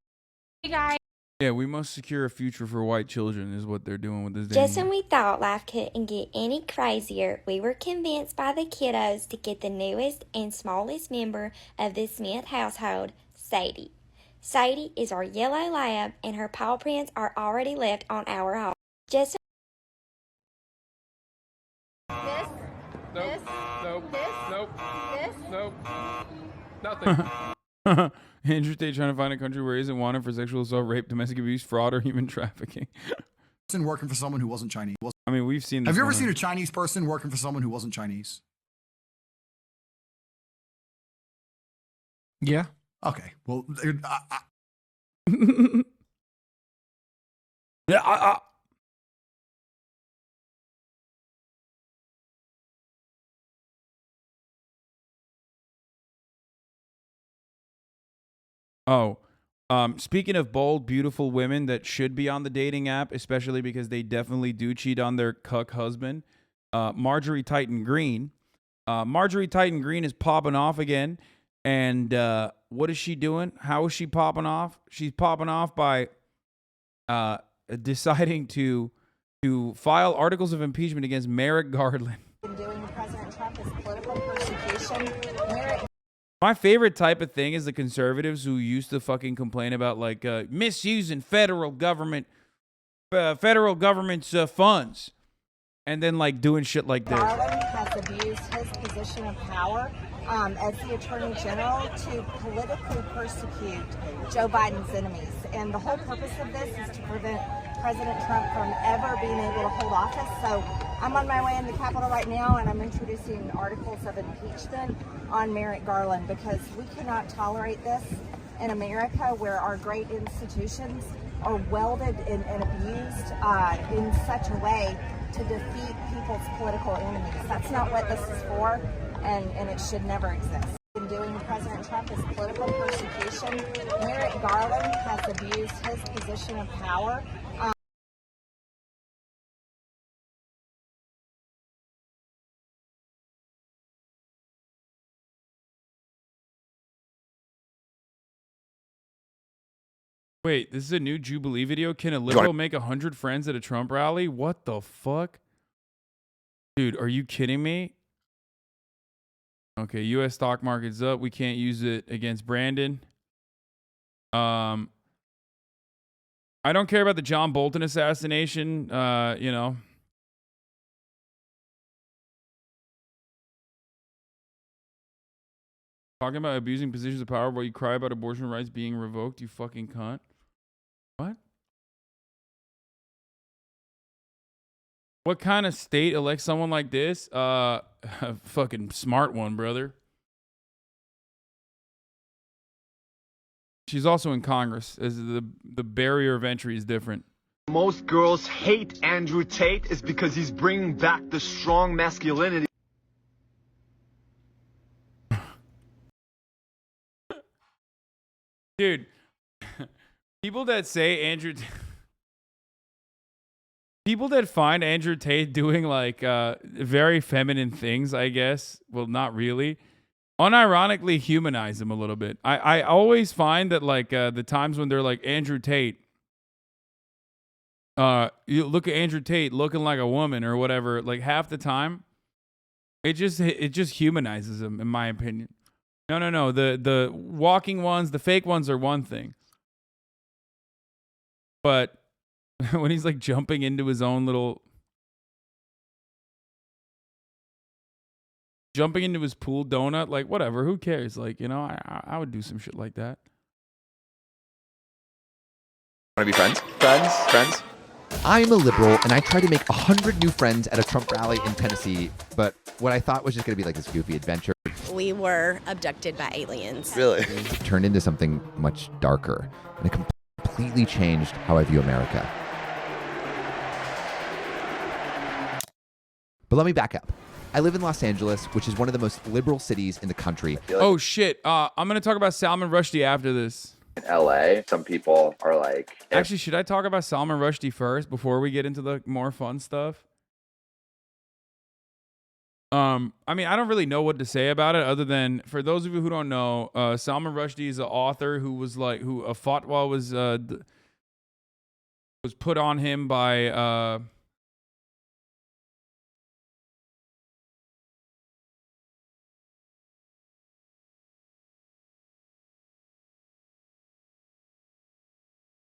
hey guys. Yeah, we must secure a future for white children is what they're doing with this. Just when we thought life couldn't get any crazier, we were convinced by the kiddos to get the newest and smallest member of the Smith household, Sadie. Sadie is our yellow lab, and her paw prints are already left on our hall. Just this, Nope. this, Nope. this, Nope. this. Nope. Nothing. Andrew Tate trying to find a country where he isn't wanted for sexual assault, rape, domestic abuse, fraud, or human trafficking. Working for someone who wasn't Chinese. I mean, we've seen this. Have you ever one seen on- a Chinese person working for someone who wasn't Chinese? Yeah. Okay. Well, Yeah. Oh, speaking of bold, beautiful women that should be on the dating app, especially because they definitely do cheat on their cuck husband, Marjorie Titan Greene. Marjorie Titan Greene is popping off again. And what is she doing? How is she popping off? She's popping off by deciding to file articles of impeachment against Merrick Garland. Doing President Trump is political persecution. Merrick My favorite type of thing is the conservatives who used to fucking complain about like misusing federal government's funds, and then like doing shit like this. Garland has abused his position of power as the Attorney General to politically persecute Joe Biden's enemies. And the whole purpose of this is to prevent President Trump from ever being able to hold office. So I'm on my way in the Capitol right now, and I'm introducing articles of impeachment on Merrick Garland, because we cannot tolerate this in America, where our great institutions are welded and abused in such a way to defeat people's political enemies. That's not what this is for, and it should never exist. Doing President Trump is political persecution. Merrick Garland has abused his position of power. Wait, this is a new Jubilee video? Can a liberal make 100 friends at a Trump rally? What the fuck? Dude, are you kidding me? Okay, U.S. stock market's up. We can't use it against Brandon. I don't care about the John Bolton assassination. You know. Talking about abusing positions of power while you cry about abortion rights being revoked, you fucking cunt. What? What kind of state elects someone like this? A fucking smart one, brother. She's also in Congress, as the barrier of entry is different. Most girls hate Andrew Tate is because he's bringing back the strong masculinity. Dude, people that say Andrew... People that find Andrew Tate doing like very feminine things, I guess, well, not really, unironically humanize him a little bit. I always find that like the times when they're like Andrew Tate, you look at Andrew Tate looking like a woman or whatever, like half the time, it just humanizes him, in my opinion. No. The walking ones, the fake ones are one thing, but when he's like jumping into his own little, jumping into his pool donut, like whatever, who cares? Like, you know, I would do some shit like that. Want to be friends? Friends? I'm a liberal, and I tried to make 100 new friends at a Trump rally in Tennessee, but what I thought was just going to be like this goofy adventure. We were abducted by aliens. Really? It turned into something much darker, and it completely changed how I view America. But let me back up. I live in Los Angeles, which is one of the most liberal cities in the country. Oh shit! I'm gonna talk about Salman Rushdie after this. In LA, some people are like... Actually, should I talk about Salman Rushdie first before we get into the more fun stuff? I mean, I don't really know what to say about it other than, for those of you who don't know, Salman Rushdie is an author who was like, who a fatwa was put on him by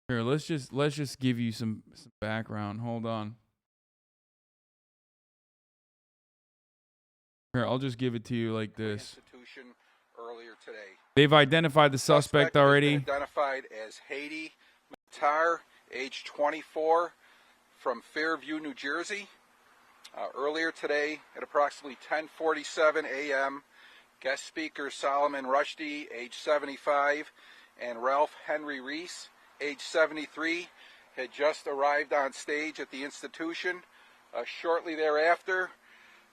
here, let's just give you some background. Hold on. Here, I'll just give it to you like this. Earlier today. They've identified the suspect already. Identified as Haiti Matar, age 24, from Fairview, New Jersey. Earlier today, at approximately 10:47 a.m., guest speaker Salman Rushdie, age 75, and Ralph Henry Reese, age 73, had just arrived on stage at the institution. Shortly thereafter,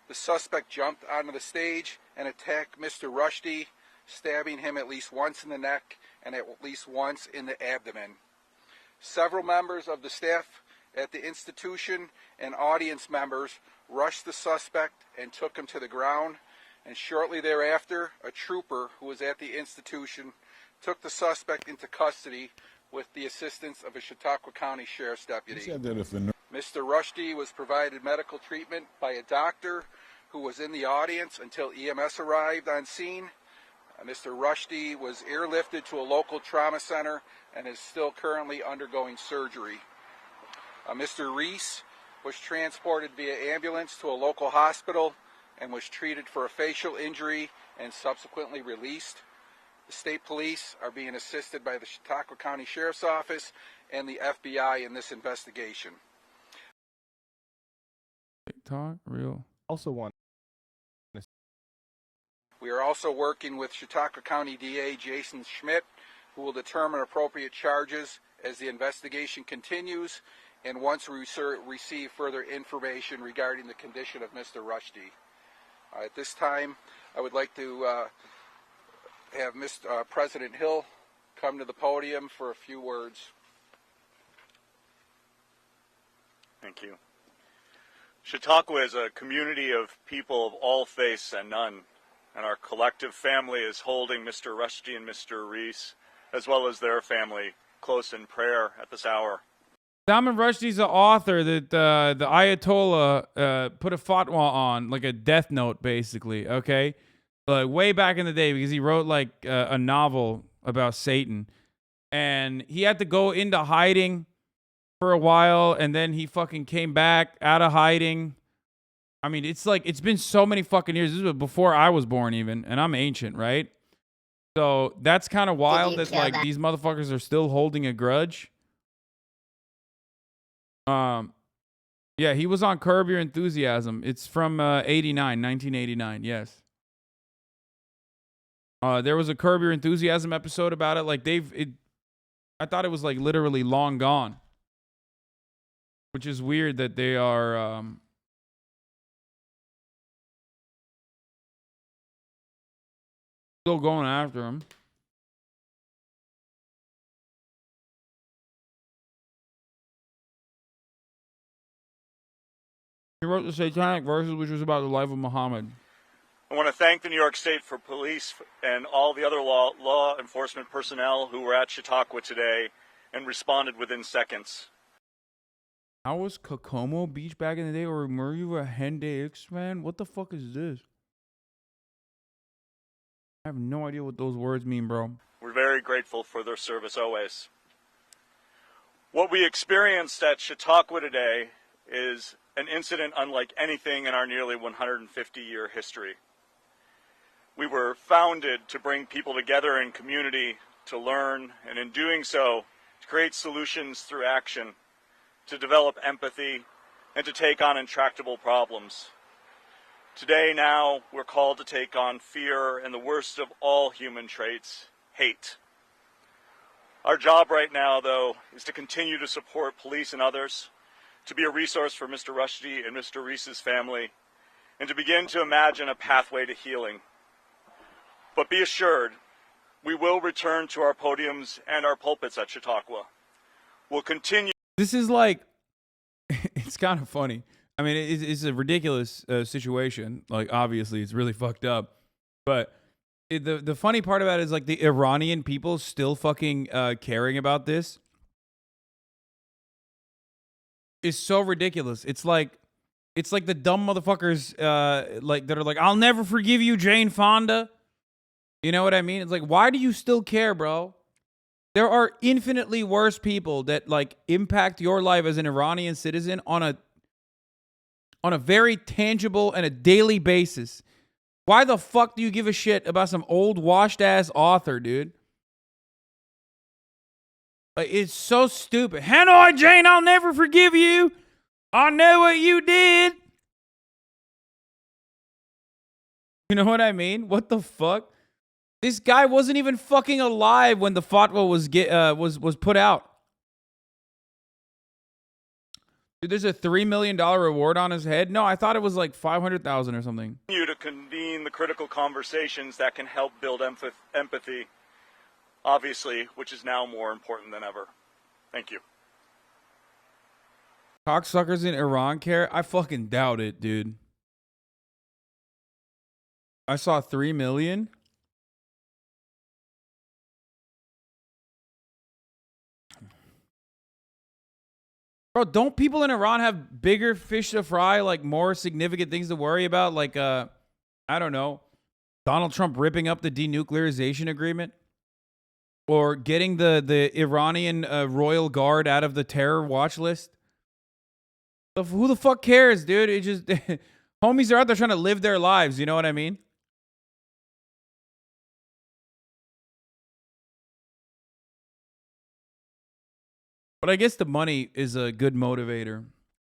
the suspect jumped onto the stage and attacked Mr. Rushdie, stabbing him at least once in the neck and at least once in the abdomen. Several members of the staff at the institution and audience members rushed the suspect and took him to the ground, and shortly thereafter, a trooper who was at the institution took the suspect into custody with the assistance of a Chautauqua County Sheriff's deputy. Mr. Rushdie was provided medical treatment by a doctor who was in the audience until EMS arrived on scene. Mr. Rushdie was airlifted to a local trauma center and is still currently undergoing surgery. Mr. Reese was transported via ambulance to a local hospital and was treated for a facial injury and subsequently released. The state police are being assisted by the Chautauqua County Sheriff's Office and the FBI in this investigation. TikTok, real. Also one. We are also working with Chautauqua County DA Jason Schmidt, who will determine appropriate charges as the investigation continues and once we receive further information regarding the condition of Mr. Rushdie. At this time, I would like to have President Hill come to the podium for a few words. Thank you. Chautauqua is a community of people of all faiths and none, and our collective family is holding Mr. Rushdie and Mr. Reese, as well as their family, close in prayer at this hour. Salman Rushdie's an author that the Ayatollah put a fatwa on, like a death note, basically, okay? Like way back in the day, because he wrote like a novel about Satan. And he had to go into hiding for a while, and then he fucking came back out of hiding. I mean, it's like, it's been so many fucking years. This was before I was born even, and I'm ancient, right? So that's kind of wild that like these motherfuckers are still holding a grudge. Yeah, he was on Curb Your Enthusiasm. It's from 1989, yes. There was a Curb Your Enthusiasm episode about it. Like I thought it was like literally long gone, which is weird that they are still going after him. He wrote the Satanic Verses, which was about the life of Muhammad. I want to thank the New York State for police and all the other law enforcement personnel who were at Chautauqua today and responded within seconds. How was Kokomo Beach back in the day, or were you a Henday X-Man? What the fuck is this? I have no idea what those words mean, bro. We're very grateful for their service always. What we experienced at Chautauqua today is an incident unlike anything in our nearly 150-year history. We were founded to bring people together in community, to learn, and in doing so, to create solutions through action, to develop empathy, and to take on intractable problems. Today, now, we're called to take on fear and the worst of all human traits, hate. Our job right now, though, is to continue to support police and others, to be a resource for Mr. Rushdie and Mr. Reese's family, and to begin to imagine a pathway to healing. But be assured, we will return to our podiums and our pulpits at Chautauqua. We'll continue. This is like, it's kind of funny. I mean, it's a ridiculous situation. Like, obviously, it's really fucked up. But the funny part about it is, like, the Iranian people still fucking caring about this is so ridiculous. It's like the dumb motherfuckers like that are like, I'll never forgive you, Jane Fonda. You know what I mean? It's like, why do you still care, bro? There are infinitely worse people that like impact your life as an Iranian citizen on a very tangible and a daily basis. Why the fuck do you give a shit about some old washed ass author, dude? Like, it's so stupid. Hanoi Jane, I'll never forgive you. I know what you did. You know what I mean? What the fuck? This guy wasn't even fucking alive when the fatwa was put out. Dude, there's a $3 million reward on his head. No, I thought it was like 500,000 or something. Continue to convene the critical conversations that can help build empathy, obviously, which is now more important than ever. Thank you. Cocksuckers in Iran care? I fucking doubt it, dude. I saw 3 million. Bro, don't people in Iran have bigger fish to fry, like more significant things to worry about? Like, I don't know, Donald Trump ripping up the denuclearization agreement? Or getting the Iranian royal guard out of the terror watch list? Who the fuck cares, dude? It just, homies are out there trying to live their lives, you know what I mean? But I guess the money is a good motivator.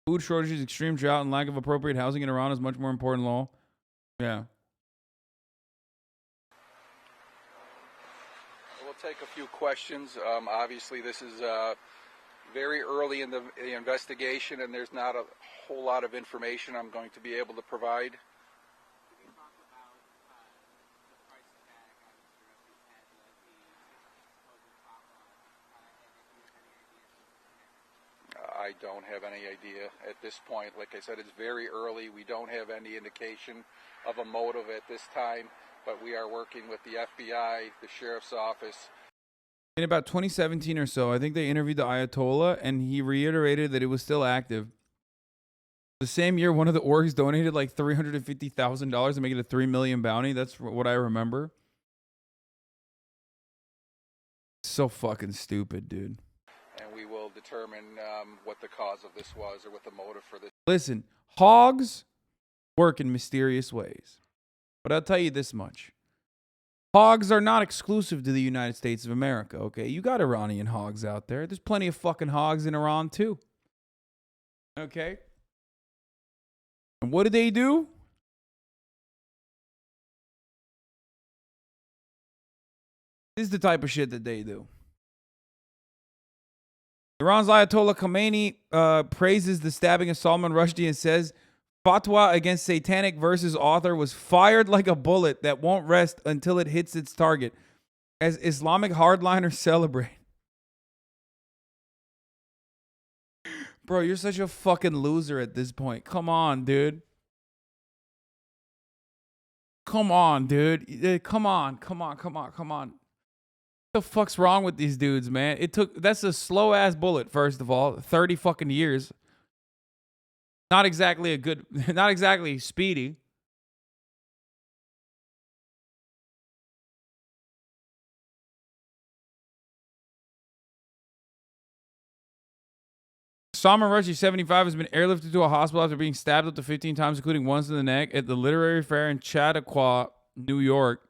Food shortages, extreme drought, and lack of appropriate housing in Iran is much more important law. Yeah. We'll take a few questions. Obviously, this is very early in the investigation, and there's not a whole lot of information I'm going to be able to provide. I don't have any idea at this point. Like I said, it's very early. We don't have any indication of a motive at this time, but we are working with the FBI, the Sheriff's Office. In about 2017 or so, I think they interviewed the Ayatollah, and he reiterated that it was still active. The same year, one of the orgs donated like $350,000 to make it a $3 million bounty. That's what I remember. So fucking stupid, dude. And we will determine what the cause of this was or what the motive for this. Listen, hogs work in mysterious ways. But I'll tell you this much. Hogs are not exclusive to the United States of America, okay? You got Iranian hogs out there. There's plenty of fucking hogs in Iran, too. Okay? And what do? This is the type of shit that they do. Iran's Ayatollah Khomeini praises the stabbing of Salman Rushdie and says, fatwa against satanic verses author was fired like a bullet that won't rest until it hits its target, as Islamic hardliners celebrate. Bro, you're such a fucking loser at this point. Come on, dude. Come on, dude. Come on. What the fuck's wrong with these dudes, man? That's a slow ass bullet, first of all. 30 fucking years. Not exactly not exactly speedy. Salman Rushdie, 75, has been airlifted to a hospital after being stabbed up to 15 times, including once in the neck, at the literary fair in Chautauqua, New York.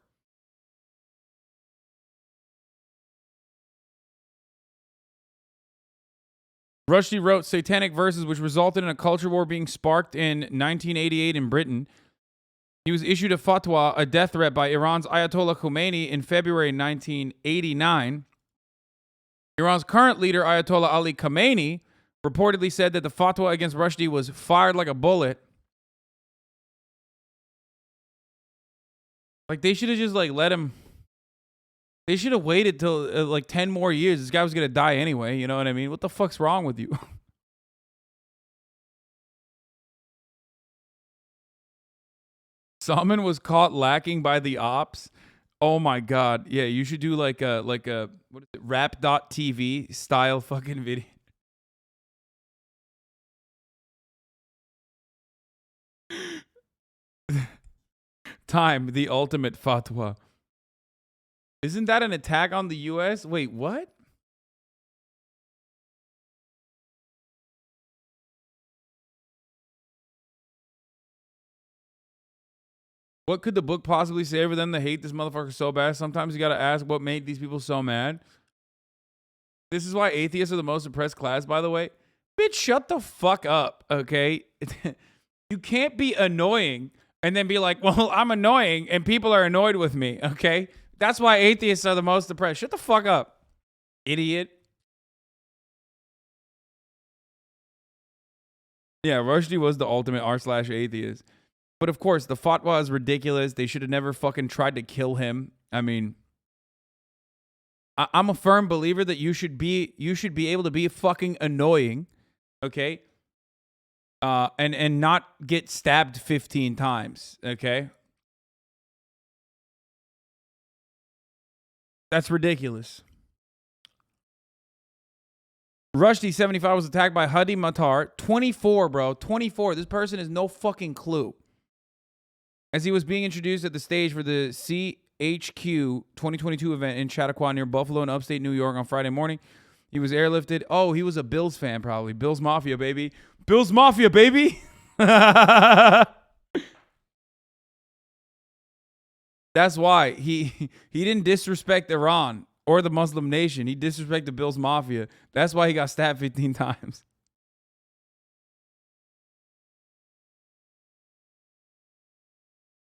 Rushdie wrote satanic verses which resulted in a culture war being sparked in 1988 in Britain. He was issued a fatwa, a death threat, by Iran's Ayatollah Khomeini in February 1989. Iran's current leader, Ayatollah Ali Khamenei, reportedly said that the fatwa against Rushdie was fired like a bullet. Like, they should have just, like, let him. They should have waited till, like, 10 more years. This guy was going to die anyway. You know what I mean? What the fuck's wrong with you? Salman was caught lacking by the ops. Oh my god. Yeah, you should do like a what is it? Rap.tv style fucking video. Time, the ultimate fatwa. Isn't that an attack on the US? Wait, what? What could the book possibly say for them to hate this motherfucker so bad? Sometimes you gotta ask what made these people so mad. This is why atheists are the most oppressed class, by the way. Bitch, shut the fuck up, okay? You can't be annoying and then be like, well, I'm annoying and people are annoyed with me, okay? That's why atheists are the most oppressed. Shut the fuck up, idiot. Yeah, Rushdie was the ultimate r/atheist. But of course, the fatwa is ridiculous. They should have never fucking tried to kill him. I mean, I'm a firm believer that you should be able to be fucking annoying, okay? And not get stabbed 15 times, okay? That's ridiculous. Rushdie 75 was attacked by Hadi Matar. 24, bro. 24. This person has no fucking clue. As he was being introduced at the stage for the CHQ 2022 event in Chautauqua near Buffalo in upstate New York on Friday morning, he was airlifted. Oh, he was a Bills fan probably. Bills Mafia, baby. Bills Mafia, baby. That's why he didn't disrespect Iran or the Muslim nation. He disrespected Bills Mafia. That's why he got stabbed 15 times.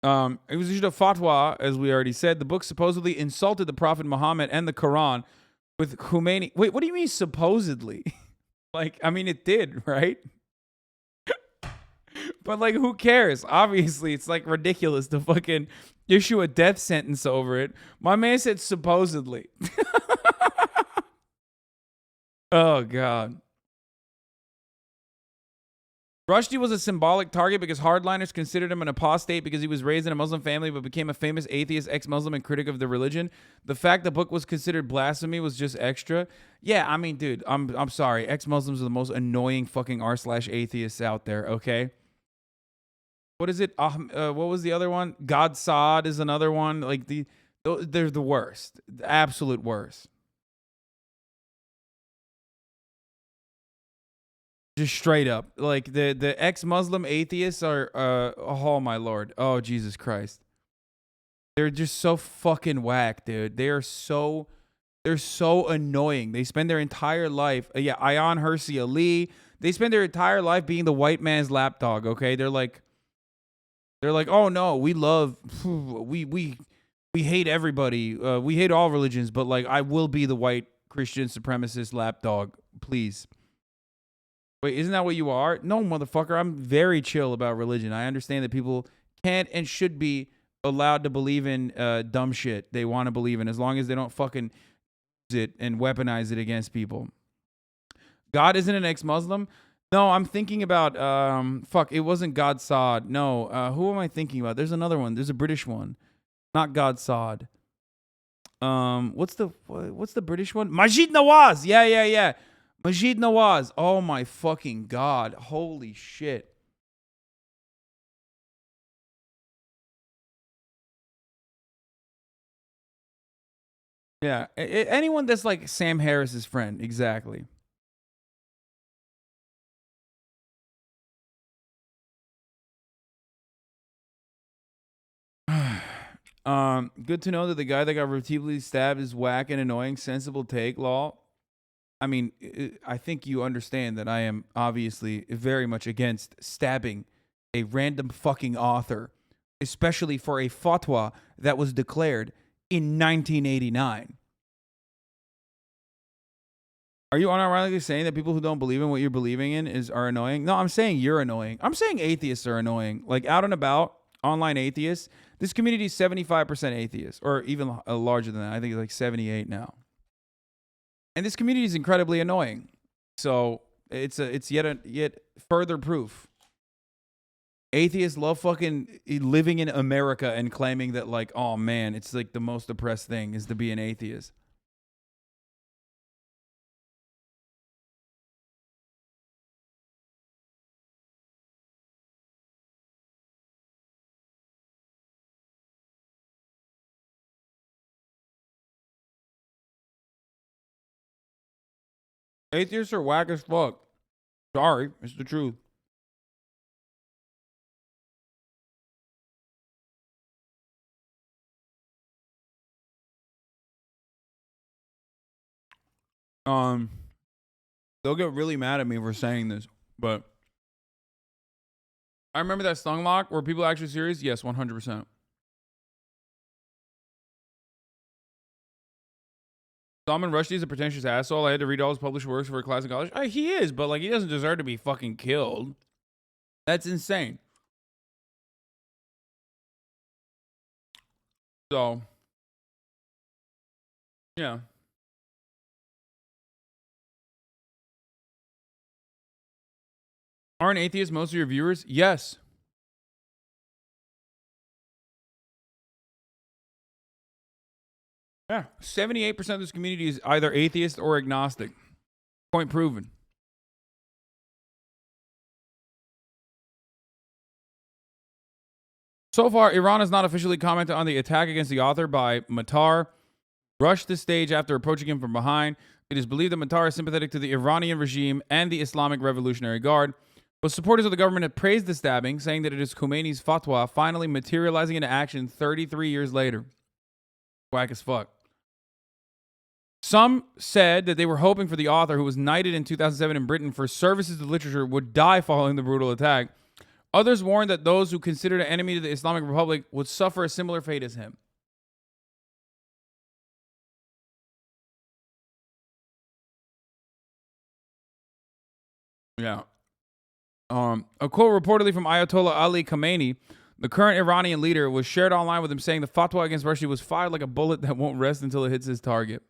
It was issued a fatwa, as we already said. The book supposedly insulted the Prophet Muhammad and the Quran with Khomeini. Wait, what do you mean supposedly? Like, I mean, it did, right? But, like, who cares? Obviously, it's, like, ridiculous to fucking issue a death sentence over it. My man said supposedly. Oh, God. Rushdie was a symbolic target because hardliners considered him an apostate because he was raised in a Muslim family but became a famous atheist, ex-Muslim, and critic of the religion. The fact the book was considered blasphemy was just extra. Yeah, I mean, dude, I'm sorry. Ex-Muslims are the most annoying fucking r/atheists out there, okay? What is it? What was the other one? God Saad is another one. Like, they're the worst. The absolute worst. Just straight up. Like, the ex-Muslim atheists are, oh my lord. Oh, Jesus Christ. They're just so fucking whack, dude. They're so annoying. They spend their entire life, Ayan Hirsi Ali, they spend their entire life being the white man's lapdog, okay? They're like, oh no, we hate everybody. We hate all religions, but like, I will be the white Christian supremacist lapdog, please. Wait, isn't that what you are? No, motherfucker. I'm very chill about religion. I understand that people can't and should be allowed to believe in dumb shit they want to believe in, as long as they don't fucking use it and weaponize it against people. God isn't an ex-Muslim? No, I'm thinking about, it wasn't God Saad. No, who am I thinking about? There's another one. There's a British one. Not God Saad. What's the British one? Majid Nawaz. Yeah. Majid Nawaz. Oh my fucking God. Holy shit. Yeah. Anyone that's like Sam Harris's friend. Exactly. Good to know that the guy that got repeatedly stabbed is whack and annoying. Sensible take, lol. I mean, I think you understand that I am obviously very much against stabbing a random fucking author, especially for a fatwa that was declared in 1989. Are you unironically saying that people who don't believe in what you're believing in are annoying? No, I'm saying you're annoying. I'm saying atheists are annoying. Like, out and about, online atheists, This community is 75% atheist, or even larger than that. I think it's like 78 now. And this community is incredibly annoying. So it's yet further proof. Atheists love fucking living in America and claiming that, like, oh man, it's like the most oppressed thing is to be an atheist. Atheists are whack as fuck. Sorry, it's the truth. They'll get really mad at me for saying this, but I remember that stung lock. Were people actually serious? Yes, 100%. Salman Rushdie is a pretentious asshole. I had to read all his published works for a class in college. He is, but like he doesn't deserve to be fucking killed. That's insane. So, yeah. Aren't atheists most of your viewers? Yes. Yeah, 78% of this community is either atheist or agnostic. Point proven. So far, Iran has not officially commented on the attack against the author by Matar. Rushed the stage after approaching him from behind. It is believed that Matar is sympathetic to the Iranian regime and the Islamic Revolutionary Guard. But supporters of the government have praised the stabbing, saying that it is Khomeini's fatwa finally materializing into action 33 years later. Whack as fuck. Some said that they were hoping for the author, who was knighted in 2007 in Britain for services to literature, would die following the brutal attack. Others warned that those who considered an enemy to the Islamic Republic would suffer a similar fate as him. Yeah. A quote reportedly from Ayatollah Ali Khamenei, the current Iranian leader, was shared online with him saying the fatwa against Rushdie was fired like a bullet that won't rest until it hits his target.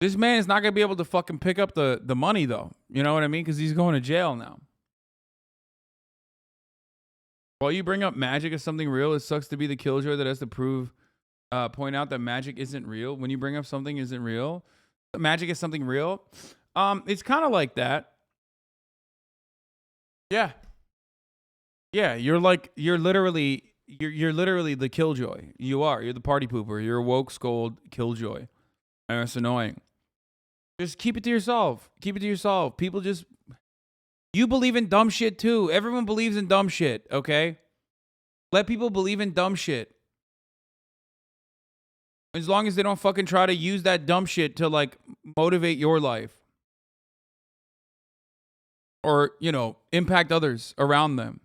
This man is not going to be able to fucking pick up the money, though. You know what I mean? Because he's going to jail now. While you bring up magic as something real, it sucks to be the killjoy that has to point out that magic isn't real. When you bring up something isn't real, magic is something real. It's kind of like that. Yeah. Yeah, you're literally the killjoy. You're the party pooper. You're a woke scold killjoy. And it's annoying. Just keep it to yourself. Keep it to yourself. People just... You believe in dumb shit too. Everyone believes in dumb shit, okay? Let people believe in dumb shit. As long as they don't fucking try to use that dumb shit to, like, motivate your life. Or, you know, impact others around them.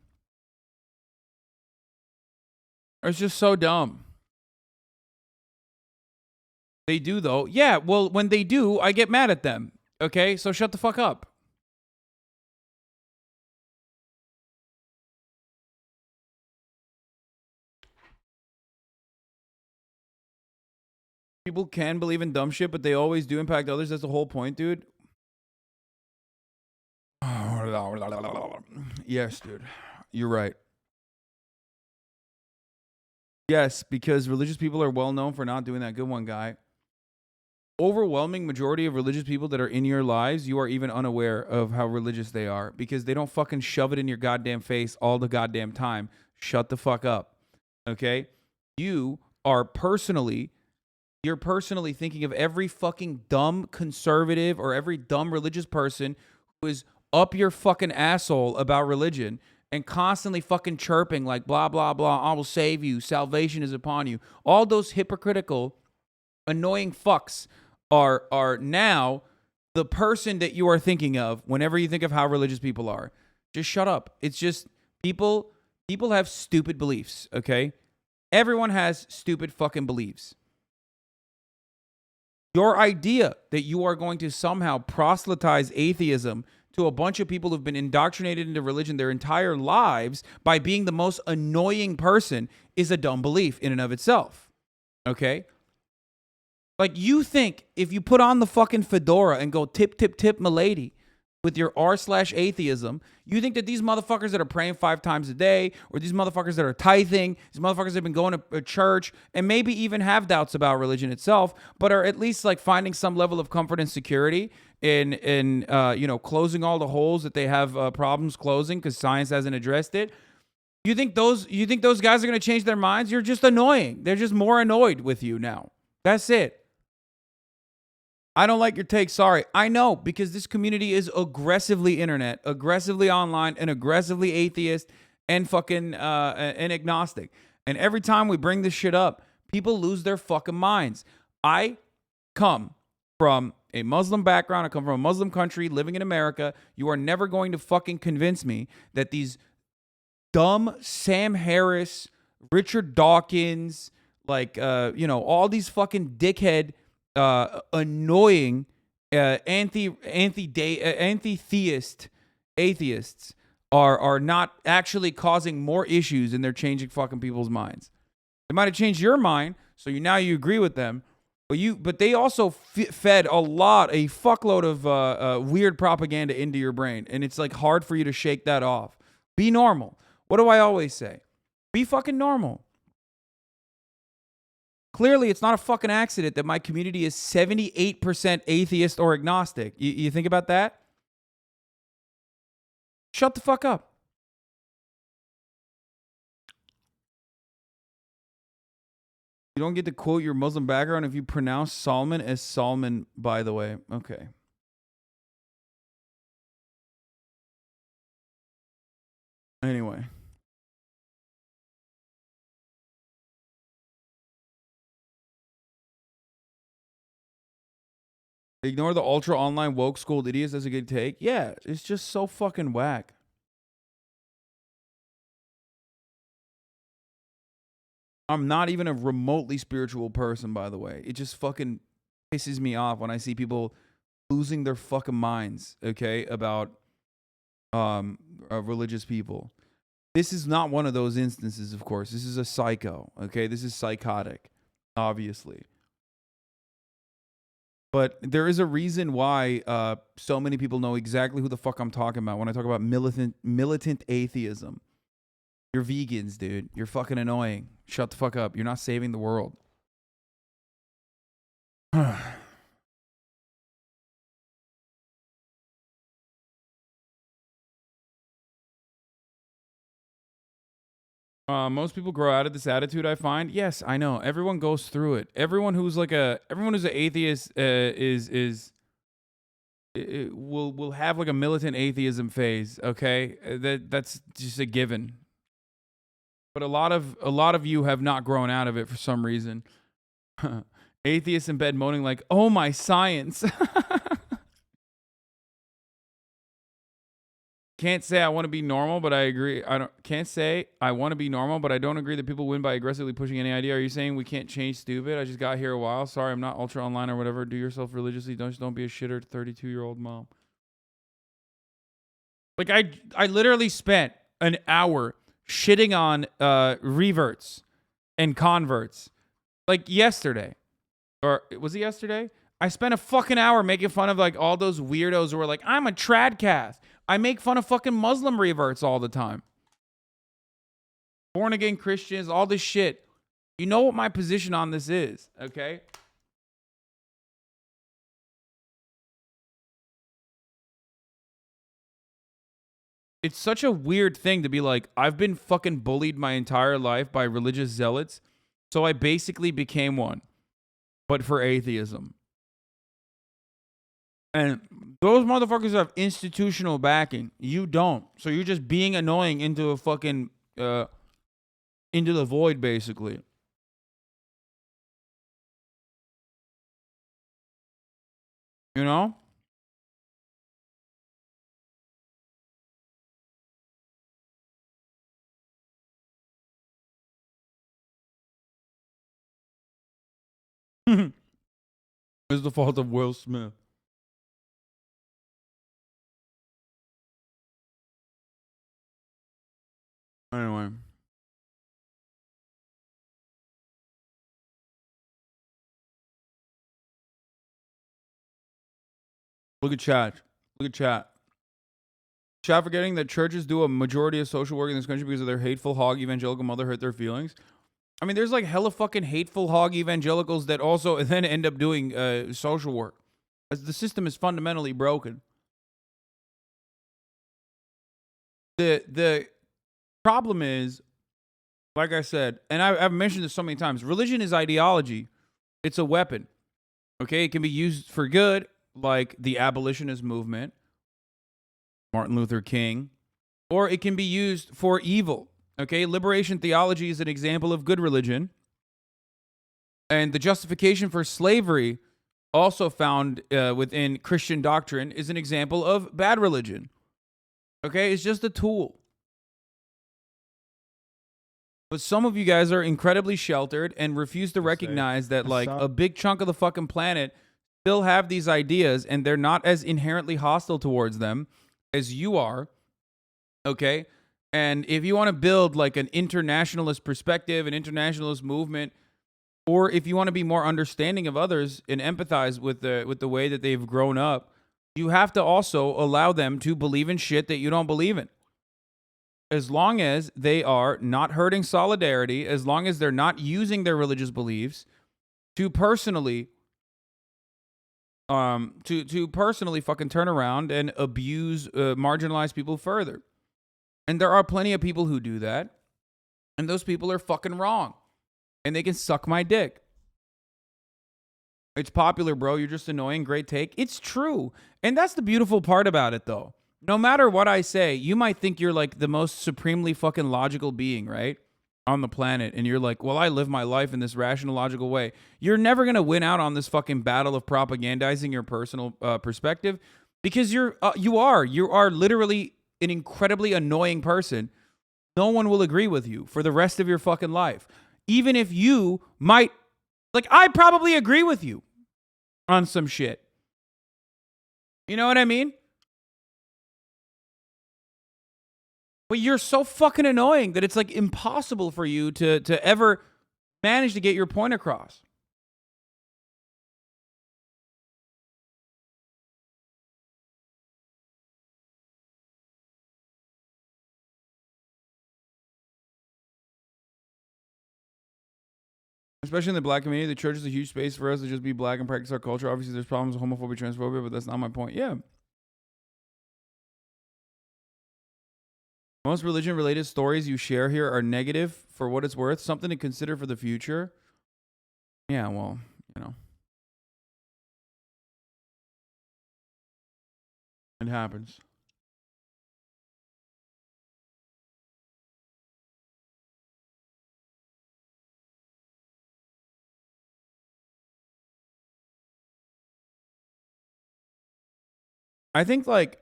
It's just so dumb. They do, though. Yeah, well, when they do, I get mad at them. Okay? So shut the fuck up. People can believe in dumb shit, but they always do impact others. That's the whole point, dude. Yes, dude. You're right. Yes, because religious people are well known for not doing that. Good one, guy. Overwhelming majority of religious people that are in your lives, you are even unaware of how religious they are because they don't fucking shove it in your goddamn face all the goddamn time. Shut the fuck up. Okay? You're personally thinking of every fucking dumb conservative or every dumb religious person who is up your fucking asshole about religion and constantly fucking chirping like blah, blah, blah, I will save you, salvation is upon you. All those hypocritical, annoying fucks are now the person that you are thinking of whenever you think of how religious people are. Just shut up. It's just people have stupid beliefs, okay? Everyone has stupid fucking beliefs. Your idea that you are going to somehow proselytize atheism to a bunch of people who've been indoctrinated into religion their entire lives by being the most annoying person is a dumb belief in and of itself. Okay? Like, you think if you put on the fucking fedora and go tip, tip, tip, milady with your r/atheism, you think that these motherfuckers that are praying 5 times a day, or these motherfuckers that are tithing, these motherfuckers that have been going to a church and maybe even have doubts about religion itself, but are at least like finding some level of comfort and security in you know, closing all the holes that they have problems closing because science hasn't addressed it. You think those guys are going to change their minds? You're just annoying. They're just more annoyed with you now. That's it. I don't like your take. Sorry. I know, because this community is aggressively internet, aggressively online, and aggressively atheist and fucking and agnostic. And every time we bring this shit up, people lose their fucking minds. I come from a Muslim background. I come from a Muslim country living in America. You are never going to fucking convince me that these dumb Sam Harris, Richard Dawkins, like, you know, all these fucking dickhead, annoying, anti-theist atheists are not actually causing more issues, and they're changing fucking people's minds. They might have changed your mind, so now you agree with them, but they also fed a fuckload of weird propaganda into your brain, and it's like hard for you to shake that off. Be normal. What do I always say? Be fucking normal. Clearly, it's not a fucking accident that my community is 78% atheist or agnostic. You think about that? Shut the fuck up. You don't get to quote your Muslim background if you pronounce Salman as Salman, by the way. Okay. Anyway. Ignore the ultra online woke schooled idiots. That's a good take. Yeah, it's just so fucking whack. I'm not even a remotely spiritual person, by the way. It just fucking pisses me off when I see people losing their fucking minds, okay, about religious people. This is not one of those instances, of course. This is a psycho, okay? This is psychotic, obviously. But there is a reason why so many people know exactly who the fuck I'm talking about when I talk about militant atheism. You're vegans, dude. You're fucking annoying. Shut the fuck up. You're not saving the world. Most people grow out of this attitude, I find. Yes, I know. Everyone goes through it. Everyone who's an atheist will have like a militant atheism phase, okay? That's just a given. But a lot of you have not grown out of it for some reason. Atheists in bed moaning like, "Oh my science." Can't say I want to be normal, but I agree. Can't say I want to be normal, but I don't agree that people win by aggressively pushing any idea. Are you saying we can't change stupid? I just got here a while. Sorry, I'm not ultra online or whatever. Do yourself religiously. Don't be a shitter 32-year-old mom. Like I literally spent an hour shitting on reverts and converts. Like yesterday. Or was it yesterday? I spent a fucking hour making fun of like all those weirdos who were like, I'm a tradcast. I make fun of fucking Muslim reverts all the time. Born again Christians, all this shit. You know what my position on this is, okay? It's such a weird thing to be like, I've been fucking bullied my entire life by religious zealots, so I basically became one, but for atheism. And those motherfuckers have institutional backing. You don't. So you're just being annoying into a fucking, into the void, basically. You know? It's the fault of Will Smith. Anyway. Look at chat. Look at chat. Chat forgetting that churches do a majority of social work in this country because of their hateful hog evangelical mother hurt their feelings. I mean, there's like hella fucking hateful hog evangelicals that also then end up doing social work. As the system is fundamentally broken. The problem is, like I said, and I've mentioned this so many times, religion is ideology. It's a weapon. Okay? It can be used for good, like the abolitionist movement, Martin Luther King, or it can be used for evil. Okay? Liberation theology is an example of good religion. And the justification for slavery, also found within Christian doctrine, is an example of bad religion. Okay? It's just a tool. But some of you guys are incredibly sheltered and refuse to recognize that, like, a big chunk of the fucking planet still have these ideas and they're not as inherently hostile towards them as you are. Okay? And if you want to build, like, an internationalist perspective, an internationalist movement, or if you want to be more understanding of others and empathize with the way that they've grown up, you have to also allow them to believe in shit that you don't believe in. As long as they are not hurting solidarity, as long as they're not using their religious beliefs to personally personally fucking turn around and abuse marginalized people further. And there are plenty of people who do that, and those people are fucking wrong. And they can suck my dick. It's popular, bro. You're just annoying. Great take. It's true. And that's the beautiful part about it, though. No matter what I say, you might think you're like the most supremely fucking logical being, right? On the planet. And you're like, well, I live my life in this rational, logical way. You're never going to win out on this fucking battle of propagandizing your personal perspective because you are literally an incredibly annoying person. No one will agree with you for the rest of your fucking life. Even if you might, like, I probably agree with you on some shit. You know what I mean? But you're so fucking annoying that it's like impossible for you to ever manage to get your point across. Especially in the black community, the church is a huge space for us to just be black and practice our culture. Obviously, there's problems with homophobia, transphobia, but that's not my point. Yeah. Most religion-related stories you share here are negative for what it's worth. Something to consider for the future. Yeah, well, you know. It happens. I think, like,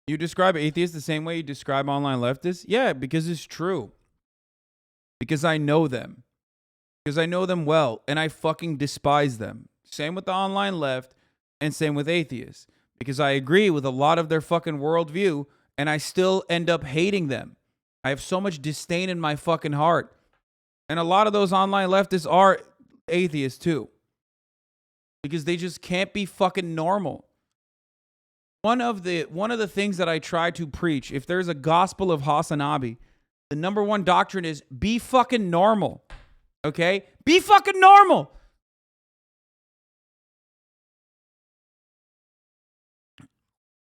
you describe atheists the same way you describe online leftists? Yeah, because it's true. Because I know them. Because I know them well, and I fucking despise them. Same with the online left, and same with atheists. Because I agree with a lot of their fucking worldview, and I still end up hating them. I have so much disdain in my fucking heart. And a lot of those online leftists are atheists too. Because they just can't be fucking normal. One of the things that I try to preach, if there's a gospel of HasanAbi, the number one doctrine is be fucking normal. Okay? Be fucking normal.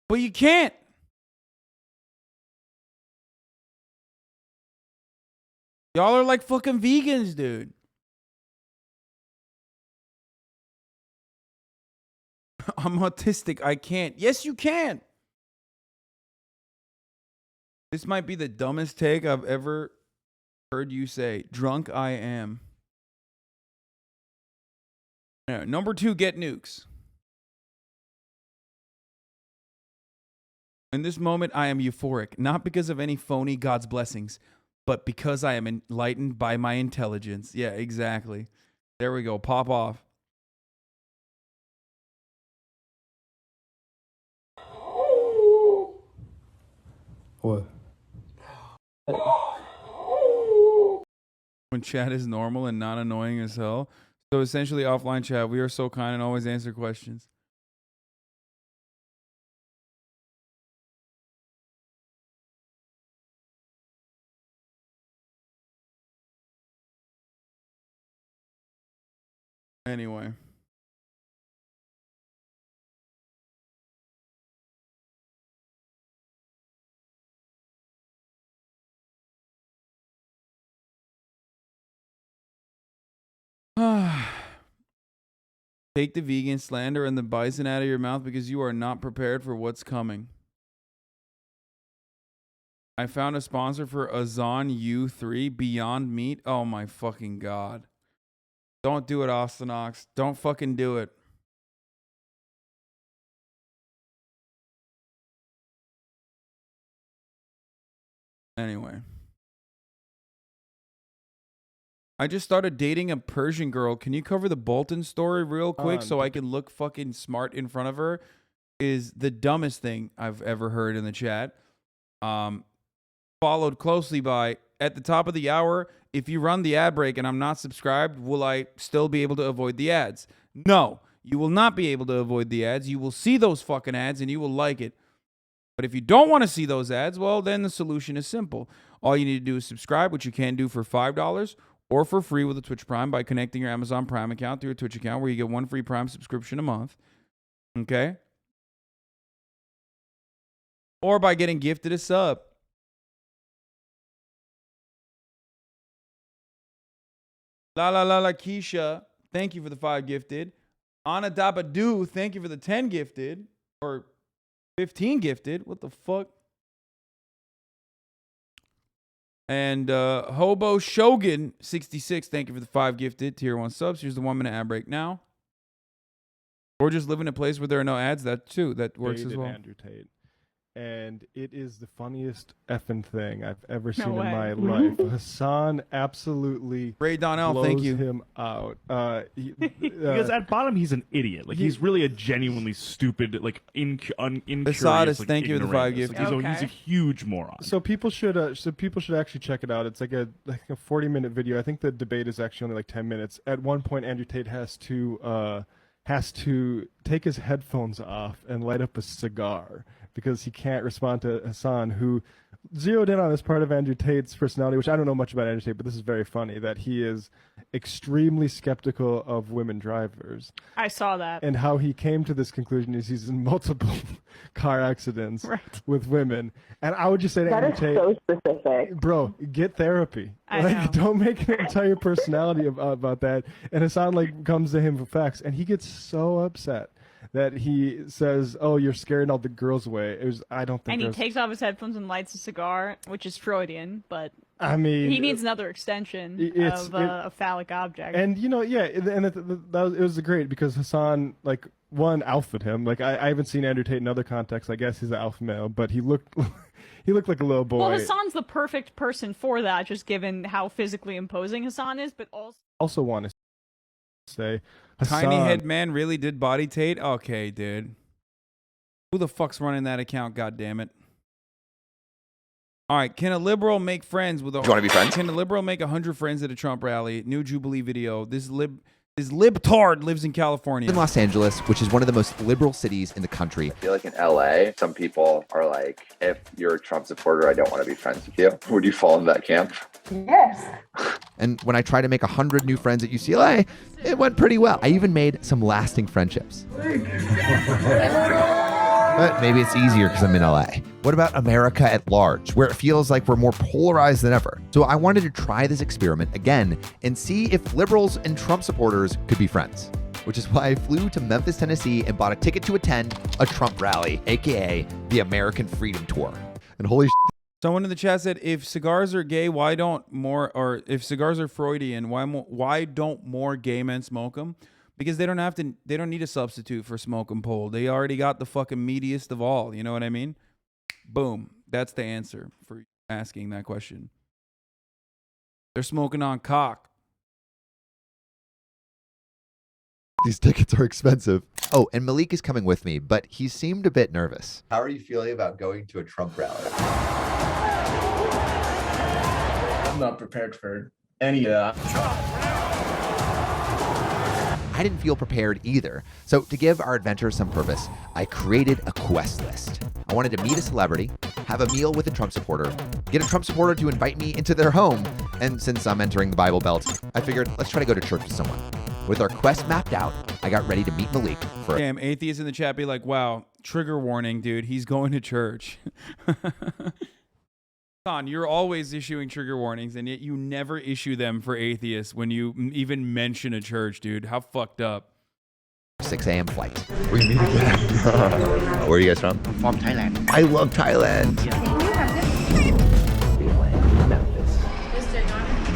But you can't. Y'all are like fucking vegans, dude. I'm autistic. I can't. Yes, you can. This might be the dumbest take I've ever heard you say. Drunk I am. Yeah, number 2, get nukes. In this moment, I am euphoric, not because of any phony God's blessings, but because I am enlightened by my intelligence. Yeah, exactly. There we go. Pop off. What? When chat is normal and not annoying as hell. So essentially offline chat, we are so kind and always answer questions. Anyway. Take the vegan slander and the bison out of your mouth because you are not prepared for what's coming. I found a sponsor for Hasan U3 Beyond Meat. Oh my fucking god. Don't do it, Ostenox. Don't fucking do it. Anyway. I just started dating a Persian girl. Can you cover the Bolton story real quick so I can look fucking smart in front of her? Is the dumbest thing I've ever heard in the chat. Followed closely by, at the top of the hour, if you run the ad break and I'm not subscribed, will I still be able to avoid the ads? No, you will not be able to avoid the ads. You will see those fucking ads and you will like it. But if you don't want to see those ads, well, then the solution is simple. All you need to do is subscribe, which you can do for $5 or for free with a Twitch Prime by connecting your Amazon Prime account to your Twitch account, where you get 1 free Prime subscription a month. Okay? Or by getting gifted a sub. La Keisha, thank you for the 5 gifted. Anna Dabadoo, thank you for the 10 gifted. Or 15 gifted. What the fuck? And Hobo Shogun 66, thank you for the 5 gifted tier 1 subs. Here's the 1 minute ad break now. Or just live in a place where there are no ads. That too, that works as well. Andrew Tate. And it is the funniest effing thing I've ever seen in my life. Hasan absolutely Raid Donnell, blows thank you. him out. Because at bottom he's an idiot. Like he's really a genuinely stupid, like incurious. Like, thank you for the 5 gifted. Like, he's a huge moron. So people should actually check it out. It's like a 40-minute video. I think the debate is actually only like 10 minutes. At one point, Andrew Tate has to take his headphones off and light up a cigar, because he can't respond to Hasan, who zeroed in on this part of Andrew Tate's personality, which I don't know much about Andrew Tate, but this is very funny, that he is extremely skeptical of women drivers. I saw that. And how he came to this conclusion is he's in multiple car accidents with women. And I would just say to Andrew Tate, so specific. Bro, get therapy. Don't make an entire personality about that. And Hasan comes to him for facts, and he gets so upset that he says, "Oh, you're scaring all the girls away." I don't think. And he takes off his headphones and lights a cigar, which is Freudian, but I mean, he needs another extension of a phallic object. And it was great because Hasan one alphaed him. I haven't seen Andrew Tate in other contexts. I guess he's an alpha male, but he looked like a little boy. Well, Hasan's the perfect person for that, just given how physically imposing Hasan is, but also want to say, Hasan, Tiny Head Man really did body Tate? Okay, dude. Who the fuck's running that account, goddammit? All right, can a liberal make friends with a... Do you want to be friends? Can a liberal make 100 friends at a Trump rally? New Jubilee video. This libtard lives in California. In Los Angeles, which is one of the most liberal cities in the country. I feel like in LA, some people are like, if you're a Trump supporter, I don't want to be friends with you. Would you fall in that camp? Yes. And when I tried to make 100 new friends at UCLA, it went pretty well. I even made some lasting friendships. But maybe it's easier because I'm in LA. What about America at large, where it feels like we're more polarized than ever? So I wanted to try this experiment again and see if liberals and Trump supporters could be friends, which is why I flew to Memphis, Tennessee and bought a ticket to attend a Trump rally, aka the American Freedom Tour. And holy shit. Someone in the chat said, if cigars are gay, if cigars are Freudian, why don't more gay men smoke them? Because they don't need a substitute for smoke and pole. They already got the fucking meatiest of all. You know what I mean? Boom. That's the answer for asking that question. They're smoking on cock. These tickets are expensive. Oh, and Malik is coming with me, but he seemed a bit nervous. How are you feeling about going to a Trump rally? I'm not prepared for any of that. I didn't feel prepared either. So to give our adventure some purpose, I created a quest list. I wanted to meet a celebrity, have a meal with a Trump supporter, get a Trump supporter to invite me into their home, and since I'm entering the Bible Belt, I figured let's try to go to church with someone. With our quest mapped out, I got ready to meet Malik for Damn, atheists in the chat be like, wow, trigger warning, dude. He's going to church. Hasan, you're always issuing trigger warnings, and yet you never issue them for atheists when you even mention a church, dude. How fucked up. 6 a.m. flight. Where are you guys from? I'm from Thailand. I love Thailand.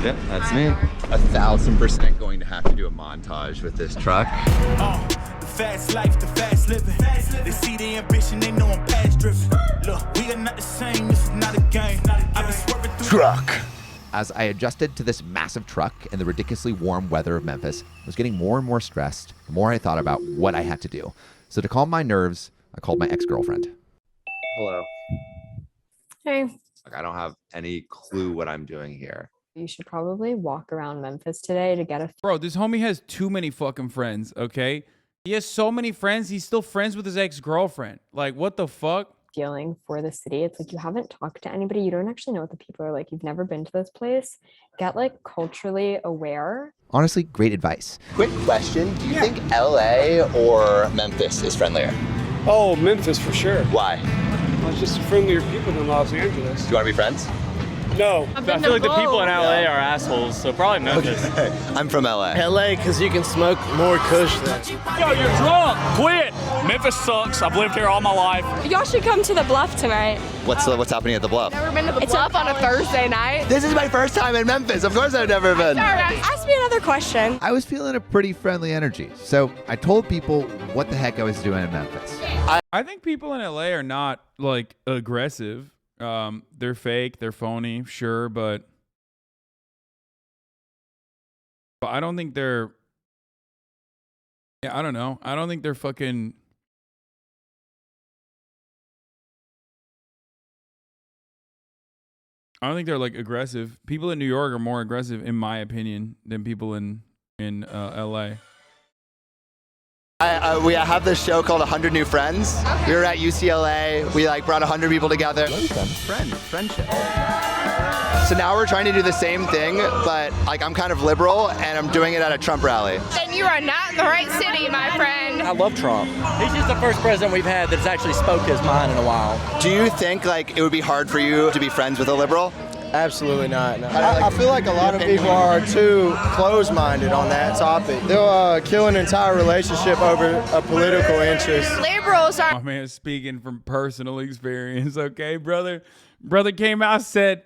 Yep, that's me. 1,000% going to have to do a montage with this truck. The fast life, the fast living. They see the ambition, they know I'm past driven. Look, we are not the same, this is not a game. I've been swerving through Truck. As I adjusted to this massive truck in the ridiculously warm weather of Memphis, I was getting more and more stressed the more I thought about what I had to do. So to calm my nerves, I called my ex-girlfriend. Hello. Hey. Like, I don't have any clue what I'm doing here. You should probably walk around Memphis today to get a... Bro, this homie has too many fucking friends, okay? He has so many friends, he's still friends with his ex-girlfriend. Like, what the fuck? Feeling for the city. It's like you haven't talked to anybody. You don't actually know what the people are like. You've never been to this place. Get like culturally aware. Honestly, great advice. Quick question. Do you think LA or Memphis is friendlier? Oh, Memphis for sure. Why? Well, it's just friendlier people than Los Angeles. Do you want to be friends? No. I feel like the people in LA are assholes, so probably Memphis. Okay. I'm from LA. LA, because you can smoke more kush than... Yo, you're drunk! Quit! Memphis sucks. I've lived here all my life. Y'all should come to the Bluff tonight. What's happening at the Bluff? Never been to the Bluff on a Thursday night. This is my first time in Memphis. Of course I've never been. Ask me another question. I was feeling a pretty friendly energy, so I told people what the heck I was doing in Memphis. I think people in LA are not like aggressive. They're fake, they're phony, sure, but I don't think they're, I don't know. I don't think they're fucking, I don't think they're like aggressive. People in New York are more aggressive, in my opinion, than people in LA. We have this show called 100 New Friends. Okay. We were at UCLA. We like brought 100 people together. Friendship. So now we're trying to do the same thing, but like I'm kind of liberal and I'm doing it at a Trump rally. Then you are not in the right city, my friend. I love Trump. He's just the first president we've had that's actually spoke his mind in a while. Do you think like it would be hard for you to be friends with a liberal? Absolutely not. No. I feel like a lot of people are too closed-minded on that topic. They'll kill an entire relationship over a political interest. Liberals are... Oh man, speaking from personal experience, okay, brother? Brother came out and said,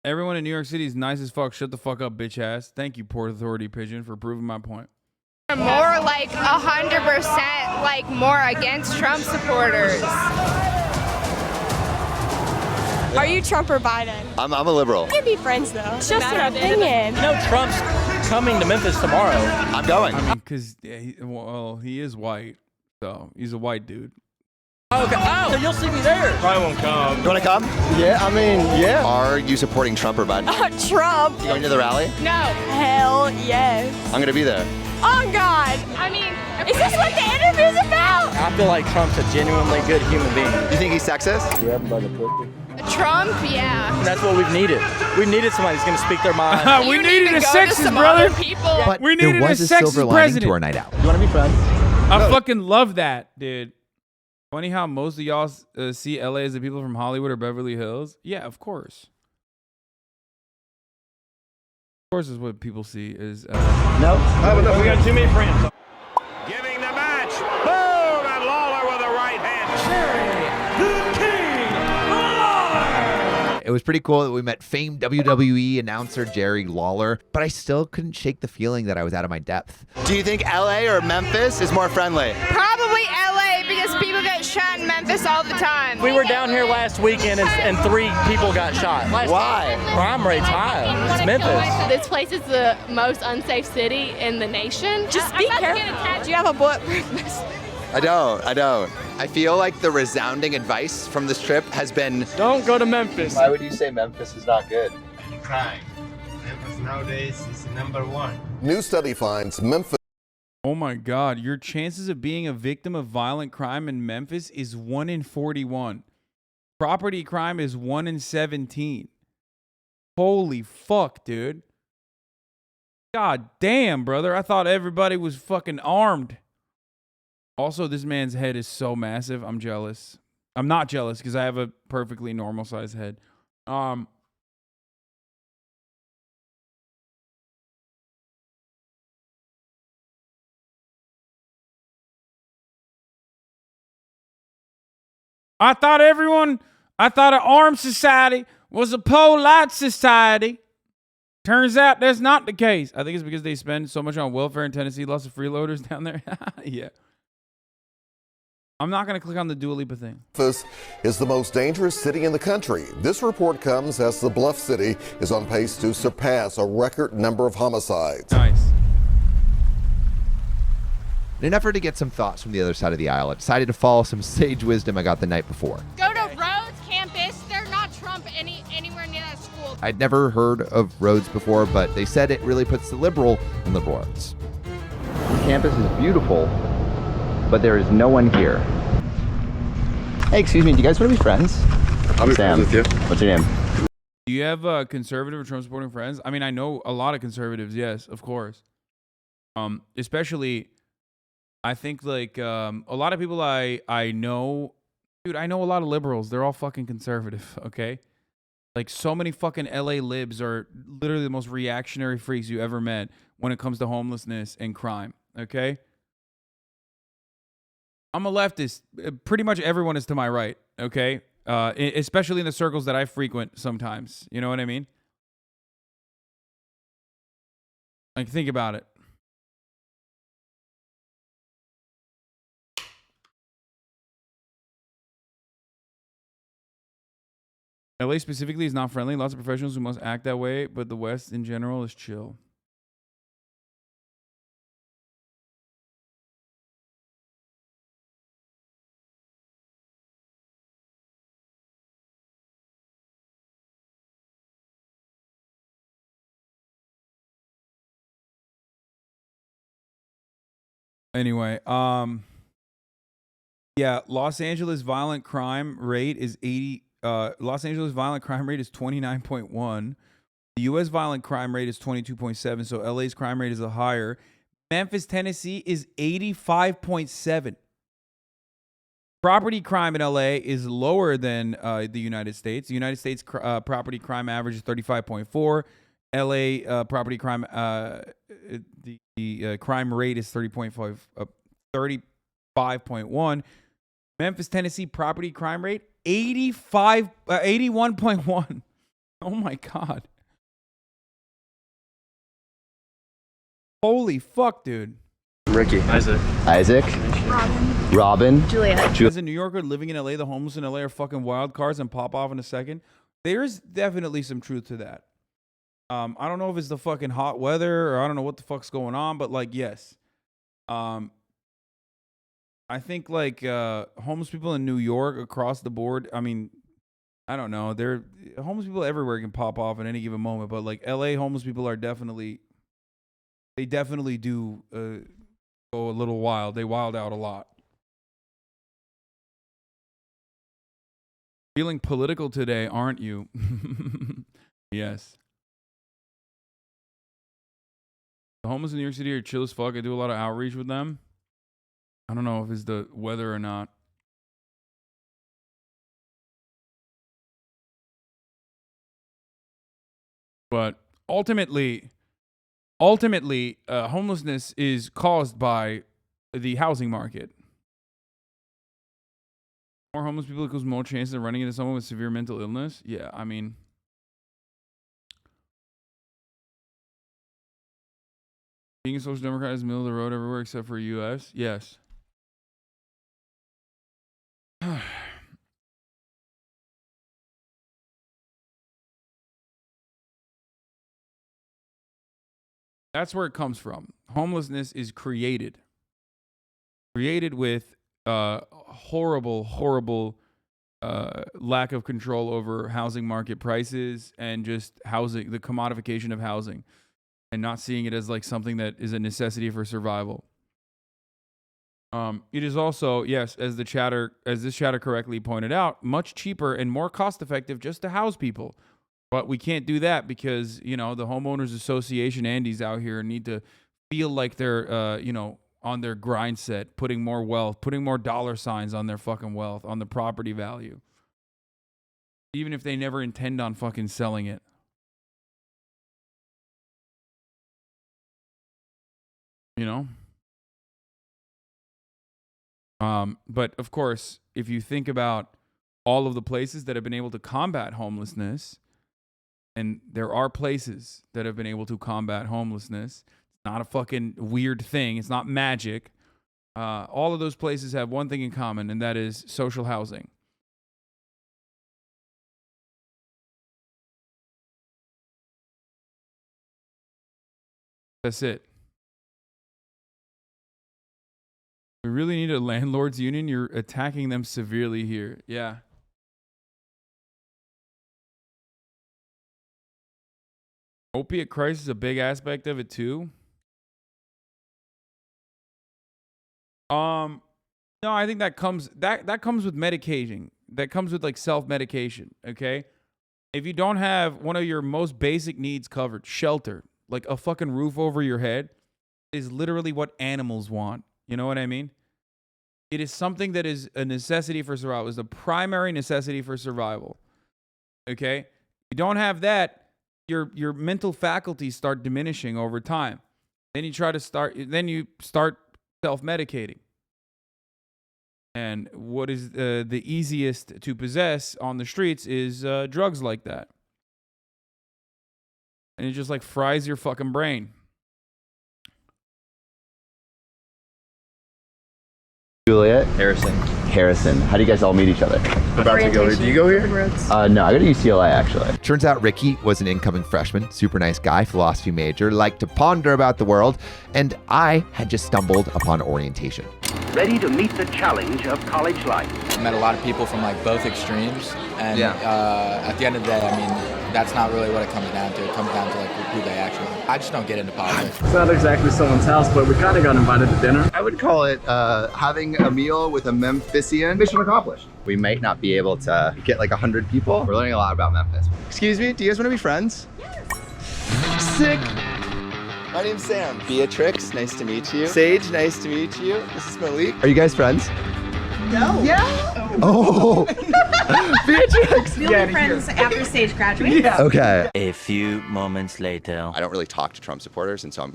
everyone in New York City is nice as fuck. Shut the fuck up, bitch ass. Thank you, Port Authority Pigeon, for proving my point. More like 100% like more against Trump supporters. Are you Trump or Biden? I'm a liberal. We can be friends though. It's just your opinion. You know Trump's coming to Memphis tomorrow. I'm going. I mean, because, well, he is white, so he's a white dude. Okay. Oh, so you'll see me there. Probably won't come. You want to come? Yeah, I mean, yeah. Are you supporting Trump or Biden? Trump. You going to the rally? No. Hell yes. I'm going to be there. Oh God. I mean, is this what the interview's about? I feel like Trump's a genuinely good human being. You think he's sexist? You haven't by the pussy. Trump, yeah. That's what we've needed. We've needed somebody who's going to speak their mind. We needed a sexist, brother. But we needed there was a silver sexist lining president. to our night out. You want to be friends? I fucking love that, dude. Funny how most of y'all see LA as the people from Hollywood or Beverly Hills. Yeah, of course. Of course is what people see is... No. We got too many friends. Giving the match. Boom! And Lawler with a right hand. The King Lawler! It was pretty cool that we met famed WWE announcer Jerry Lawler, but I still couldn't shake the feeling that I was out of my depth. Do you think LA or Memphis is more friendly? Probably LA because people get shot in Memphis all the time. We were down here last weekend and 3 people got shot. Why? Crime rate's high. It's Memphis. This place is the most unsafe city in the nation. Just be careful. Do you have a bulletproof vest? I don't. I feel like the resounding advice from this trip has been... Don't go to Memphis. Why would you say Memphis is not good? Crime. Memphis nowadays is #1. New study finds Memphis. Oh my God, your chances of being a victim of violent crime in Memphis is 1 in 41. Property crime is 1 in 17. Holy fuck, dude. God damn, brother. I thought everybody was fucking armed. Also, this man's head is so massive. I'm jealous. I'm not jealous because I have a perfectly normal size head. I thought an armed society was a polite society. Turns out that's not the case. I think it's because they spend so much on welfare in Tennessee, lots of freeloaders down there. Yeah. I'm not going to click on the Dua Lipa thing. Memphis is the most dangerous city in the country. This report comes as the Bluff City is on pace to surpass a record number of homicides. Nice. In an effort to get some thoughts from the other side of the aisle, I decided to follow some sage wisdom I got the night before. Go to Rhodes campus. They're not Trump anywhere near that school. I'd never heard of Rhodes before, but they said it really puts the liberal in liberal arts. The campus is beautiful, but there is no one here. Hey, excuse me, do you guys want to be friends? I'll be Sam. friends with you. What's your name? Do you have conservative or Trump supporting friends? I mean, I know a lot of conservatives. Yes, of course. Especially, I think like a lot of people I know, dude. I know a lot of liberals. They're all fucking conservative. Okay, like so many fucking LA libs are literally the most reactionary freaks you ever met when it comes to homelessness and crime. Okay. I'm a leftist. Pretty much everyone is to my right, okay? Especially in the circles that I frequent sometimes. You know what I mean? Like, think about it. LA specifically is not friendly. Lots of professionals who must act that way, but the West in general is chill. Anyway, yeah, Los Angeles violent crime rate is 29.1. The US violent crime rate is 22.7, so LA's crime rate is a higher. Memphis, Tennessee is 85.7. Property crime in LA is lower than the United States. The United States property crime average is 35.4. LA property crime, the crime rate is 35.1. Memphis, Tennessee property crime rate 81.1. Oh my God. Holy fuck, dude. Ricky. Isaac. Robin. Julia. As a New Yorker living in LA, the homeless in LA are fucking wild cards and pop off in a second. There's definitely some truth to that. I don't know if it's the fucking hot weather or I don't know what the fuck's going on, but like, yes. I think like homeless people in New York across the board, I mean, I don't know. They're homeless people everywhere can pop off at any given moment, but like LA homeless people are definitely, they definitely do go a little wild. They wild out a lot. Feeling political today, aren't you? Yes. The homeless in New York City are chill as fuck. I do a lot of outreach with them. I don't know if it's the weather or not. But ultimately, homelessness is caused by the housing market. More homeless people equals more chances of running into someone with severe mental illness. Yeah, I mean, being a social democrat is middle of the road everywhere except for U.S. Yes. That's where it comes from. Homelessness is created with horrible lack of control over housing market prices and just housing, the commodification of housing, and not seeing it as like something that is a necessity for survival. It is also, yes, as this chatter correctly pointed out, much cheaper and more cost effective just to house people. But we can't do that because, you know, the homeowners association Andes out here need to feel like they're, you know, on their grind set, putting more wealth, putting more dollar signs on their fucking wealth, on the property value. Even if they never intend on fucking selling it. You know? But of course, if you think about all of the places that have been able to combat homelessness, and there are places that have been able to combat homelessness, it's not a fucking weird thing, it's not magic. All of those places have one thing in common, and that is social housing. That's it. We really need a landlords union. You're attacking them severely here. Yeah. Opiate crisis is a big aspect of it too. No, I think that comes with medicating. That comes with like self-medication, okay? If you don't have one of your most basic needs covered, shelter, like a fucking roof over your head, is literally what animals want. You know what I mean? It is something that is a necessity for survival. It's the primary necessity for survival. Okay? If you don't have that, your mental faculties start diminishing over time. Then you start self-medicating. And what is the easiest to possess on the streets is drugs like that. And it just like fries your fucking brain. Juliet. Harrison. How do you guys all meet each other? About to go. Do you go here? No, I go to UCLA actually. Turns out Ricky was an incoming freshman, super nice guy, philosophy major, liked to ponder about the world, and I had just stumbled upon orientation. Ready to meet the challenge of college life. I met a lot of people from like both extremes, and at the end of the day, I mean, that's not really what it comes down to. It comes down to like who they actually are. I just don't get into politics. It's not exactly someone's house, but we kind of got invited to dinner. I would call it having a meal with a Memphisian. Mission accomplished. We might not be able to get like 100 people. We're learning a lot about Memphis. Excuse me, do you guys want to be friends? Yes. Sick. My name's Sam. Beatrix, nice to meet you. Sage, nice to meet you. This is Malik. Are you guys friends? No. Yeah. Oh. Beatrix. We'll be friends after Sage graduates. Yeah. Okay. A few moments later. I don't really talk to Trump supporters, and so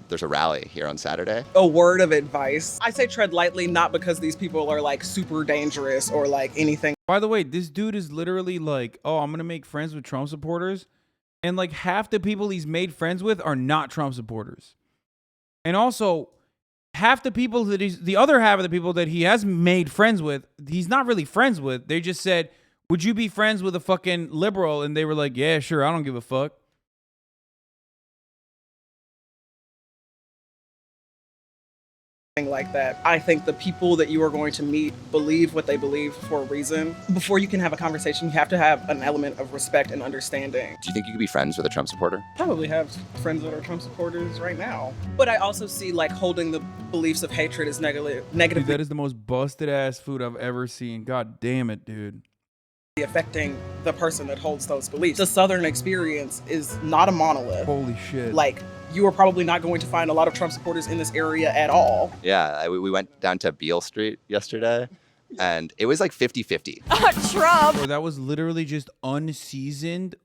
there's a rally here on Saturday. A word of advice. I say tread lightly, not because these people are like super dangerous or like anything. By the way, this dude is literally like, oh, I'm going to make friends with Trump supporters. And like half the people he's made friends with are not Trump supporters. And also, half the people that the other half of the people that he has made friends with, he's not really friends with. They just said, would you be friends with a fucking liberal? And they were like, yeah, sure, I don't give a fuck. Like that. I think the people that you are going to meet believe what they believe for a reason. Before you can have a conversation, you have to have an element of respect and understanding. Do you think you could be friends with a Trump supporter? Probably have friends that are Trump supporters right now. But I also see like holding the beliefs of hatred as negative. Dude, that is the most busted ass food I've ever seen. God damn it, dude. Affecting the person that holds those beliefs. The Southern experience is not a monolith. Holy shit. Like, you are probably not going to find a lot of Trump supporters in this area at all. Yeah, we went down to Beale Street yesterday, and it was like 50-50. Trump! Or that was literally just unseasoned,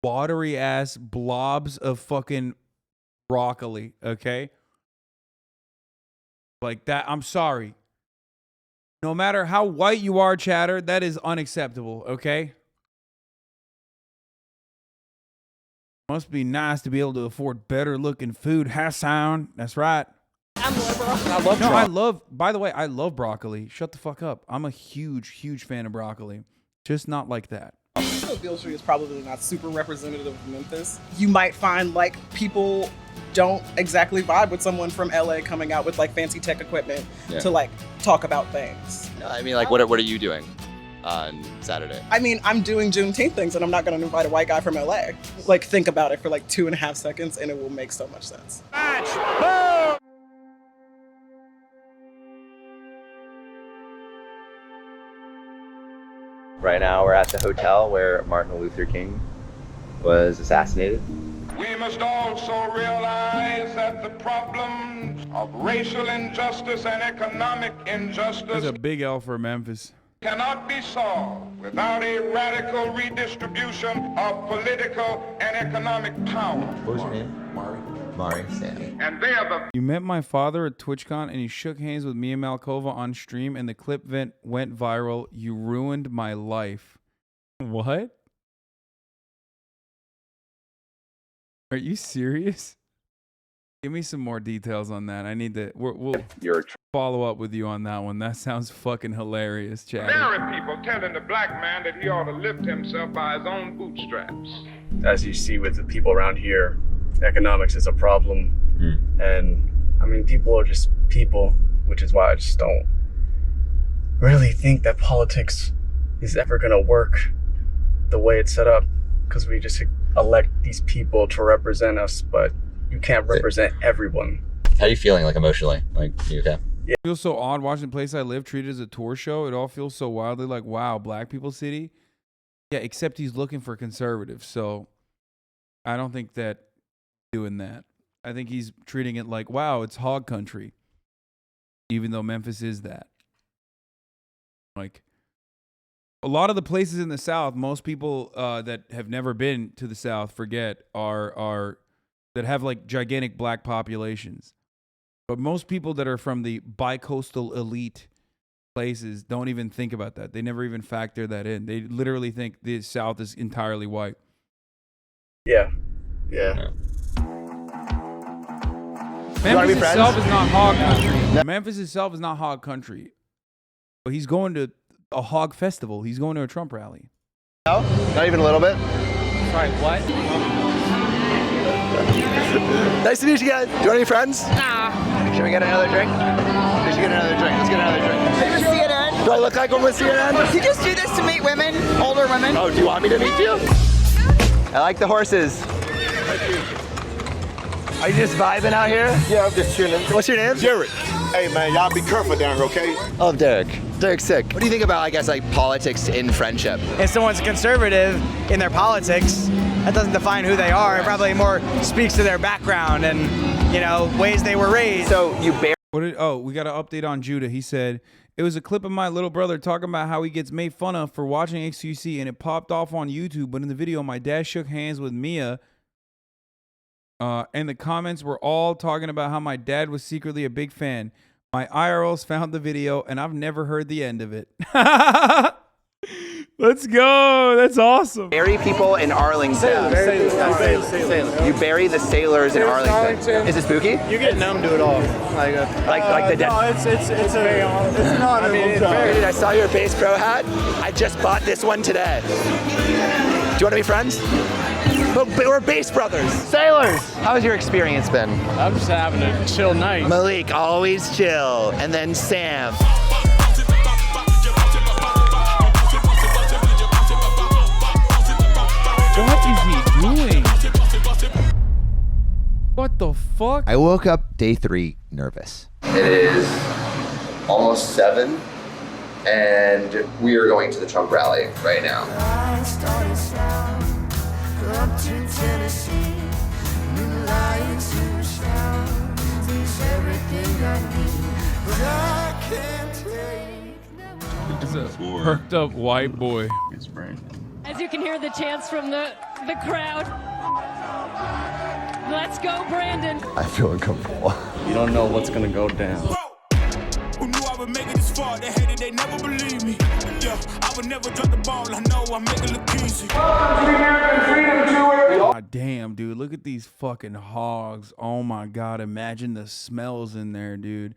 watery ass blobs of fucking broccoli, okay? Like that, I'm sorry. No matter how white you are, chatter, that is unacceptable, okay? Must be nice to be able to afford better looking food. Hasan, that's right. I'm liberal. I love by the way, I love broccoli. Shut the fuck up. I'm a huge fan of broccoli. Just not like that. Beale Street is probably not super representative of Memphis. You might find like people don't exactly vibe with someone from LA coming out with like fancy tech equipment to like talk about things. I mean, like, what are you doing? on Saturday. I mean, I'm doing Juneteenth things and I'm not going to invite a white guy from LA. Like, think about it for like 2.5 seconds and it will make so much sense. Right now we're at the hotel where Martin Luther King was assassinated. We must also realize that the problems of racial injustice and economic injustice There's a big L for Memphis. cannot be solved without a radical redistribution of political and economic power. What was your name? Mari. Sam. And they are the You met my father at TwitchCon and he shook hands with Mia Malkova on stream and the clip went viral. You ruined my life. What? Are you serious? Give me some more details on that. I need to. We'll follow up with you on that one. That sounds fucking hilarious, Chad. very people telling the black man that he ought to lift himself by his own bootstraps. As you see with the people around here, economics is a problem. And I mean, people are just people, which is why I just don't really think that politics is ever going to work the way it's set up, because we just elect these people to represent us, but you can't represent everyone. How are you feeling, like, emotionally? Like, you okay? It feels so odd watching the place I live treated as a tour show. It all feels so wildly like, wow, black people city. Yeah, except he's looking for conservatives. So I don't think that doing that. I think he's treating it like, wow, it's hog country. Even though Memphis is that. Like, a lot of the places in the South, most people that have never been to the South forget are that have like gigantic black populations. But most people that are from the bi-coastal elite places don't even think about that. They never even factor that in. They literally think the South is entirely white. Yeah. Memphis itself is not hog country. Memphis itself is not hog country. But he's going to a hog festival. He's going to a Trump rally. No? Not even a little bit? Sorry, what? Nice to meet you guys. Do you want any friends? Nah. Should we get another drink? We should get another drink. Let's get another drink. Are you with CNN? Do I look like one with CNN? You just do this to meet women, older women. Oh, do you want me to meet you? I like the horses. Are you just vibing out here? Yeah, I'm just chilling. What's your name? Derek. Hey, man, y'all be careful down here, okay? I love Derek. Derek's sick. What do you think about, I guess, like politics in friendship? If someone's conservative in their politics, that doesn't define who they are. It probably more speaks to their background and, you know, ways they were raised. So you bear. We got an update on Judah. He said, it was a clip of my little brother talking about how he gets made fun of for watching XQC and it popped off on YouTube. But in the video, my dad shook hands with Mia. And the comments were all talking about how my dad was secretly a big fan. My IRLs found the video, and I've never heard the end of it. Let's go. That's awesome. Bury people in Arlington. Sailors. You bury the sailors in Arlington. Is it spooky? You get numb to it all. Like the death. No, it's not. I mean, it's very. Dude, I saw your Bass Pro hat. I just bought this one today. Do you want to be friends? But we're Bass Brothers. Sailors. How's your experience been? I'm just having a chill night. Malik, always chill. And then Sam. What is he doing? What the fuck? I woke up day 3 nervous. It is almost 7, and we are going to the Trump rally right now. It's a perked up white boy. As you can hear the chants from the crowd. Let's go, Brandon. I feel uncomfortable. You don't know what's gonna go down. Who knew I would make it this far? They hated, they never believe me. Yeah, I would never drop the ball. I know I make it look easy. God damn, dude. Look at these fucking hogs. Oh my God. Imagine the smells in there, dude.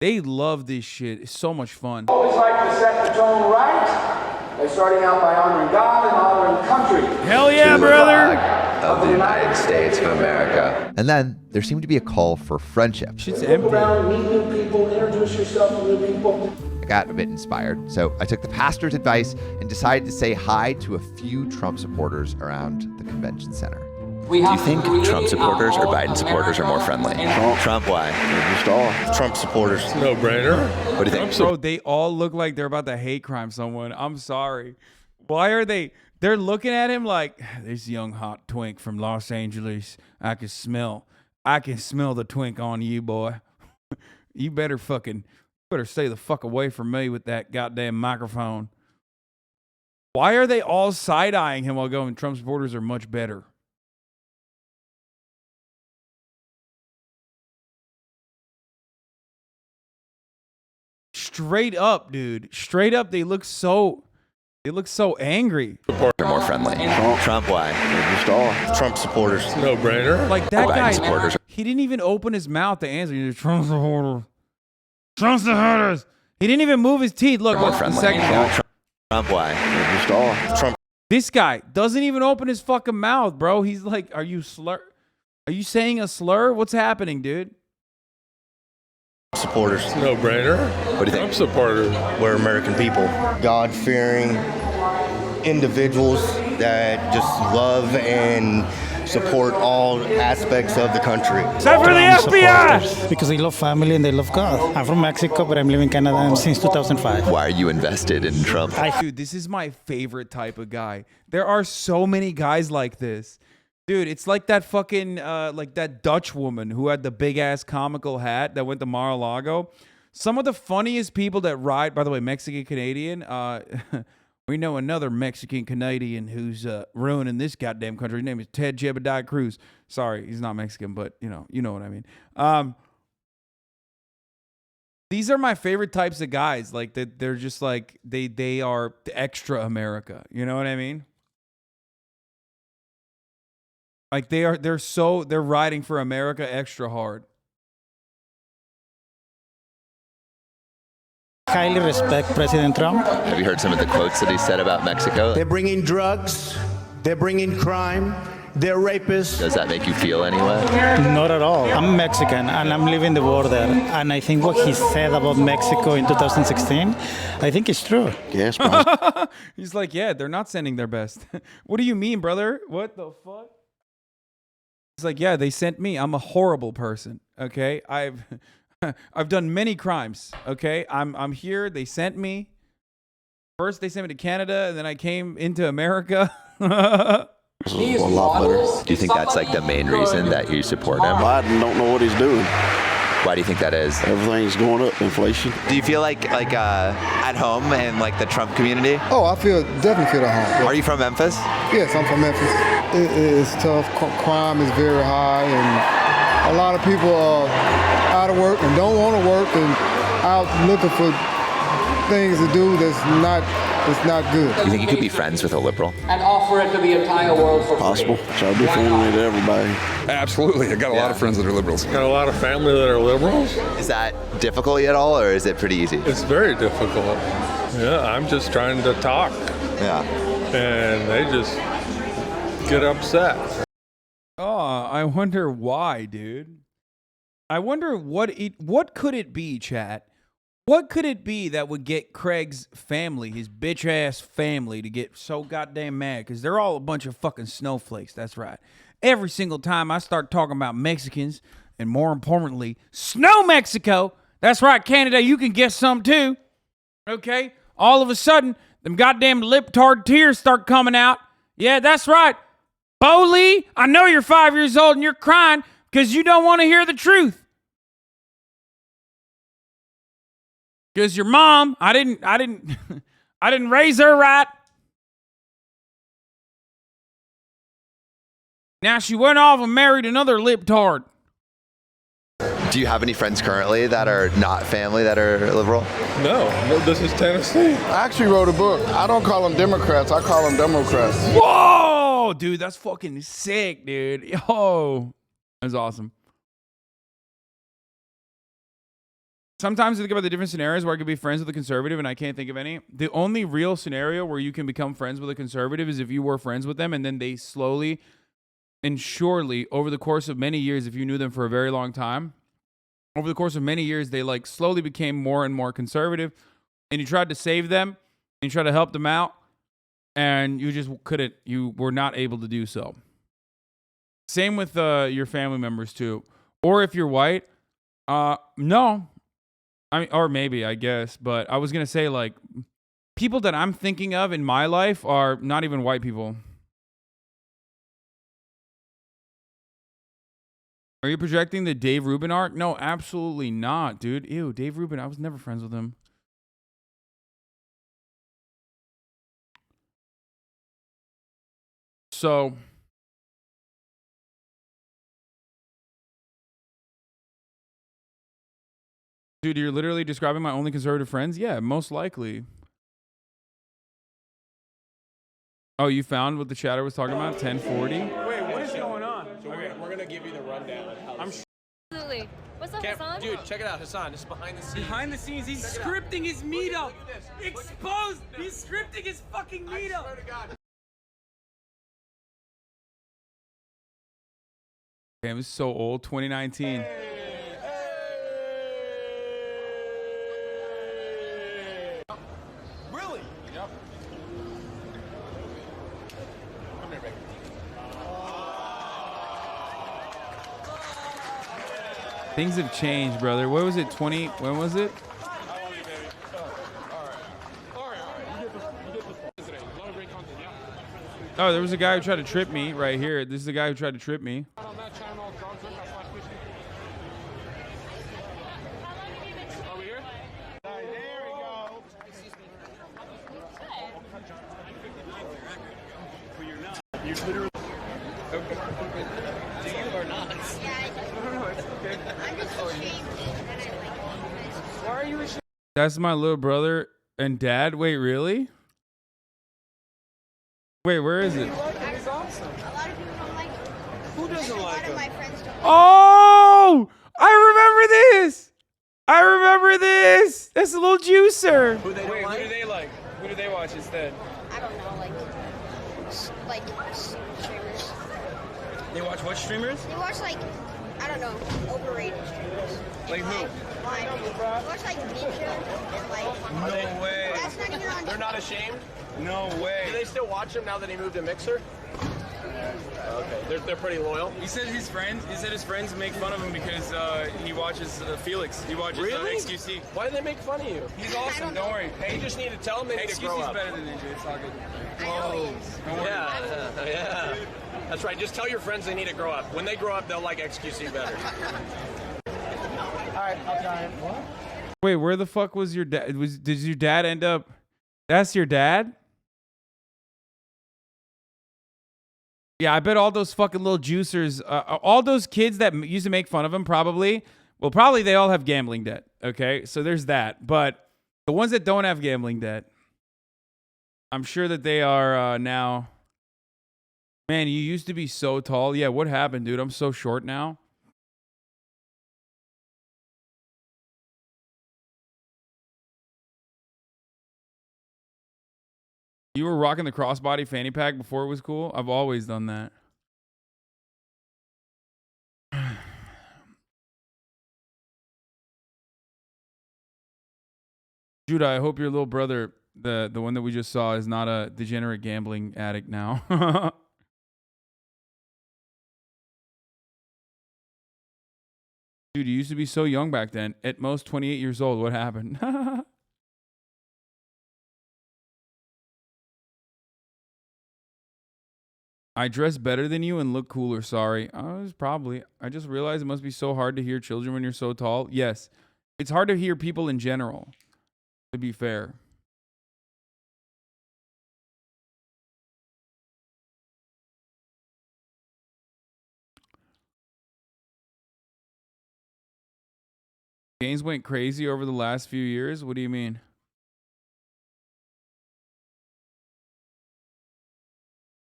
They love this shit. It's so much fun. Always like to set the tone right by starting out by honoring God and honoring country. Hell yeah, brother. Of the United States of America. And then there seemed to be a call for friendship. Shit's empty. Go around, meet new people, introduce yourself to new people. got a bit inspired. So I took the pastor's advice and decided to say hi to a few Trump supporters around the convention center. Do you think Trump supporters or Biden supporters are more friendly? Trump, why? Just all Trump supporters. No brainer. What do you think? Bro, they all look like they're about to hate crime someone. I'm sorry. Why are they? They're looking at him like, this young hot twink from Los Angeles. I can smell the twink on you, boy. You better stay the fuck away from me with that goddamn microphone. Why are they all side-eyeing him while going, Trump supporters are much better? Straight up, dude. Straight up, they look so angry. They're more friendly. Trump, why? Just all Trump supporters. No brainer. Like that Biden guy, supporters. he didn't even open his mouth to answer. He was Trump supporters. Trump supporters. He didn't even move his teeth. Look, More the friendly. second guy. Trump, why? Just all Trump. This guy doesn't even open his fucking mouth, bro. He's like, are you saying a slur? What's happening, dude? Supporters. No brainer. What do you Trump think? supporters. We're American people. God-fearing individuals that just love and support all aspects of the country. Except for the FBI! Because they love family and they love God. I'm from Mexico, but I'm living in Canada since 2005. Why are you invested in Trump? Dude, this is my favorite type of guy. There are so many guys like this. Dude, it's like that fucking, like that Dutch woman who had the big-ass comical hat that went to Mar-a-Lago. Some of the funniest people that ride, by the way, Mexican-Canadian, we know another Mexican-Canadian who's ruining this goddamn country. His name is Ted Jebediah Cruz. Sorry, he's not Mexican, but you know what I mean. These are my favorite types of guys. Like they're just like they are extra America. You know what I mean? Like they're riding for America extra hard. Highly respect President Trump. Have you heard some of the quotes that he said about Mexico? They're bringing drugs. They're bringing crime. They're rapists. Does that make you feel anyway? Not at all. I'm Mexican and I'm living the border. And I think what he said about Mexico in 2016, I think it's true. Yes, He's like, yeah, they're not sending their best. What do you mean, brother? What the fuck? He's like, yeah, they sent me. I'm a horrible person. Okay, I've done many crimes. Okay, I'm here. They sent me. First, they sent me to Canada, and then I came into America. A lot better. Do you think that's like the main reason that you support him? Biden don't know what he's doing. Why do you think that is? Everything's going up, inflation. Do you feel like at home in like the Trump community? Oh, I definitely feel at home. Are you from Memphis? Yes, I'm from Memphis. It's tough. Crime is very high, and a lot of people are out of work and don't want to work and out looking for things to do that's not good. You think you could be friends with a liberal? And offer it to the entire world for Possible. Try to be friendly to everybody. Absolutely. I got a lot of friends that are liberals. Got a lot of family that are liberals. Is that difficult at all, or is it pretty easy? It's very difficult. Yeah, I'm just trying to talk. Yeah. And they just get upset. Oh, I wonder why, dude. I wonder what could it be, chat? What could it be that would get Craig's family, his bitch-ass family, to get so goddamn mad? Because they're all a bunch of fucking snowflakes. That's right. Every single time I start talking about Mexicans, and more importantly, Snow Mexico, that's right, Canada, you can get some too. Okay? All of a sudden, them goddamn lip-tard tears start coming out. Yeah, that's right. Bo Lee, I know you're 5 years old and you're crying because you don't want to hear the truth. Because your mom, I didn't raise her right. Now she went off and married another lip-tard. Do you have any friends currently that are not family that are liberal? No, this is Tennessee. I actually wrote a book. I don't call them Democrats. I call them Democrats. Whoa, dude, that's fucking sick, dude. Yo, that's awesome. Sometimes I think about the different scenarios where I could be friends with a conservative and I can't think of any. The only real scenario where you can become friends with a conservative is if you were friends with them and then they slowly and surely over the course of many years, if you knew them for a very long time, over the course of many years, they like slowly became more and more conservative, and you tried to save them, and you tried to help them out, and you just couldn't. You were not able to do so. Same with your family members too. Or if you're white, no. I mean, or maybe, I guess. But I was going to say, like, people that I'm thinking of in my life are not even white people. Are you projecting the Dave Rubin arc? No, absolutely not, dude. Ew, Dave Rubin, I was never friends with him. So, dude, you're literally describing my only conservative friends? Yeah, most likely. Oh, you found what the chatter was talking about? 1040? Wait, what is going on? So we're gonna give you the rundown of how Absolutely. What's up, Hasan? Dude, check it out, Hasan. This is behind the scenes. Behind the scenes, he's scripting his meetup. Exposed. He's scripting his fucking meetup. Damn, this is so old. 2019. Really? Yep. Come here, baby. Things have changed, brother. What was it? 20? When was it? Oh, there was a guy who tried to trip me right here. This is the guy who tried to trip me. You literally. Do you or not? Yeah, I do. No, it's okay. I'm just ashamed. Why are you ashamed? That's my little brother and dad. Wait, really? Wait, where is it? He's awesome. A lot of people don't like him. Who doesn't like him? A lot of my friends don't. Oh! I remember this! I remember this! That's a little juicer. Who do they like? Who do they watch instead? I don't know, like streamers. They watch what streamers? They watch like, I don't know, overrated streamers. Like who? They watch like Ninja and like. No way. That's not even on. They're not ashamed? No way. Do they still watch him now that he moved to Mixer? Okay, they're pretty loyal. He said his friends make fun of him because he watches Felix. He watches Really? XQC. Why do they make fun of you? He's awesome. Don't worry. Hey, you just need to tell them they need to grow XQC's up. better than Ninja. It's all good. Whoa. Don't worry. Yeah. That's right. Just tell your friends they need to grow up. When they grow up, they'll like XQC better. All right, I'll try it. What? Wait, where the fuck was your dad? Did your dad end up? That's your dad? Yeah, I bet all those fucking little juicers, all those kids that used to make fun of him probably they all have gambling debt, okay? So there's that. But the ones that don't have gambling debt, I'm sure that they are now. Man, you used to be so tall. Yeah, what happened, dude? I'm so short now. You were rocking the crossbody fanny pack before it was cool? I've always done that. Judah, I hope your little brother, the one that we just saw, is not a degenerate gambling addict now. Dude, you used to be so young back then. At most 28 years old. What happened? I dress better than you and look cooler, sorry. I just realized it must be so hard to hear children when you're so tall. Yes, it's hard to hear people in general, to be fair. Games went crazy over the last few years? What do you mean?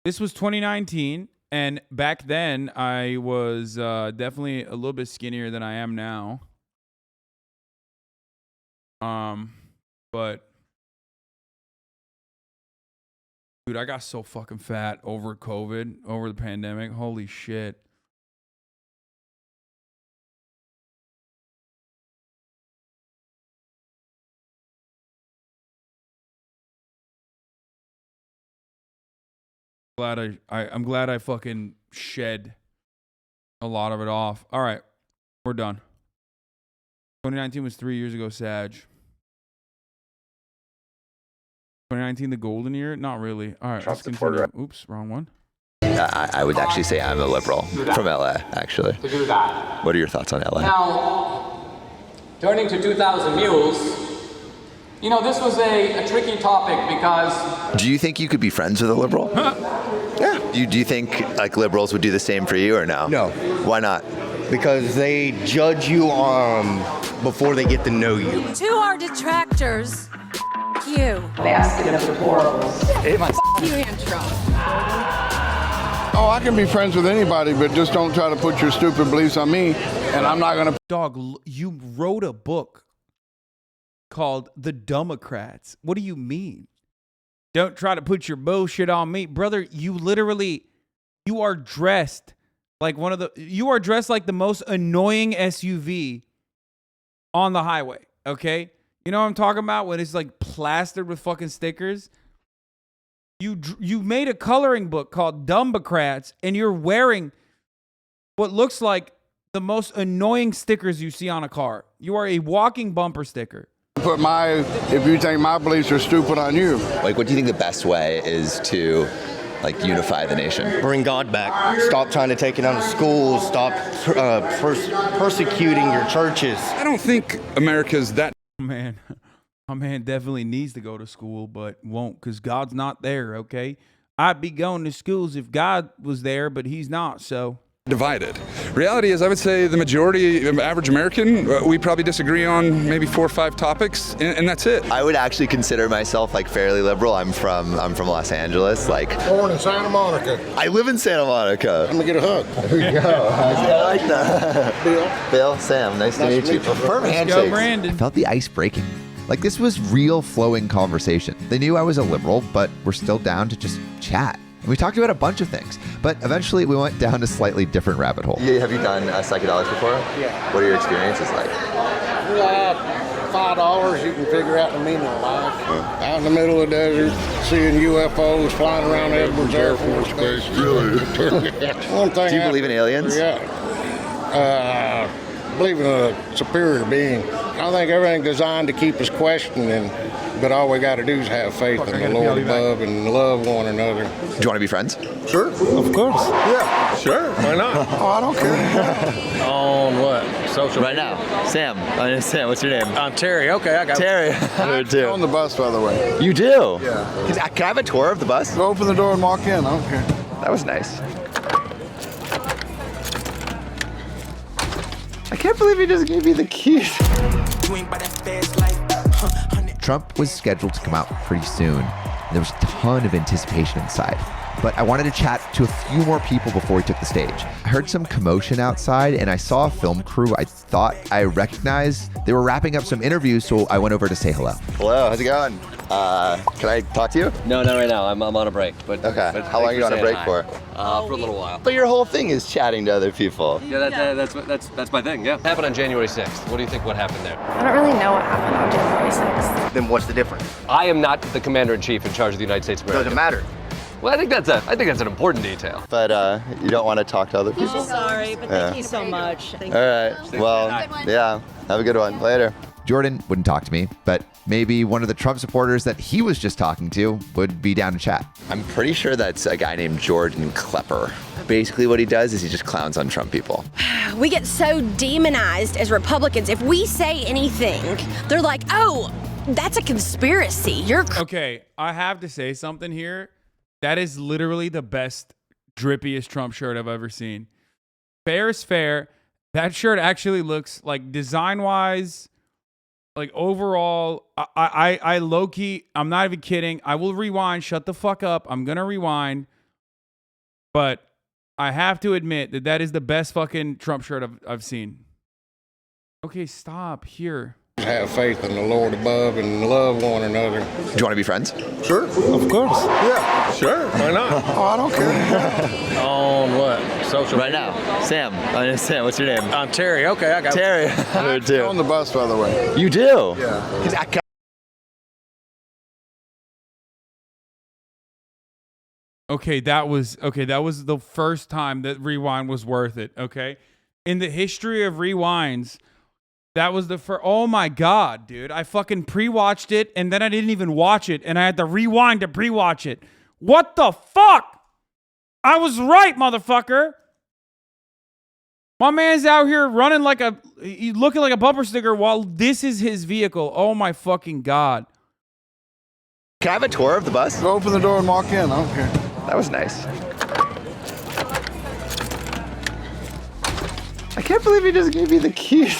This was 2019, and back then I was definitely a little bit skinnier than I am now. But dude, I got so fucking fat over COVID, over the pandemic. Holy shit. I'm glad I fucking shed a lot of it off. All right, we're done. 2019 was 3 years ago, Sag. 2019 the golden year? Not really. All right, let's continue. Oops, wrong one. I would actually say I'm a liberal from LA, actually. What are your thoughts on LA? Now, turning to 2,000 Mules, you know, this was a tricky topic because... Do you think you could be friends with a liberal? Yeah. Do you think like liberals would do the same for you or no? No. Why not? Because they judge you before they get to know you. To our detractors, you. Basket of deplorables. You and Trump. Oh, I can be friends with anybody, but just don't try to put your stupid beliefs on me, and I'm not going to... Dog, you wrote a book called The Democrats. What do you mean? Don't try to put your bullshit on me. Brother, you are dressed like you are dressed like the most annoying SUV on the highway, okay? You know what I'm talking about? When it's like plastered with fucking stickers. You made a coloring book called Democrats, and you're wearing what looks like the most annoying stickers you see on a car. You are a walking bumper sticker. If you think my beliefs are stupid on you. Like, what do you think the best way is to, like, unify the nation? Bring God back. Stop trying to take it out of schools. Stop persecuting your churches. I don't think America's that... Man, my man definitely needs to go to school, but won't because God's not there, okay? I'd be going to schools if God was there, but he's not, so... divided. Reality is, I would say the majority of average American, we probably disagree on maybe 4 or 5 topics, and that's it. I would actually consider myself like fairly liberal. I'm from Los Angeles, like. Born in Santa Monica. I live in Santa Monica. Let me get a hug. There you go. I like that. Bill, Sam, nice to meet you. Firm handshakes. Brandon. I felt the ice breaking. Like this was real flowing conversation. They knew I was a liberal, but we're still down to just chat. We talked about a bunch of things, but eventually we went down a slightly different rabbit hole. Yeah, have you done psychedelics before? Yeah. What are your experiences like? $5, you can figure out the meaning of life. Out in the middle of the desert, seeing UFOs flying around Edwards Air Force Base. One thing. Do you believe in aliens? Yeah. Believe in a superior being. I think everything's designed to keep us questioning, but all we got to do is have faith in the Lord above and love one another. Do you want to be friends? Sure. Of course. Yeah. Sure. Why not? Oh, I don't care. On what? Social right now. Sam. Sam, what's your name? I'm Terry. Okay, I got Terry. I'm on the bus, by the way. You do? Yeah. Can I have a tour of the bus? Go open the door and walk in. I don't care. That was nice. I can't believe he just gave me the keys. Trump was scheduled to come out pretty soon. There was a ton of anticipation inside. But I wanted to chat to a few more people before he took the stage. I heard some commotion outside and I saw a film crew I thought I recognized. They were wrapping up some interviews, so I went over to say hello. Hello, how's it going? Can I talk to you? No, not right now. I'm on a break. But okay. But how long are you on a break for? For a little while. But your whole thing is chatting to other people. Yeah, that's my thing. Yeah. Happened on January 6th. What do you think? What happened there? I don't really know what happened on January 6th. Then what's the difference? I am not the commander-in-chief in charge of the United States of America. Doesn't matter. Well, I think that's an important detail. But you don't want to talk to other people? Sorry, but thank you so much. All right. Well, yeah. Have a good one. Later. Jordan wouldn't talk to me, but maybe one of the Trump supporters that he was just talking to would be down to chat. I'm pretty sure that's a guy named Jordan Klepper. Basically what he does is he just clowns on Trump people. We get so demonized as Republicans. If we say anything, they're like, oh, that's a conspiracy. You're okay, I have to say something here. That is literally the best, drippiest Trump shirt I've ever seen. Fair is fair. That shirt actually looks like design-wise, like overall, I low-key, I'm not even kidding. I will rewind. Shut the fuck up. I'm going to rewind. But I have to admit that that is the best fucking Trump shirt I've seen. Okay, stop. Here. Have faith in the Lord above and love one another. Do you want to be friends? Sure. Of course. Yeah. Sure. Why not? Oh, I don't care. On what? Social right now. Sam. Sam, what's your name? I'm Terry. Okay, I got Terry. On the bus, by the way. You do? Yeah. Okay, that was the first time that Rewind was worth it, okay? In the history of Rewinds, that was the first. Oh my God, dude. I fucking pre-watched it and then I didn't even watch it and I had to rewind to pre-watch it. What the fuck? I was right, motherfucker. My man's out here running like looking like a bumper sticker while this is his vehicle. Oh my fucking God. Can I have a tour of the bus? Go open the door and walk in. I don't care. That was nice. I can't believe he just gave me the keys.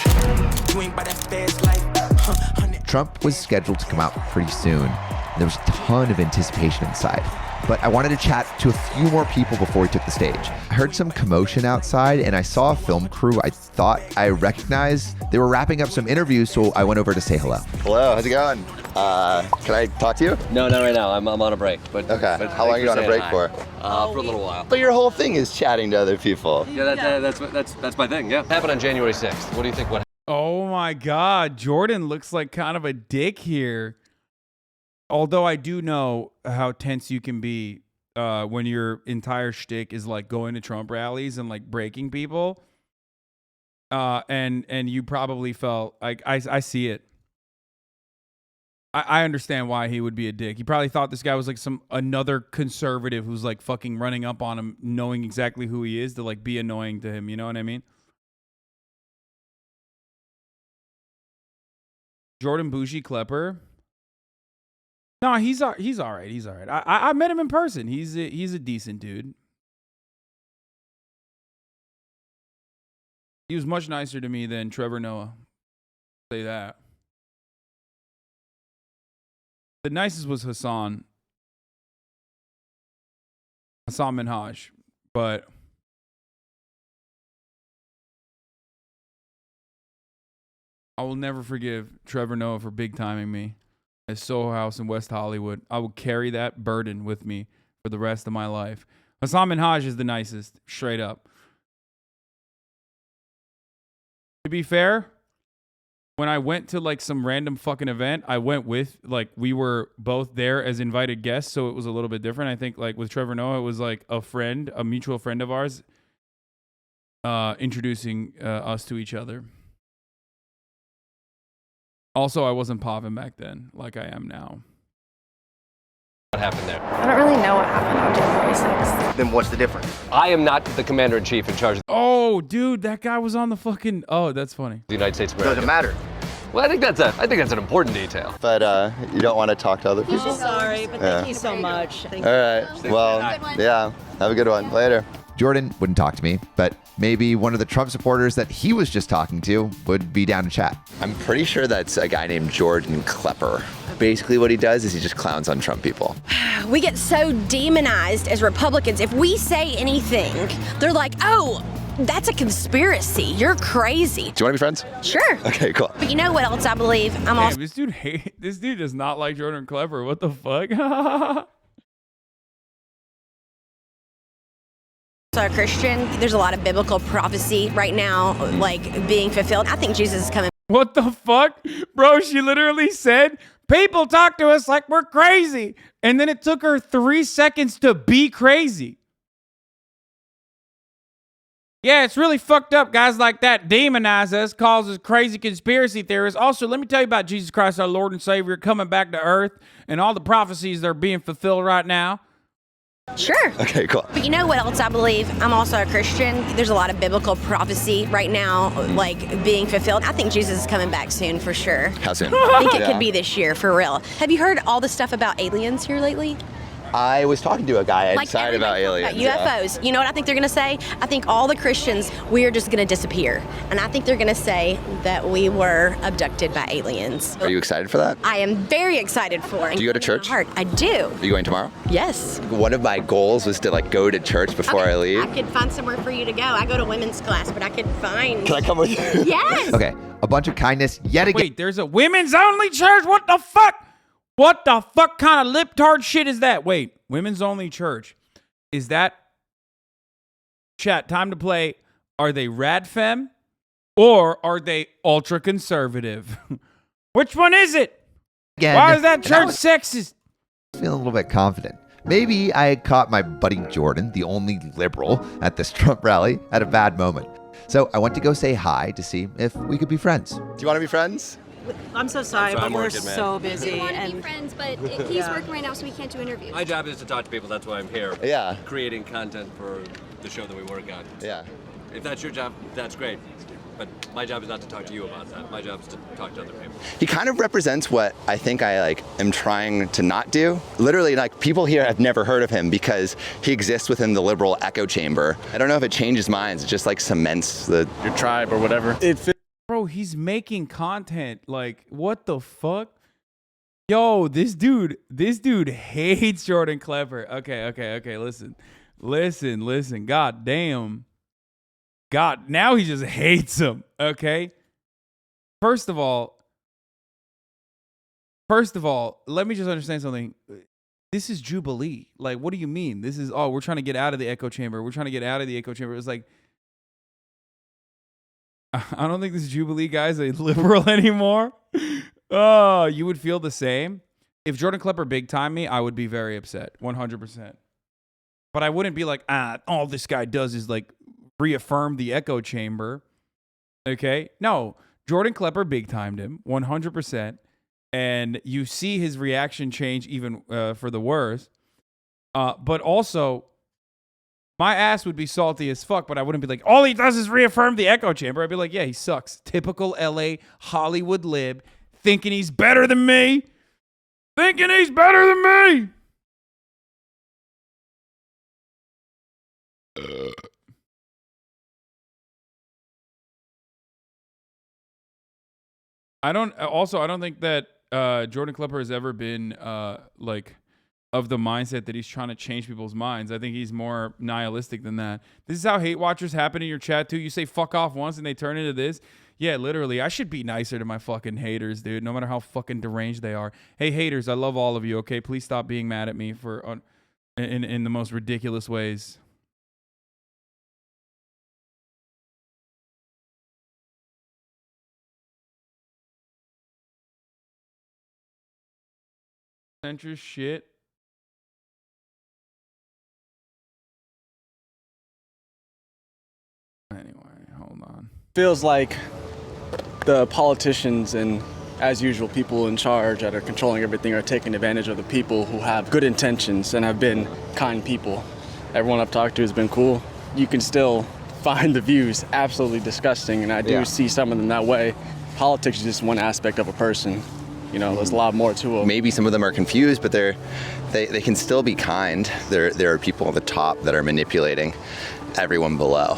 Trump was scheduled to come out pretty soon. There was a ton of anticipation inside. But I wanted to chat to a few more people before he took the stage. I heard some commotion outside and I saw a film crew I thought I recognized. They were wrapping up some interviews, so I went over to say hello. Hello, how's it going? Can I talk to you? No, not right now. I'm on a break. But okay, how long are you on a break for? For a little while. But your whole thing is chatting to other people. Yeah, that's my thing. Yeah, happened on January 6th. What do you think? What? Oh my God, Jordan looks like kind of a dick here. Although I do know how tense you can be when your entire shtick is like going to Trump rallies and like breaking people. And you probably felt like I see it. I understand why he would be a dick. He probably thought this guy was like another conservative who's like fucking running up on him, knowing exactly who he is to like be annoying to him. You know what I mean? Jordan Bougie Klepper. No, he's all right. He's all right. I met him in person. He's a decent dude. He was much nicer to me than Trevor Noah. I'll say that. The nicest was Hasan Minhaj, but I will never forgive Trevor Noah for big timing me at Soho House in West Hollywood. I will carry that burden with me for the rest of my life. Hasan Minhaj is the nicest, straight up. To be fair, when I went to like some random fucking event, I went with like we were both there as invited guests, so it was a little bit different. I think like with Trevor Noah, it was like a mutual friend of ours, introducing us to each other. Also, I wasn't popping back then like I am now. What happened there? I don't really know what happened on January 6th. Then what's the difference? I am not the commander-in-chief in charge of Oh, dude, that guy was on the fucking... Oh, that's funny. the United States of America. Doesn't matter. Well, I think that's an important detail. But you don't want to talk to other people? Sorry, but thank you so much. All right. Well, yeah. Have a good one. Later. Jordan wouldn't talk to me, but maybe one of the Trump supporters that he was just talking to would be down to chat. I'm pretty sure that's a guy named Jordan Klepper. Basically what he does is he just clowns on Trump people. We get so demonized as Republicans. If we say anything, they're like, oh, that's a conspiracy. You're crazy. Do you want to be friends? Sure. Okay, cool. But you know what else I believe? Damn, this dude does not like Jordan Klepper. What the fuck? a Christian. There's a lot of biblical prophecy right now, like being fulfilled. I think Jesus is coming. What the fuck? Bro, she literally said, people talk to us like we're crazy. And then it took her 3 seconds to be crazy. Yeah, it's really fucked up. Guys like that demonize us, causes crazy conspiracy theorists. Also, let me tell you about Jesus Christ, our Lord and Savior, coming back to earth and all the prophecies that are being fulfilled right now. Sure. Okay, cool. But you know what else I believe? I'm also a Christian. There's a lot of biblical prophecy right now, like being fulfilled. I think Jesus is coming back soon for sure. How soon? I think it could be this year for real. Have you heard all the stuff about aliens here lately? I was talking to a guy Like outside about aliens. UFOs. You know what I think they're going to say? I think all the Christians, we are just going to disappear. And I think they're going to say that we were abducted by aliens. Are you excited for that? I am very excited for it. Do you go to church? I do. Are you going tomorrow? Yes. One of my goals was to go to church before I leave. I could find somewhere for you to go. I go to women's class, but I could find... Can I come with you? Yes. Okay, a bunch of kindness yet again. Wait, there's a women's only church? What the fuck? What the fuck kind of libtard shit is that? Wait, women's only church. Is that... Chat, time to play. Are they rad femme or are they ultra conservative? Which one is it? Again, why is that church sexist? Feeling a little bit confident. Maybe I had caught my buddy Jordan, the only liberal at this Trump rally, at a bad moment. So I went to go say hi to see if we could be friends. Do you want to be friends? I'm so sorry, but we're working, man. so busy. We want to be And friends, but he's working right now, so we can't do interviews. My job is to talk to people. That's why I'm here. Yeah. Creating content for the show that we work on. Yeah. If that's your job, that's great. But my job is not to talk to you about that. My job is to talk to other people. He kind of represents what I think I am trying to not do. Literally, people here have never heard of him because he exists within the liberal echo chamber. I don't know if it changes minds. It just cements your tribe or whatever. Bro, he's making content. Like, what the fuck? Yo, this dude hates Jordan Klepper. Okay. Listen. God damn. God, now he just hates him. Okay. First of all, let me just understand something. This is Jubilee. Like, what do you mean? This is, we're trying to get out of the echo chamber. It's like, I don't think this Jubilee guy's a liberal anymore. Oh, you would feel the same. If Jordan Klepper big time me, I would be very upset. 100%. But I wouldn't be like, all this guy does is reaffirm the echo chamber. Okay? No, Jordan Klepper big timed him 100%. And you see his reaction change even for the worse. But also, my ass would be salty as fuck, but I wouldn't be like, all he does is reaffirm the echo chamber. I'd be like, yeah, he sucks. Typical LA Hollywood lib, thinking he's better than me. I don't think that Jordan Klepper has ever been of the mindset that he's trying to change people's minds. I think he's more nihilistic than that. This is how hate watchers happen in your chat too. You say fuck off once and they turn into this. Yeah, literally. I should be nicer to my fucking haters, dude, no matter how fucking deranged they are. Hey, haters, I love all of you, okay? Please stop being mad at me for in the most ridiculous ways. Centrist shit. Anyway, hold on. Feels like the politicians and, as usual, people in charge that are controlling everything are taking advantage of the people who have good intentions and have been kind people. Everyone I've talked to has been cool. You can still find the views absolutely disgusting, and I do see some of them that way. Politics is just one aspect of a person. There's a lot more to them. Maybe some of them are confused, but they can still be kind. There are people at the top that are manipulating everyone below.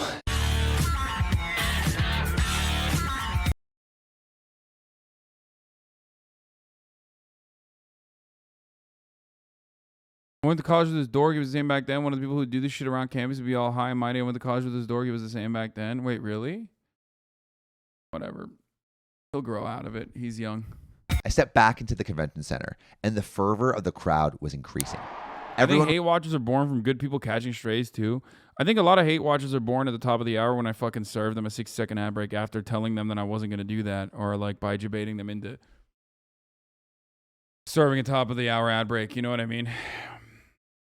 I went to college with this dork. He was the same back then. One of the people who do this shit around campus would be all high and mighty. I went to college with this dork. He was the same back then. Wait, really? Whatever. He'll grow out of it. He's young. I stepped back into the convention center, and the fervor of the crowd was increasing. I think hate watchers are born from good people catching strays, too. I think a lot of hate watchers are born at the top of the hour when I fucking served them a 6-second ad break after telling them that I wasn't going to do that, or by debating them into serving a top of the hour ad break. You know what I mean?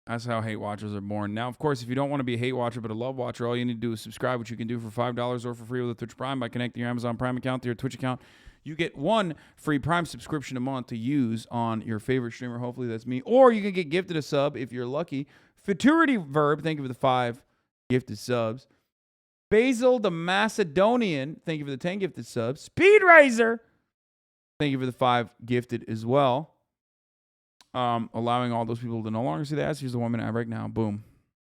That's how hate watchers are born. Now, of course, if you don't want to be a hate watcher but a love watcher, all you need to do is subscribe, which you can do for $5 or for free with a Twitch Prime by connecting your Amazon Prime account to your Twitch account. You get one free Prime subscription a month to use on your favorite streamer. Hopefully that's me. Or you can get gifted a sub if you're lucky. Futurity Verb, thank you for the 5 gifted subs. Basil the Macedonian, thank you for the 10 gifted subs. Speed Razor, thank you for the 5 gifted as well. Allowing all those people to no longer see the ads. Here's the 1 minute ad break now. Boom.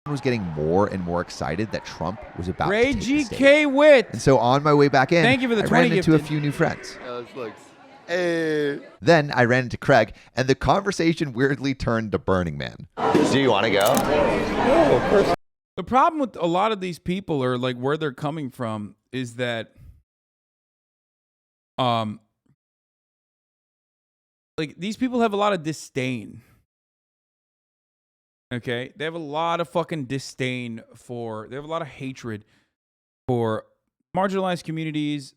I was getting more and more excited that Trump was about Ray to take the GK Wit. And so on my way back in, thank you for the I 20 ran into gifted. a few new friends. Hey. Then I ran into Craig, and the conversation weirdly turned to Burning Man. Do you want to go? Oh, of course. The problem with a lot of these people, or where they're coming from, is that these people have a lot of disdain. Okay? They have a lot of fucking disdain they have a lot of hatred for marginalized communities.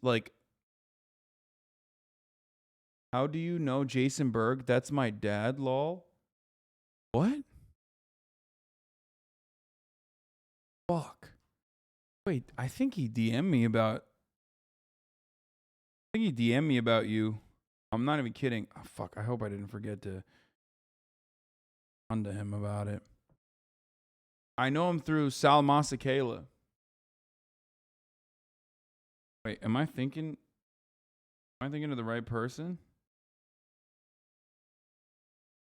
How do you know Jason Berg? That's my dad, lol. What? Fuck. Wait, I think he DM'd me about. I think he DM'd me about you. I'm not even kidding. Oh, fuck. I hope I didn't forget to on to him about it. I know him through Sal Masakela. Wait, am I thinking of the right person?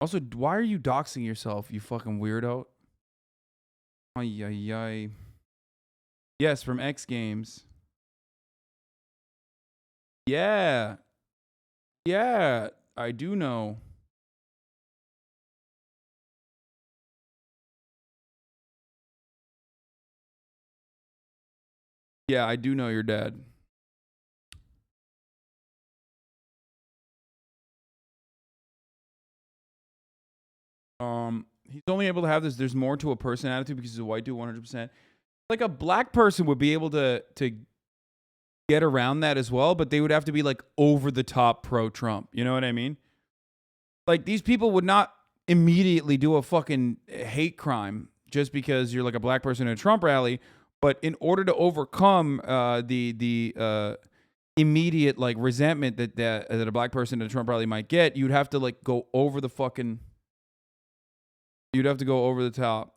Also, why are you doxing yourself, you fucking weirdo? Ay, ay, ay. Yes, from X Games. Yeah. Yeah, I do know. Yeah, I do know your dad. He's only able to have this there's more to a person attitude because he's a white dude 100%. Like a black person would be able to get around that as well, but they would have to be like over the top pro Trump. You know what I mean? Like these people would not immediately do a fucking hate crime just because you're like a black person at a Trump rally, but in order to overcome the immediate like resentment that a black person at a Trump rally might get, you'd have to like go over the fucking you'd have to go over the top.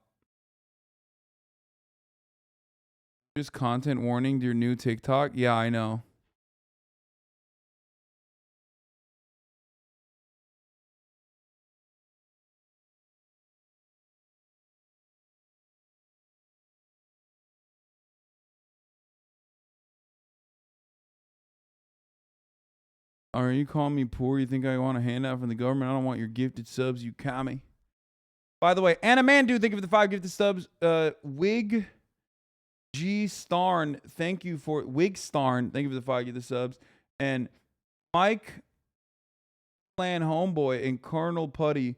Just content warning to your new TikTok? Yeah, I know. Are you calling me poor? You think I want a handout from the government? I don't want your gifted subs, you commie. By the way, Anna Mandu, thank you for the 5 gifted subs. Wig G Starn, thank you for Wig Starn, thank you for the 5 gifted subs. And Mike Plan Homeboy and Colonel Putty,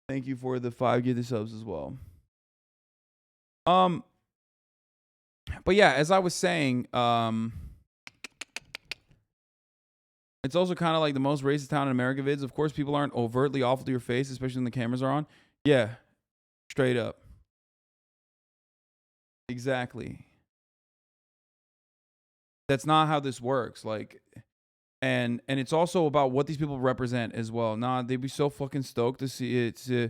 thank you for the 5 gifted subs as well. But yeah, as I was saying, it's also kind of like the most racist town in America vids. Of course, people aren't overtly awful to your face, especially when the cameras are on. Yeah, straight up. Exactly. That's not how this works. Like, and it's also about what these people represent as well. Nah, they'd be so fucking stoked to see it, to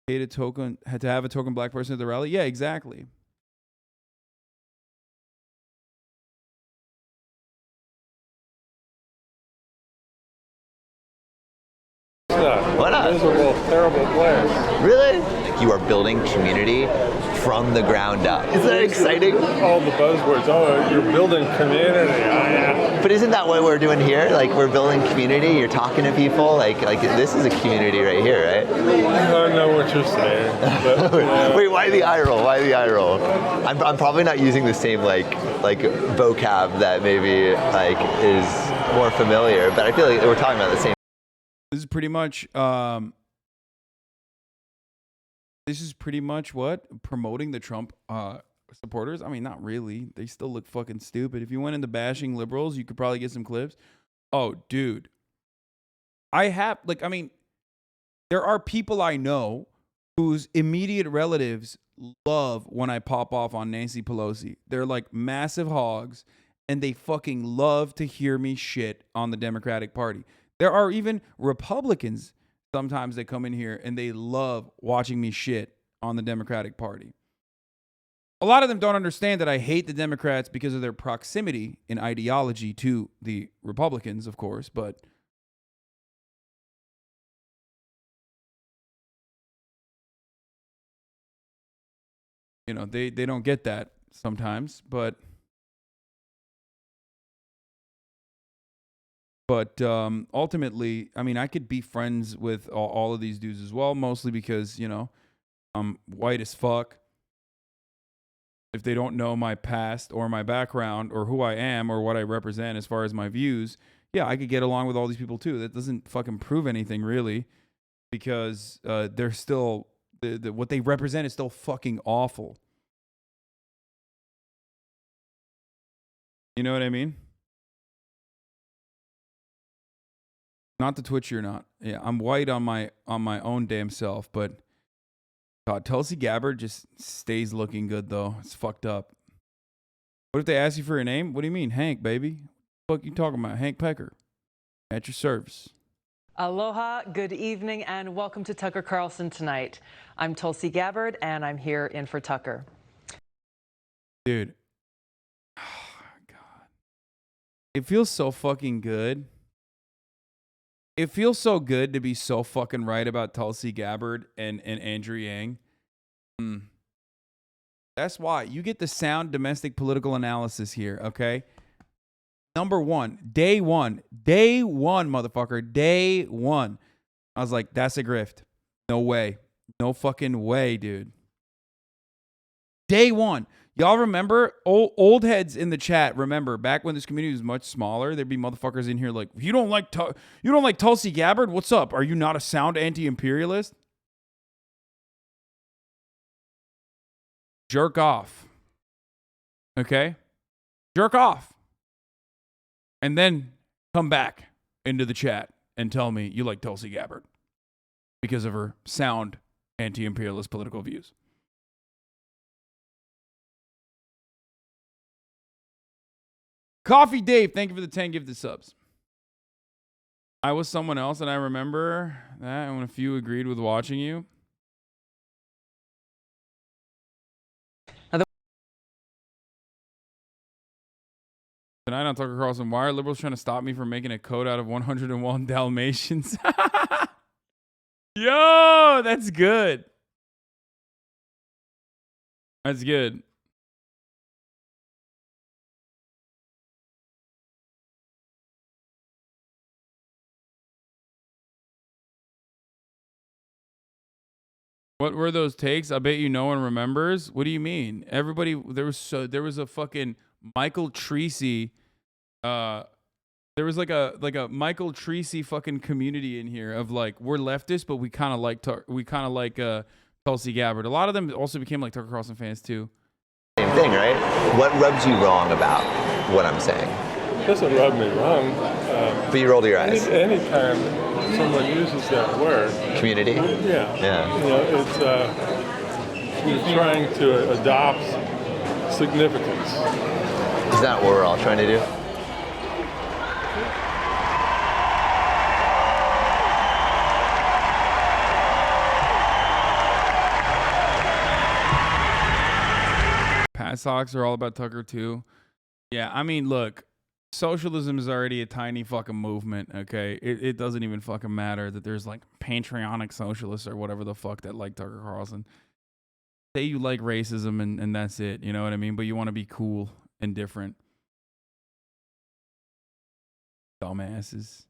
hate a token, had to have a token black person at the rally. Yeah, exactly. What up? Miserable, terrible player. Really? You are building community from the ground up. Isn't that exciting? All the buzzwords. Oh, you're building community. Oh, yeah. But isn't that what we're doing here? Like, we're building community. You're talking to people. Like this is a community right here, right? I don't know what you're saying. But, Wait, why the eye roll? Why the eye roll? I'm probably not using the same like vocab that maybe like is more familiar, but I feel like we're talking about the same. This is pretty much what? Promoting the Trump supporters? I mean, not really. They still look fucking stupid. If you went into bashing liberals, you could probably get some clips. Oh, dude. there are people I know whose immediate relatives love when I pop off on Nancy Pelosi. They're like massive hogs, and they fucking love to hear me shit on the Democratic Party. There are even Republicans sometimes that come in here and they love watching me shit on the Democratic Party. A lot of them don't understand that I hate the Democrats because of their proximity in ideology to the Republicans, of course, but you know, they don't get that sometimes, but ultimately, I mean, I could be friends with all of these dudes as well, mostly because, you know, I'm white as fuck. If they don't know my past or my background or who I am or what I represent as far as my views, yeah, I could get along with all these people too. That doesn't fucking prove anything really, because they're still, what they represent is still fucking awful. You know what I mean? Not the Twitch you're not. Yeah, I'm white on my own damn self, but God, Tulsi Gabbard just stays looking good, though. It's fucked up. What if they ask you for your name? What do you mean? Hank, baby. What you talking about? Hank Pecker. At your service. Aloha, good evening, and welcome to Tucker Carlson Tonight. I'm Tulsi Gabbard, and I'm here in for Tucker. Dude. Oh, God. It feels so fucking good. It feels so good to be so fucking right about Tulsi Gabbard and Andrew Yang. That's why you get the sound domestic political analysis here, okay? Number one, day one, motherfucker, day one. I was like, that's a grift. No way. No fucking way, dude. Day one. Y'all remember, old heads in the chat, remember, back when this community was much smaller, there'd be motherfuckers in here like, you don't like Tulsi Gabbard? What's up? Are you not a sound anti-imperialist? Jerk off. Okay? Jerk off. And then come back into the chat and tell me you like Tulsi Gabbard because of her sound anti-imperialist political views. Coffee Dave, thank you for the 10 gifted subs. I was someone else, and I remember that when a few agreed with watching you. Tonight on Tucker Carlson, why are liberals trying to stop me from making a code out of 101 Dalmatians? Yo, that's good. That's good. What were those takes? I bet you no one remembers. What do you mean? Everybody, there was a fucking Michael Treacy. There was like a Michael Treacy fucking community in here of like, we're leftists, but we kind of like Tulsi Gabbard. A lot of them also became like Tucker Carlson fans too. Same thing, right? What rubs you wrong about what I'm saying? It doesn't rub me wrong. But you rolled your eyes. Anytime someone uses that word. Community? Yeah. Yeah. You know, it's you're trying to adopt significance. Is that what we're all trying to do? HasToks are all about Tucker too. Yeah, I mean, look, socialism is already a tiny fucking movement, okay? It doesn't even fucking matter that there's like patriotic socialists or whatever the fuck that like Tucker Carlson. Say you like racism and that's it, you know what I mean? But you want to be cool and different. Dumbasses.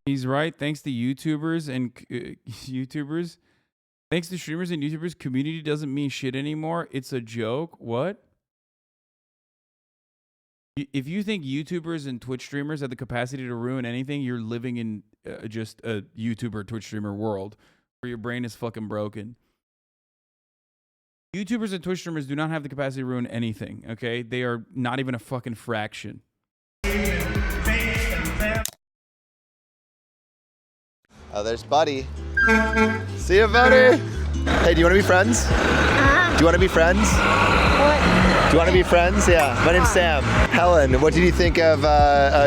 He's right. Thanks to YouTubers and thanks to streamers and YouTubers, community doesn't mean shit anymore. It's a joke. What? If you think YouTubers and Twitch streamers have the capacity to ruin anything, you're living in just a YouTuber, Twitch streamer world where your brain is fucking broken. YouTubers and Twitch streamers do not have the capacity to ruin anything, okay? They are not even a fucking fraction. Oh, there's Buddy. See you, Buddy. Hey, do you want to be friends? Do you want to be friends? What? Do you want to be friends? Yeah. My name's Sam. Helen, what did you think of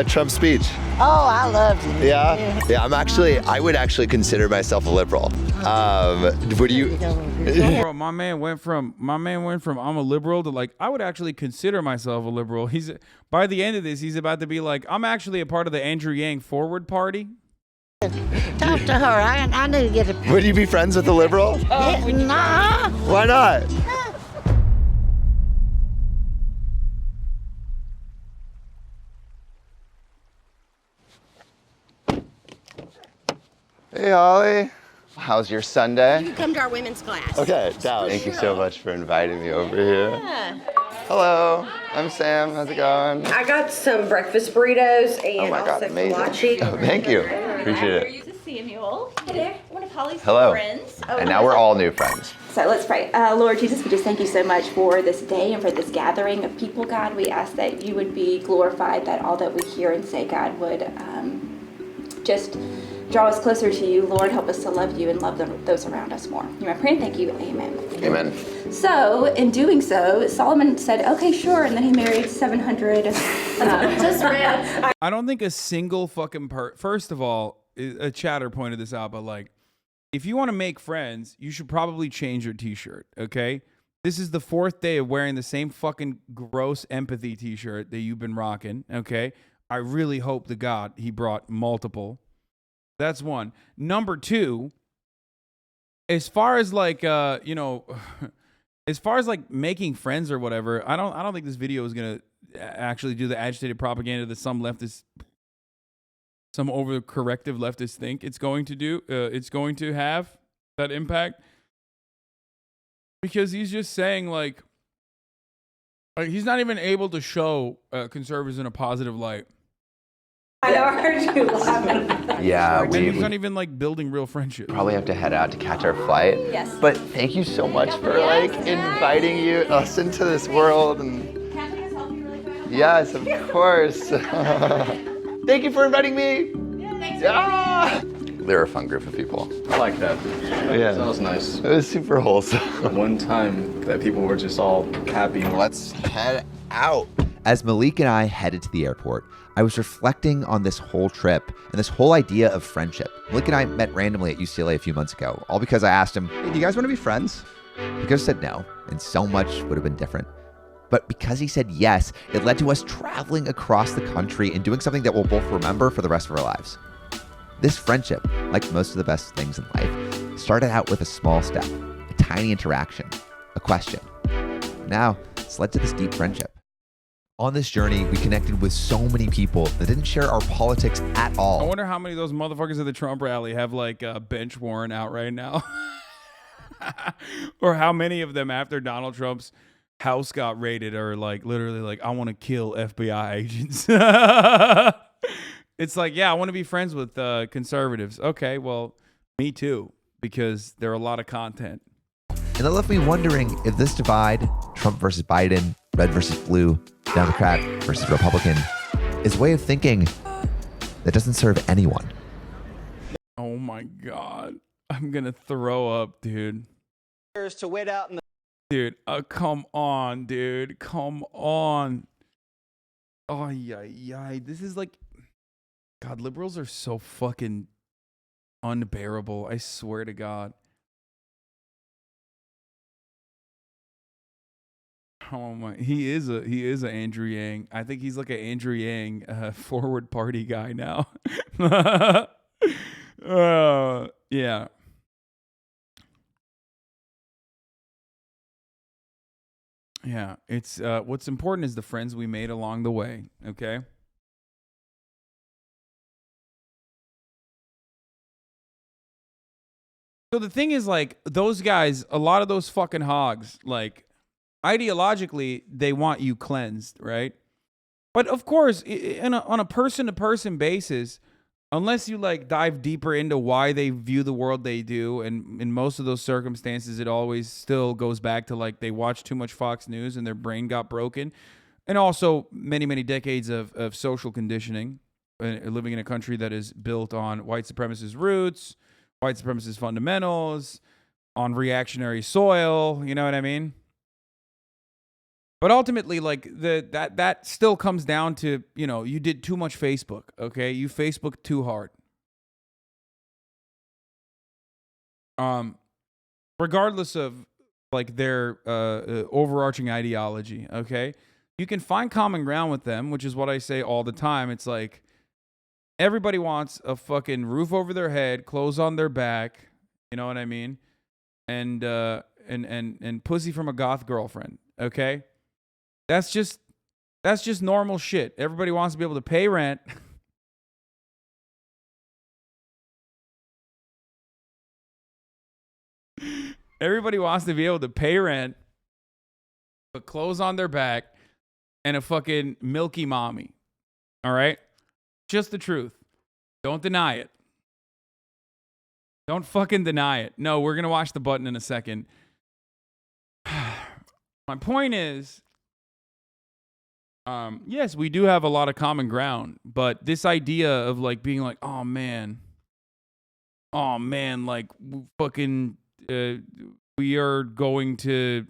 Trump's speech? Oh, I loved it. Yeah? Yeah, I would actually consider myself a liberal. Would you? Bro, my man went from I'm a liberal to like, I would actually consider myself a liberal. By the end of this, he's about to be like, I'm actually a part of the Andrew Yang Forward Party. Talk to her. I need to get a... Would you be friends with a liberal? Nah. Why not? Hey, Holly. How's your Sunday? You come to our women's class. Okay, down. Thank you so much for inviting me over here. Yeah. Hello, I'm Sam. How's it going? I got some breakfast burritos and Oh my God, also amazing. kolache. Oh, thank you. Appreciate it. To Samuel. Hey there, one of Holly's Hello. friends. And now we're all new friends. So let's pray. Lord Jesus, we just thank you so much for this day and for this gathering of people, God. We ask that you would be glorified, that all that we hear and say, God, would just draw us closer to you. Lord, help us to love you and love those around us more. You know, I pray and thank you. Amen. Amen. So, in doing so, Solomon said, okay, sure, and then he married 700. Just read. I don't think a single fucking first of all, a chatter pointed this out, but like, if you want to make friends, you should probably change your t-shirt, okay? This is the 4th day of wearing the same fucking gross empathy t-shirt that you've been rocking, okay? I really hope to God he brought multiple. That's one. Number 2, as far as like, you know, as far as like making friends or whatever, I don't think this video is going to actually do the agitated propaganda that some leftists, some overcorrective leftists think it's going to do. It's going to have that impact, because he's just saying like he's not even able to show conservatives in a positive light. I heard you laughing. Yeah, he's not even like building real friendship. Probably have to head out to catch our flight. Yes. But thank you so much for like inviting us into this world. And Can I please help you really quick? yes, of course. Thank you for inviting me. Yeah. They're a fun group of people. I like that. Yeah. That was nice. It was super wholesome. One time that people were just all happy. Let's head out. As Malik and I headed to the airport, I was reflecting on this whole trip and this whole idea of friendship. Malik and I met randomly at UCLA a few months ago, all because I asked him, Hey, do you guys want to be friends? He could have said no, and so much would have been different. But because he said yes, it led to us traveling across the country and doing something that we'll both remember for the rest of our lives. This friendship, like most of the best things in life, started out with a small step, a tiny interaction, a question. Now, it's led to this deep friendship. On this journey, we connected with so many people that didn't share our politics at all. I wonder how many of those motherfuckers at the Trump rally have like a bench warrant out right now. Or how many of them after Donald Trump's house got raided are like literally like, I want to kill FBI agents. It's like, yeah, I want to be friends with conservatives. Okay, well, me too, because there are a lot of content. And that left me wondering if this divide, Trump versus Biden, red versus blue, Democrat versus Republican, is a way of thinking that doesn't serve anyone. Oh my God. I'm going to throw up, dude. To wait out in the Dude, come on, dude. Come on. Oh, yeah. This is like, God, liberals are so fucking unbearable. I swear to God. Oh my, he is a Andrew Yang. I think he's like an Andrew Yang forward party guy now. Yeah. Yeah, it's what's important is the friends we made along the way, okay? So the thing is, like, those guys, a lot of those fucking hogs, like, ideologically, they want you cleansed, right? But of course, on a person-to-person basis, unless you like dive deeper into why they view the world they do, and in most of those circumstances, it always still goes back to like they watched too much Fox News and their brain got broken, and also many, many decades of social conditioning, living in a country that is built on white supremacist roots, white supremacist fundamentals, on reactionary soil, you know what I mean? But ultimately, like that still comes down to, you know, you did too much Facebook, okay? You Facebooked too hard. Regardless of like their overarching ideology, okay? You can find common ground with them, which is what I say all the time. It's like everybody wants a fucking roof over their head, clothes on their back, you know what I mean? And and pussy from a goth girlfriend. Okay, that's just normal shit. Everybody wants to be able to pay rent. Everybody wants to be able to pay rent, put clothes on their back, and a fucking milky mommy. All right? Just the truth. Don't deny it. Don't fucking deny it. No, we're going to watch the button in a second. My point is, yes, we do have a lot of common ground, but this idea of like being like, oh man, like fucking, we are going to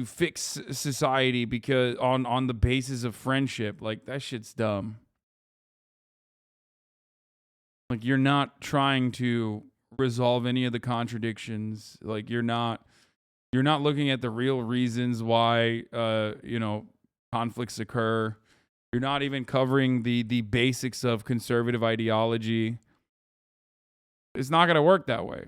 fix society because on the basis of friendship, like that shit's dumb. Like you're not trying to resolve any of the contradictions. Like you're not looking at the real reasons why conflicts occur. You're not even covering the basics of conservative ideology. It's not going to work that way.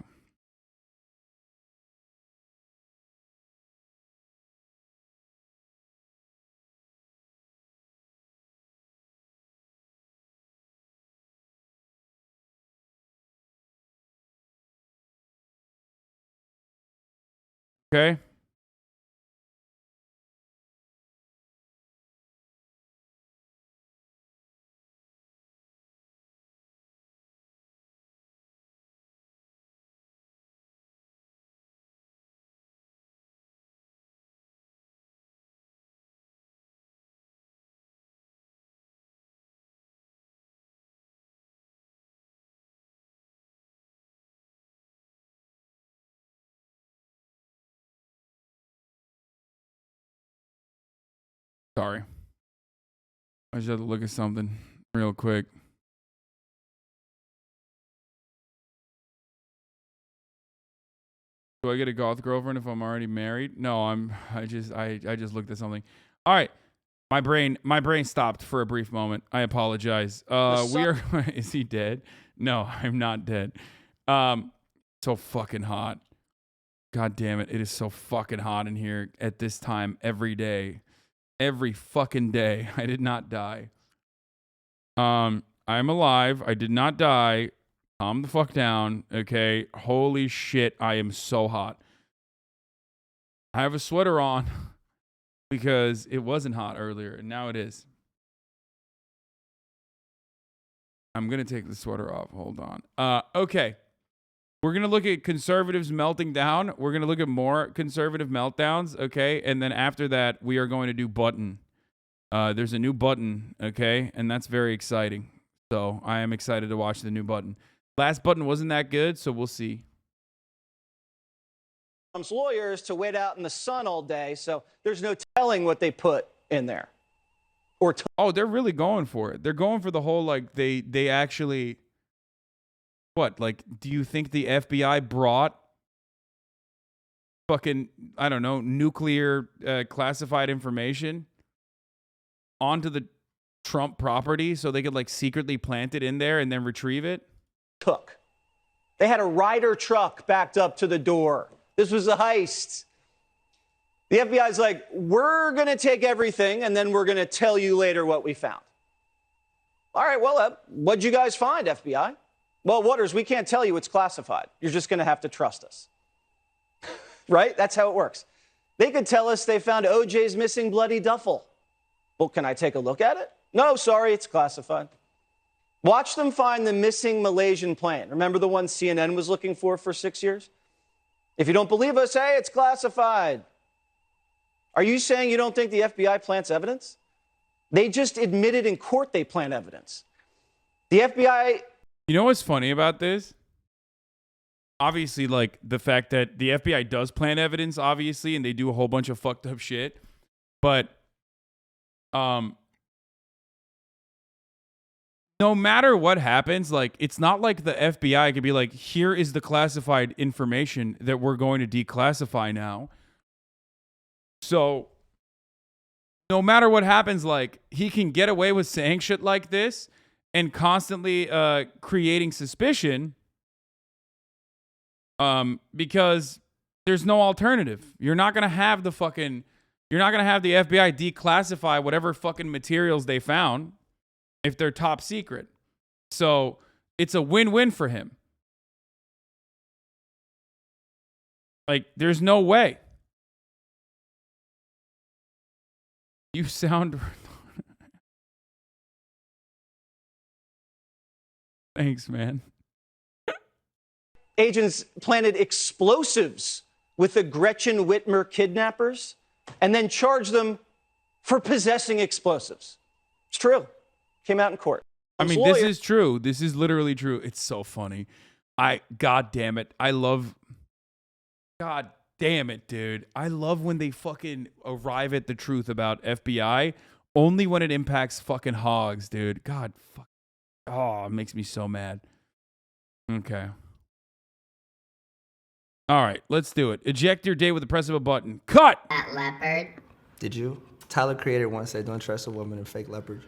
Okay? Sorry. I just had to look at something real quick. Do I get a goth girlfriend if I'm already married? No, I just looked at something. All right. My brain stopped for a brief moment. I apologize. Is he dead? No, I'm not dead. So fucking hot. God damn it. It is so fucking hot in here at this time every day. Every fucking day. I did not die. I'm alive. I did not die. Calm the fuck down. Okay. Holy shit. I am so hot. I have a sweater on because it wasn't hot earlier and now it is. I'm going to take the sweater off. Hold on. Okay. We're going to look at conservatives melting down. We're going to look at more conservative meltdowns, okay? And then after that, we are going to do button. There's a new button, okay? And that's very exciting. So I am excited to watch the new button. Last button wasn't that good, so we'll see. Lawyers to wait out in the sun all day, so there's no telling what they put in there. Oh, they're really going for it. They're going for the whole, like, they actually... What, like, do you think the FBI brought fucking, I don't know, nuclear classified information onto the Trump property so they could, like, secretly plant it in there and then retrieve it? They had a Ryder truck backed up to the door. This was a heist. The FBI's like, we're going to take everything and then we're going to tell you later what we found. All right, well, what'd you guys find, FBI? Well, Waters, we can't tell you it's classified. You're just going to have to trust us. Right? That's how it works. They could tell us they found OJ's missing bloody duffel. Well, can I take a look at it? No, sorry, it's classified. Watch them find the missing Malaysian plane. Remember the one CNN was looking for 6 years? If you don't believe us, hey, it's classified. Are you saying you don't think the FBI plants evidence? They just admitted in court they plant evidence. The FBI... You know what's funny about this? Obviously, like, the fact that the FBI does plant evidence, obviously, and they do a whole bunch of fucked up shit. But, no matter what happens, like, it's not like the FBI could be like, here is the classified information that we're going to declassify now. So, no matter what happens, like, he can get away with saying shit like this and constantly creating suspicion Because there's no alternative. You're not gonna have the FBI declassify whatever fucking materials they found if they're top secret. So it's a win-win for him. Like, there's no way. You sound... Thanks, man. Agents planted explosives with the Gretchen Whitmer kidnappers and then charged them for possessing explosives. It's true. Came out in court. I mean, this is true. This is literally true. It's so funny. God damn it. God damn it, dude. I love when they fucking arrive at the truth about FBI only when it impacts fucking hogs, dude. God, fuck. Oh, it makes me so mad. Okay. All right, let's do it. Eject your day with the press of a button. Cut! That leopard. Did you? Tyler Creator once said, don't trust a woman in fake leopard.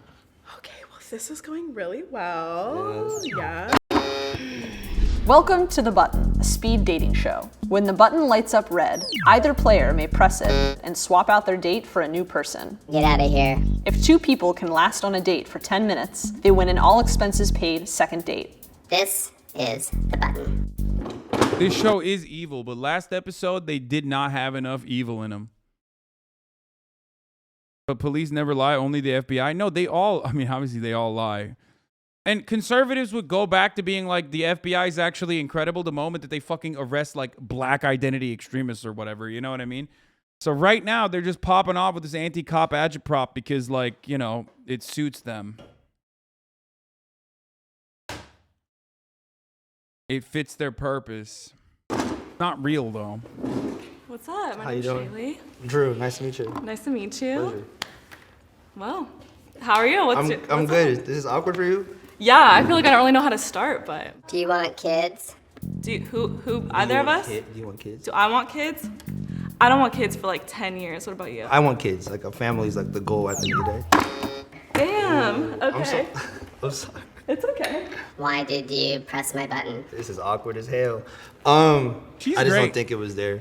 Okay, well, this is going really well. Yes. Yeah. Welcome to The Button, a speed dating show. When the button lights up red, either player may press it and swap out their date for a new person. Get out of here. If 2 people can last on a date for 10 minutes, they win an all-expenses-paid second date. This is The Button. This show is evil, but last episode, they did not have enough evil in them. But police never lie, only the FBI. No, obviously they all lie. And conservatives would go back to being like, the FBI is actually incredible the moment that they fucking arrest like black identity extremists or whatever. You know what I mean? So right now, they're just popping off with this anti-cop agitprop because, like, you know, it suits them. It fits their purpose. Not real, though. What's up? My How you name's doing? Shaylee. Drew, nice to meet you. Nice to meet you. Pleasure. Well, how are you? I'm good. This is awkward for you? Yeah, I feel like I don't really know how to start, but. Do you want kids? Either of us? Do you want kids? Do I want kids? I don't want kids for like 10 years. What about you? I want kids. Like, a family's like the goal at the end of the day. Damn. Okay. I'm sorry. It's okay. Why did you press my button? This is awkward as hell. I just great. don't think it was there.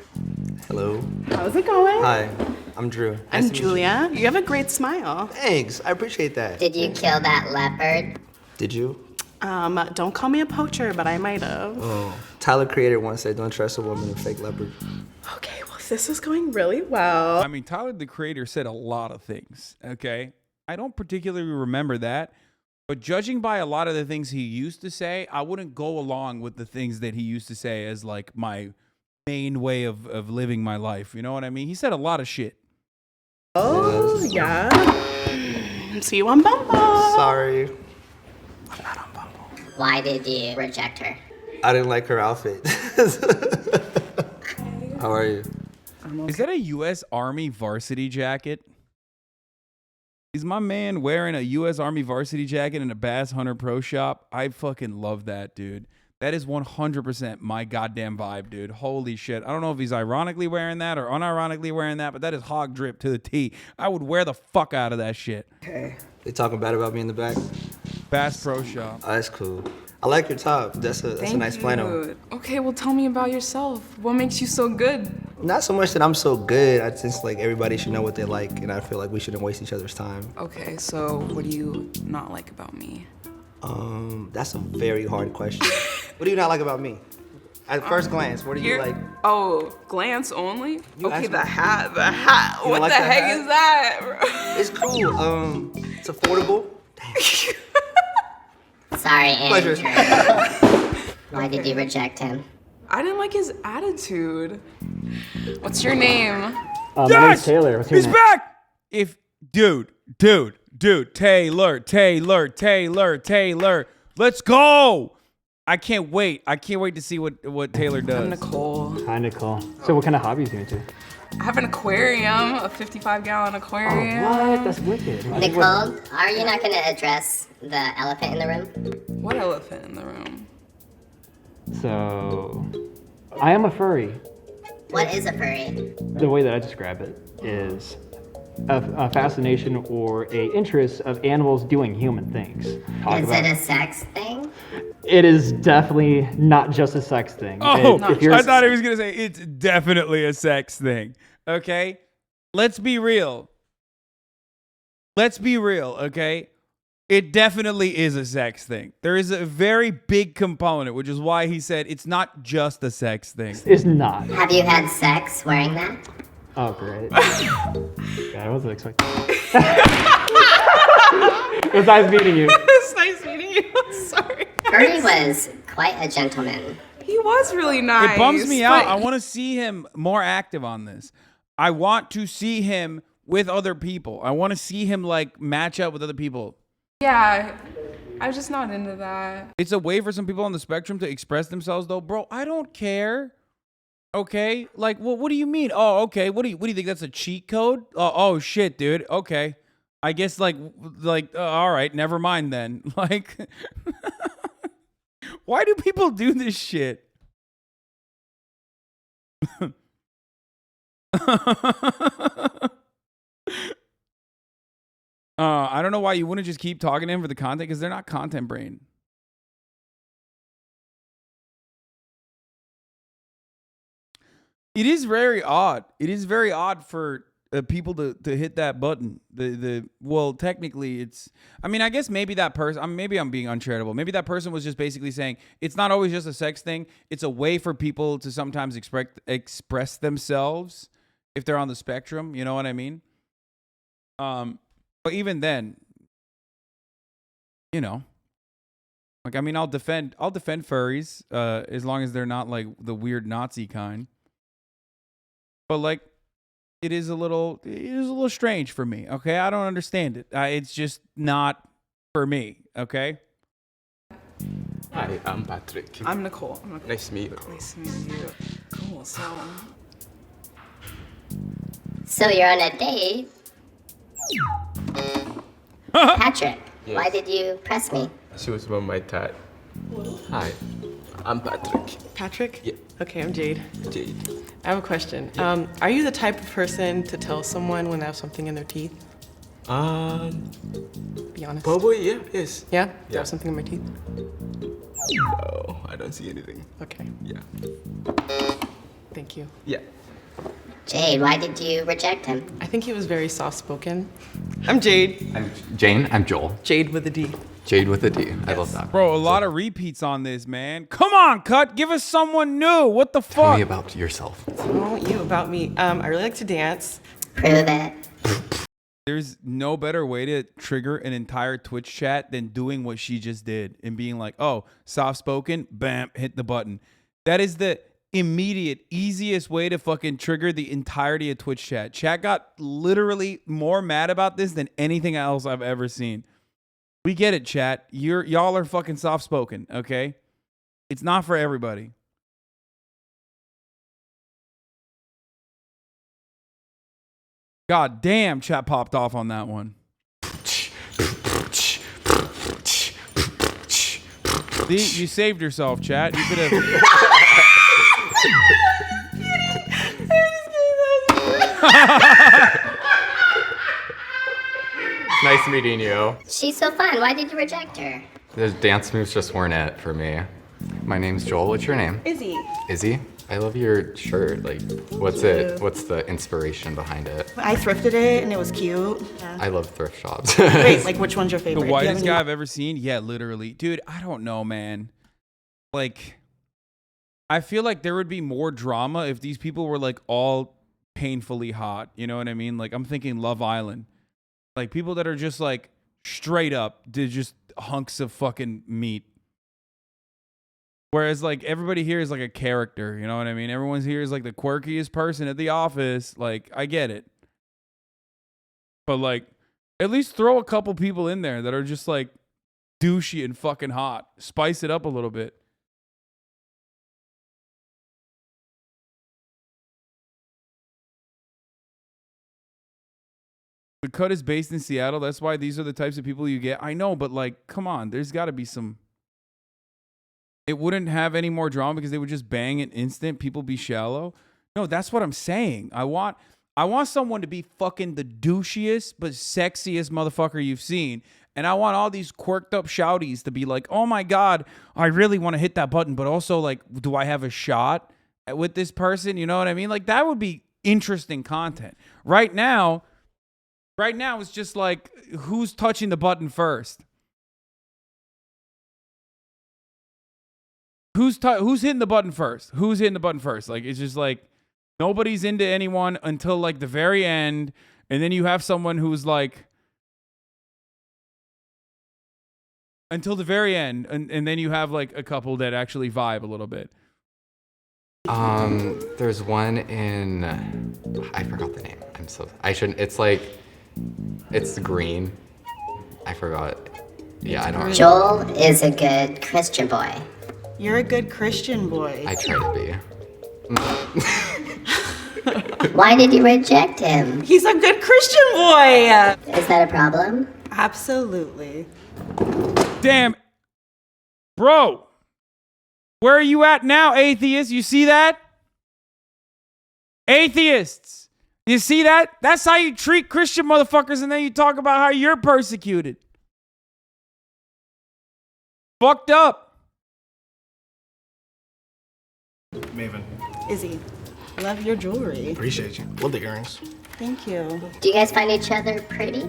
Hello. How's it going? Hi, I'm Drew. I'm Julia. You have a great smile. Thanks, I appreciate that. Did you kill that leopard? Did you? Don't call me a poacher, but I might have. Oh, Tyler Creator once said, don't trust a woman in fake leopard. Okay, well, this is going really well. I mean, Tyler, the Creator, said a lot of things, okay? I don't particularly remember that. But judging by a lot of the things he used to say, I wouldn't go along with the things that he used to say as like my main way of living my life. You know what I mean? He said a lot of shit. Oh, yeah. See you on Bumble. Sorry. I'm not on Bumble. Why did you reject her? I didn't like her outfit. How are you? Is that a U.S. Army varsity jacket? Is my man wearing a U.S. Army varsity jacket in a Bass Hunter Pro Shop? I fucking love that, dude. That is 100% my goddamn vibe, dude. Holy shit. I don't know if he's ironically wearing that or unironically wearing that, but that is hog drip to the T. I would wear the fuck out of that shit. Okay. They talking bad about me in the back? Bass Pro Shop. Oh, that's cool. I like your top. That's a nice flannel. Okay, well, tell me about yourself. What makes you so good? Not so much that I'm so good. I just like everybody should know what they like, and I feel like we shouldn't waste each other's time. Okay, so what do you not like about me? That's a very hard question. What do you not like about me? At first glance, what do you like? Oh, glance only? Okay, the hat. You What like the the heck hat? is that, bro? It's cool. It's affordable. Sorry, Andrew. Pleasure. Why did you reject him? I didn't like his attitude. What's your name? My name's Taylor. What's your He's name? back! Dude, Taylor. Let's go! I can't wait to see what Taylor does. I'm Nicole. Hi, Nicole. So what kind of hobbies are you into? I have an aquarium, a 55-gallon aquarium. Oh, what? That's wicked. Nicole, are you not going to address the elephant in the room? What elephant in the room? So, I am a furry. What is a furry? The way that I describe it is a fascination or a interest of animals doing human things. Is it a sex thing? It is definitely not just a sex thing. Oh, If you're- I thought he was going to say it's definitely a sex thing. Okay? Let's be real. Let's be real, okay? It definitely is a sex thing. There is a very big component, which is why he said it's not just a sex thing. It's not. Have you had sex wearing that? Oh, great. Yeah, I wasn't expecting that. It was nice meeting you. It's nice meeting you. Sorry. Bernie was quite a gentleman. He was really nice. It bums me out. but I want to see him more active on this. I want to see him with other people. I want to see him like match up with other people. Yeah, I'm just not into that. It's a way for some people on the spectrum to express themselves, though, bro. I don't care. Okay, like, well, what do you mean? Oh, okay. What do you think? That's a cheat code? Oh shit, dude. Okay, I guess like, all right, never mind then. Like, why do people do this shit? I don't know why you wouldn't just keep talking to him for the content, because they're not content brain. It is very odd. It is very odd for people to hit that button. Well, technically, it's. I mean, I guess maybe that person. Maybe I'm being uncharitable. Maybe that person was just basically saying it's not always just a sex thing. It's a way for people to sometimes express themselves if they're on the spectrum. You know what I mean? But even then, you know, like, I mean, I'll defend furries as long as they're not like the weird Nazi kind. But like, it is a little strange for me. Okay, I don't understand it. It's just not for me. Okay. Hi, I'm Patrick. I'm Nicole. Nice to meet you. Nice to meet you. Cool. So you're on a date? Patrick, Yes. why did you press me? She was on my tat. Hi, I'm Patrick. Patrick? Yeah. Okay, I'm Jade. Jade. I have a question. Are you the type of person to tell someone when they have something in their teeth? Be honest. Probably, yeah, yes. Yeah? Do Yeah. I have something in my teeth? No, I don't see anything. Okay. Yeah. Thank you. Yeah. Jade, why did you reject him? I think he was very soft-spoken. I'm Jade. I'm Jane. I'm Joel. Jade with a D. Jade with a D. I love that. Bro, a lot of repeats on this, man. Come on, Cut. Give us someone new. What the fuck? Tell me about yourself. Oh, you about me. I really like to dance. Prove it. There's no better way to trigger an entire Twitch chat than doing what she just did and being like, oh, soft-spoken, bam, hit the button. That is the immediate, easiest way to fucking trigger the entirety of Twitch chat. Chat got literally more mad about this than anything else I've ever seen. We get it, chat. Y'all are fucking soft-spoken, okay? It's not for everybody. God damn, chat popped off on that one. See, you saved yourself, chat. You could have. Nice meeting you. She's so fun. Why did you reject her? The dance moves just weren't it for me. My name's Joel. What's your name? Izzy. Izzy? I love your shirt. Like, what's it? What's the inspiration behind it? I thrifted it and it was cute. Yeah. I love thrift shops. Wait, like which one's your The favorite? whitest guy I've ever seen? Yeah, literally. Dude, I don't know, man. Like, I feel like there would be more drama if these people were like all painfully hot. You know what I mean? Like, I'm thinking Love Island. Like, people that are just like straight up, they're just hunks of fucking meat. Whereas like everybody here is like a character, you know what I mean? Everyone's here is like the quirkiest person at the office. Like, I get it. But like, at least throw a couple people in there that are just like douchey and fucking hot. Spice it up a little bit. The Cut is based in Seattle. That's why these are the types of people you get. I know, but like, come on. There's got to be some. It wouldn't have any more drama because they would just bang it instant. People be shallow. No, that's what I'm saying. I want someone to be fucking the douchiest but sexiest motherfucker you've seen. And I want all these quirked up shouties to be like, oh my God, I really want to hit that button. But also, like, do I have a shot with this person? You know what I mean? Like, that would be interesting content. Right now, it's just like, who's touching the button first? Who's hitting the button first? Who's hitting the button first? Like, it's just like, nobody's into anyone until like the very end. And then you have someone who's like, until the very end, and then you have like a couple that actually vibe a little bit. There's one in, I forgot the name. I shouldn't. It's the Greene. I forgot. Yeah, I don't. Joel is a good Christian boy. You're a good Christian boy. I try to be. Why did you reject him? He's a good Christian boy. Is that a problem? Absolutely. Damn. Bro. Where are you at now, atheists? You see that? Atheists. You see that? That's how you treat Christian motherfuckers, and then you talk about how you're persecuted. Fucked up. Maven. Izzy, love your jewelry. Appreciate you. Love the earrings. Thank you. Do you guys find each other pretty?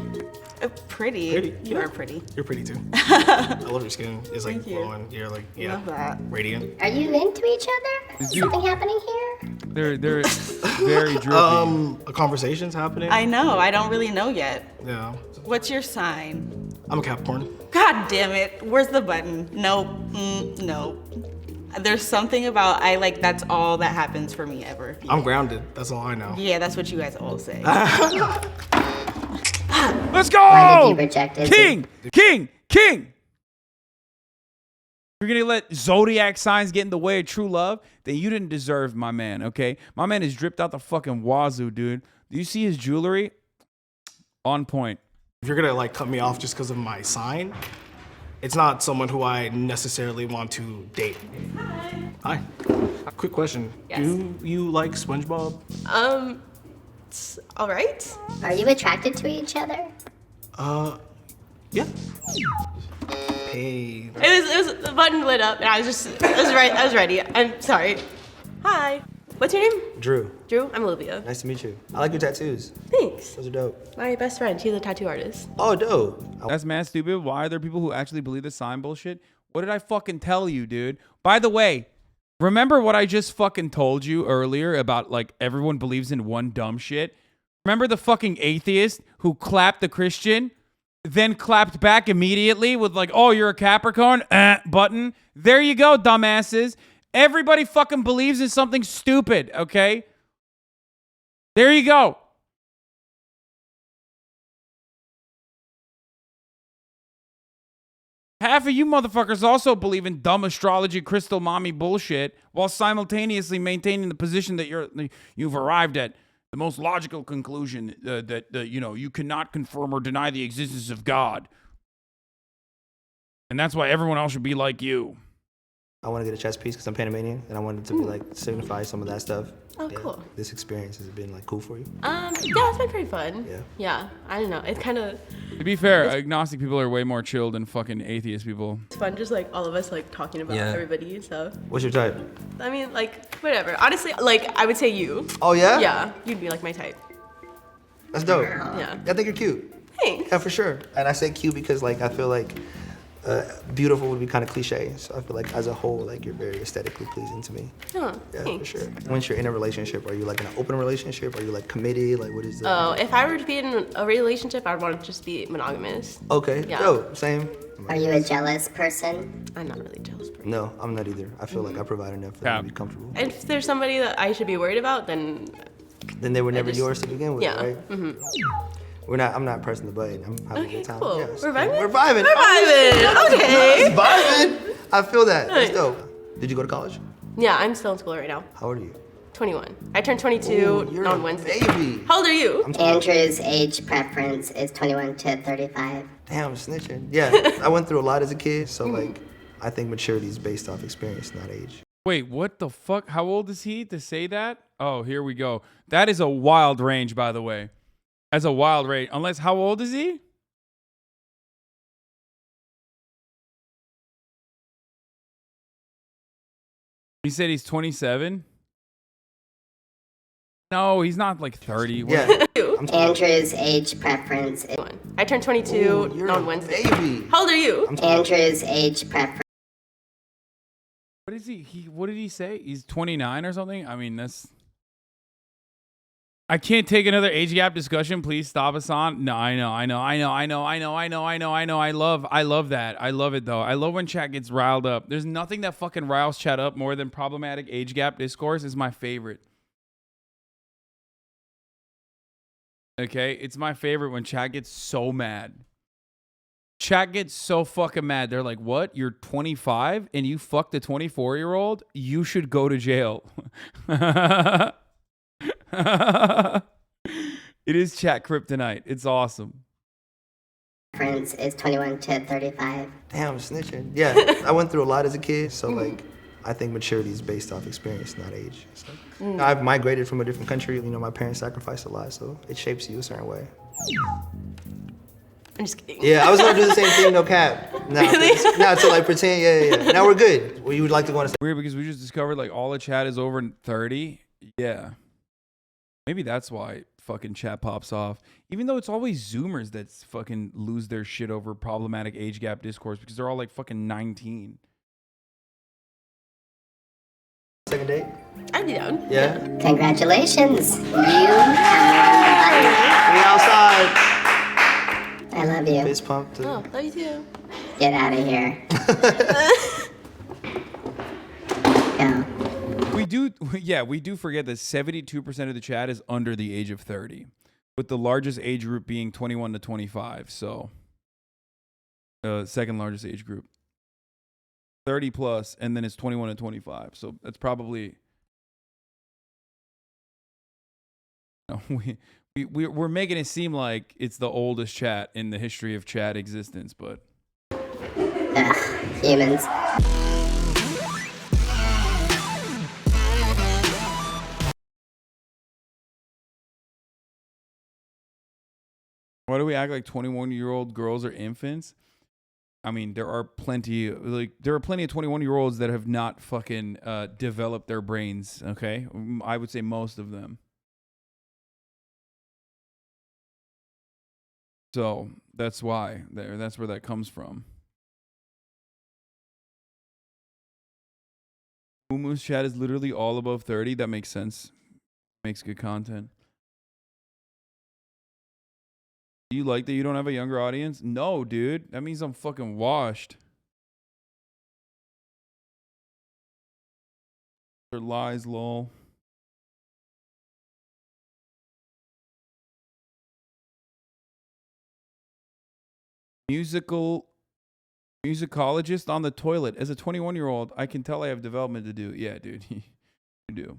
Pretty. You are pretty. You're pretty too. I love your skin. It's like glowing. You're like, yeah, love that. radiant. Are you into each other? Something happening here? They're very drippy. A conversation's happening. I know. I don't really know yet. Yeah. What's your sign? I'm a Capricorn. God damn it. Where's the button? Nope. Nope. There's something about that's all that happens for me ever. I'm grounded. That's all I know. Yeah, that's what you guys all say. Let's go! Why did you reject it? King! You're gonna let zodiac signs get in the way of true love? Then you didn't deserve my man, okay? My man is dripped out the fucking wazoo, dude. Do you see his jewelry? On point. If you're gonna cut me off just because of my sign, it's not someone who I necessarily want to date. Hi. Quick question. Yes. Do you like SpongeBob? It's all right. Are you attracted to each other? Yeah. Hey. It was the button lit up, and I was ready. I'm sorry. Hi. What's your name? Drew. Drew. I'm Olivia. Nice to meet you. I like your tattoos. Thanks. Those are dope. My best friend. He's a tattoo artist. Oh, dope. That's mad stupid. Why are there people who actually believe the sign bullshit? What did I fucking tell you, dude? By the way, remember what I just fucking told you earlier about everyone believes in one dumb shit? Remember the fucking atheist who clapped the Christian, then clapped back immediately with oh, you're a Capricorn, button. There you go, dumbasses. Everybody fucking believes in something stupid, okay? There you go. Half of you motherfuckers also believe in dumb astrology, crystal mommy bullshit, while simultaneously maintaining the position that you've arrived at the most logical conclusion that you cannot confirm or deny the existence of God, and that's why everyone else should be like you. I want to get a chess piece because I'm Panamanian, and I wanted to be signify some of that stuff. Oh, cool. This experience has been cool for you. Yeah, it's been pretty fun. Yeah. I don't know. It's kind of. To be fair, agnostic people are way more chill than fucking atheist people. It's fun, just all of us talking about everybody. So. What's your type? I mean, whatever. Honestly, I would say you. Oh yeah? Yeah, you'd be my type. That's dope. Yeah. I think you're cute. Thanks. Yeah, for sure. And I say cute because I feel beautiful would be kind of cliche. So I feel as a whole, you're very aesthetically pleasing to me. Oh, yeah, thanks. for sure. Once you're in a relationship, are you in an open relationship? Are you committed? What is that? Oh, if I were to be in a relationship, I'd want to just be monogamous. Okay. Yeah. Dope. Same. Are you a jealous person? I'm not really a jealous person. No, I'm not either. I feel I provide enough for them to be comfortable. And if there's somebody that I should be worried about, then they were never yours to begin with, yeah. right? Mm-hmm. I'm not pressing the button. I'm having a good time. Cool. Yes. We're vibing? We're vibing. Okay. Vibing. I feel that. Nice. That's dope. Did you go to college? Yeah, I'm still in school right now. How old are you? 21. I turned 22 you're on a Wednesday. Baby. How old are you? Andrew's age preference is 21 to 35. Damn, I'm snitching. Yeah, I went through a lot as a kid, so I think maturity is based off experience, not age. Wait, what the fuck? How old is he to say that? Oh, here we go. That is a wild range, by the way. That's a wild range. Unless, how old is he? He said he's 27. No, he's not like 30. Yeah. Andrew's age preference. I turned 22 on Wednesday. How old are you? Andrew's age preference. What is he? What did he say? He's 29 or something? I mean, that's... I can't take another age gap discussion. Please stop, Hasan. No, I know. I love that. I love it though. I love when chat gets riled up. There's nothing that fucking riles chat up more than problematic age gap discourse. Is my favorite. Okay, it's my favorite when chat gets so mad. Chat gets so fucking mad. They're like, "What? You're 25 and you fucked a 24-year-old? You should go to jail." It is chat kryptonite. It's awesome. Preference is 21 to 35. Damn, snitching. Yeah, I went through a lot as a kid, so like, I think maturity is based off experience, not age. So, I've migrated from a different country. You know, my parents sacrificed a lot, so it shapes you a certain way. I'm just kidding. Yeah, I was gonna do the same thing, no cap. Now to like pretend, yeah. Now we're good. Well, you would like to go on a... Weird because we just discovered like all the chat is over 30. Yeah. Maybe that's why fucking chat pops off. Even though it's always Zoomers that fucking lose their shit over problematic age gap discourse because they're all like fucking 19. Second date? I'd be down. Yeah. Congratulations. You have We outside. I love you. Fist pump too. Oh, love you too. Get out of here. Go. We do forget that 72% of the chat is under the age of 30, with the largest age group being 21 to 25. So, second largest age group, 30 plus, and then it's 21 to 25. So that's probably, we're making it seem like it's the oldest chat in the history of chat existence, but humans. Why do we act like 21-year-old girls are infants? I mean, there are plenty of 21-year-olds that have not fucking developed their brains, okay? I would say most of them. So, that's why. That's where that comes from. Umu's chat is literally all above 30. That makes sense. Makes good content. Do you like that you don't have a younger audience? No, dude. That means I'm fucking washed. They're lies, lol. Musicologist on the toilet. As a 21-year-old, I can tell I have development to do. Yeah, dude. You do.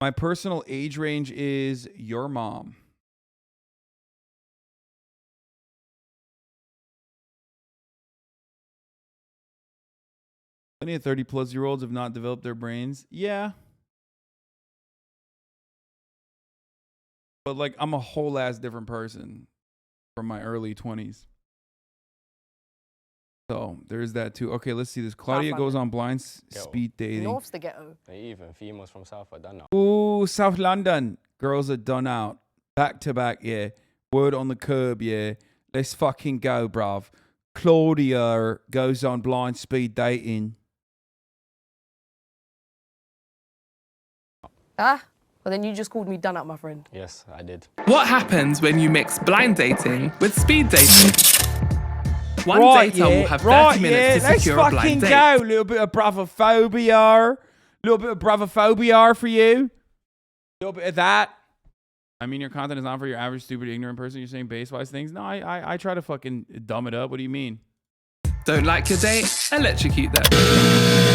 My personal age range is your mom. Plenty of 30-plus-year-olds have not developed their brains. Yeah. But, like, I'm a whole ass different person from my early 20s. So, there's that, too. Okay, let's see this. Klaudia goes on blind speed dating. North's the ghetto. Even females from South are done out. Ooh, South London. Girls are done out. Back to back, yeah. Word on the curb, yeah. Let's fucking go, bruv. Klaudia goes on blind speed dating. Ah, well then you just called me done up, my friend. Yes, I did. What happens when you mix blind dating with speed dating? One dater will have 30 minutes to secure a blind date. Let's fucking go. A little bit of brotherphobia. A little bit of brotherphobia for you. A little bit of that. I mean, your content is not for your average, stupid, ignorant person. You're saying base-wise things. No, I try to fucking dumb it up. What do you mean? Don't like your date? Electrocute them.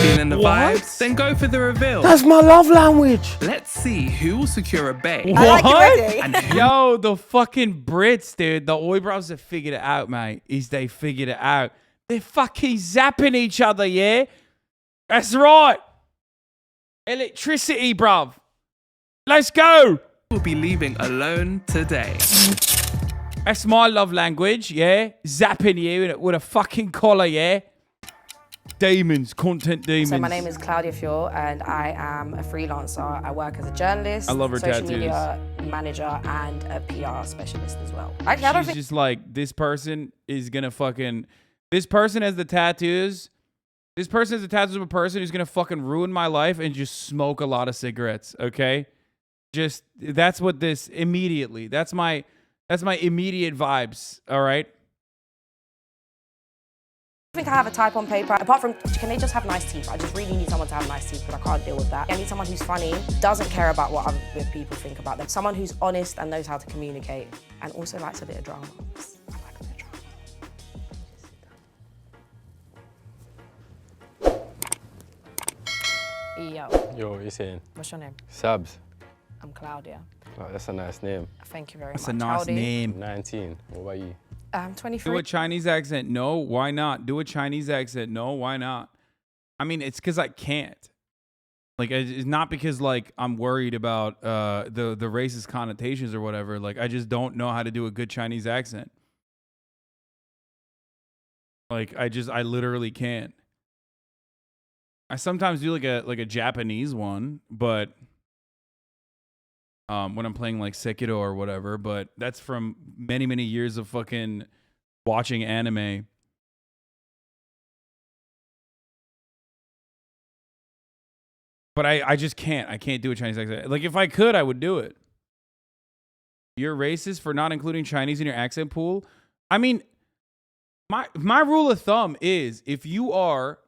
Feeling the vibes? Then go for the reveal. That's my love language. Let's see who will secure a bae. What? Yo, the fucking Brits, dude. The Oibrows have figured it out, mate. They figured it out. They're fucking zapping each other, yeah? That's right. Electricity, bruv. Let's go. We'll be leaving alone today. That's my love language, yeah? Zapping you with a fucking collar, yeah? demons, content demons. So my name is Klaudia Fjord, and I am a freelancer. I work as a journalist, I love her social tattoos. media manager, and a PR specialist as well. Actually, I don't She's think just like, this person is gonna fucking. This person has the tattoos. This person has the tattoos of a person who's gonna fucking ruin my life and just smoke a lot of cigarettes. Okay, just that's what this immediately. That's my immediate vibes. All right. I think I have a type on paper. Apart from, can they just have nice teeth? I just really need someone to have nice teeth because I can't deal with that. I need someone who's funny, doesn't care about what other people think about them. Someone who's honest and knows how to communicate, and also likes a bit of drama. I like a bit of drama. Yo. Yo, what you saying? What's your name? Sabs. I'm Klaudia. Oh, that's a nice name. Thank you very That's much. a nice Howdy. name. 19. What about you? I'm 23. Do a Chinese accent? No, why not? Do a Chinese accent? No, why not? I mean, it's because I can't. Like, it's not because like I'm worried about the racist connotations or whatever. Like, I just don't know how to do a good Chinese accent. Like, I literally can't. I sometimes do like a Japanese one, but when I'm playing like Sekiro or whatever, but that's from many years of fucking watching anime. But I just can't. I can't do a Chinese accent. Like, if I could, I would do it. You're racist for not including Chinese in your accent pool? I mean, my rule of thumb is if you are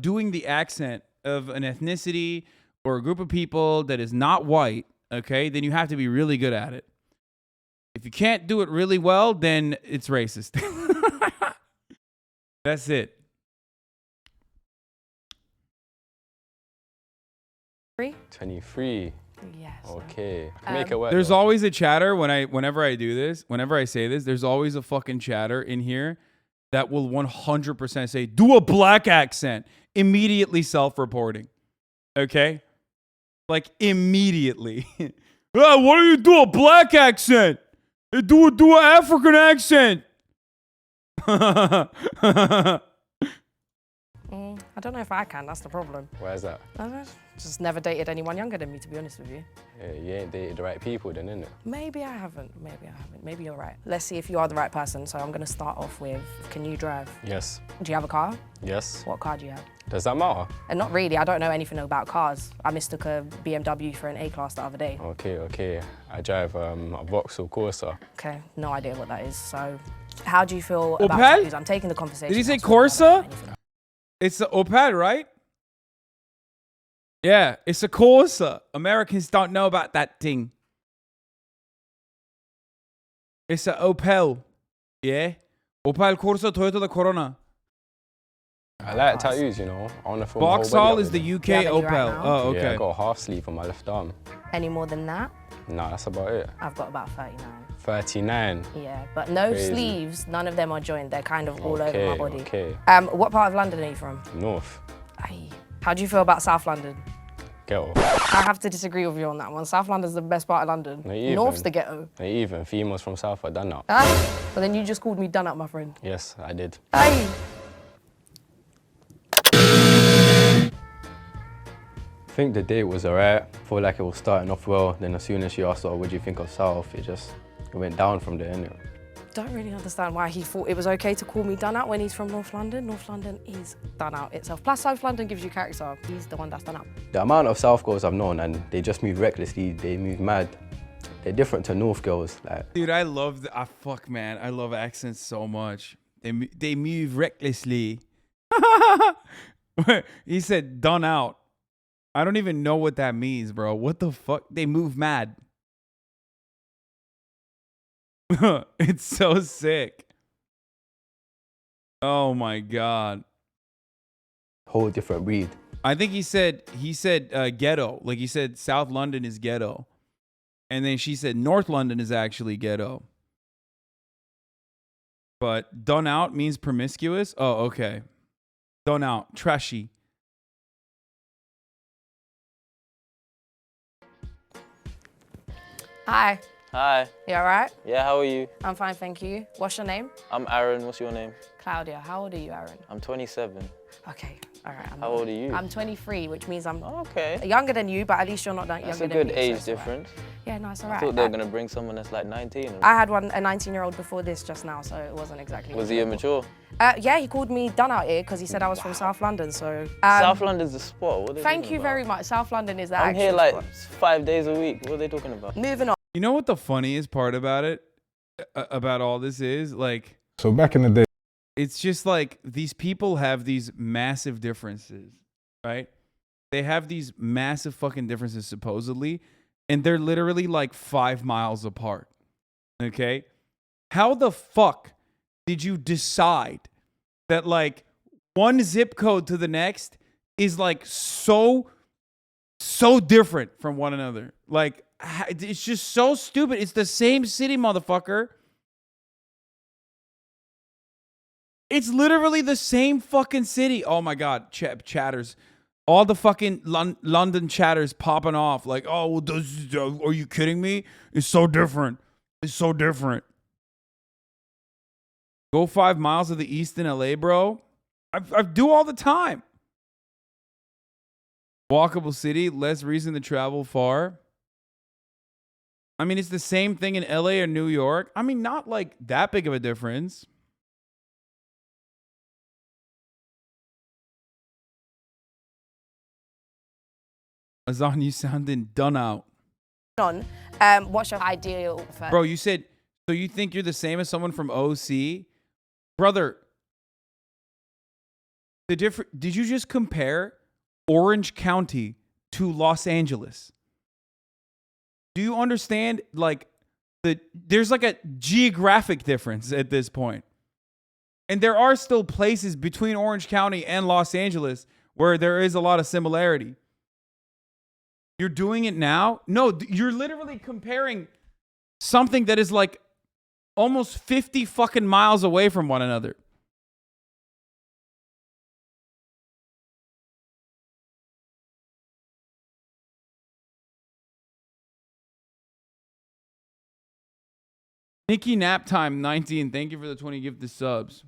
doing the accent of an ethnicity or a group of people that is not white, okay, then you have to be really good at it. If you can't do it really well, then it's racist. That's it. 23. Yes. Okay. Make it work. There's though. always a chatter whenever I do this, whenever I say this, there's always a fucking chatter in here that will 100% say, do a black accent. Immediately self-reporting. Okay? Like, immediately. Why don't you do a black accent? Do an African accent. I don't know if I can, that's the problem. Why is that? I don't know. Just never dated anyone younger than me, to be honest with you. Yeah, you ain't dated the right people then, innit? Maybe I haven't. Maybe you're right. Let's see if you are the right person. So I'm going to start off with, can you drive? Yes. Do you have a car? Yes. What car do you have? Does that matter? And not really. I don't know anything about cars. I mistook a BMW for an A-Class the other day. Okay. I drive a Vauxhall Corsa. Okay, no idea what that is. So how do you feel Opel? about tattoos? I'm taking the conversation. Did he say Corsa? It's the Opel, right? Yeah, it's a Corsa. Americans don't know about that thing. It's a Opel. Yeah? Opel Corsa, Toyota the Corona. I like tattoos, you know. I want to film Vauxhall is the UK You have any right Opel. now? Oh, okay. Yeah, I got a half sleeve on my left arm. Any more than that? Nah, that's about it. I've got about 39. 39. Yeah, but no Crazy. sleeves. None of them are joined. They're kind of all over my body. Okay. What part of London are you from? North. Aye. How do you feel about South London? Ghetto. I have to disagree with you on that one. South London's the best part of London. Not even. North's the ghetto. Not even. Females from South are done up. But then you just called me done up, my friend. Yes, I did. Aye. I think the date was alright. Feel like it was starting off well. Then as soon as she asked, what do you think of South? It went down from there, innit? Don't really understand why he thought it was okay to call me done out when he's from North London. North London is done out itself. Plus, South London gives you character. He's the one that's done out. The amount of South girls I've known, and they just move recklessly, they move mad. They're different to North girls. Like, Dude, I love fuck, man. I love accents so much. They move recklessly. He said done out. I don't even know what that means, bro. What the fuck? They move mad. It's so sick. Oh my God. Whole different breed. I think he said ghetto. Like he said South London is ghetto. And then she said North London is actually ghetto. But done out means promiscuous? Oh, okay. Done out. Trashy. Hi. Hi. You alright? Yeah, how are you? I'm fine, thank you. What's your name? I'm Aaron. What's your name? Klaudia. How old are you, Aaron? I'm 27. Okay, alright. How old are you? I'm 23, which means I'm okay. Younger than you, but at least you're not that That's younger a than good me. age difference. Yeah, no, it's I alright. thought they were going to bring someone that's like 19. I had a 19-year-old before this just now, so it wasn't exactly. Was he immature? Yeah, he called me done out here because he said I was from South London, so. South London's the spot. What are they Thank talking you about? very much. South London is the I'm actual here like spot. 5 days a week. What are they talking about? Moving on. You know what the funniest part about it, about all this is? Like, so back in the day, it's just like these people have these massive differences, right? They have these massive fucking differences supposedly, and they're literally like 5 miles apart. Okay? How the fuck did you decide that like one zip code to the next is like so different from one another? Like, it's just so stupid. It's the same city, motherfucker. It's literally the same fucking city. Oh my God, chatters. All the fucking London chatters popping off. Like, oh, well, are you kidding me? It's so different. It's so different. Go 5 miles to the east in LA, bro. I do all the time. Walkable city, less reason to travel far. I mean, it's the same thing in LA or New York. I mean, not like that big of a difference. Hasan, you sounding done out. What's your ideal? Bro, you said, so you think you're the same as someone from OC? Brother, did you just compare Orange County to Los Angeles? Do you understand, like, there's like a geographic difference at this point. And there are still places between Orange County and Los Angeles where there is a lot of similarity. You're doing it now? No, you're literally comparing something that is like almost 50 fucking miles away from one another. Nikki Naptime 19, thank you for the 20 gifted subs.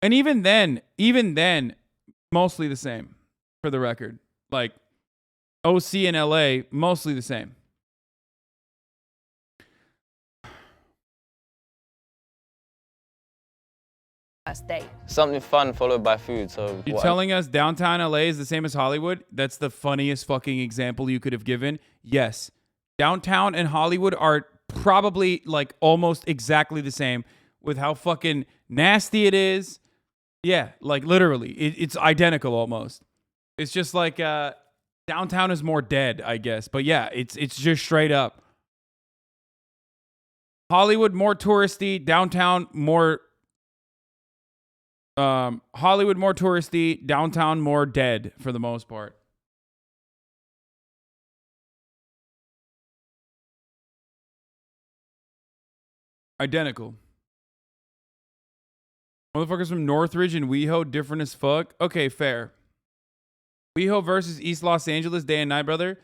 And even then, mostly the same, for the record. Like, OC and LA, mostly the same. Last date. Something fun followed by food. So You're telling us downtown LA is the same as Hollywood? That's the funniest fucking example you could have given. Yes. Downtown and Hollywood are probably like almost exactly the same with how fucking nasty it is. Yeah, like literally. It's identical almost. It's just like downtown is more dead, I guess. But yeah, it's just straight up. Hollywood more touristy, downtown more Hollywood more touristy, downtown more dead for the most part. Identical. Motherfuckers from Northridge and WeHo different as fuck. Okay, fair. WeHo versus East Los Angeles, day and night, brother.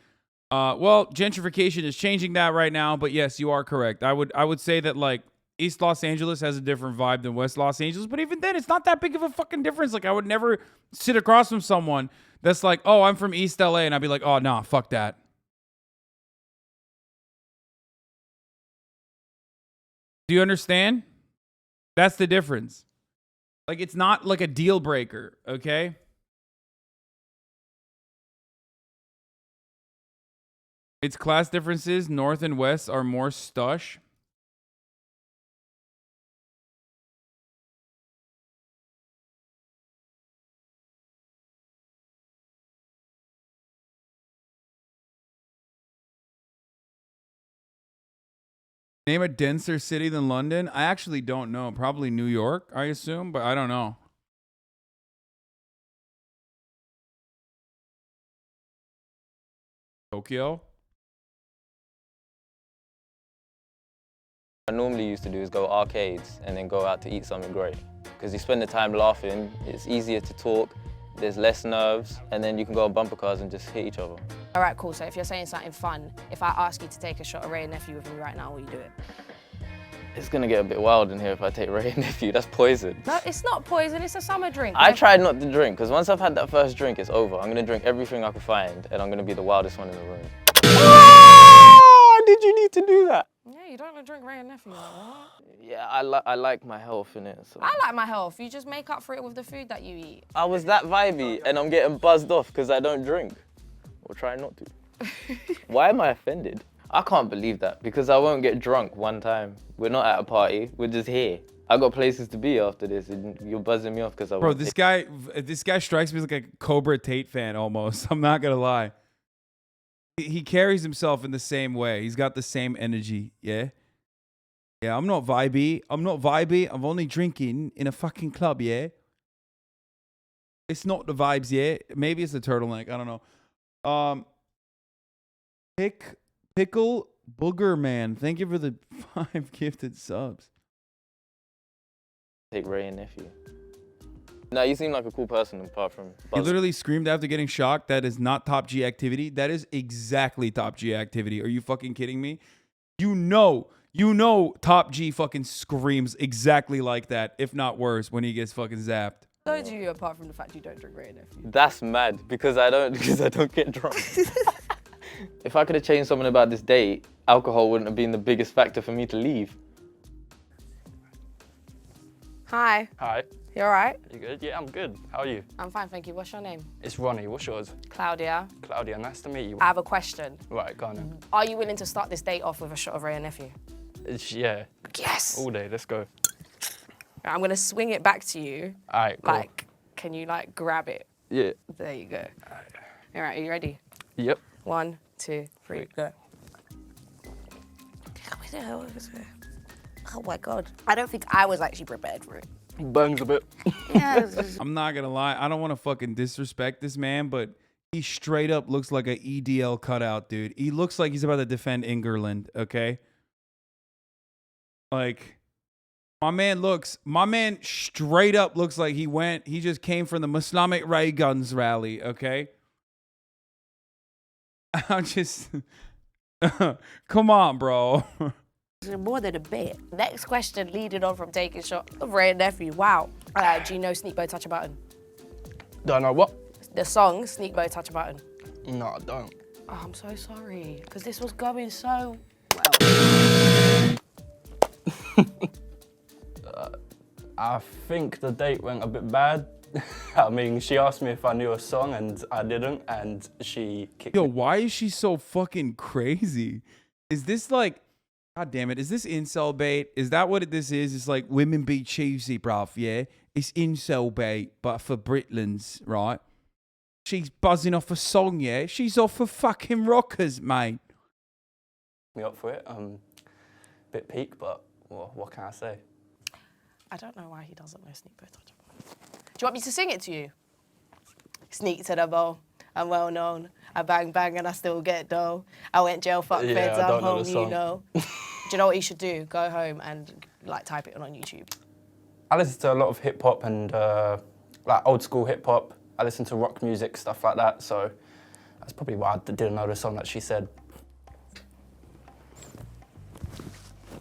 Well, gentrification is changing that right now, but yes, you are correct. I would say that like East Los Angeles has a different vibe than West Los Angeles, but even then, it's not that big of a fucking difference. Like, I would never sit across from someone that's like, oh, I'm from East LA, and I'd be like, oh, nah, fuck that. Do you understand? That's the difference. Like, it's not like a deal breaker, okay? Its class differences, North and West, are more stush. Name a denser city than London? I actually don't know. Probably New York, I assume, but I don't know. Tokyo? I normally used to do is go arcades and then go out to eat something great. Because you spend the time laughing, it's easier to talk, there's less nerves, and then you can go on bumper cars and just hit each other. All right, cool. So if you're saying something fun, if I ask you to take a shot of Ray and Nephew with me right now, will you do it? It's gonna get a bit wild in here if I take Ray and Nephew. That's poison. No, it's not poison. It's a summer drink. I tried not to drink, because once I've had that first drink, it's over. I'm gonna drink everything I can find, and I'm gonna be the wildest one in the room. Why did you need to do that? Yeah, you don't want to drink Ray and Nephew. Like, what? Yeah, I like my health in it. So. I like my health. You just make up for it with the food that you eat. I was that vibey, and I'm getting buzzed off because I don't drink. Or try not to. Why am I offended? I can't believe that, because I won't get drunk one time. We're not at a party, we're just here. I got places to be after this, and you're buzzing me off because I Bro, won't this guy strikes me as like a Cobra Tate fan almost. I'm not gonna lie. He carries himself in the same way. He's got the same energy, yeah? Yeah, I'm not vibey. I'm only drinking in a fucking club, yeah? It's not the vibes, yeah? Maybe it's the turtleneck, I don't know. Pickle Booger Man, thank you for the 5 gifted subs. Take Ray and Nephew. No, you seem like a cool person apart from He literally screamed after getting shocked. That is not top G activity. That is exactly top G activity. Are you fucking kidding me? You know top G fucking screams exactly like that, if not worse, when he gets fucking zapped. So do you, apart from the fact you don't drink Ray and Nephew. That's mad, because I don't get drunk. If I could have changed something about this date, alcohol wouldn't have been the biggest factor for me to leave. Hi. Hi. You alright? You good? Yeah, I'm good. How are you? I'm fine, thank you. What's your name? It's Ronnie. What's yours? Klaudia. Klaudia, nice to meet you. I have a question. Right, go on then. Are you willing to start this date off with a shot of Ray and Nephew? Yeah. Yes! All day, let's go. I'm gonna swing it back to you. Alright, cool. Like, can you like grab it? Yeah. There you go. Alright, are you ready? Yep. 1, 2, 3, go. Where the hell is it? Oh my God. I don't think I was actually prepared for it. Burns a bit. I'm not gonna lie, I don't want to fucking disrespect this man, but he straight up looks like an EDL cutout, dude. He looks like he's about to defend England, okay? Like, my man straight up looks like he just came from the Islamic Ray Guns rally, okay? I'm just, come on, bro. More than a bit. Next question, leading on from taking shot of Ray and Nephew. Wow. Do you know Sneak Bow Touch a Button? Do I know what? The song Sneak Bow Touch a Button. No, I don't. Oh, I'm so sorry, because this was going so well. I think the date went a bit bad. I mean, she asked me if I knew a song and I didn't, and she kicked me. Why is she so fucking crazy? Is this like, God damn it, is this incel bait? Is that what this is? It's like women be choosy, bruv, yeah? It's incel bait, but for Britlands, right? She's buzzing off a song, yeah? She's off for fucking rockers, mate. Me up for it. Bit peak, but well, what can I say? I don't know why he doesn't know Sneak Bow Touch a Button. Do you want me to sing it to you? Sneak to the bowl, I'm well known. I bang bang and I still get dough. I went jail, fuck feds, I'm home, you know. Do you know what you should do? Go home and like type it on YouTube. I listen to a lot of hip hop and like old school hip hop. I listen to rock music, stuff like that. So that's probably why I didn't know the song that she said.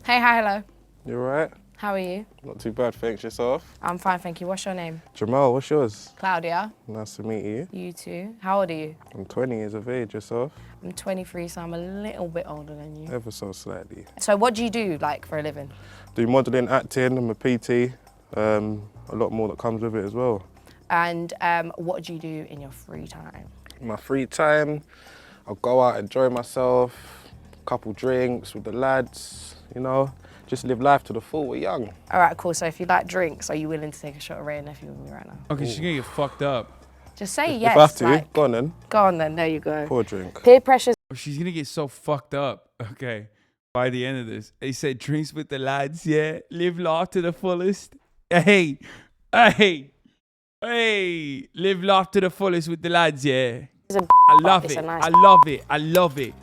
Hey, hi, hello. You alright? How are you? Not too bad, thanks. Yourself? I'm fine, thank you. What's your name? Jamal, what's yours? Klaudia. Nice to meet you. You too. How old are you? I'm 20 years of age. Yourself? I'm 23, so I'm a little bit older than you. Ever so slightly. So what do you do, like, for a living? Do modelling, acting, I'm a PT. A lot more that comes with it as well. And what do you do in your free time? My free time, I'll go out, enjoy myself, a couple drinks with the lads, you know. Just live life to the full, we're young. All right, cool. So if you like drinks, are you willing to take a shot of Ray and Nephew with me right now? Okay, she's gonna get fucked up. Just say yes. If I have to, like, go on then. Go on then, there you go. Pour a drink. Peer pressure. She's gonna get so fucked up, okay, by the end of this. He said drinks with the lads, yeah? Live life to the fullest. Hey, live life to the fullest with the lads, yeah? I love it, nice. I love it, I love it.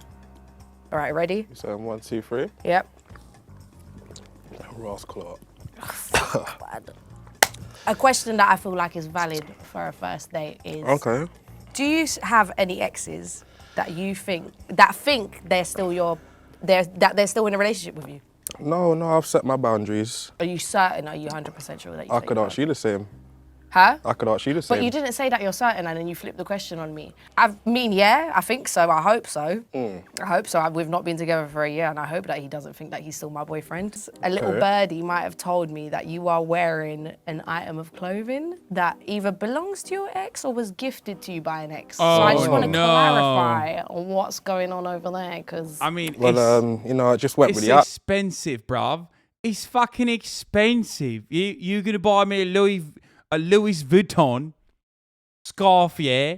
All right, ready? So 1, 2, 3. Yep. Rascal. A question that I feel like is valid for a first date is, Okay. do you have any exes that you think they're still that they're still in a relationship with you? No, I've set my boundaries. Are you certain? Are you 100% sure that you I could ask you the same. Huh? I could ask you the same. But you didn't say that you're certain, and then you flipped the question on me. Yeah, I think so. I hope so. I hope so. We've not been together for a year, and I hope that he doesn't think that he's still my boyfriend. A little birdie might have told me that you are wearing an item of clothing that either belongs to your ex or was gifted to you by an ex. So I just want to clarify on what's going on over there, because... I mean, well, you know, I just went with the... It's expensive, bruv. It's fucking expensive. You gonna buy me a Louis Vuitton scarf, yeah?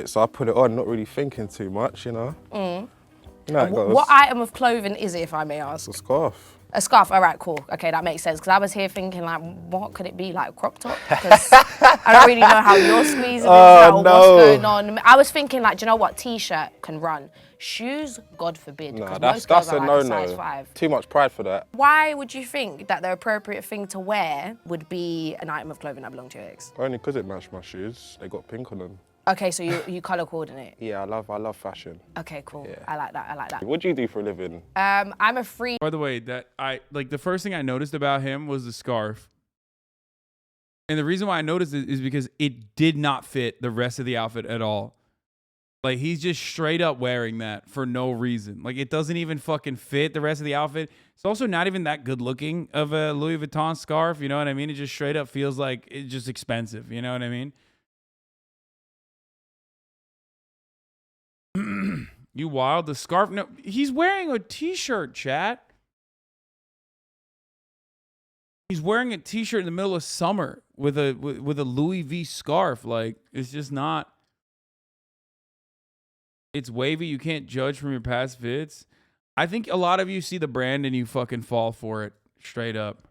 So I put it on, not really thinking too much, you know. You know, What item of clothing is it, if I may ask? A scarf. A scarf, all right, cool. Okay, that makes sense. Because I was here thinking, like, what could it be? Like, crop top? Because I don't really know how you're squeezing this out or what's going on. I was thinking, like, do you know what? T-shirt can run. Shoes, God forbid. No, That's a no-no. Too much pride for that. Why would you think that the appropriate thing to wear would be an item of clothing that belonged to your ex? Only because it matched my shoes. They got pink on them. Okay, so you colour coordinate. Yeah, I love fashion. Okay, cool. Yeah. I like that. What do you do for a living? I'm a free... By the way, the first thing I noticed about him was the scarf. And the reason why I noticed it is because it did not fit the rest of the outfit at all. Like, he's just straight up wearing that for no reason. Like, it doesn't even fucking fit the rest of the outfit. It's also not even that good looking of a Louis Vuitton scarf, you know what I mean? It just straight up feels like it's just expensive, you know what I mean? You wild. The scarf. No, he's wearing a t-shirt, chat. He's wearing a t-shirt in the middle of summer with a Louis V scarf. Like, it's just not. It's wavy. You can't judge from your past fits. I think a lot of you see the brand and you fucking fall for it straight up.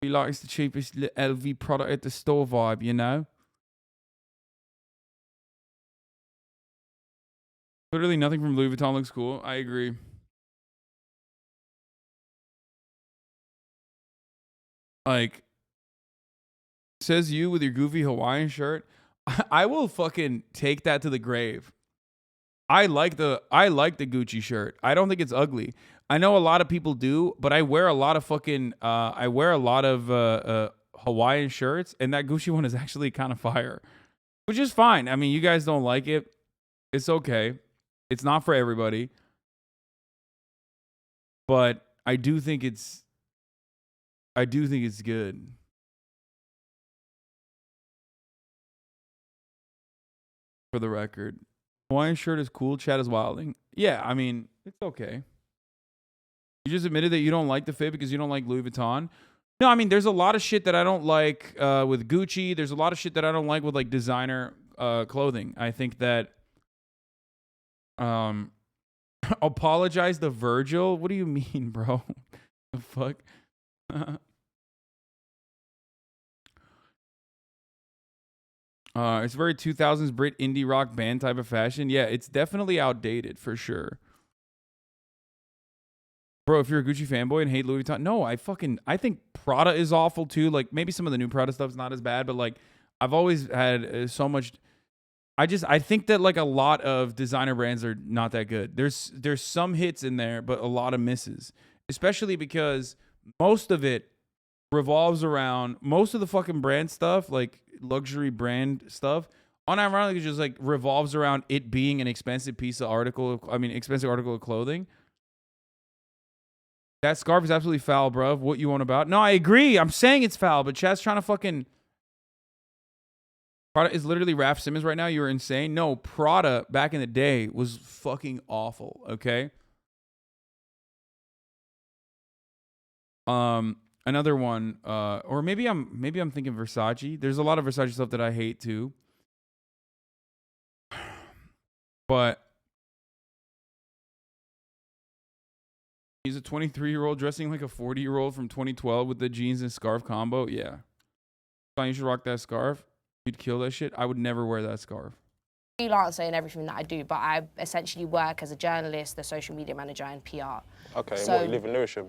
He likes the cheapest LV product at the store vibe, you know? Literally nothing from Louis Vuitton looks cool. I agree. Like, says you with your goofy Hawaiian shirt. I will fucking take that to the grave. I like the Gucci shirt. I don't think it's ugly. I know a lot of people do, but I wear a lot of Hawaiian shirts, and that Gucci one is actually kind of fire, which is fine. I mean, you guys don't like it. It's okay. It's not for everybody. But I do think it's good. For the record. Hawaiian shirt is cool. Chat is wilding. Yeah, I mean, it's okay. You just admitted that you don't like the fit because you don't like Louis Vuitton. No, I mean, there's a lot of shit that I don't like with Gucci. There's a lot of shit that I don't like with like designer clothing. I think that apologize to Virgil? What do you mean, bro? The fuck? It's very 2000s Brit indie rock band type of fashion. Yeah, it's definitely outdated for sure. Bro, if you're a Gucci fanboy and hate Louis Vuitton, no, I think Prada is awful too. Like, maybe some of the new Prada stuff's not as bad, but like, I've always had so much. I think that like a lot of designer brands are not that good. There's some hits in there, but a lot of misses, especially because most of it revolves around most of the fucking brand stuff, like luxury brand stuff, unironically just like revolves around it being an expensive article of clothing. That scarf is absolutely foul, bro. What you want about? No, I agree. I'm saying it's foul, but Chad's trying to fucking. Prada is literally Raf Simons right now. You're insane. No, Prada back in the day was fucking awful. Okay. Another one, or maybe I'm thinking Versace. There's a lot of Versace stuff that I hate too. But he's a 23-year-old dressing like a 40-year-old from 2012 with the jeans and scarf combo. Yeah. Fine, you should rock that scarf. You'd kill that shit. I would never wear that scarf. Freelancing and everything that I do, but I essentially work as a journalist, a social media manager, and PR. Okay, so, what, you live in Lewisham?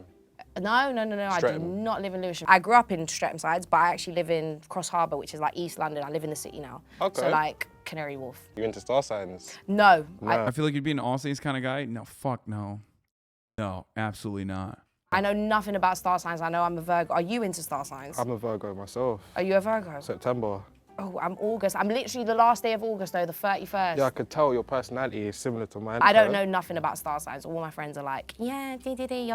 No. I do Streatham. not live in Lewisham. I grew up in Streatham sides, but I actually live in Cross Harbour, which is like East London. I live in the city now. Okay. So like Canary Wharf. You into star signs? No. I feel like you'd be an All Saints kind of guy. No, fuck no. No, absolutely not. I know nothing about star signs. I know I'm a Virgo. Are you into star signs? I'm a Virgo myself. Are you a Virgo? September. Oh, I'm August. I'm literally the last day of August though, the 31st. Yeah, I could tell your personality is similar to mine. I don't know nothing about star signs. All my friends are like, yeah,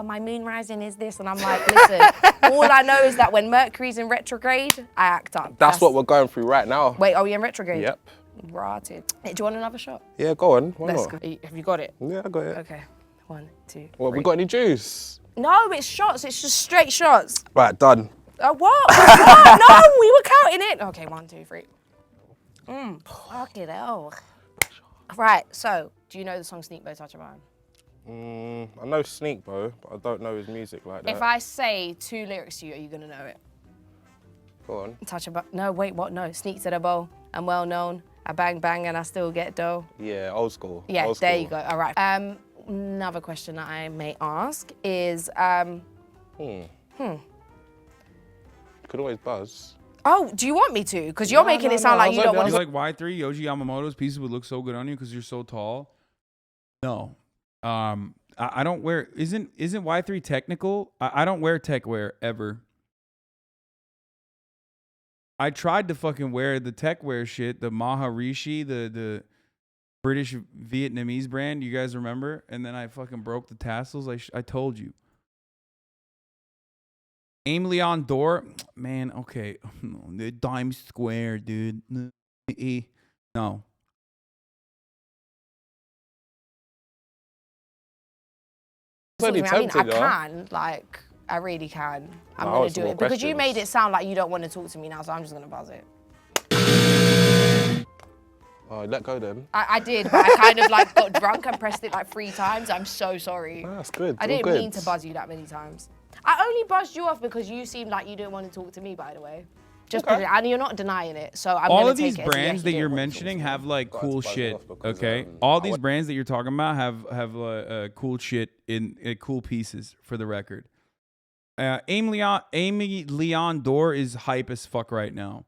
my moon rising is this. And I'm like, listen, all I know is that when Mercury's in retrograde, I act up. That's what we're going through right now. Wait, are we in retrograde? Yep. Rotted. Hey, do you want another shot? Yeah, go on. Why Let's not? go. Have you got it? Yeah, I got it. Okay. 1, 2, Well, 3. we got any juice? No, it's shots. It's just straight shots. Right, done. What? What? No, we were counting it. Okay, 1, 2, 3. Fucking hell. Right, so, do you know the song Sneak by Touch of Mine? I know Sneak, bro, but I don't know his music like that. If I say 2 lyrics to you, are you going to know it? Go on. Touch a no, wait, what? No. Sneak to the bow. I'm well known. I bang bang and I still get dough. Yeah, old school. Yeah, old there school. you go. All right. Another question that I may ask is, Could always buzz. Oh, do you want me to? Because you're making it sound like you don't want You to. like Y3 Yoji Yamamoto's pieces would look so good on you because you're so tall. No, I don't wear. Isn't Y3 technical? I don't wear tech wear ever. I tried to fucking wear the tech wear shit, the Maharishi, the British Vietnamese brand. You guys remember? And then I fucking broke the tassels. I told you. Aim Leon Dor, man, okay. The Dime Square, dude. No. I mean, I can, like, I really can. I'm No, going it's to do more it. Because you questions. made it sound like you don't want to talk to me now, so I'm just going to buzz it. Oh, let go then. I did, but I kind of like got drunk and pressed it like 3 times. I'm so sorry. No, that's good. I didn't mean to buzz you that many times. I only buzzed you off because you seemed like you didn't want to talk to me, by the way. Just because, and you're not denying it, so I'm all gonna of these take it as a yes, brands you that didn't you're want to talk mentioning to me. have like cool shit. Okay, all these brands that you're talking about have cool shit in cool pieces. For the record, Amy Leon Dor is hype as fuck right now.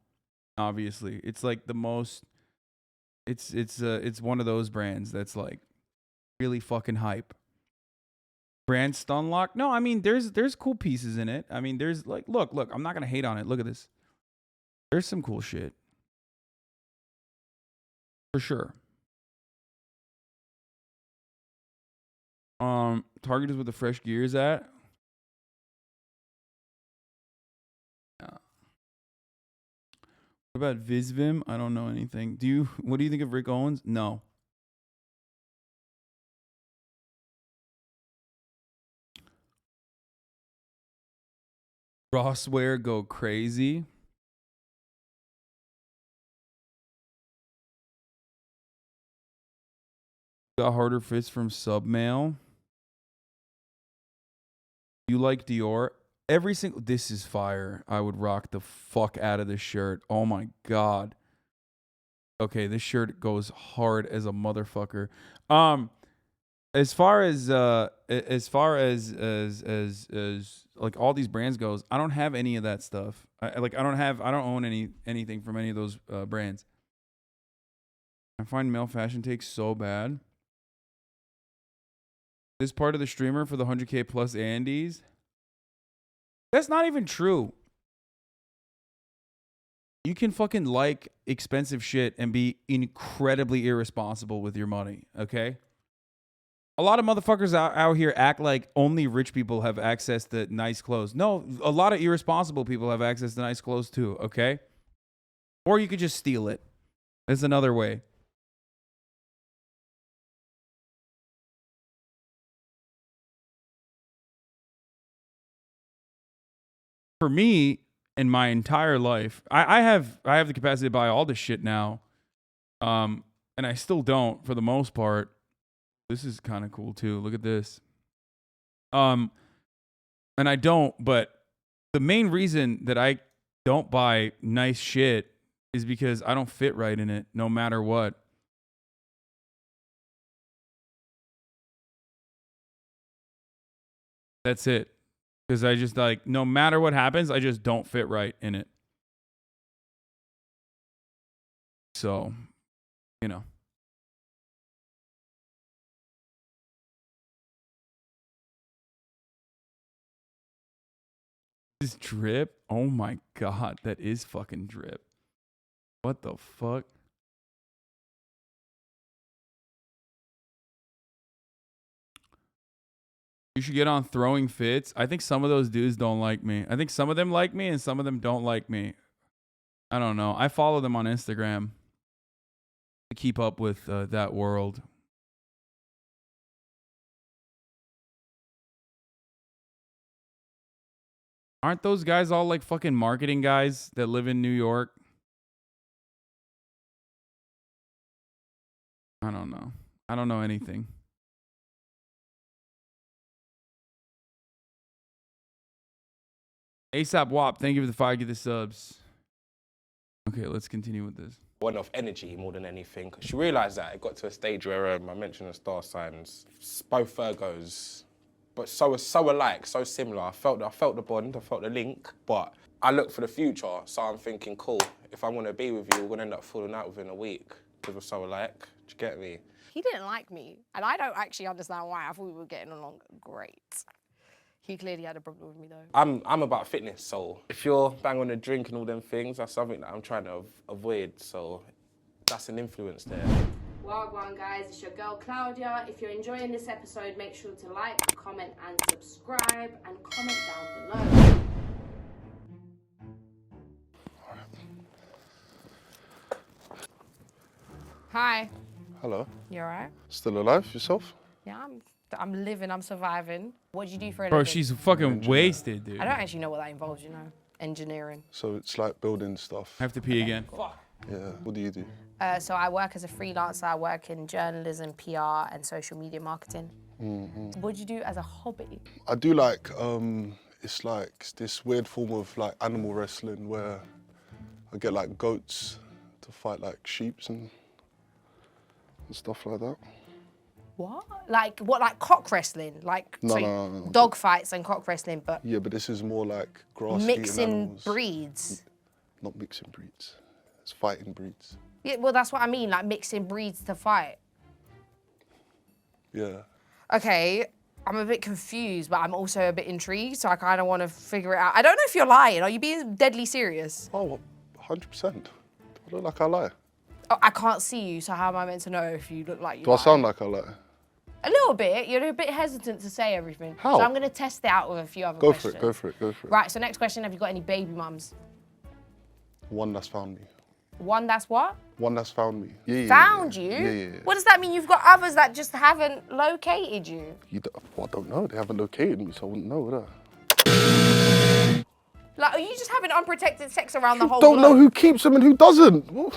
Obviously, it's like the most. It's one of those brands that's like really fucking hype. Brand Stunlock? No, I mean there's cool pieces in it. I mean there's like look, I'm not gonna hate on it. Look at this. There's some cool shit. For sure. Target is where the fresh gear is at. What about Visvim? I don't know anything. What do you think of Rick Owens? No. Rossware go crazy. Got harder fits from Submail. You like Dior? Every single. This is fire. I would rock the fuck out of this shirt. Oh my god. Okay, this shirt goes hard as a motherfucker. As far as like all these brands goes, I don't have any of that stuff. I don't own anything from any of those brands. I find male fashion takes so bad. This part of the streamer for the 100K plus Andes. That's not even true. You can fucking like expensive shit and be incredibly irresponsible with your money, okay? A lot of motherfuckers out here act like only rich people have access to nice clothes. No, a lot of irresponsible people have access to nice clothes too, okay? Or you could just steal it. That's another way. For me, in my entire life, I have the capacity to buy all this shit now. And I still don't for the most part. This is kind of cool too. Look at this. And I don't, but the main reason that I don't buy nice shit is because I don't fit right in it no matter what. That's it. Because I just like, no matter what happens, I just don't fit right in it. So, you know. This drip? Oh my God, that is fucking drip. What the fuck? You should get on throwing fits. I think some of those dudes don't like me. I think some of them like me and some of them don't like me. I don't know. I follow them on Instagram to keep up with that world. Aren't those guys all like fucking marketing guys that live in New York? I don't know. I don't know anything. ASAP WAP, thank you for the 5 give the subs. Okay, let's continue with this. One of energy more than anything. She realised that it got to a stage where I mentioned the star signs, both Virgos, but so alike, so similar. I felt the bond, I felt the link, but I look for the future, so I'm thinking, cool, if I'm gonna be with you, we're gonna end up falling out within a week because we're so alike. Do you get me? He didn't like me, and I don't actually understand why. I thought we were getting along great. He clearly had a problem with me though. I'm about fitness, so if you're bang on the drink and all them things, that's something that I'm trying to avoid, so that's an influence there. Wagwan guys, it's your girl Klaudia. If you're enjoying this episode, make sure to like, comment and subscribe and comment down below. Hi. Hello. You alright? Still alive yourself? Yeah, I'm living, I'm surviving. What do you do for a Bro, living? she's fucking wasted, dude. I don't actually know what that involves, you know. Engineering. So it's like building stuff. I have to pee again. Yeah. What do you do? So I work as a freelancer. I work in journalism, PR, and social media marketing. Mm-hmm. What do you do as a hobby? I do like, it's like this weird form of like animal wrestling where I get like goats to fight like sheeps and stuff like that. What? Like cock wrestling? Like No. dog fights and cock wrestling, but Yeah, but this is more like grass mixing animals. breeds. Not mixing breeds. It's fighting breeds. Yeah, well, that's what I mean, like mixing breeds to fight. Yeah. Okay, I'm a bit confused, but I'm also a bit intrigued, so I kind of want to figure it out. I don't know if you're lying. Are you being deadly serious? Oh, 100%. I look like I lie. Oh, I can't see you, so how am I meant to know if you look like you Do I sound like I lie? A little bit. You're a bit hesitant to say everything. How? So I'm going to test it out with a few other Go questions. for it. Right, so next question, have you got any baby mums? One that's found me. One that's what? One that's found me. Yeah. Found you? Yeah. What does that mean? You've got others that just haven't located you? I don't know. They haven't located me, so I wouldn't know, would I? Like, are you just having unprotected sex around the whole Don't know globe? who keeps them and who doesn't. Well,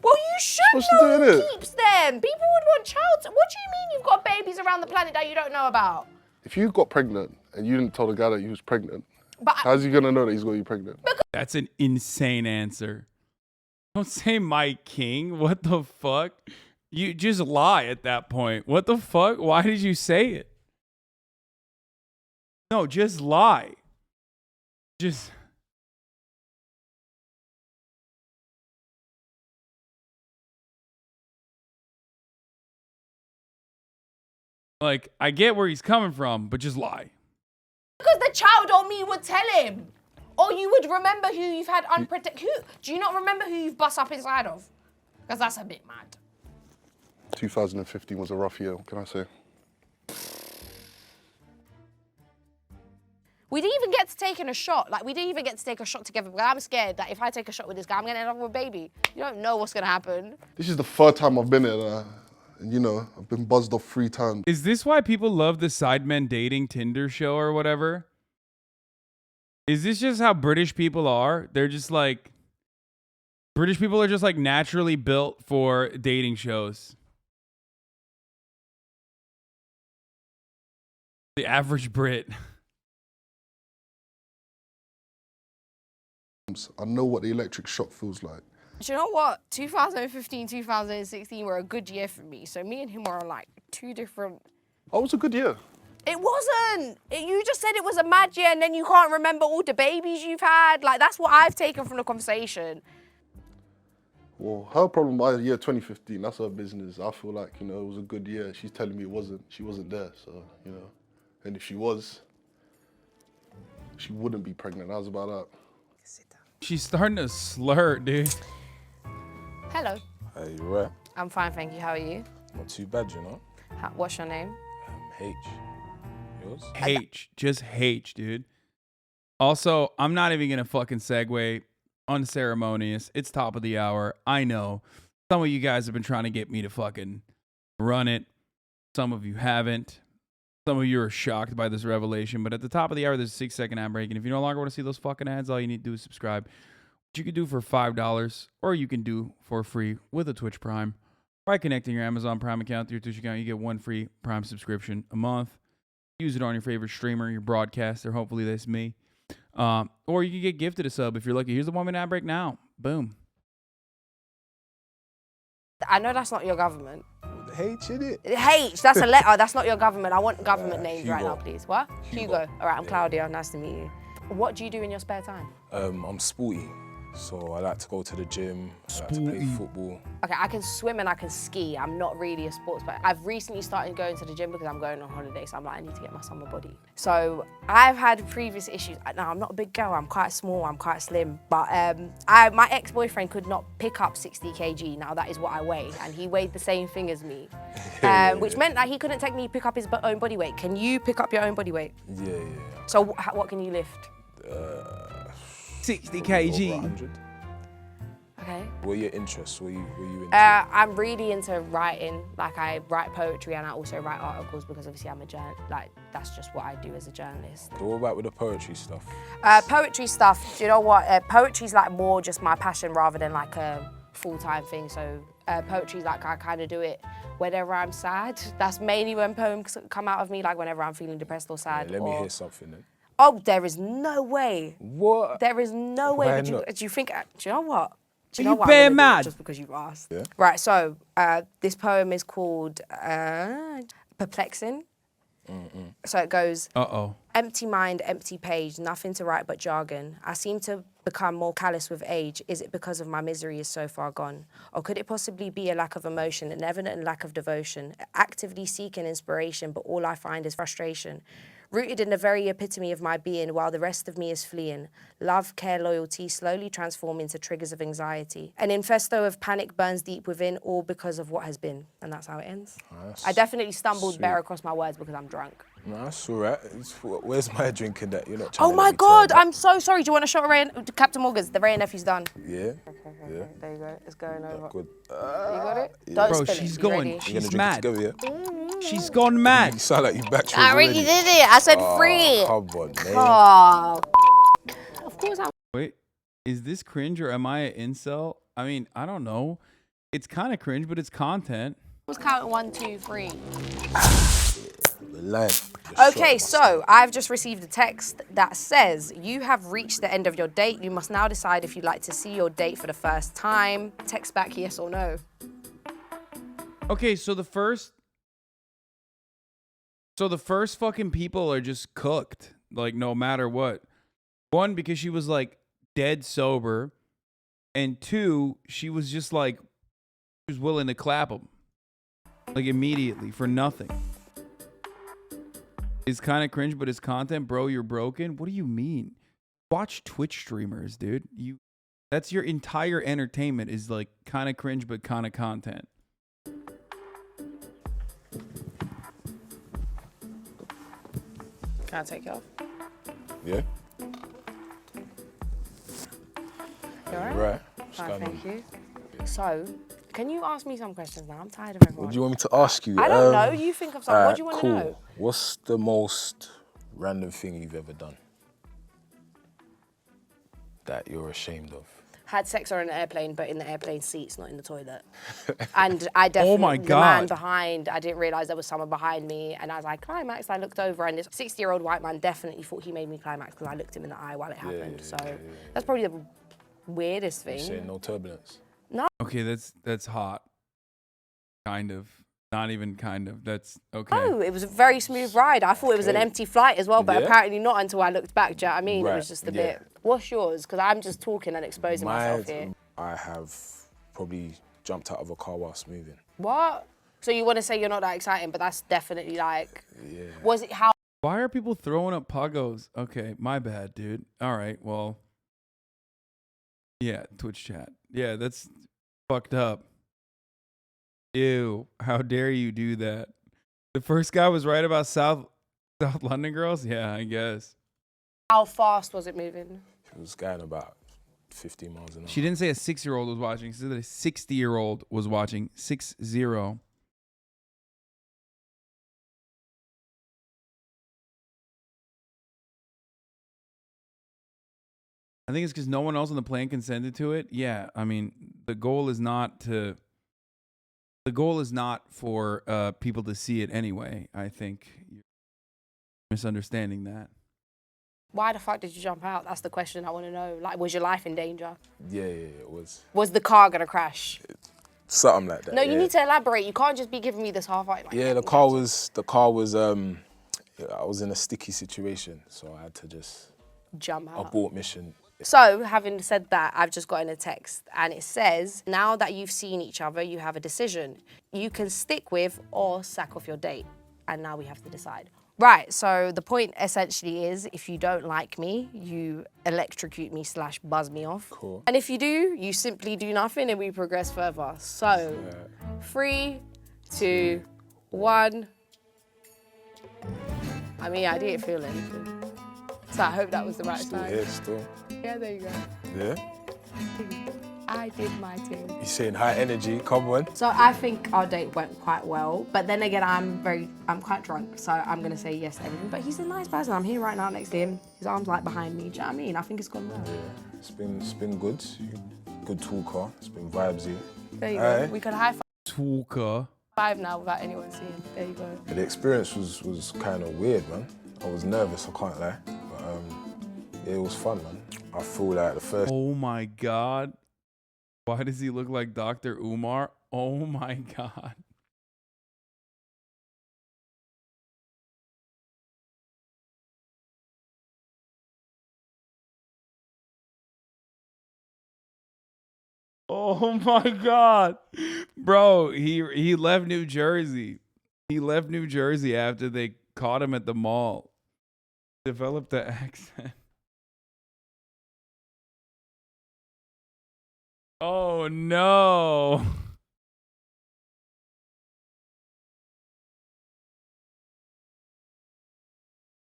you should know who keeps them. People would want child. What do you mean you've got babies around the planet that you don't know about? If you got pregnant and you didn't tell the guy that you was pregnant, how's he gonna know that he's got you pregnant? That's an insane answer. Don't say my king. What the fuck? You just lie at that point. What the fuck? Why did you say it? No, just lie. Just... Like, I get where he's coming from, but just lie. Because the child or me would tell him. Or you would remember who you've had unprotected. Do you not remember who you've bust up inside of? Because that's a bit mad. 2015 was a rough year, what can I say? We didn't even get to taking a shot. Like, we didn't even get to take a shot together. But I'm scared that if I take a shot with this guy, I'm going to end up with a baby. You don't know what's going to happen. This is the third time I've been here, and you know, I've been buzzed off 3 times. Is this why people love the Sidemen Dating Tinder show or whatever? Is this just how British people are? They're just like... British people are just like naturally built for dating shows. The average Brit. I know what the electric shock feels like. Do you know what? 2015, 2016 were a good year for me. So me and him were on like 2 different... Oh, it was a good year. It wasn't. You just said it was a mad year and then you can't remember all the babies you've had. Like, that's what I've taken from the conversation. Well, her problem by the year 2015, that's her business. I feel like, you know, it was a good year. She's telling me it wasn't. She wasn't there, so, you know. And if she was, she wouldn't be pregnant. How's about that? She's starting to slur, dude. Hello. Hey, you right? I'm fine, thank you. How are you? Not too bad, you know. What's your name? H. Yours? H. Just H, dude. Also, I'm not even going to fucking segue. Unceremonious. It's top of the hour. I know. Some of you guys have been trying to get me to fucking run it. Some of you haven't. Some of you are shocked by this revelation. But at the top of the hour, there's a 6-second ad break. And if you no longer want to see those fucking ads, all you need to do is subscribe. Which you can do for $5, or you can do for free with a Twitch Prime. By connecting your Amazon Prime account to your Twitch account, you get 1 free Prime subscription a month. Use it on your favorite streamer, your broadcaster. Hopefully that's me. Or you can get gifted a sub if you're lucky. Here's the 1-minute ad break now. Boom. I know that's not your government. H, in it? H, that's a letter. That's not your government. I want government names Hugo. right now, please. What? Hugo. All right, I'm Klaudia. Nice to meet you. What do you do in your spare time? I'm sporty, so I like to go to the gym. I like to play football. Okay, I can swim and I can ski. I'm not really a sports player. I've recently started going to the gym because I'm going on holiday, so I'm like, I need to get my summer body. So I've had previous issues. Now, I'm not a big girl. I'm quite small. I'm quite slim. But my ex-boyfriend could not pick up 60 kg. Now, that is what I weigh, and he weighed the same thing as me, which meant that he couldn't technically pick up his own body weight. Can you pick up your own body weight? Yeah. So what can you lift? 60 kg. 100. Okay. What are your interests? What are you into? I'm really into writing. Like, I write poetry and I also write articles because obviously I'm a journalist. Like, that's just what I do as a journalist. So what about with the poetry stuff? Poetry stuff, do you know what? Poetry's like more just my passion rather than like a full-time thing. So poetry's like I kind of do it whenever I'm sad. That's mainly when poems come out of me, like whenever I'm feeling depressed or sad. Yeah, let me hear something then. Oh, there is no way. What? There is no way. Why Do not? you think? Do you know what? Do Are you know you what? bare I'm gonna do it mad? just because you asked. Yeah. Right. So this poem is called Perplexing. So it goes. Uh-oh. Empty mind, empty page, nothing to write but jargon. I seem to become more callous with age. Is it because of my misery is so far gone? Or could it possibly be a lack of emotion, an evident lack of devotion, actively seeking inspiration, but all I find is frustration? Rooted in the very epitome of my being while the rest of me is fleeing. Love, care, loyalty slowly transform into triggers of anxiety. An infesto of panic burns deep within, all because of what has been. And that's how it ends. Nice. I definitely stumbled Sweet. better across my words because I'm drunk. No, that's all right. Where's my drink in that? You're not trying Oh to my let me God, turn up. I'm so sorry. Do you want a shot of Captain Morgan's? The Ray and Nephew's done. Yeah. Okay. There you go. It's going over. Good. You got it? Yeah. Don't Bro, spill she's it. You going. ready? You're She's gonna mad. drink it together, yeah? She's gone mad. You sound like you backed I already did it. I said free. Come on, man. Oh. Of course I. Wait, is this cringe or am I an incel? I mean, I don't know. It's kind of cringe, but it's content. was counting 1, 2, 3. Life. Okay, so I've just received a text that says, you have reached the end of your date. You must now decide if you'd like to see your date for the first time. Text back yes or no. Okay, so the first fucking people are just cooked, like no matter what. 1, because she was like dead sober, and 2, she was just like, she was willing to clap him, like immediately for nothing. It's kind of cringe, but it's content, bro. You're broken. What do you mean? Watch Twitch streamers, dude. That's your entire entertainment is like kind of cringe, but kind of content. Can I take it off? Yeah. You alright? Right. Fine, thank you. So, can you ask me some questions now? I'm tired of everyone. What do you want me to ask you? I don't know. You think of something. What do you want to cool. know? What's the most random thing you've ever done that you're ashamed of? Had sex on an airplane, but in the airplane seats, not in the toilet. And I definitely, Oh my the God. man behind, I didn't realise there was someone behind me. And as I climaxed, I looked over and this 60-year-old white man definitely thought he made me climax because I looked him in the eye while it happened. That's probably the weirdest thing. You saying no turbulence? No. Okay, that's hot. Kind of. Not even kind of. That's okay. Oh, it was a very smooth ride. I thought it was an empty flight as well, but Yeah. apparently not until I looked back. Do you know what I mean? It Right, was just a yeah. bit. What's yours? Because I'm just talking and exposing myself here. I have probably jumped out of a car whilst moving. What? So you want to say you're not that exciting, but that's definitely like. Yeah. Was it how? Why are people throwing up poggos? Okay, my bad, dude. All right, well. Yeah, Twitch chat. Yeah, that's fucked up. Ew, how dare you do that? The first guy was right about South London girls? Yeah, I guess. How fast was it moving? It was going about 50 miles an hour. She didn't say a 6-year-old was watching. She said that a 60-year-old was watching. 6-0. I think it's because no one else on the plane consented to it. Yeah, I mean, the goal is not for people to see it anyway. I think you're misunderstanding that. Why the fuck did you jump out? That's the question I want to know. Like, was your life in danger? Yeah, it was. Was the car gonna crash? Something like that. No, yeah. you need to elaborate. You can't just be giving me this half-eye. Like, Yeah, the car was. I was in a sticky situation, so I had to just jump out. abort mission. So, having said that, I've just gotten a text and it says, now that you've seen each other, you have a decision. You can stick with or sack off your date. And now we have to decide. Right, so the point essentially is, if you don't like me, you electrocute me / buzz me off. Cool. And if you do, you simply do nothing and we progress further. So, 3, 2, 1. I mean, I didn't feel anything. So I hope that was the right Still time. here, still. Yeah, there you go. Yeah? I did my thing. You're saying high energy, come on. So I think our date went quite well, but then again, I'm quite drunk, so I'm gonna say yes to everything. But he's a nice person. I'm here right now next to him. His arm's like behind me. Do you know what I mean? I think it's gone well. Yeah, it's been good. Good talker. It's been vibesy. There you go. We could high Talker. five now without anyone seeing. There you go. The experience was kind of weird, man. I was nervous, I can't lie. But yeah, it was fun, man. I feel like the first. Oh my God. Why does he look like Dr. Umar? Oh my God. Oh my God. Bro, he left New Jersey. He left New Jersey after they caught him at the mall. Developed the accent. Oh no.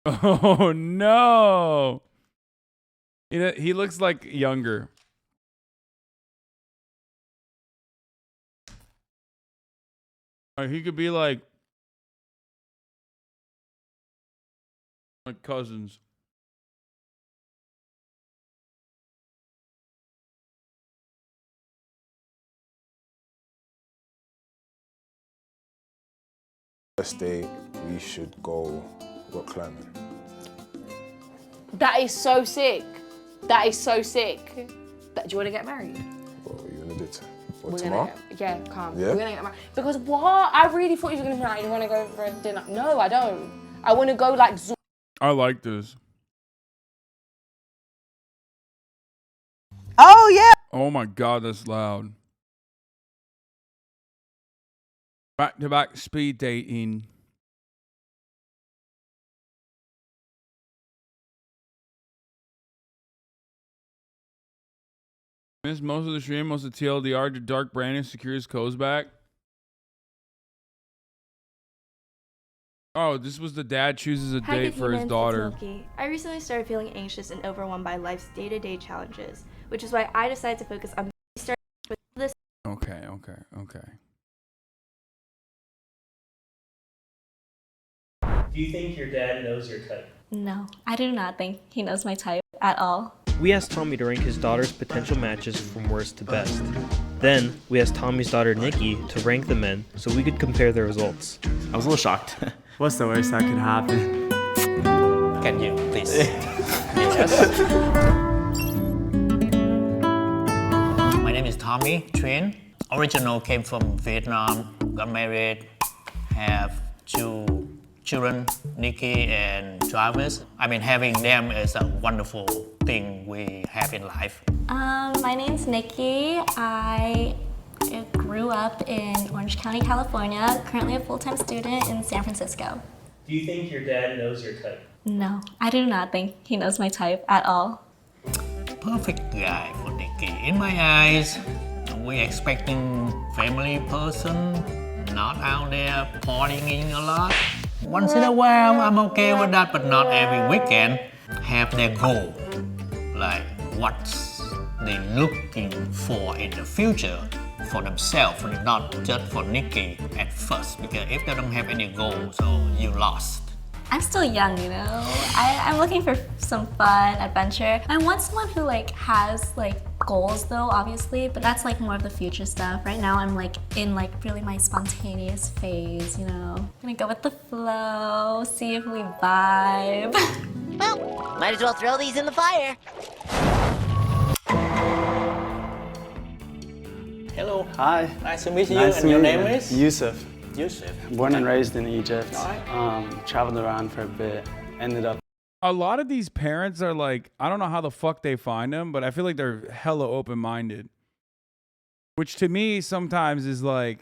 Oh no. He looks like younger. Like he could be like cousins. First day, we should go rock climbing. That is so sick. That is so sick. Do you want to get married? What are you gonna do? We're What, tomorrow? Yeah, calm. Yeah? We're gonna get married. Because what? I really thought you were gonna be like, you wanna go for a dinner? No, I don't. I wanna go like zoom. I like this. Oh yeah. Oh my God, that's loud. Back to back speed dating. Missed most of the stream, most of the TLDR. Did Dark Brandon secure his codes back? Oh, this was the dad chooses a Hi, date good for his humans, daughter. It's Milky. I recently started feeling anxious and overwhelmed by life's day-to-day challenges, which is why I decided to focus on starting with this. Okay. Do you think your dad knows your type? No, I do not think he knows my type at all. We asked Tommy to rank his daughter's potential matches from worst to best. Then, we asked Tommy's daughter Nikki to rank the men so we could compare their results. I was a little shocked. What's the worst that could happen? Can you, please? Yes. My name is Tommy Truyen. Original came from Vietnam, got married, have 2 children, Nikki and Travis. I mean, having them is a wonderful thing we have in life. My name's Nikki. I grew up in Orange County, California, currently a full-time student in San Francisco. Do you think your dad knows your type? No, I do not think he knows my type at all. Perfect guy for Nikki. In my eyes, we expecting family person, not out there partying a lot. Once in a while, I'm okay with that, but not every weekend. Have their goal, like what they looking for in the future for themselves, not just for Nikki at first. Because if they don't have any goal, so you lost. I'm still young, you know? I'm looking for some fun, adventure. I want someone who has goals though, obviously, but that's more of the future stuff. Right now I'm in really my spontaneous phase, you know? I'm gonna go with the flow, see if we vibe. Well, might as well throw these in the fire. Hello. Hi. Nice to meet you. Nice And your meet name you. is? Yusuf. Yusuf. Born and raised in Egypt. Alright. Traveled around for a bit. Ended up. A lot of these parents are I don't know how the fuck they find them, but I feel like they're hella open-minded. Which to me sometimes is I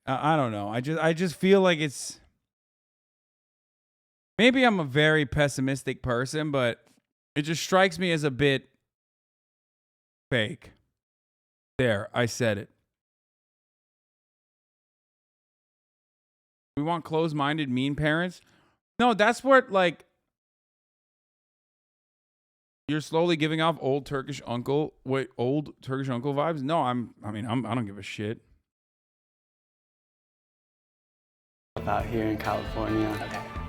don't know. I just feel like it's... Maybe I'm a very pessimistic person, but it just strikes me as a bit fake. There, I said it. We want closed-minded, mean parents? No, that's what, you're slowly giving off old Turkish uncle vibes? No, I don't give a shit. Out here in California.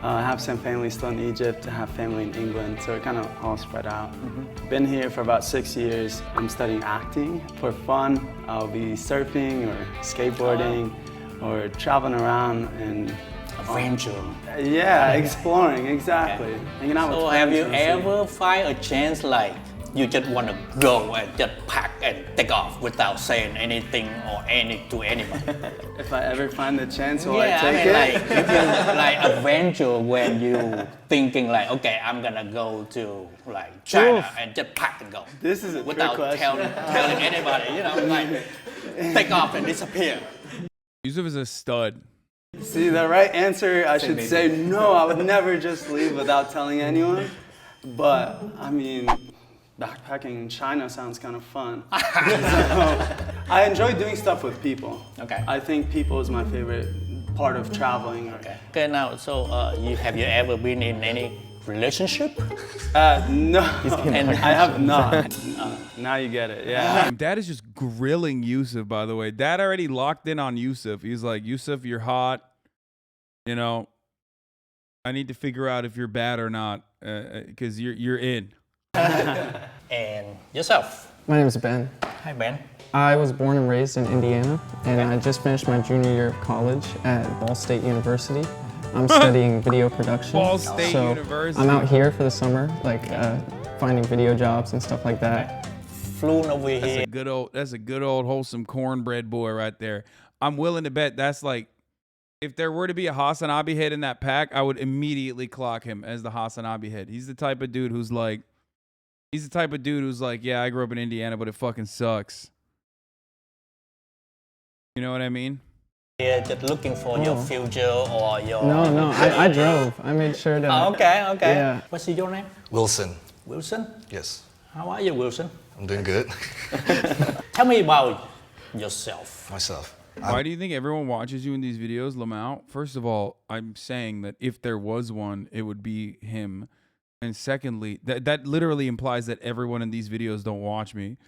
I have some family still in Egypt, I have family in England, so it kind of all spread out. Been here for about 6 years. I'm studying acting. For fun, I'll be surfing or skateboarding or traveling around and... Adventure. Yeah, exploring, exactly. Hanging out with So friends. have you ever find a chance you just want to go and just pack and take off without saying anything or to anyone? If I ever find the chance, will Yeah, I take it? if you adventure when you thinking okay, I'm gonna go to China and just pack and go. This is a without trick question. telling anybody, take off and disappear. Yusuf is a stud. See, the right answer, I should say no, I would never just leave without telling anyone. But, I mean, backpacking in China sounds kind of fun. So, I enjoy doing stuff with people. Okay. I think people is my favorite part of traveling. Okay, now, so have you ever been in any relationship? No, I have not. Now you get it, yeah. Dad is just grilling Yusuf, by the way. Dad already locked in on Yusuf. He's like, Yusuf, you're hot. You know, I need to figure out if you're bad or not, because you're in. And yourself? My name is Ben. Hi, Ben. I was born and raised in Indiana, and I just finished my junior year of college at Ball State University. I'm studying video production. Ball State so University. I'm out here for the summer, finding video jobs and stuff like that. Flown over here. That's a good old wholesome cornbread boy right there. I'm willing to bet that's if there were to be a HasanAbi head in that pack, I would immediately clock him as the HasanAbi head. He's the type of dude who's yeah, I grew up in Indiana, but it fucking sucks. You know what I mean? Yeah, just looking for your future or your... No, I drove. I made sure to... Oh, okay. Yeah. What's your name? Wilson. Wilson? Yes. How are you, Wilson? I'm doing good. Tell me about yourself. Myself. Why do you think everyone watches you in these videos, Lamau? First of all, I'm saying that if there was one, it would be him. And secondly, that literally implies that everyone in these videos don't watch me.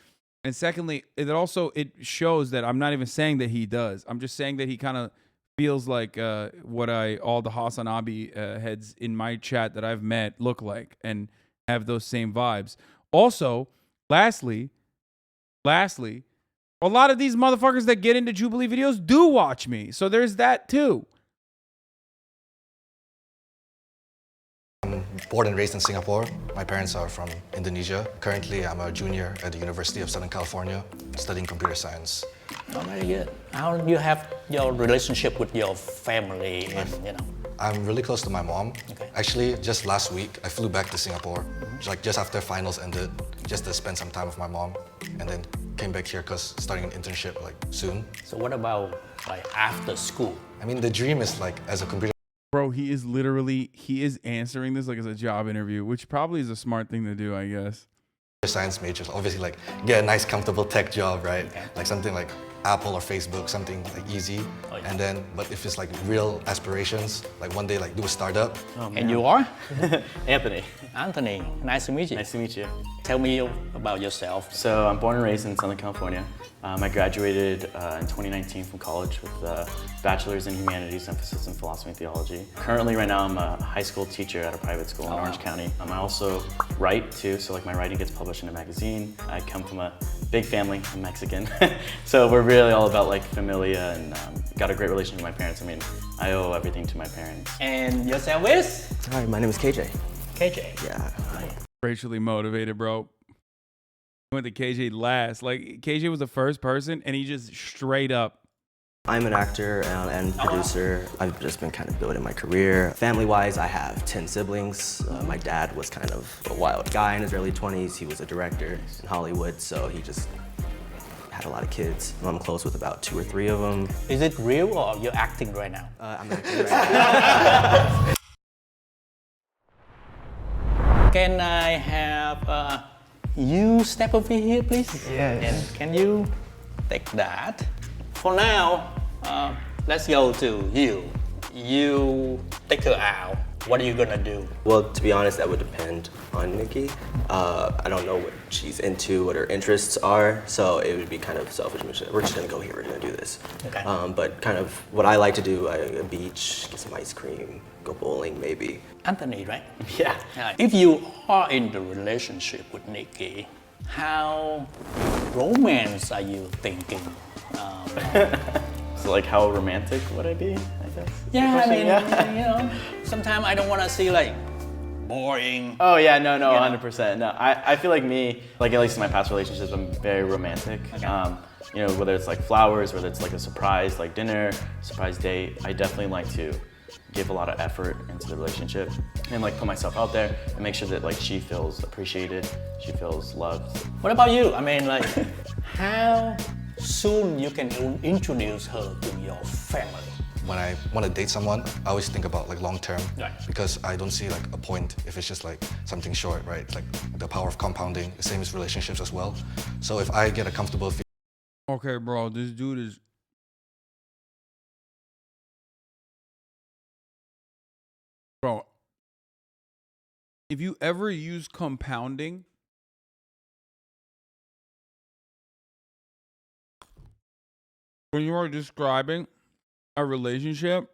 And secondly, it shows that I'm not even saying that he does. I'm just saying that he kind of feels like what all the HasanAbi heads in my chat that I've met look like and have those same vibes. Also, lastly, a lot of these motherfuckers that get into Jubilee videos do watch me. So there's that too. I'm born and raised in Singapore. My parents are from Indonesia. Currently, I'm a junior at the University of Southern California, studying computer science. Oh, very good. How do you have your relationship with your family and, you know? I'm really close to my mom. Okay. Actually, just last week, I flew back to Singapore, like just after finals ended, just to spend some time with my mom, and then came back here because starting an internship like soon. So what about like after school? I mean, the dream is like as a computer. Bro, he is answering this like as a job interview, which probably is a smart thing to do, I guess. Science majors, obviously like get a nice comfortable tech job, right? Okay. Like something like Apple or Facebook, something like easy. Oh, yeah. And then, but if it's like real aspirations, like one day like do a startup. Oh, and you are? Anthony. Anthony, nice to meet you. Nice to meet you. Tell me about yourself. So I'm born and raised in Southern California. I graduated in 2019 from college with a bachelor's in humanities, emphasis in philosophy and theology. Currently, right now, I'm a high school teacher at a private school in Orange County. I also write too, so like my writing gets published in a magazine. I come from a big family, I'm Mexican. So we're really all about like familia and got a great relationship with my parents. I mean, I owe everything to my parents. And yourself is? Hi, my name is KJ. KJ? Yeah. Racially motivated, bro. Went to KJ last. Like, KJ was the first person, and he just straight up. I'm an actor and producer. I've just been kind of building my career. Family-wise, I have 10 siblings. My dad was kind of a wild guy in his early 20s. He was a director in Hollywood, so he just had a lot of kids. I'm close with about 2 or 3 of them. Is it real or you're acting right now? I'm acting right now. Can I have you step over here, please? Yes. And can you take that? For now, let's go to you. You take her out. What are you gonna do? Well, to be honest, that would depend on Nikki. I don't know what she's into, what her interests are, so it would be kind of selfish. We're just gonna go here, we're gonna do this. Okay. But kind of what I like to do, a beach, get some ice cream, go bowling maybe. Anthony, right? Yeah. If you are in the relationship with Nikki, how romance are you thinking? So like how romantic would I be, I guess? Yeah, I mean, you know, sometimes I don't want to see like boring. Oh yeah, no, 100%. No, I feel like me, like at least in my past relationships, I'm very romantic. Okay. You know, whether it's like flowers, whether it's like a surprise, like dinner, surprise date, I definitely like to give a lot of effort into the relationship and like put myself out there and make sure that like she feels appreciated, she feels loved. What about you? I mean, like, how soon you can introduce her to your family? When I want to date someone, I always think about like long term, right. Because I don't see like a point if it's just like something short, right? Like the power of compounding, the same as relationships as well. So if I get a comfortable feeling. Okay, bro, this dude is. Bro, if you ever use compounding, when you are describing a relationship,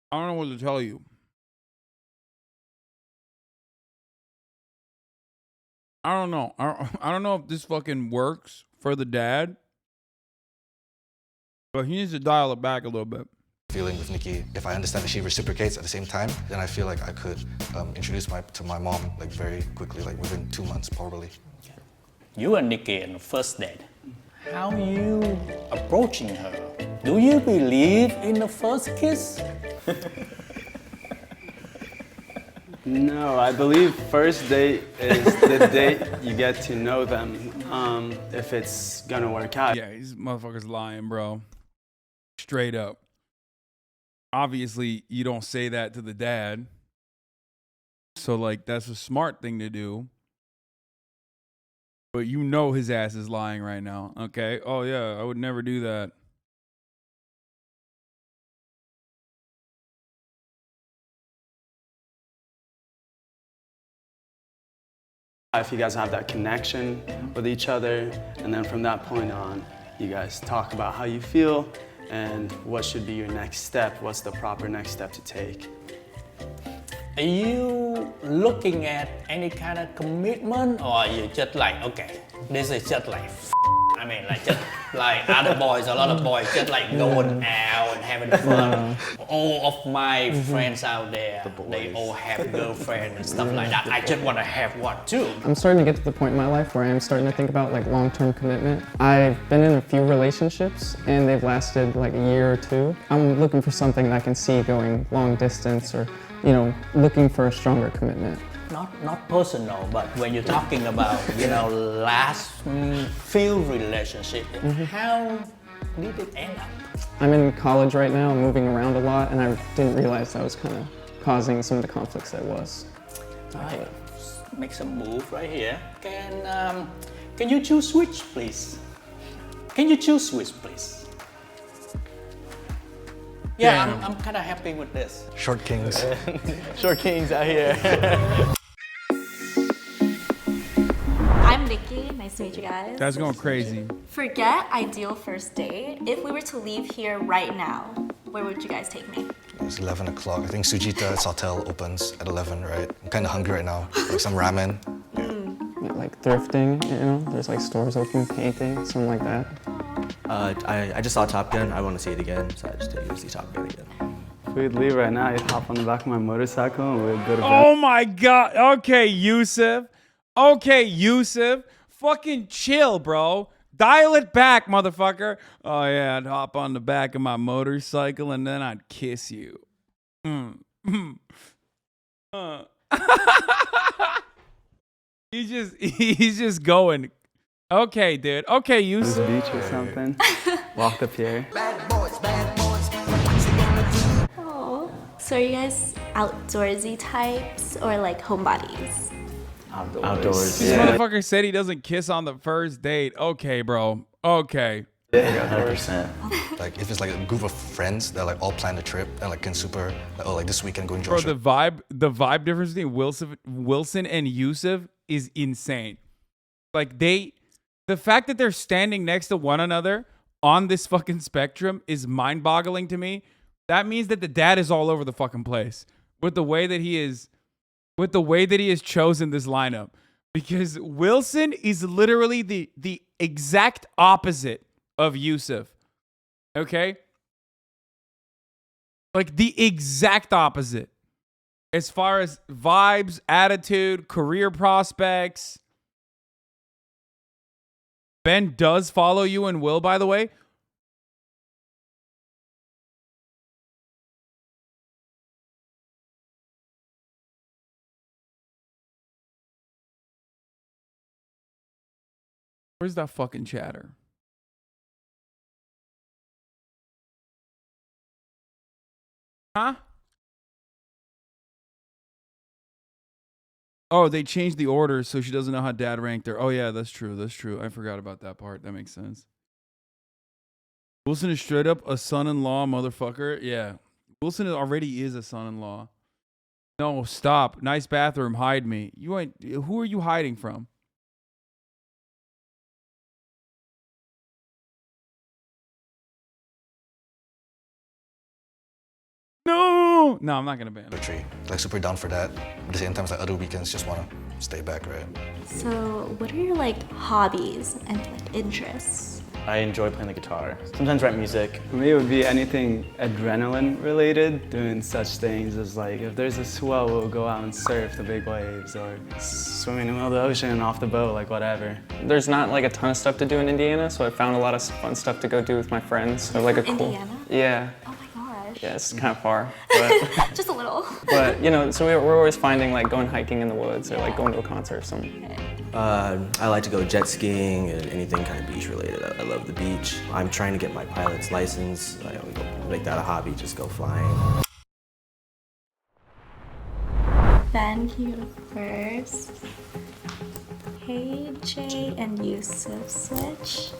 I don't know what to tell you. I don't know. I don't know if this fucking works for the dad, but he needs to dial it back a little bit. Feeling with Nikki, if I understand that she reciprocates at the same time, then I feel like I could introduce to my mom like very quickly, like within 2 months probably. You and Nikki on the first date. How are you approaching her? Do you believe in the first kiss? No, I believe first date is the date you get to know them. If it's gonna work out. Yeah, these motherfuckers lying, bro. Straight up. Obviously, you don't say that to the dad. So, like, that's a smart thing to do. But you know his ass is lying right now, okay? Oh, yeah, I would never do that. If you guys have that connection with each other, and then from that point on, you guys talk about how you feel and what should be your next step, what's the proper next step to take. Are you looking at any kind of commitment, or are you just like, okay, this is just like, I mean, like just like other boys, a lot of boys just like going out and having fun. All of my friends out there, they all have girlfriends and stuff like that. I just want to have one too. I'm starting to get to the point in my life where I am starting to think about like long-term commitment. I've been in a few relationships and they've lasted like a year or two. I'm looking for something that I can see going long distance or, you know, looking for a stronger commitment. Not personal, but when you're talking about, you know, last few relationships, how did it end up? I'm in college right now, I'm moving around a lot, and I didn't realize that was kind of causing some of the conflicts that was. All right, make some move right here. Can you choose switch, please? Can you choose switch, please? Yeah, I'm kind of happy with this. Short kings. Short kings out here. I'm Nikki. Nice to meet you guys. That's going crazy. Forget ideal first date. If we were to leave here right now, where would you guys take me? It's 11 o'clock. I think Sujita's hotel opens at 11, right? I'm kind of hungry right now. Like some ramen. Like thrifting, you know, there's like stores open, painting, something like that. I just saw Top Gun. I want to see it again, so I just take you to see Top Gun again. If we'd leave right now, I'd hop on the back of my motorcycle and we'd go to bed. Oh my God. Okay, Yusuf. Okay, Yusuf. Fucking chill, bro. Dial it back, motherfucker. Oh yeah, I'd hop on the back of my motorcycle and then I'd kiss you. He's just going. Okay, dude. Okay, Yusuf. Beach or something. Walk the pier. Oh. So are you guys outdoorsy types or like homebodies? Outdoors. This motherfucker said he doesn't kiss on the first date. Okay, bro. Okay. Yeah, 100%. Like if it's like a group of friends that like all plan the trip and like can super like, oh like this weekend go enjoy. Bro, the vibe difference between Wilson and Yusuf is insane. Like the fact that they're standing next to one another on this fucking spectrum is mind-boggling to me. That means that the dad is all over the fucking place with the way that he has chosen this lineup. Because Wilson is literally the exact opposite of Yusuf. Okay? Like the exact opposite. As far as vibes, attitude, career prospects. Ben does follow you and Will, by the way. Where's that fucking chatter? Huh? Oh, they changed the order so she doesn't know how dad ranked her. Oh, yeah, that's true. That's true. I forgot about that part. That makes sense. Wilson is straight up a son-in-law motherfucker. Yeah. Wilson already is a son-in-law. No, stop. Nice bathroom. Hide me. You ain't. Who are you hiding from? No, I'm not gonna ban it. Like super down for that. At the same time, like other weekends, just wanna stay back, right? So what are your like hobbies and like interests? I enjoy playing the guitar. Sometimes write music. For me, it would be anything adrenaline related, doing such things as like, if there's a swell, we'll go out and surf the big waves or swimming in the middle of the ocean and off the boat, like whatever. There's not like a ton of stuff to do in Indiana, so I found a lot of fun stuff to go do with my friends. So like a cool. Indiana? Yeah. Oh my gosh. Yeah, it's kind of far, but just a little. But you know, so we're always finding like going hiking in the woods or like going to a concert or something. I like to go jet skiing and anything kind of beach related. I love the beach. I'm trying to get my pilot's license. I make that a hobby, just go flying. Ben, can you go first? KJ and Yusuf switch.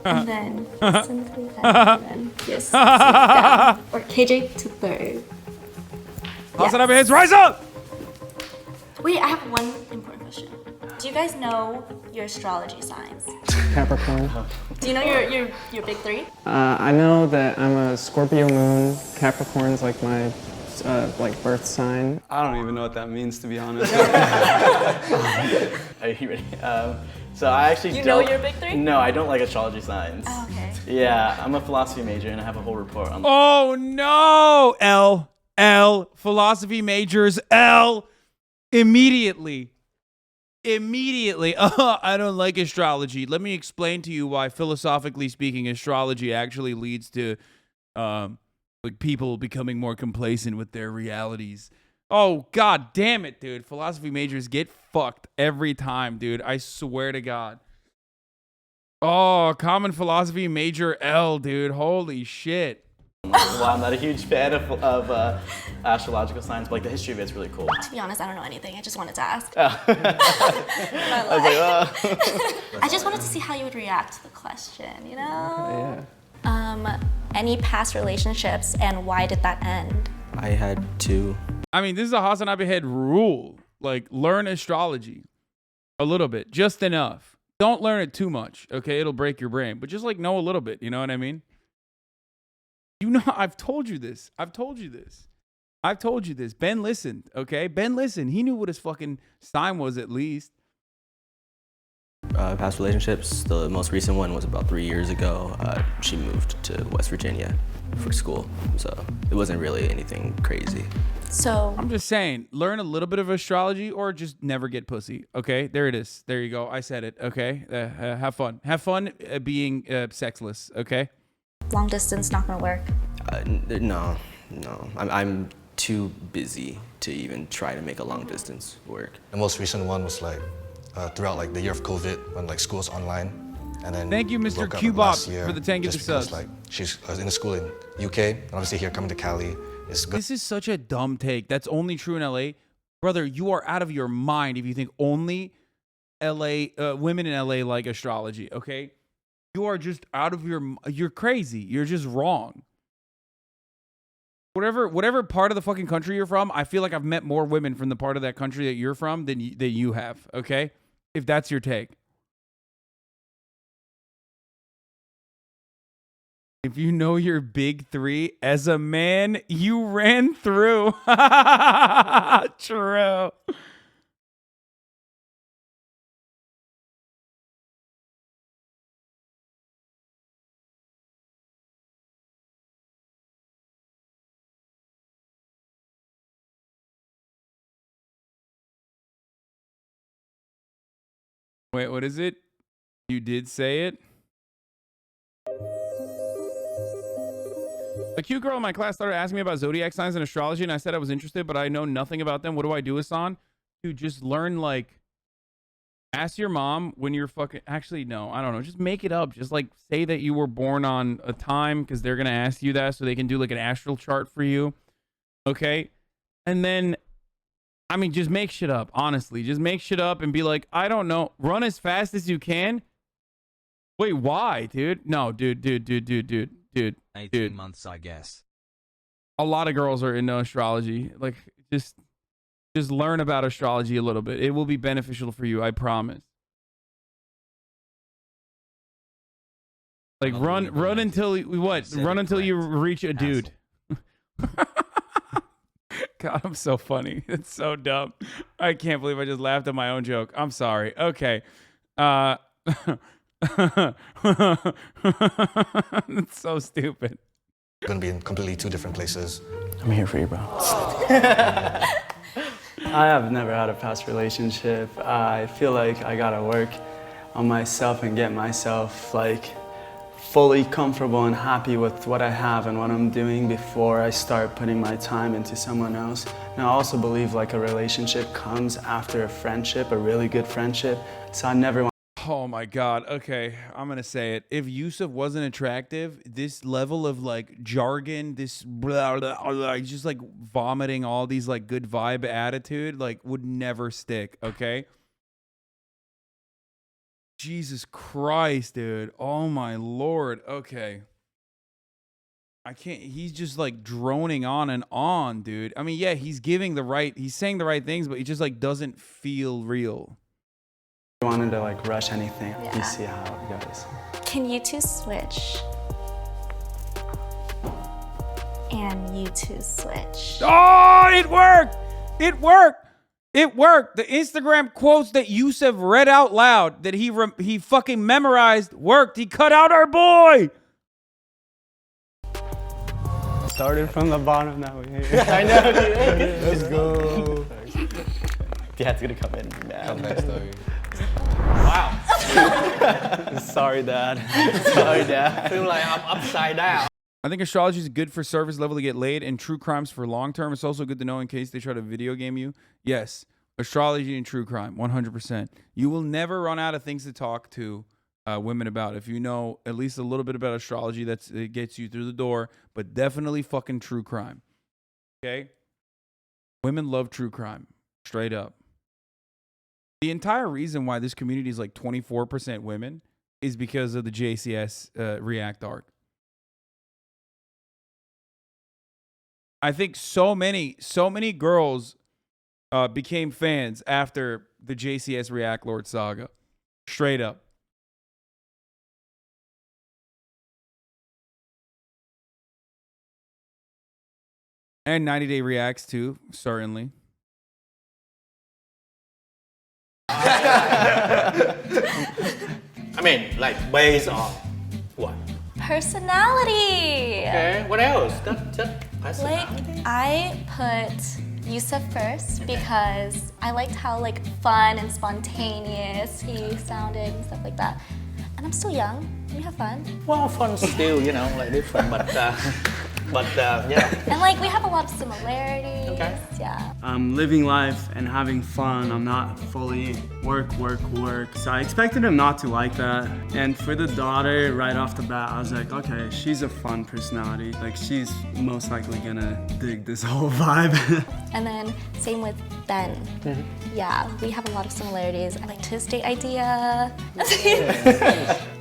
And then simply that, and then Yusuf down. Or KJ to third. HasanAbi hits, rise up! Wait, I have one important question. Do you guys know your astrology signs? Capricorn. Do you know your big three? I know that I'm a Scorpio moon. Capricorn's like my like birth sign. I don't even know what that means, to be honest. Are you ready? So I actually You don't... know your big three? No, I don't like astrology signs. Oh, okay. Yeah, I'm a philosophy major and I have a whole report on... Oh no! L. Philosophy majors, L. Immediately. I don't like astrology. Let me explain to you why, philosophically speaking, astrology actually leads to like people becoming more complacent with their realities. Oh, god damn it, dude. Philosophy majors get fucked every time, dude. I swear to God. Oh, common philosophy major L, dude. Holy shit. Well, I'm not a huge fan of astrological signs, but like the history of it's really cool. To be honest, I don't know anything. I just wanted to ask. Oh. I was like, I just wanted to see how you would react to the question, you know? Yeah. Any past relationships and why did that end? I had 2. I mean, this is a HasanAbi head rule. Like, learn astrology a little bit, just enough. Don't learn it too much, okay? It'll break your brain, but just like know a little bit, you know what I mean? You know, I've told you this. Ben listened, okay? Ben listened. He knew what his fucking sign was at least. Past relationships, the most recent one was about 3 years ago. She moved to West Virginia for school, so it wasn't really anything crazy. So I'm just saying, learn a little bit of astrology or just never get pussy, okay? There it is. There you go. I said it, okay? Have fun. Have fun being sexless, okay? Long distance not gonna work. No. I'm too busy to even try to make a long distance work. The most recent one was like throughout like the year of COVID when like school's online. And then thank you, Mr. Q-Bop, for the 10 gifted subs. Like she's in a school in UK, and obviously here coming to Cali is good. This is such a dumb take. That's only true in LA. Brother, you are out of your mind if you think only women in LA like astrology, okay? You are just out of you're crazy. You're just wrong. Whatever part of the fucking country you're from, I feel like I've met more women from the part of that country that you're from than you have, okay? If that's your take. If you know your big 3, as a man, you ran through. True. Wait, what is it? You did say it? A cute girl in my class started asking me about zodiac signs and astrology, and I said I was interested, but I know nothing about them. What do I do, Hasan? Dude, just learn, like, ask your mom when you're fucking... Actually, no, I don't know. Just make it up. Just, like, say that you were born on a time, because they're going to ask you that, so they can do, like, an astral chart for you. Okay? And then... I mean, just make shit up, honestly. Just make shit up and be like, I don't know. Run as fast as you can. Wait, why, dude? No, dude. 18 months, I guess. A lot of girls are into astrology. Like, just learn about astrology a little bit. It will be beneficial for you, I promise. Like, run until what? Run until you reach a dude. God, I'm so funny. It's so dumb. I can't believe I just laughed at my own joke. I'm sorry. Okay. It's so stupid. Gonna be in completely 2 different places. I'm here for you, bro. I have never had a past relationship. I feel like I gotta work on myself and get myself like fully comfortable and happy with what I have and what I'm doing before I start putting my time into someone else. And I also believe like a relationship comes after a friendship, a really good friendship. So I never want. Oh my God. Okay, I'm gonna say it. If Yusuf wasn't attractive, this level of like jargon, this blah, blah, blah, just like vomiting all these like good vibe attitude, like would never stick. Okay. Jesus Christ, dude. Oh my Lord. Okay. I can't, he's just like droning on and on, dude. I mean, yeah, he's saying the right things, but he just like doesn't feel real. I wanted to like rush anything. Yeah. You see how it goes. Can you two switch? and you two switch. Oh, it worked! It worked! It worked! The Instagram quotes that Yusuf read out loud, that he fucking memorized, worked. He cut out our boy! Started from the bottom, now we're here. I know, dude. Let's go. Dad's gonna come in now. Come next, though. Wow. Sorry, Dad. Sorry, Dad. I feel like I'm upside down. I think astrology is good for surface level to get laid, and true crimes for long term. It's also good to know in case they try to video game you. Yes, astrology and true crime, 100%. You will never run out of things to talk to women about if you know at least a little bit about astrology. It gets you through the door, but definitely fucking true crime. Okay? Women love true crime, straight up. The entire reason why this community is like 24% women is because of the JCS React arc. I think so many girls became fans after the JCS React Lord saga. Straight up. And 90-day reacts too, certainly. I mean, like based on what? Personality. Okay, what else? Just Like, I put Yusuf first because I liked how like fun and spontaneous he sounded and stuff like that. And I'm still young. We have fun. Well, fun still, you know, like different, but yeah. And like we have a lot of similarities. Okay. Yeah. I'm living life and having fun. I'm not fully work. So I expected him not to like that. And for the daughter, right off the bat, I was like, okay, she's a fun personality. Like she's most likely gonna dig this whole vibe. And then same with Ben. Yeah, we have a lot of similarities. I liked his date idea.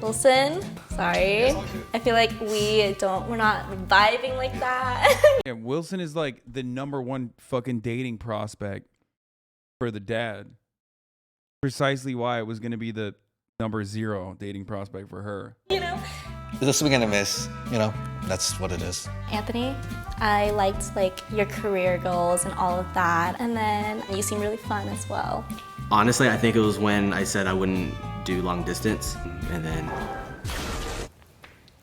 Wilson, sorry. I feel like we're not vibing like that. Yeah, Wilson is like the #1 fucking dating prospect for the dad. Precisely why it was going to be the #0 dating prospect for her. You know? It's a swing and a miss, you know, that's what it is. Anthony, I liked like your career goals and all of that. And then you seem really fun as well. Honestly, I think it was when I said I wouldn't do long distance, and then.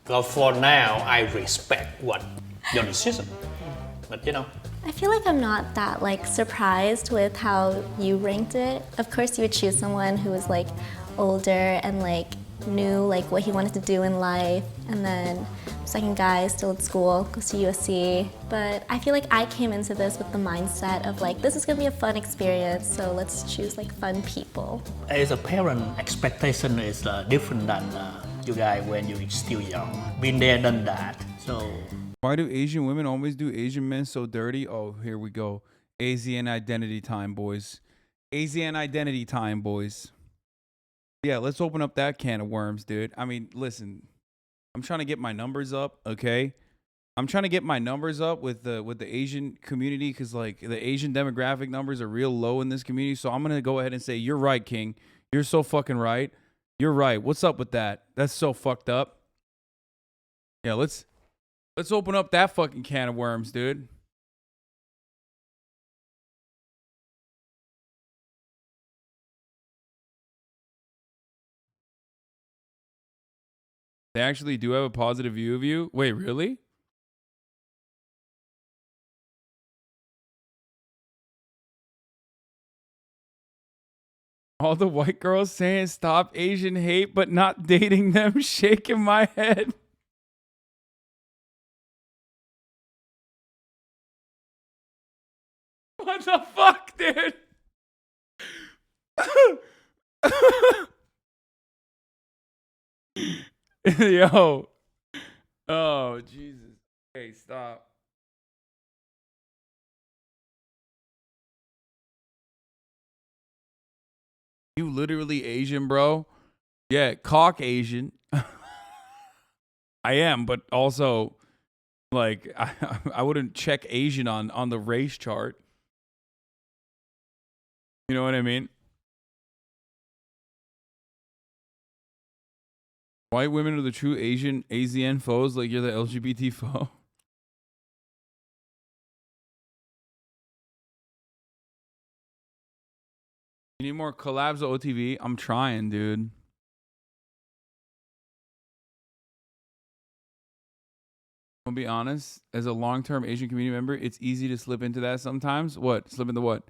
Well, for now, I respect your decision, but you know. I feel like I'm not that like surprised with how you ranked it. Of course, you would choose someone who was like older and like knew like what he wanted to do in life, and then second guy still at school, goes to USC. But I feel like I came into this with the mindset of like, this is gonna be a fun experience, so let's choose like fun people. As a parent, expectation is different than you guys when you're still young. Been there, done that. So. Why do Asian women always do Asian men so dirty? Oh, here we go. Asian identity time, boys. Asian identity time, boys. Yeah, let's open up that can of worms, dude. I mean, listen, I'm trying to get my numbers up, okay? I'm trying to get my numbers up with the Asian community because, like, the Asian demographic numbers are real low in this community. So I'm going to go ahead and say, you're right, King. You're so fucking right. You're right. What's up with that? That's so fucked up. Yeah, let's open up that fucking can of worms, dude. They actually do have a positive view of you? Wait, really? All the white girls saying stop Asian hate but not dating them, shaking my head. What the fuck, dude? Yo. Oh, Jesus. Hey, stop. You literally Asian, bro? Yeah, Caucasian. I am, but also, like, I wouldn't check Asian on the race chart. You know what I mean? White women are the true Asian foes, like you're the LGBT foe. You need more collabs with OTV? I'm trying, dude. I'll be honest, as a long-term Asian community member, it's easy to slip into that sometimes. What? Slip into what?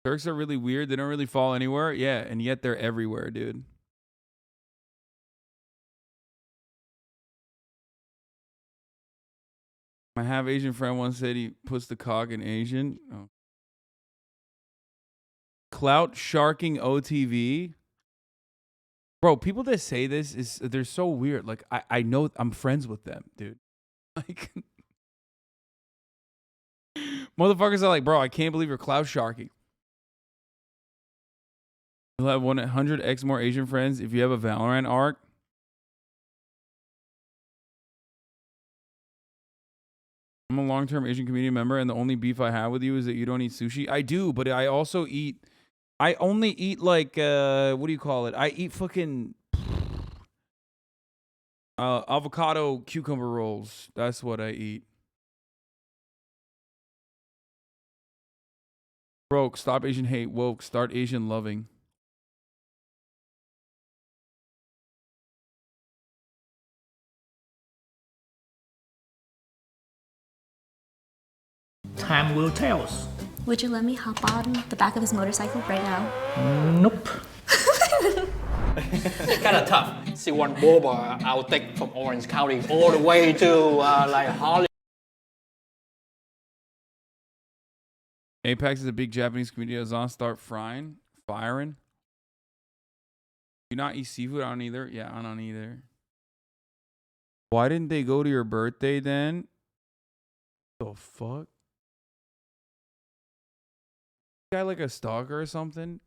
Turks are really weird. They don't really fall anywhere. Yeah, and yet they're everywhere, dude. My half-Asian friend once said he puts the cock in Asian. Oh. Clout sharking OTV. Bro, people that say this they're so weird. Like I know I'm friends with them, dude. Like motherfuckers are like, bro, I can't believe you're clout sharking. You'll have 100x more Asian friends if you have a Valorant arc. I'm a long-term Asian community member, and the only beef I have with you is that you don't eat sushi. I do, but I also eat. I only eat like what do you call it? I eat fucking avocado cucumber rolls. That's what I eat. Broke, stop Asian hate. Woke, start Asian loving. Time will tell us. Would you let me hop on the back of his motorcycle right now? Nope. Kind of tough. See one boba, I'll take from Orange County all the way to like Hollywood. Apex is a big Japanese community. Hasan, start firing. You not eat seafood? I don't either. Yeah, I don't either. Why didn't they go to your birthday then? The fuck? Guy like a stalker or something?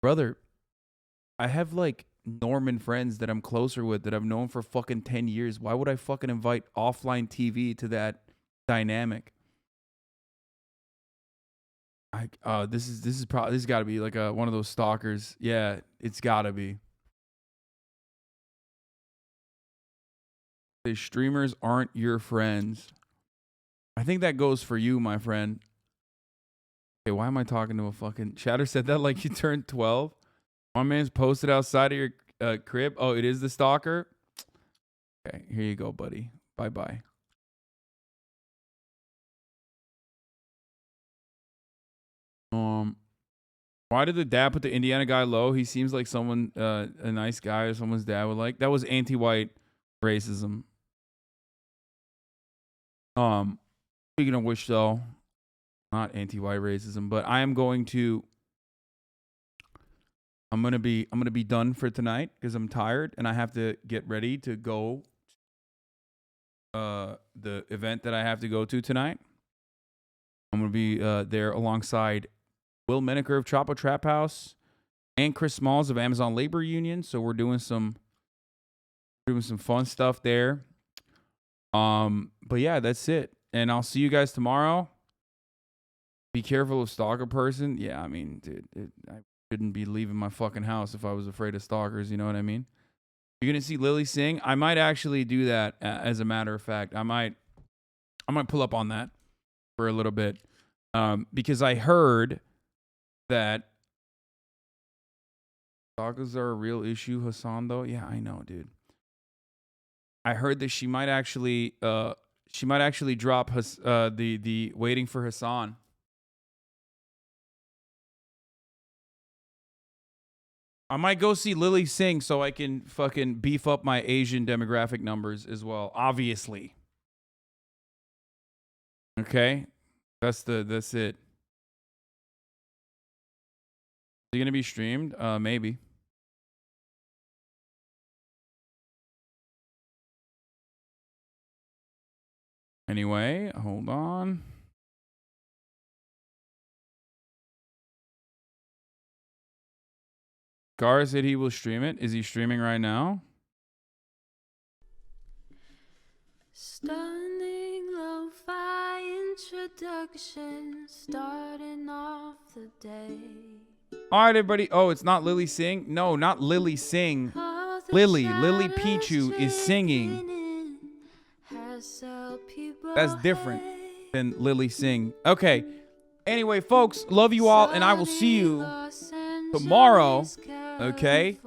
Brother, I have like Norman friends that I'm closer with that I've known for fucking 10 years. Why would I fucking invite offline TV to that dynamic? This is gotta be like one of those stalkers. Yeah, it's gotta be. The streamers aren't your friends. I think that goes for you, my friend. Okay, why am I talking to a fucking... Chatter said that like you turned 12. My man's posted outside of your crib. Oh, it is the stalker? Okay, here you go, buddy. Bye-bye. Why did the dad put the Indiana guy low? He seems like someone, a nice guy or someone's dad would like. That was anti-white racism. Speaking of which, though... Not anti-white racism, but I'm gonna be done for tonight because I'm tired and I have to get ready to go the event that I have to go to tonight. I'm gonna be there alongside Will Menaker of Chapo Trap House and Chris Smalls of Amazon Labor Union. So we're doing some fun stuff there. But yeah, that's it. And I'll see you guys tomorrow. Be careful of stalker person. Yeah, I mean, dude, I shouldn't be leaving my fucking house if I was afraid of stalkers. You know what I mean? You're gonna see Lily sing. I might actually do that. As a matter of fact, I might pull up on that for a little bit, because I heard that stalkers are a real issue. Hasan, though, yeah, I know, dude. I heard that she might actually drop the Waiting for Hasan. I might go see Lily sing so I can fucking beef up my Asian demographic numbers as well. Obviously. Okay? That's it. Is it gonna be streamed? Maybe. Anyway, hold on. Gar said he will stream it. Is he streaming right now? Stunning lo-fi introduction, starting off the day. All right, everybody. Oh, it's not Lily Sing? No, not Lily Sing. Lily Pichu is singing. That's different. than Lily Singh. Okay. Anyway, folks, love you all, and I will see you tomorrow. Okay.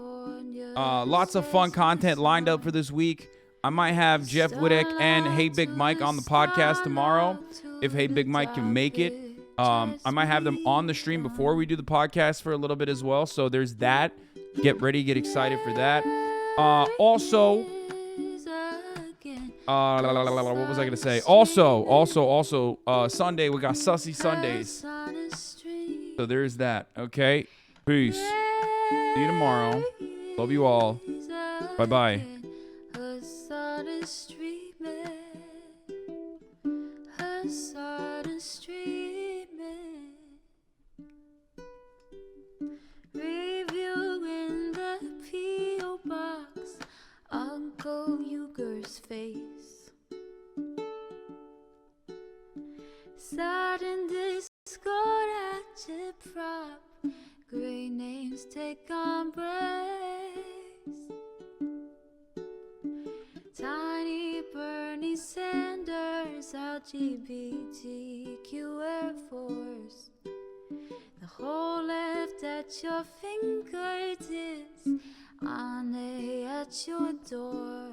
Lots of fun content lined up for this week. I might have Jeff Wittek and Hey Big Mike on the podcast tomorrow, if Hey Big Mike can make it. I might have them on the stream before we do the podcast for a little bit as well. So there's that. Get ready, get excited for that. Also, what was I gonna say? Also, Sunday we got Sussy Sundays. So there's that. Okay, peace. See you tomorrow. Love you all. Bye bye. Reviewing the P.O. box, Uncle Uger's face. Sudden discord active prop, great names take embrace. Tiny Bernie Sanders, LGBTQ Air Force. The whole left at your fingertips, on at your door.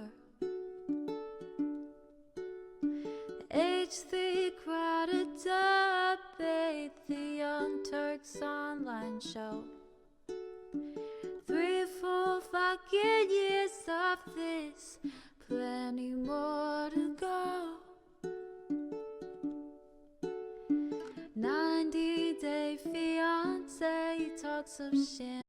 The H3 Crowder debate, the Young Turks online show. 3 full fucking years of this, plenty more to go. 90-day fiance talks of shit.